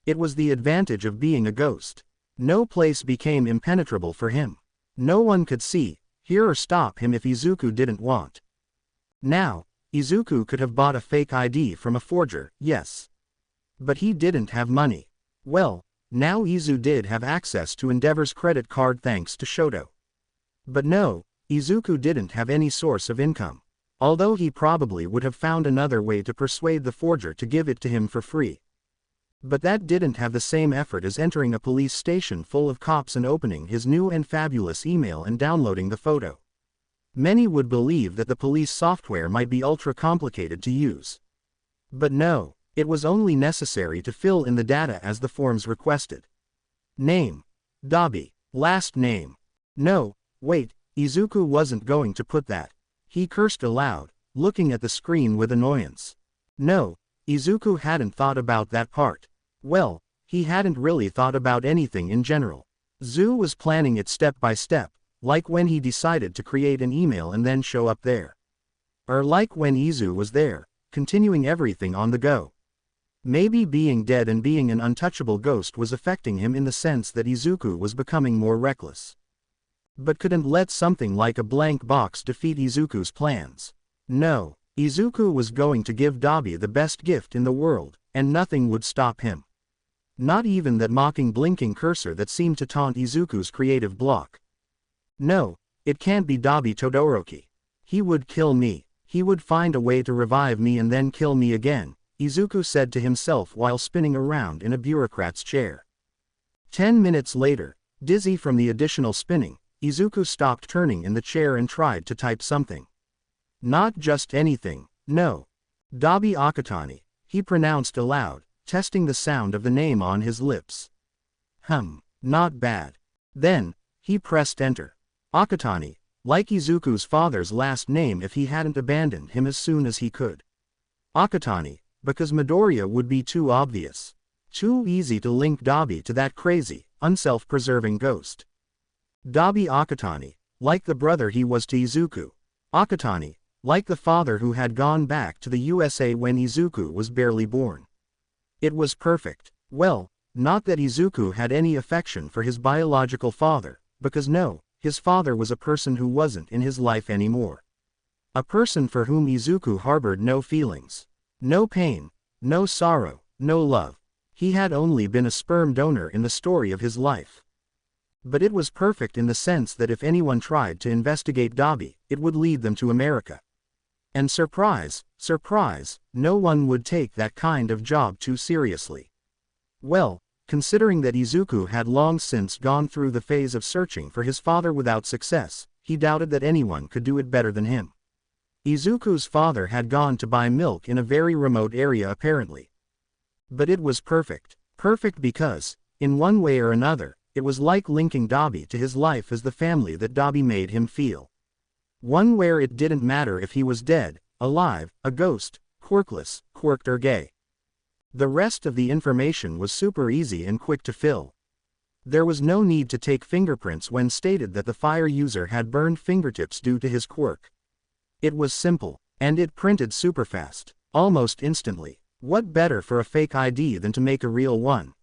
It was the advantage of being a ghost. No place became impenetrable for him. No one could see, hear or stop him if Izuku didn't want. Now, Izuku could have bought a fake ID from a forger, yes. But he didn't have money. Well, now Izu did have access to Endeavor's credit card thanks to Shoto. But no, Izuku didn't have any source of income. Although he probably would have found another way to persuade the forger to give it to him for free. But that didn't have the same effort as entering a police station full of cops and opening his new and fabulous email and downloading the photo. Many would believe that the police software might be ultra complicated to use. But no, it was only necessary to fill in the data as the forms requested. Name: Dabi. Last name. No, wait, Izuku wasn't going to put that. He cursed aloud, looking at the screen with annoyance. No, Izuku hadn't thought about that part. Well, he hadn't really thought about anything in general. Zu was planning it step by step, like when he decided to create an email and then show up there. Or like when Izu was there, continuing everything on the go. Maybe being dead and being an untouchable ghost was affecting him in the sense that Izuku was becoming more reckless. But couldn't let something like a blank box defeat Izuku's plans. No, Izuku was going to give Dabi the best gift in the world, and nothing would stop him. Not even that mocking blinking cursor that seemed to taunt Izuku's creative block. No, it can't be Dabi Todoroki. He would kill me. He would find a way to revive me and then kill me again, Izuku said to himself while spinning around in a bureaucrat's chair. 10 minutes later, dizzy from the additional spinning, Izuku stopped turning in the chair and tried to type something. Not just anything, no. Dabi Akatani, he pronounced aloud, testing the sound of the name on his lips. Not bad. Then, he pressed enter. Akatani, like Izuku's father's last name if he hadn't abandoned him as soon as he could. Akatani, because Midoriya would be too obvious. Too easy to link Dabi to that crazy, unself-preserving ghost. Dabi Akatani, like the brother he was to Izuku. Akatani, like the father who had gone back to the USA when Izuku was barely born. It was perfect. Well, not that Izuku had any affection for his biological father, because no, his father was a person who wasn't in his life anymore. A person for whom Izuku harbored no feelings. No pain, no sorrow, no love. He had only been a sperm donor in the story of his life. But it was perfect in the sense that if anyone tried to investigate Dabi, it would lead them to America. And surprise, surprise, no one would take that kind of job too seriously. Well, considering that Izuku had long since gone through the phase of searching for his father without success, he doubted that anyone could do it better than him. Izuku's father had gone to buy milk in a very remote area apparently. But it was perfect. Perfect because, in one way or another, it was like linking Dabi to his life as the family that Dabi made him feel. One where it didn't matter if he was dead, alive, a ghost, quirkless, quirked or gay. The rest of the information was super easy and quick to fill. There was no need to take fingerprints when stated that the fire user had burned fingertips due to his quirk. It was simple, and it printed super fast, almost instantly. What better for a fake ID than to make a real one?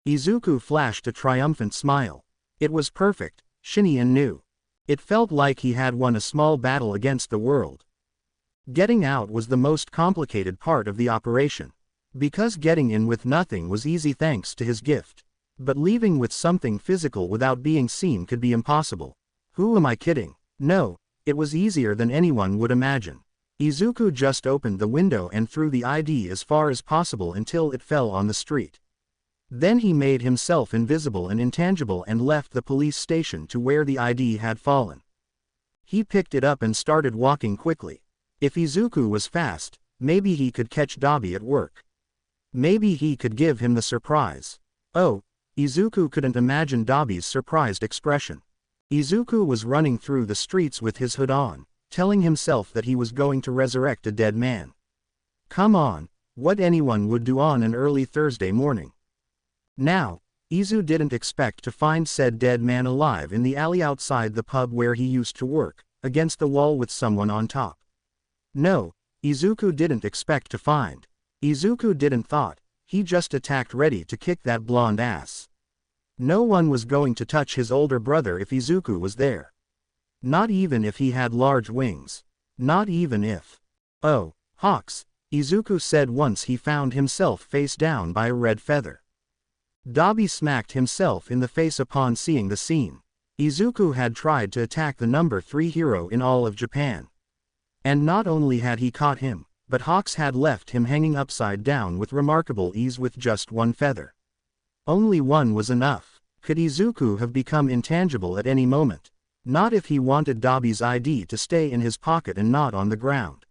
Izuku flashed a triumphant smile. It was perfect, shiny and new. It felt like he had won a small battle against the world. Getting out was the most complicated part of the operation. Because getting in with nothing was easy thanks to his gift. But leaving with something physical without being seen could be impossible. Who am I kidding? No, it was easier than anyone would imagine. Izuku just opened the window and threw the ID as far as possible until it fell on the street. Then he made himself invisible and intangible and left the police station to where the ID had fallen. He picked it up and started walking quickly. If Izuku was fast, maybe he could catch Dabi at work. Maybe he could give him the surprise. Oh, Izuku couldn't imagine Dabi's surprised expression. Izuku was running through the streets with his hood on, telling himself that he was going to resurrect a dead man. Come on, what anyone would do on an early Thursday morning. Now, Izu didn't expect to find said dead man alive in the alley outside the pub where he used to work, against the wall with someone on top. No, Izuku didn't expect to find. Izuku didn't thought, he just attacked ready to kick that blonde ass. No one was going to touch his older brother if Izuku was there. Not even if he had large wings. Not even if. Oh, Hawks, Izuku said once he found himself face down by a red feather. Dabi smacked himself in the face upon seeing the scene. Izuku had tried to attack the number 3 hero in all of Japan. And not only had he caught him, but Hawks had left him hanging upside down with remarkable ease with just one feather. Only one was enough. Could Izuku have become intangible at any moment? Not if he wanted Dabi's ID to stay in his pocket and not on the ground.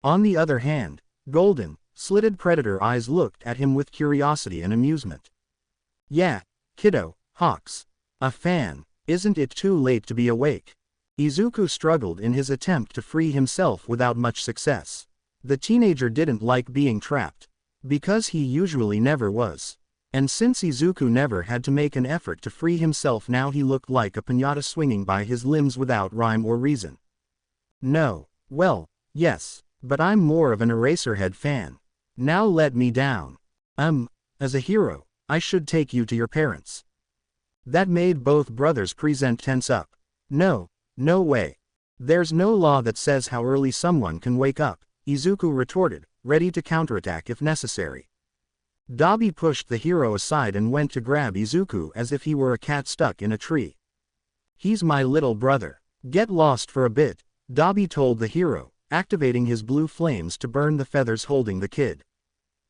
On the other hand, golden, slitted predator eyes looked at him with curiosity and amusement. Yeah, kiddo, Hawks. A fan, isn't it too late to be awake? Izuku struggled in his attempt to free himself without much success. The teenager didn't like being trapped. Because he usually never was. And since Izuku never had to make an effort to free himself, now he looked like a piñata swinging by his limbs without rhyme or reason. No, well, yes, but I'm more of an Eraserhead fan. Now let me down. As a hero, I should take you to your parents. That made both brothers present tense up. No way. There's no law that says how early someone can wake up, Izuku retorted, ready to counterattack if necessary. Dabi pushed the hero aside and went to grab Izuku as if he were a cat stuck in a tree. He's my little brother. Get lost for a bit, Dabi told the hero, activating his blue flames to burn the feathers holding the kid.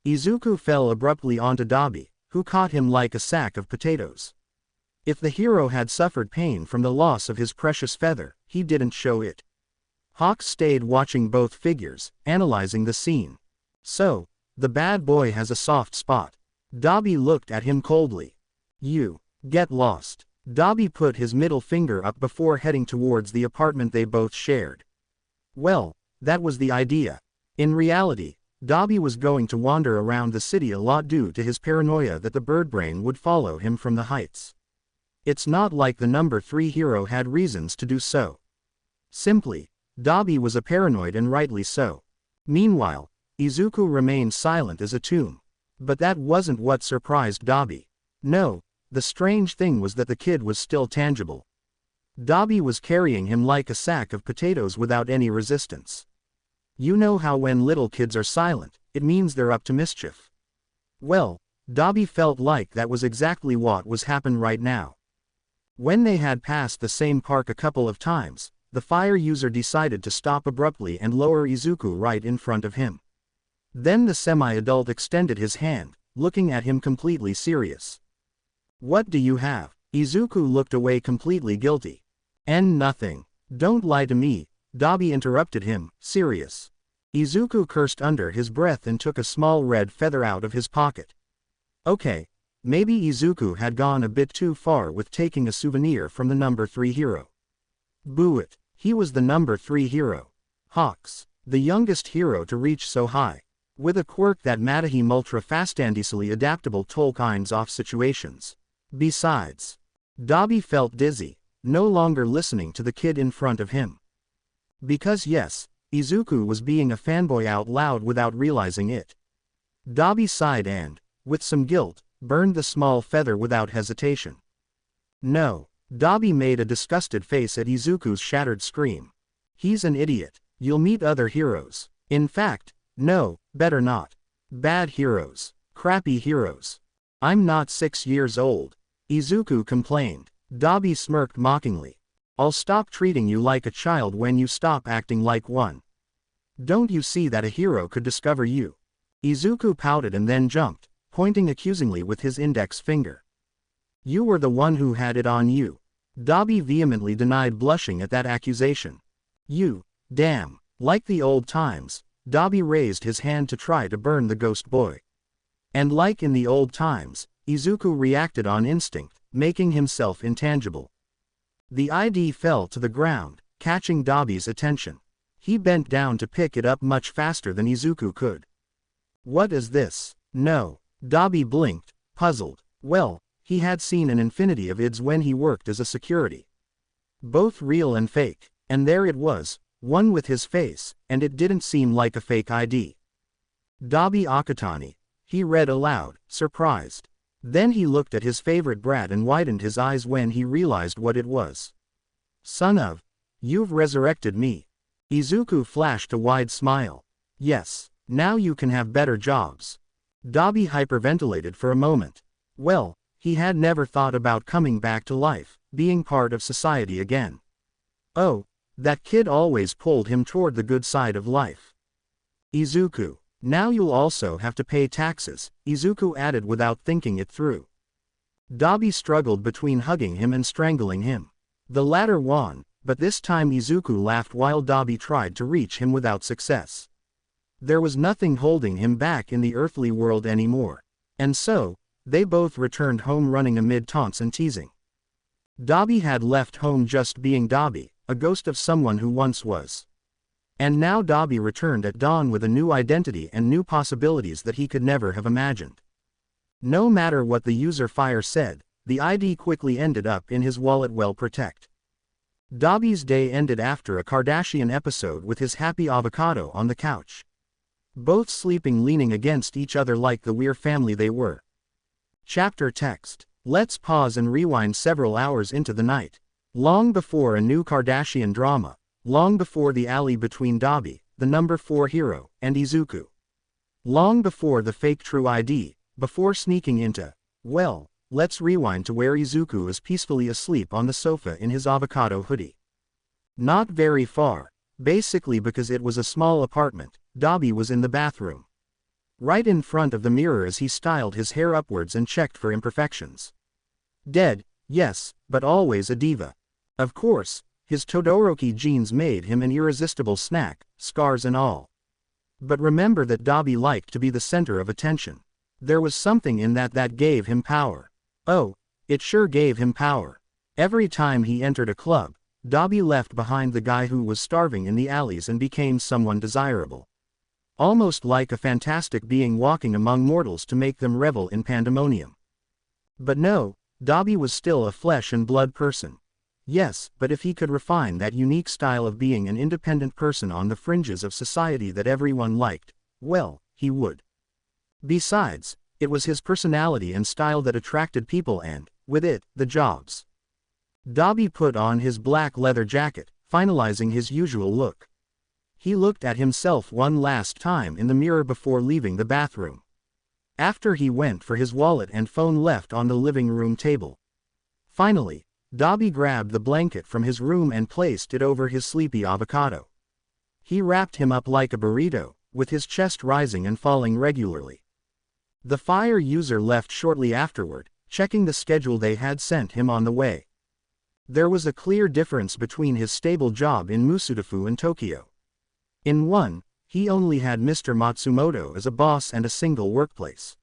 Izuku fell abruptly onto Dabi, who caught him like a sack of potatoes. If the hero had suffered pain from the loss of his precious feather, he didn't show it. Hawks stayed watching both figures, analyzing the scene. So, the bad boy has a soft spot. Dabi looked at him coldly. You, get lost. Dabi put his middle finger up before heading towards the apartment they both shared. Well, that was the idea. In reality, Dabi was going to wander around the city a lot due to his paranoia that the birdbrain would follow him from the heights. It's not like the number 3 hero had reasons to do so. Simply, Dabi was a paranoid and rightly so. Meanwhile, Izuku remained silent as a tomb. But that wasn't what surprised Dabi. No, the strange thing was that the kid was still tangible. Dabi was carrying him like a sack of potatoes without any resistance. You know how when little kids are silent, it means they're up to mischief. Well, Dabi felt like that was exactly what was happening right now. When they had passed the same park a couple of times, the fire user decided to stop abruptly and lower Izuku right in front of him. Then the semi-adult extended his hand, looking at him completely serious. What do you have? Izuku looked away completely guilty. And nothing. Don't lie to me, Dabi interrupted him, serious. Izuku cursed under his breath and took a small red feather out of his pocket. Okay, maybe Izuku had gone a bit too far with taking a souvenir from the number 3 hero. Boo it, he was the number 3 hero. Hawks, the youngest hero to reach so high. With a quirk that made him ultra fast and easily adaptable to all kinds of situations. Besides, Dabi felt dizzy, no longer listening to the kid in front of him. Because yes, Izuku was being a fanboy out loud without realizing it. Dabi sighed and, with some guilt, burned the small feather without hesitation. No, Dabi made a disgusted face at Izuku's shattered scream. He's an idiot. You'll meet other heroes. In fact, no, better not. Bad heroes. Crappy heroes. I'm not 6 years old. Izuku complained. Dabi smirked mockingly. I'll stop treating you like a child when you stop acting like one. Don't you see that a hero could discover you? Izuku pouted and then jumped, pointing accusingly with his index finger. You were the one who had it on you. Dabi vehemently denied blushing at that accusation. You, damn, like the old times, Dabi raised his hand to try to burn the ghost boy. And like in the old times, Izuku reacted on instinct, making himself intangible. The ID fell to the ground, catching Dabi's attention. He bent down to pick it up much faster than Izuku could. What is this? No, Dabi blinked, puzzled. Well, He had seen an infinity of IDs when he worked as a security. Both real and fake, and there it was, one with his face, and it didn't seem like a fake ID. Dabi Akatani, he read aloud, surprised. Then he looked at his favorite brat and widened his eyes when he realized what it was. Son of, you've resurrected me. Izuku flashed a wide smile. Yes, now you can have better jobs. Dabi hyperventilated for a moment. Well, he had never thought about coming back to life, being part of society again. Oh, that kid always pulled him toward the good side of life. Izuku, now you'll also have to pay taxes, Izuku added without thinking it through. Dabi struggled between hugging him and strangling him. The latter won, but this time Izuku laughed while Dabi tried to reach him without success. There was nothing holding him back in the earthly world anymore. And so, they both returned home running amid taunts and teasing. Dabi had left home just being Dabi, a ghost of someone who once was. And now Dabi returned at dawn with a new identity and new possibilities that he could never have imagined. No matter what the user fire said, the ID quickly ended up in his wallet well protected. Dabi's day ended after a Kardashian episode with his happy avocado on the couch. Both sleeping leaning against each other like the weird family they were. Chapter text. Let's pause and rewind several hours into the night. Long before a new Kardashian drama. Long before the alley between Dabi, the number 4 hero, and Izuku. Long before the fake true ID, before sneaking into, well, let's rewind to where Izuku is peacefully asleep on the sofa in his avocado hoodie. Not very far, basically because it was a small apartment, Dabi was in the bathroom. Right in front of the mirror as he styled his hair upwards and checked for imperfections. Dead, yes, but always a diva. Of course, his Todoroki genes made him an irresistible snack, scars and all. But remember that Dabi liked to be the center of attention. There was something in that gave him power. Oh, it sure gave him power. Every time he entered a club, Dabi left behind the guy who was starving in the alleys and became someone desirable. Almost like a fantastic being walking among mortals to make them revel in pandemonium. But no, Dabi was still a flesh and blood person. Yes, but if he could refine that unique style of being an independent person on the fringes of society that everyone liked, well, he would. Besides, it was his personality and style that attracted people and, with it, the jobs. Dabi put on his black leather jacket, finalizing his usual look. He looked at himself one last time in the mirror before leaving the bathroom. After he went for his wallet and phone left on the living room table. Finally, Dabi grabbed the blanket from his room and placed it over his sleepy avocado. He wrapped him up like a burrito, with his chest rising and falling regularly. The fire user left shortly afterward, checking the schedule they had sent him on the way. There was a clear difference between his stable job in Musutafu and Tokyo. In one, he only had Mr. Matsumoto as a boss and a single workplace.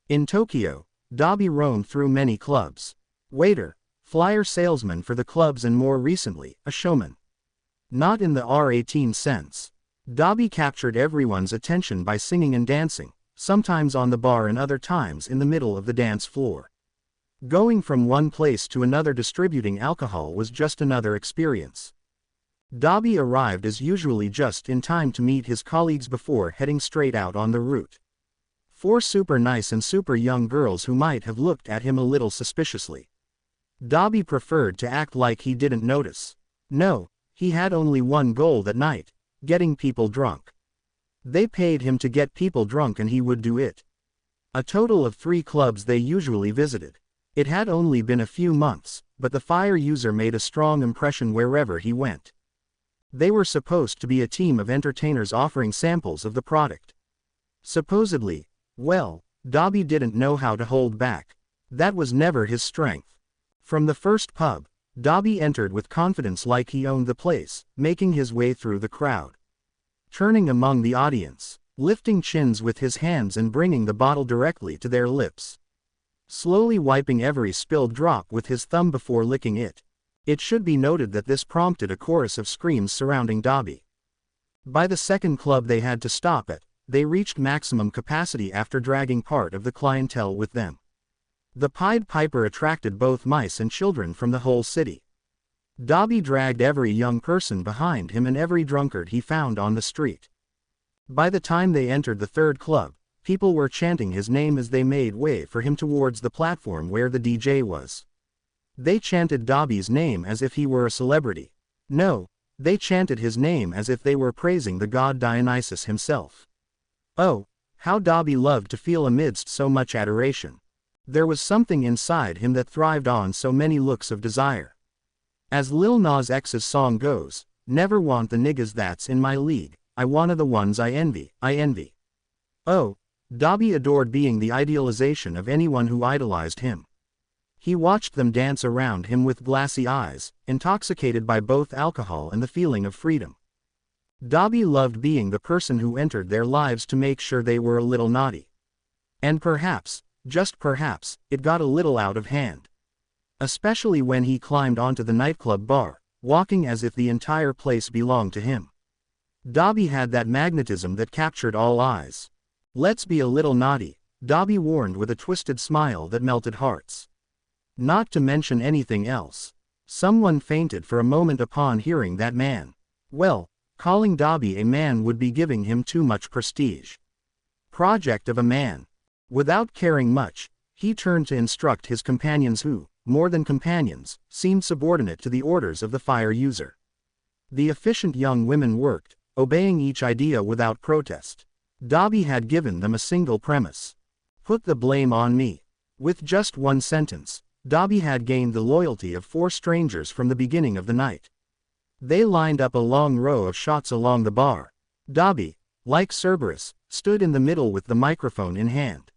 In Tokyo, Dabi roamed through many clubs. Waiter, flyer salesman for the clubs and more recently, a showman. Not in the R18 sense. Dabi captured everyone's attention by singing and dancing, sometimes on the bar and other times in the middle of the dance floor. Going from one place to another distributing alcohol was just another experience. Dabi arrived as usually just in time to meet his colleagues before heading straight out on the route. 4 super nice and super young girls who might have looked at him a little suspiciously. Dabi preferred to act like he didn't notice. No, he had only one goal that night, getting people drunk. They paid him to get people drunk and he would do it. A total of 3 clubs they usually visited. It had only been a few months, but the fire user made a strong impression wherever he went. They were supposed to be a team of entertainers offering samples of the product. Supposedly, well, Dabi didn't know how to hold back. That was never his strength. From the first pub, Dabi entered with confidence like he owned the place, making his way through the crowd. Turning among the audience, lifting chins with his hands and bringing the bottle directly to their lips. Slowly wiping every spilled drop with his thumb before licking it. It should be noted that this prompted a chorus of screams surrounding Dabi. By the second club they had to stop at, they reached maximum capacity after dragging part of the clientele with them. The Pied Piper attracted both mice and children from the whole city. Dabi dragged every young person behind him and every drunkard he found on the street. By the time they entered the third club, people were chanting his name as they made way for him towards the platform where the DJ was. They chanted Dabi's name as if he were a celebrity. No, they chanted his name as if they were praising the god Dionysus himself. Oh, how Dabi loved to feel amidst so much adoration. There was something inside him that thrived on so many looks of desire. As Lil Nas X's song goes, never want the niggas that's in my league, I wanna the ones I envy. Oh, Dabi adored being the idealization of anyone who idolized him. He watched them dance around him with glassy eyes, intoxicated by both alcohol and the feeling of freedom. Dabi loved being the person who entered their lives to make sure they were a little naughty. And perhaps, just perhaps, it got a little out of hand. Especially when he climbed onto the nightclub bar, walking as if the entire place belonged to him. Dabi had that magnetism that captured all eyes. Let's be a little naughty, Dabi warned with a twisted smile that melted hearts. Not to mention anything else. Someone fainted for a moment upon hearing that man. Well, calling Dabi a man would be giving him too much prestige. Project of a man. Without caring much, he turned to instruct his companions who, more than companions, seemed subordinate to the orders of the fire user. The efficient young women worked, obeying each idea without protest. Dabi had given them a single premise. Put the blame on me. With just one sentence, Dabi had gained the loyalty of 4 strangers from the beginning of the night. They lined up a long row of shots along the bar. Dabi, like Cerberus, stood in the middle with the microphone in hand.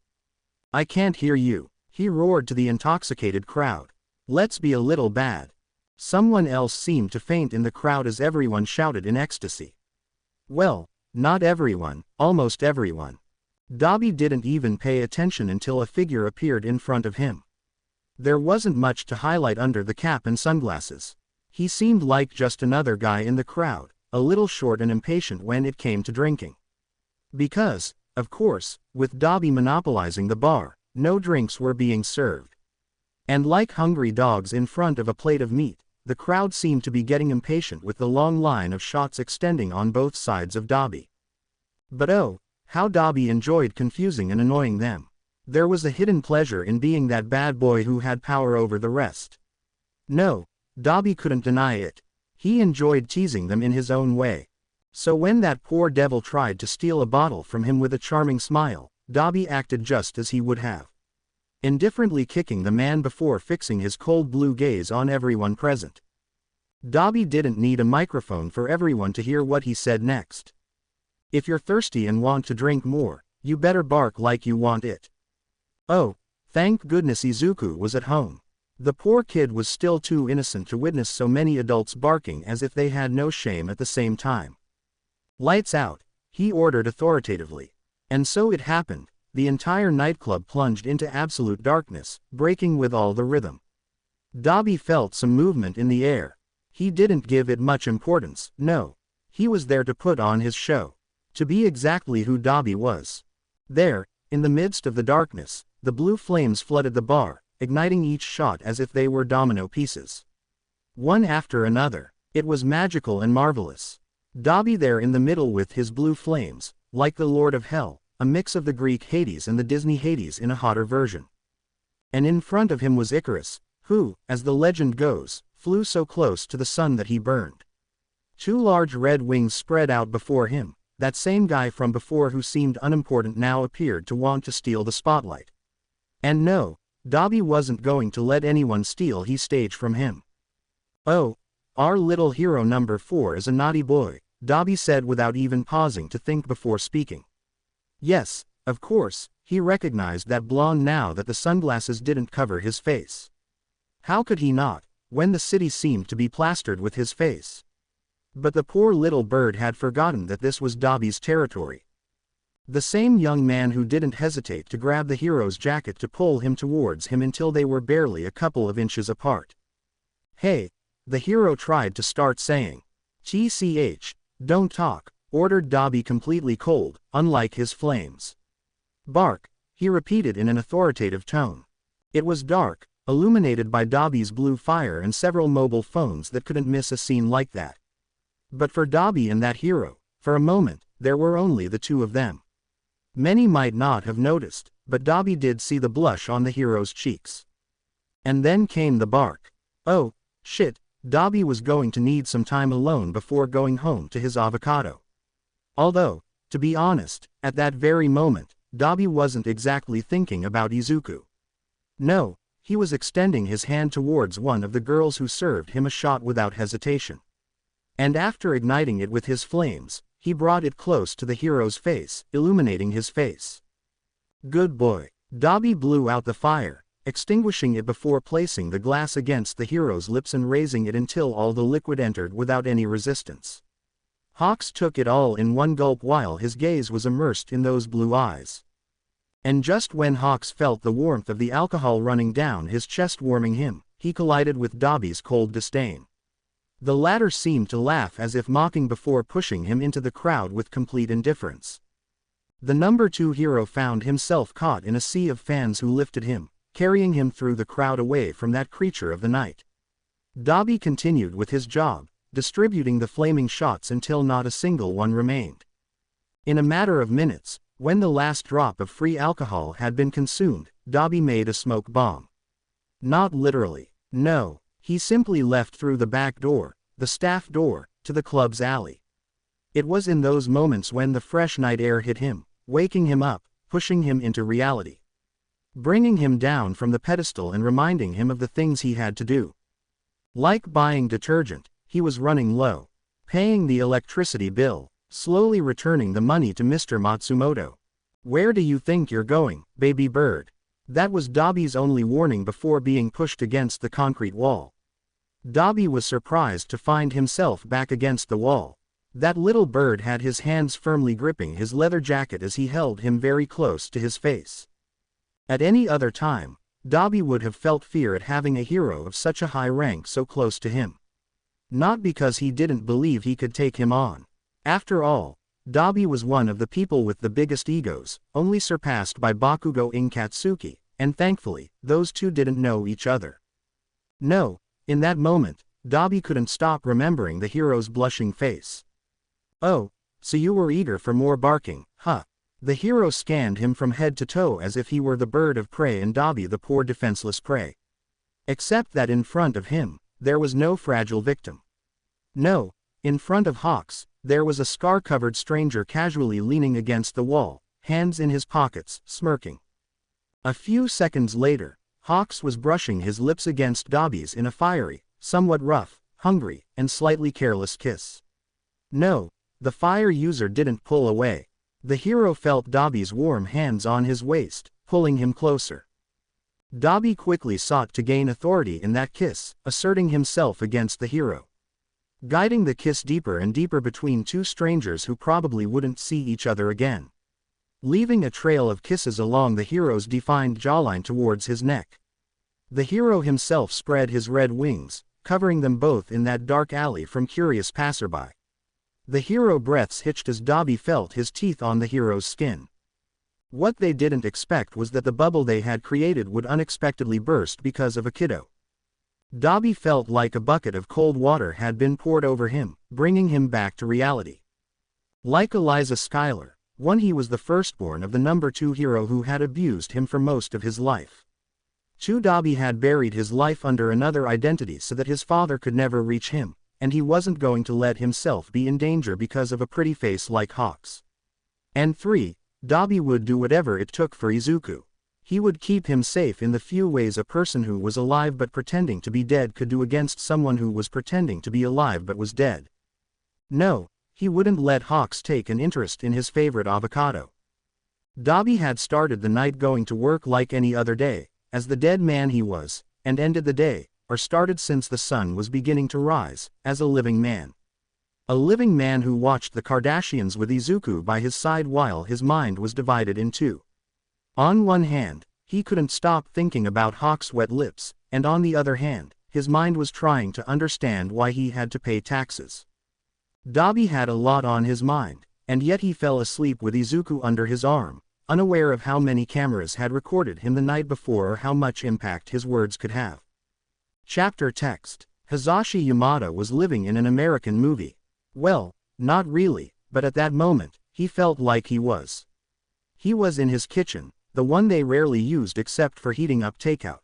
I can't hear you, he roared to the intoxicated crowd. Let's be a little bad. Someone else seemed to faint in the crowd as everyone shouted in ecstasy. Well, not everyone, almost everyone. Dabi didn't even pay attention until a figure appeared in front of him. There wasn't much to highlight under the cap and sunglasses. He seemed like just another guy in the crowd, a little short and impatient when it came to drinking. Because, of course, with Dabi monopolizing the bar, no drinks were being served. And like hungry dogs in front of a plate of meat, the crowd seemed to be getting impatient with the long line of shots extending on both sides of Dabi. But oh, how Dabi enjoyed confusing and annoying them. There was a hidden pleasure in being that bad boy who had power over the rest. No, Dabi couldn't deny it. He enjoyed teasing them in his own way. So when that poor devil tried to steal a bottle from him with a charming smile, Dabi acted just as he would have. Indifferently kicking the man before fixing his cold blue gaze on everyone present. Dabi didn't need a microphone for everyone to hear what he said next. If you're thirsty and want to drink more, you better bark like you want it. Oh, thank goodness Izuku was at home. The poor kid was still too innocent to witness so many adults barking as if they had no shame at the same time. Lights out, he ordered authoritatively. And so it happened, the entire nightclub plunged into absolute darkness, breaking with all the rhythm. Dabi felt some movement in the air. He didn't give it much importance, no. He was there to put on his show. To be exactly who Dabi was. There, in the midst of the darkness, the blue flames flooded the bar, igniting each shot as if they were domino pieces. One after another, it was magical and marvelous. Dabi there in the middle with his blue flames, like the Lord of Hell, a mix of the Greek Hades and the Disney Hades in a hotter version. And in front of him was Icarus, who, as the legend goes, flew so close to the sun that he burned. 2 large red wings spread out before him. That same guy from before who seemed unimportant now appeared to want to steal the spotlight. And no, Dabi wasn't going to let anyone steal his stage from him. Oh, our little hero number 4 is a naughty boy, Dabi said without even pausing to think before speaking. Yes, of course, he recognized that blonde now that the sunglasses didn't cover his face. How could he not, when the city seemed to be plastered with his face? But the poor little bird had forgotten that this was Dabi's territory. The same young man who didn't hesitate to grab the hero's jacket to pull him towards him until they were barely a couple of inches apart. Hey, the hero tried to start saying. "TCH, don't talk," ordered Dabi completely cold, unlike his flames. "Bark," he repeated in an authoritative tone. It was dark, illuminated by Dabi's blue fire and several mobile phones that couldn't miss a scene like that. But for Dabi and that hero, for a moment, there were only the two of them. Many might not have noticed, but Dabi did see the blush on the hero's cheeks. And then came the bark. Oh, shit, Dabi was going to need some time alone before going home to his avocado. Although, to be honest, at that very moment, Dabi wasn't exactly thinking about Izuku. No, he was extending his hand towards one of the girls who served him a shot without hesitation. And after igniting it with his flames, he brought it close to the hero's face, illuminating his face. Good boy. Dabi blew out the fire, extinguishing it before placing the glass against the hero's lips and raising it until all the liquid entered without any resistance. Hawks took it all in one gulp while his gaze was immersed in those blue eyes. And just when Hawks felt the warmth of the alcohol running down his chest warming him, he collided with Dabi's cold disdain. The latter seemed to laugh as if mocking before pushing him into the crowd with complete indifference. The number 2 hero found himself caught in a sea of fans who lifted him, carrying him through the crowd away from that creature of the night. Dabi continued with his job, distributing the flaming shots until not a single one remained. In a matter of minutes, when the last drop of free alcohol had been consumed, Dabi made a smoke bomb. Not literally. No, he simply left through the back door, the staff door, to the club's alley. It was in those moments when the fresh night air hit him, waking him up, pushing him into reality. Bringing him down from the pedestal and reminding him of the things he had to do. Like buying detergent, he was running low. Paying the electricity bill, slowly returning the money to Mr. Matsumoto. Where do you think you're going, baby bird? That was Dabi's only warning before being pushed against the concrete wall. Dabi was surprised to find himself back against the wall. That little bird had his hands firmly gripping his leather jacket as he held him very close to his face. At any other time, Dabi would have felt fear at having a hero of such a high rank so close to him. Not because he didn't believe he could take him on. After all, Dabi was one of the people with the biggest egos, only surpassed by Bakugo Inkatsuki, and thankfully, those two didn't know each other. No, in that moment, Dabi couldn't stop remembering the hero's blushing face. Oh, so you were eager for more barking, huh? The hero scanned him from head to toe as if he were the bird of prey and Dabi the poor defenseless prey. Except that in front of him, there was no fragile victim. No, in front of Hawks, there was a scar-covered stranger casually leaning against the wall, hands in his pockets, smirking. A few seconds later, Hawks was brushing his lips against Dabi's in a fiery, somewhat rough, hungry, and slightly careless kiss. No, the fire user didn't pull away. The hero felt Dabi's warm hands on his waist, pulling him closer. Dabi quickly sought to gain authority in that kiss, asserting himself against the hero. Guiding the kiss deeper and deeper between two strangers who probably wouldn't see each other again. Leaving a trail of kisses along the hero's defined jawline towards his neck. The hero himself spread his red wings, covering them both in that dark alley from curious passerby. The hero breaths hitched as Dabi felt his teeth on the hero's skin. What they didn't expect was that the bubble they had created would unexpectedly burst because of a kiddo. Dabi felt like a bucket of cold water had been poured over him, bringing him back to reality. Like Eliza Schuyler, he was the firstborn of the number 2 hero who had abused him for most of his life. Dabi had buried his life under another identity so that his father could never reach him, and he wasn't going to let himself be in danger because of a pretty face like Hawks. And 3, Dabi would do whatever it took for Izuku. He would keep him safe in the few ways a person who was alive but pretending to be dead could do against someone who was pretending to be alive but was dead. No, he wouldn't let Hawks take an interest in his favorite avocado. Dabi had started the night going to work like any other day, as the dead man he was, and ended the day, or started since the sun was beginning to rise, as a living man. A living man who watched the Kardashians with Izuku by his side while his mind was divided in two. On one hand, he couldn't stop thinking about Hawk's wet lips, and on the other hand, his mind was trying to understand why he had to pay taxes. Dabi had a lot on his mind, and yet he fell asleep with Izuku under his arm, unaware of how many cameras had recorded him the night before or how much impact his words could have. Chapter text. Hisashi Yamada was living in an American movie. Well, not really, but at that moment, he felt like he was. He was in his kitchen, the one they rarely used except for heating up takeout.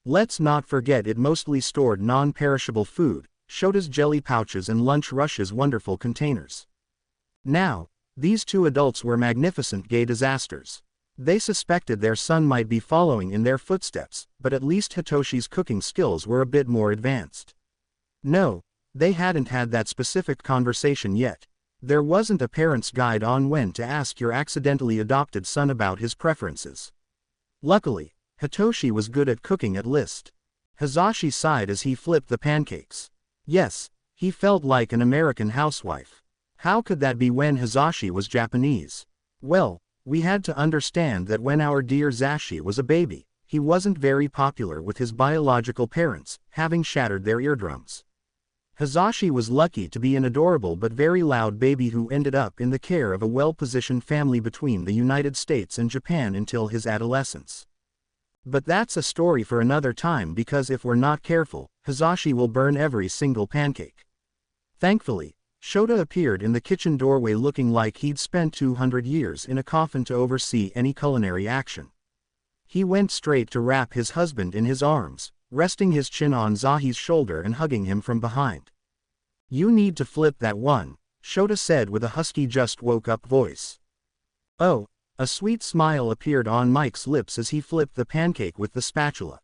Let's not forget it mostly stored non-perishable food, Shota's jelly pouches and lunch rush's wonderful containers. Now, these two adults were magnificent gay disasters. They suspected their son might be following in their footsteps, but at least Hitoshi's cooking skills were a bit more advanced. No, they hadn't had that specific conversation yet. There wasn't a parent's guide on when to ask your accidentally adopted son about his preferences. Luckily, Hitoshi was good at cooking at least. Hisashi sighed as he flipped the pancakes. Yes, he felt like an American housewife. How could that be when Hisashi was Japanese? Well, we had to understand that when our dear Zashi was a baby, he wasn't very popular with his biological parents, having shattered their eardrums. Hisashi was lucky to be an adorable but very loud baby who ended up in the care of a well-positioned family between the United States and Japan until his adolescence. But that's a story for another time because if we're not careful, Hisashi will burn every single pancake. Thankfully, Shota appeared in the kitchen doorway looking like he'd spent 200 years in a coffin to oversee any culinary action. He went straight to wrap his husband in his arms, resting his chin on Zahi's shoulder and hugging him from behind. "You need to flip that one," Shota said with a husky just-woke-up voice. "Oh," a sweet smile appeared on Mike's lips as he flipped the pancake with the spatula.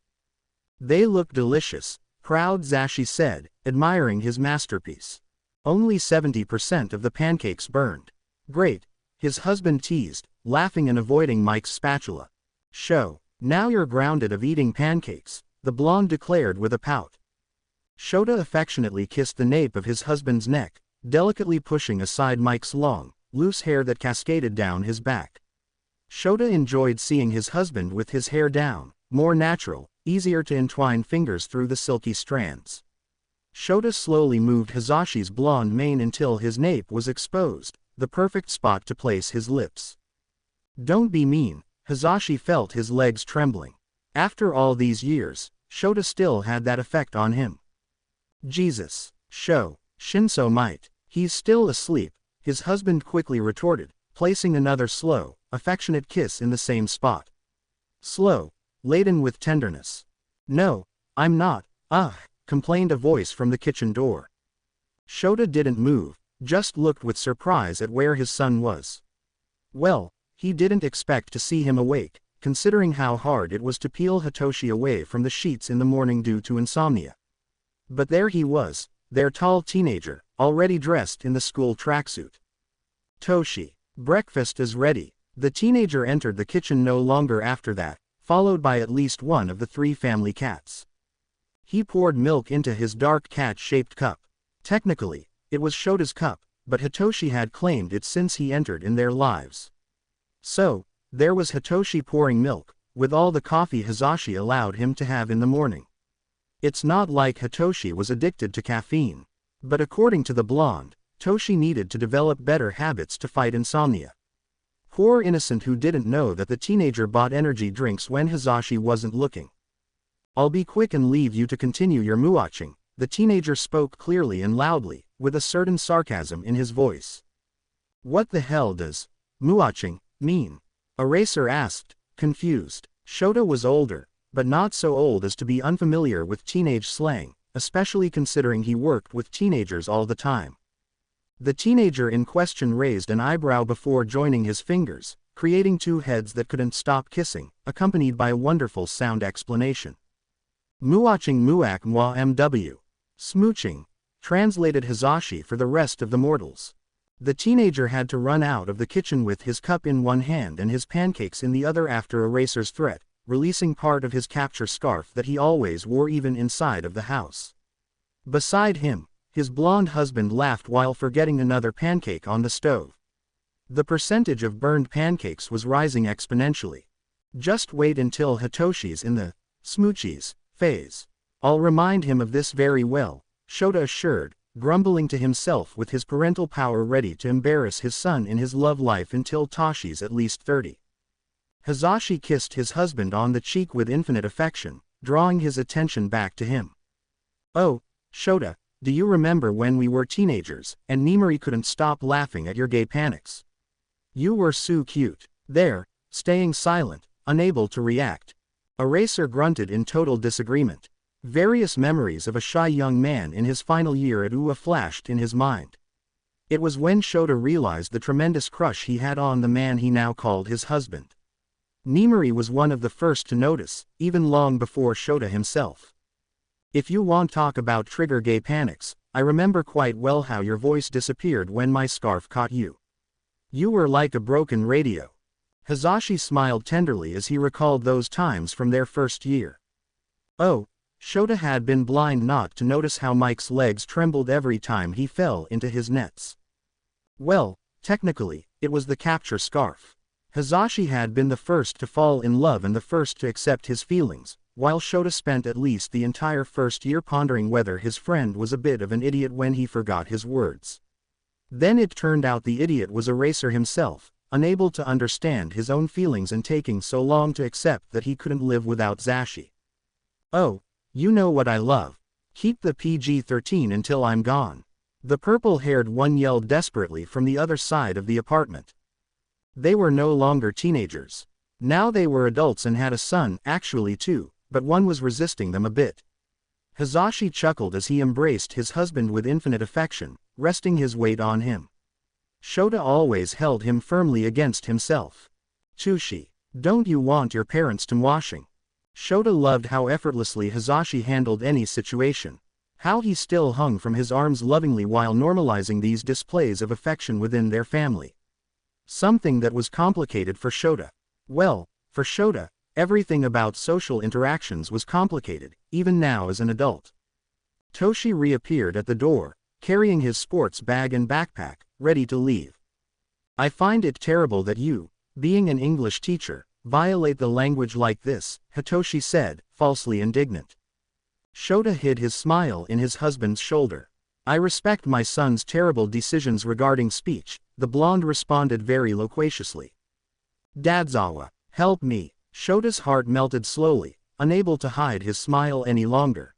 "They look delicious," proud Zashi said, admiring his masterpiece. "Only 70% of the pancakes burned." "Great," his husband teased, laughing and avoiding Mike's spatula. "Now you're grounded of eating pancakes," the blonde declared with a pout. Shota affectionately kissed the nape of his husband's neck, delicately pushing aside Mike's long, loose hair that cascaded down his back. Shota enjoyed seeing his husband with his hair down, more natural, easier to entwine fingers through the silky strands. Shota slowly moved Hisashi's blonde mane until his nape was exposed, the perfect spot to place his lips. "Don't be mean," Hisashi felt his legs trembling. After all these years, Shota still had that effect on him. "Jesus, Shinso might. He's still asleep," his husband quickly retorted, placing another slow, affectionate kiss in the same spot. Slow, laden with tenderness. "No, I'm not, complained a voice from the kitchen door. Shota didn't move, just looked with surprise at where his son was. Well, he didn't expect to see him awake, considering how hard it was to peel Hitoshi away from the sheets in the morning due to insomnia. But there he was, their tall teenager, already dressed in the school tracksuit. "Toshi, breakfast is ready." The teenager entered the kitchen no longer after that, followed by at least one of the three family cats. He poured milk into his dark cat-shaped cup. Technically, it was Shota's cup, but Hitoshi had claimed it since he entered in their lives. So, there was Hitoshi pouring milk, with all the coffee Hisashi allowed him to have in the morning. It's not like Hitoshi was addicted to caffeine. But according to the blonde, Toshi needed to develop better habits to fight insomnia. Poor innocent who didn't know that the teenager bought energy drinks when Hisashi wasn't looking. "I'll be quick and leave you to continue your muaching," the teenager spoke clearly and loudly, with a certain sarcasm in his voice. "What the hell does muaching mean?" Eraser asked, confused. Shota was older, but not so old as to be unfamiliar with teenage slang, especially considering he worked with teenagers all the time. The teenager in question raised an eyebrow before joining his fingers, creating two heads that couldn't stop kissing, accompanied by a wonderful sound explanation. "Muaching muak moi mw. Smooching," translated Hisashi for the rest of the mortals. The teenager had to run out of the kitchen with his cup in one hand and his pancakes in the other after Eraser's threat, releasing part of his capture scarf that he always wore even inside of the house. Beside him, his blonde husband laughed while forgetting another pancake on the stove. The percentage of burned pancakes was rising exponentially. "Just wait until Hitoshi's in the smoochies phase. I'll remind him of this very well," Shota assured, grumbling to himself with his parental power ready to embarrass his son in his love life until Toshi's at least 30. Hazashi kissed his husband on the cheek with infinite affection, drawing his attention back to him. "Oh, Shota, do you remember when we were teenagers, and Nimari couldn't stop laughing at your gay panics? You were so cute." There, staying silent, unable to react. Eraser grunted in total disagreement. Various memories of a shy young man in his final year at UA flashed in his mind. It was when Shota realized the tremendous crush he had on the man he now called his husband. Nimari was one of the first to notice, even long before Shota himself. "If you want talk about trigger gay panics, I remember quite well how your voice disappeared when my scarf caught you. You were like a broken radio." Hazashi smiled tenderly as he recalled those times from their first year. Oh, Shota had been blind not to notice how Mike's legs trembled every time he fell into his nets. Well, technically, it was the capture scarf. Hazashi had been the first to fall in love and the first to accept his feelings, while Shota spent at least the entire first year pondering whether his friend was a bit of an idiot when he forgot his words. Then it turned out the idiot was Eraser himself, unable to understand his own feelings and taking so long to accept that he couldn't live without Zashi. "Oh, you know what I love. Keep the PG-13 until I'm gone," the purple-haired one yelled desperately from the other side of the apartment. They were no longer teenagers. Now they were adults and had a son, actually two, but one was resisting them a bit. Hazashi chuckled as he embraced his husband with infinite affection, resting his weight on him. Shota always held him firmly against himself. "Tushi, don't you want your parents to washing?" Shota loved how effortlessly Hazashi handled any situation. How he still hung from his arms lovingly while normalizing these displays of affection within their family. Something that was complicated for Shota. Well, for Shota, everything about social interactions was complicated, even now as an adult. Toshi reappeared at the door, carrying his sports bag and backpack, ready to leave. "I find it terrible that you, being an English teacher, violate the language like this," Hitoshi said, falsely indignant. Shota hid his smile in his husband's shoulder. "I respect my son's terrible decisions regarding speech," the blonde responded very loquaciously. "Dadzawa, help me." Shota's heart melted slowly, unable to hide his smile any longer.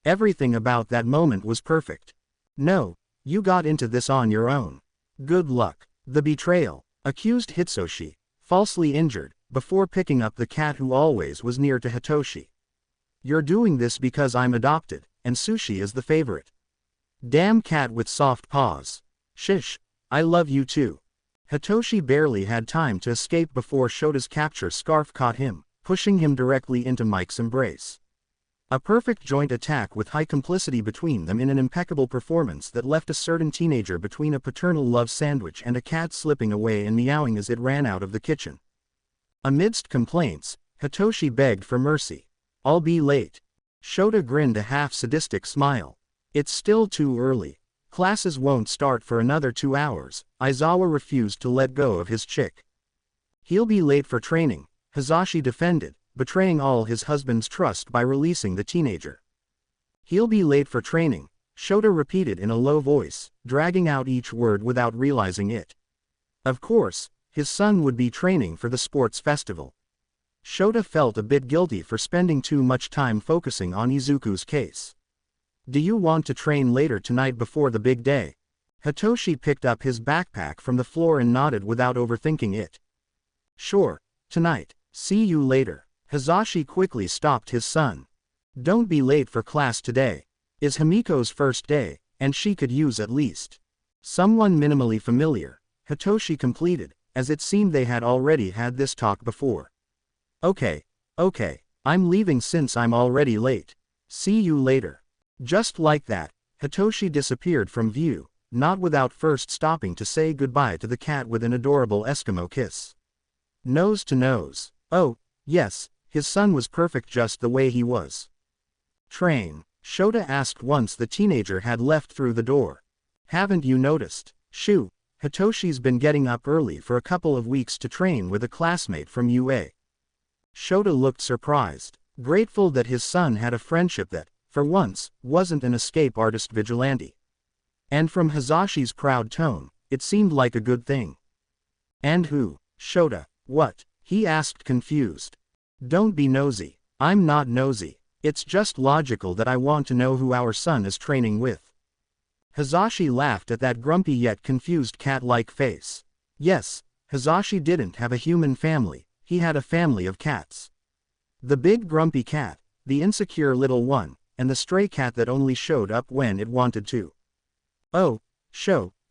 Everything about that moment was perfect. "No, you got into this on your own. Good luck." The betrayal, accused Hitsushi, falsely injured, before picking up the cat who always was near to Hitoshi. "You're doing this because I'm adopted, and Sushi is the favorite. Damn cat with soft paws. Shish, I love you too." Hitoshi barely had time to escape before Shota's capture scarf caught him, pushing him directly into Mike's embrace. A perfect joint attack with high complicity between them in an impeccable performance that left a certain teenager between a paternal love sandwich and a cat slipping away and meowing as it ran out of the kitchen. Amidst complaints, Hitoshi begged for mercy. "I'll be late." Shota grinned a half-sadistic smile. "It's still too early. Classes won't start for another 2 hours." Aizawa refused to let go of his chick. "He'll be late for training," Hazashi defended, betraying all his husband's trust by releasing the teenager. "He'll be late for training," Shota repeated in a low voice, dragging out each word without realizing it. Of course, his son would be training for the sports festival. Shota felt a bit guilty for spending too much time focusing on Izuku's case. "Do you want to train later tonight before the big day?" Hitoshi picked up his backpack from the floor and nodded without overthinking it. "Sure, tonight. See you later." Hazashi quickly stopped his son. "Don't be late for class today. It's Himiko's first day, and she could use at least someone minimally familiar," Hitoshi completed, as it seemed they had already had this talk before. Okay, I'm leaving since I'm already late. See you later." Just like that, Hitoshi disappeared from view, not without first stopping to say goodbye to the cat with an adorable Eskimo kiss. Nose to nose. Oh, yes, his son was perfect just the way he was. "Train?" Shota asked once the teenager had left through the door. "Haven't you noticed? Shoo, Hitoshi's been getting up early for a couple of weeks to train with a classmate from UA. Shota looked surprised, grateful that his son had a friendship that, for once, wasn't an escape artist vigilante. And from Hazashi's proud tone, it seemed like a good thing. "And who?" "Shota, what?" He asked confused. Don't be nosy. I'm not nosy. It's just logical that I want to know who our son is training with. Hisashi laughed at that grumpy yet confused cat-like face. Yes, Hisashi didn't have a human family, he had a family of cats. The big grumpy cat, the insecure little one, and the stray cat that only showed up when it wanted to. Oh,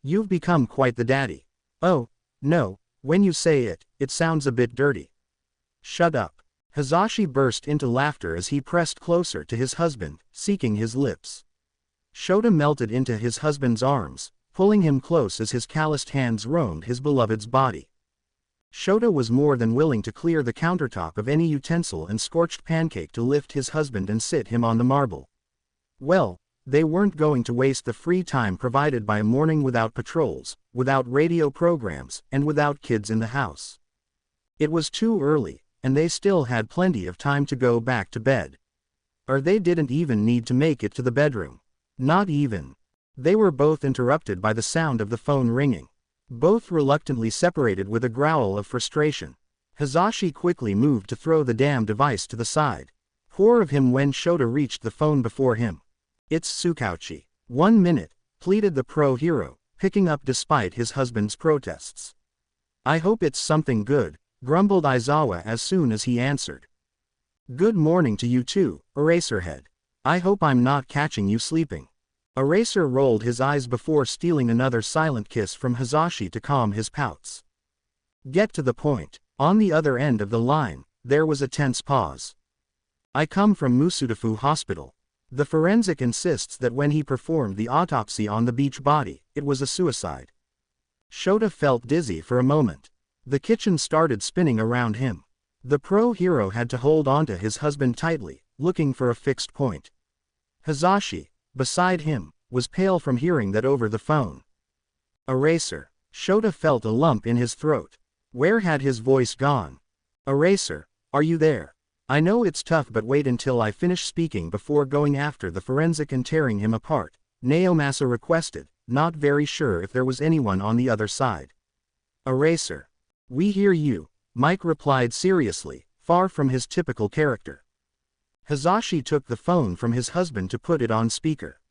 you've become quite the daddy. Oh, no, when you say it, it sounds a bit dirty. Shut up. Hisashi burst into laughter as he pressed closer to his husband, seeking his lips. Shota melted into his husband's arms, pulling him close as his calloused hands roamed his beloved's body. Shota was more than willing to clear the countertop of any utensil and scorched pancake to lift his husband and sit him on the marble. Well, they weren't going to waste the free time provided by a morning without patrols, without radio programs, and without kids in the house. It was too early, and they still had plenty of time to go back to bed. Or they didn't even need to make it to the bedroom. Not even. They were both interrupted by the sound of the phone ringing. Both reluctantly separated with a growl of frustration. Hisashi quickly moved to throw the damn device to the side. Poor of him when Shota reached the phone before him. It's Tsukauchi. 1 minute, pleaded the pro-hero, picking up despite his husband's protests. I hope it's something good, grumbled Aizawa as soon as he answered. Good morning to you too, Eraserhead. I hope I'm not catching you sleeping. Eraser rolled his eyes before stealing another silent kiss from Hisashi to calm his pouts. Get to the point. On the other end of the line, there was a tense pause. I come from Musutafu Hospital. The forensic insists that when he performed the autopsy on the beach body, it was a suicide. Shota felt dizzy for a moment. The kitchen started spinning around him. The pro-hero had to hold onto his husband tightly, looking for a fixed point. Hisashi, beside him, was pale from hearing that over the phone. Eraser. Shota felt a lump in his throat. Where had his voice gone? Eraser, are you there? I know it's tough, but wait until I finish speaking before going after the forensic and tearing him apart, Naomasa requested, not very sure if there was anyone on the other side. Eraser. We hear you, Mike replied seriously, far from his typical character. Hisashi took the phone from his husband to put it on speaker.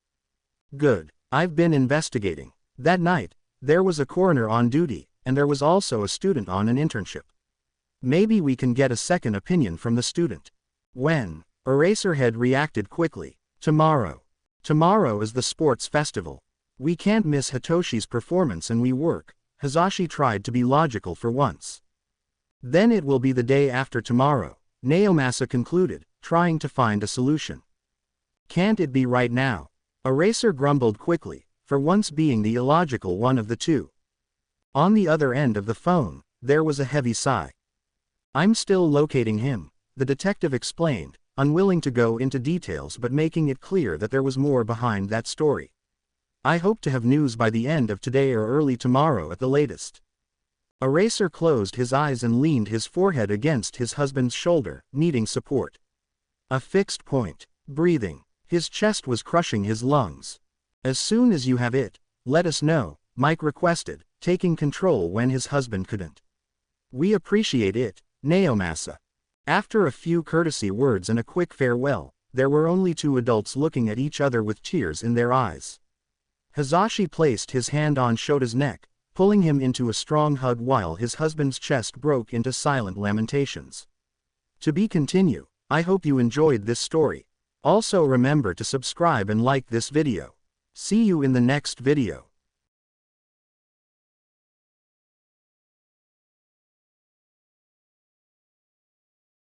Good. I've been investigating. That night, there was a coroner on duty, and there was also a student on an internship. Maybe we can get a second opinion from the student. When? Eraserhead reacted quickly. Tomorrow. Tomorrow is the sports festival. We can't miss Hitoshi's performance and we work. Hisashi tried to be logical for once. Then it will be the day after tomorrow, Naomasa concluded, trying to find a solution. Can't it be right now? Eraser grumbled quickly, for once being the illogical one of the two. On the other end of the phone, there was a heavy sigh. I'm still locating him, the detective explained, unwilling to go into details but making it clear that there was more behind that story. I hope to have news by the end of today or early tomorrow at the latest. Eraser closed his eyes and leaned his forehead against his husband's shoulder, needing support. A fixed point. Breathing. His chest was crushing his lungs. As soon as you have it, let us know, Mike requested, taking control when his husband couldn't. We appreciate it, Naomasa. After a few courtesy words and a quick farewell, there were only two adults looking at each other with tears in their eyes. Hisashi placed his hand on Shota's neck, pulling him into a strong hug while his husband's chest broke into silent lamentations. To be continued. I hope you enjoyed this story. Also remember to subscribe and like this video. See you in the next video.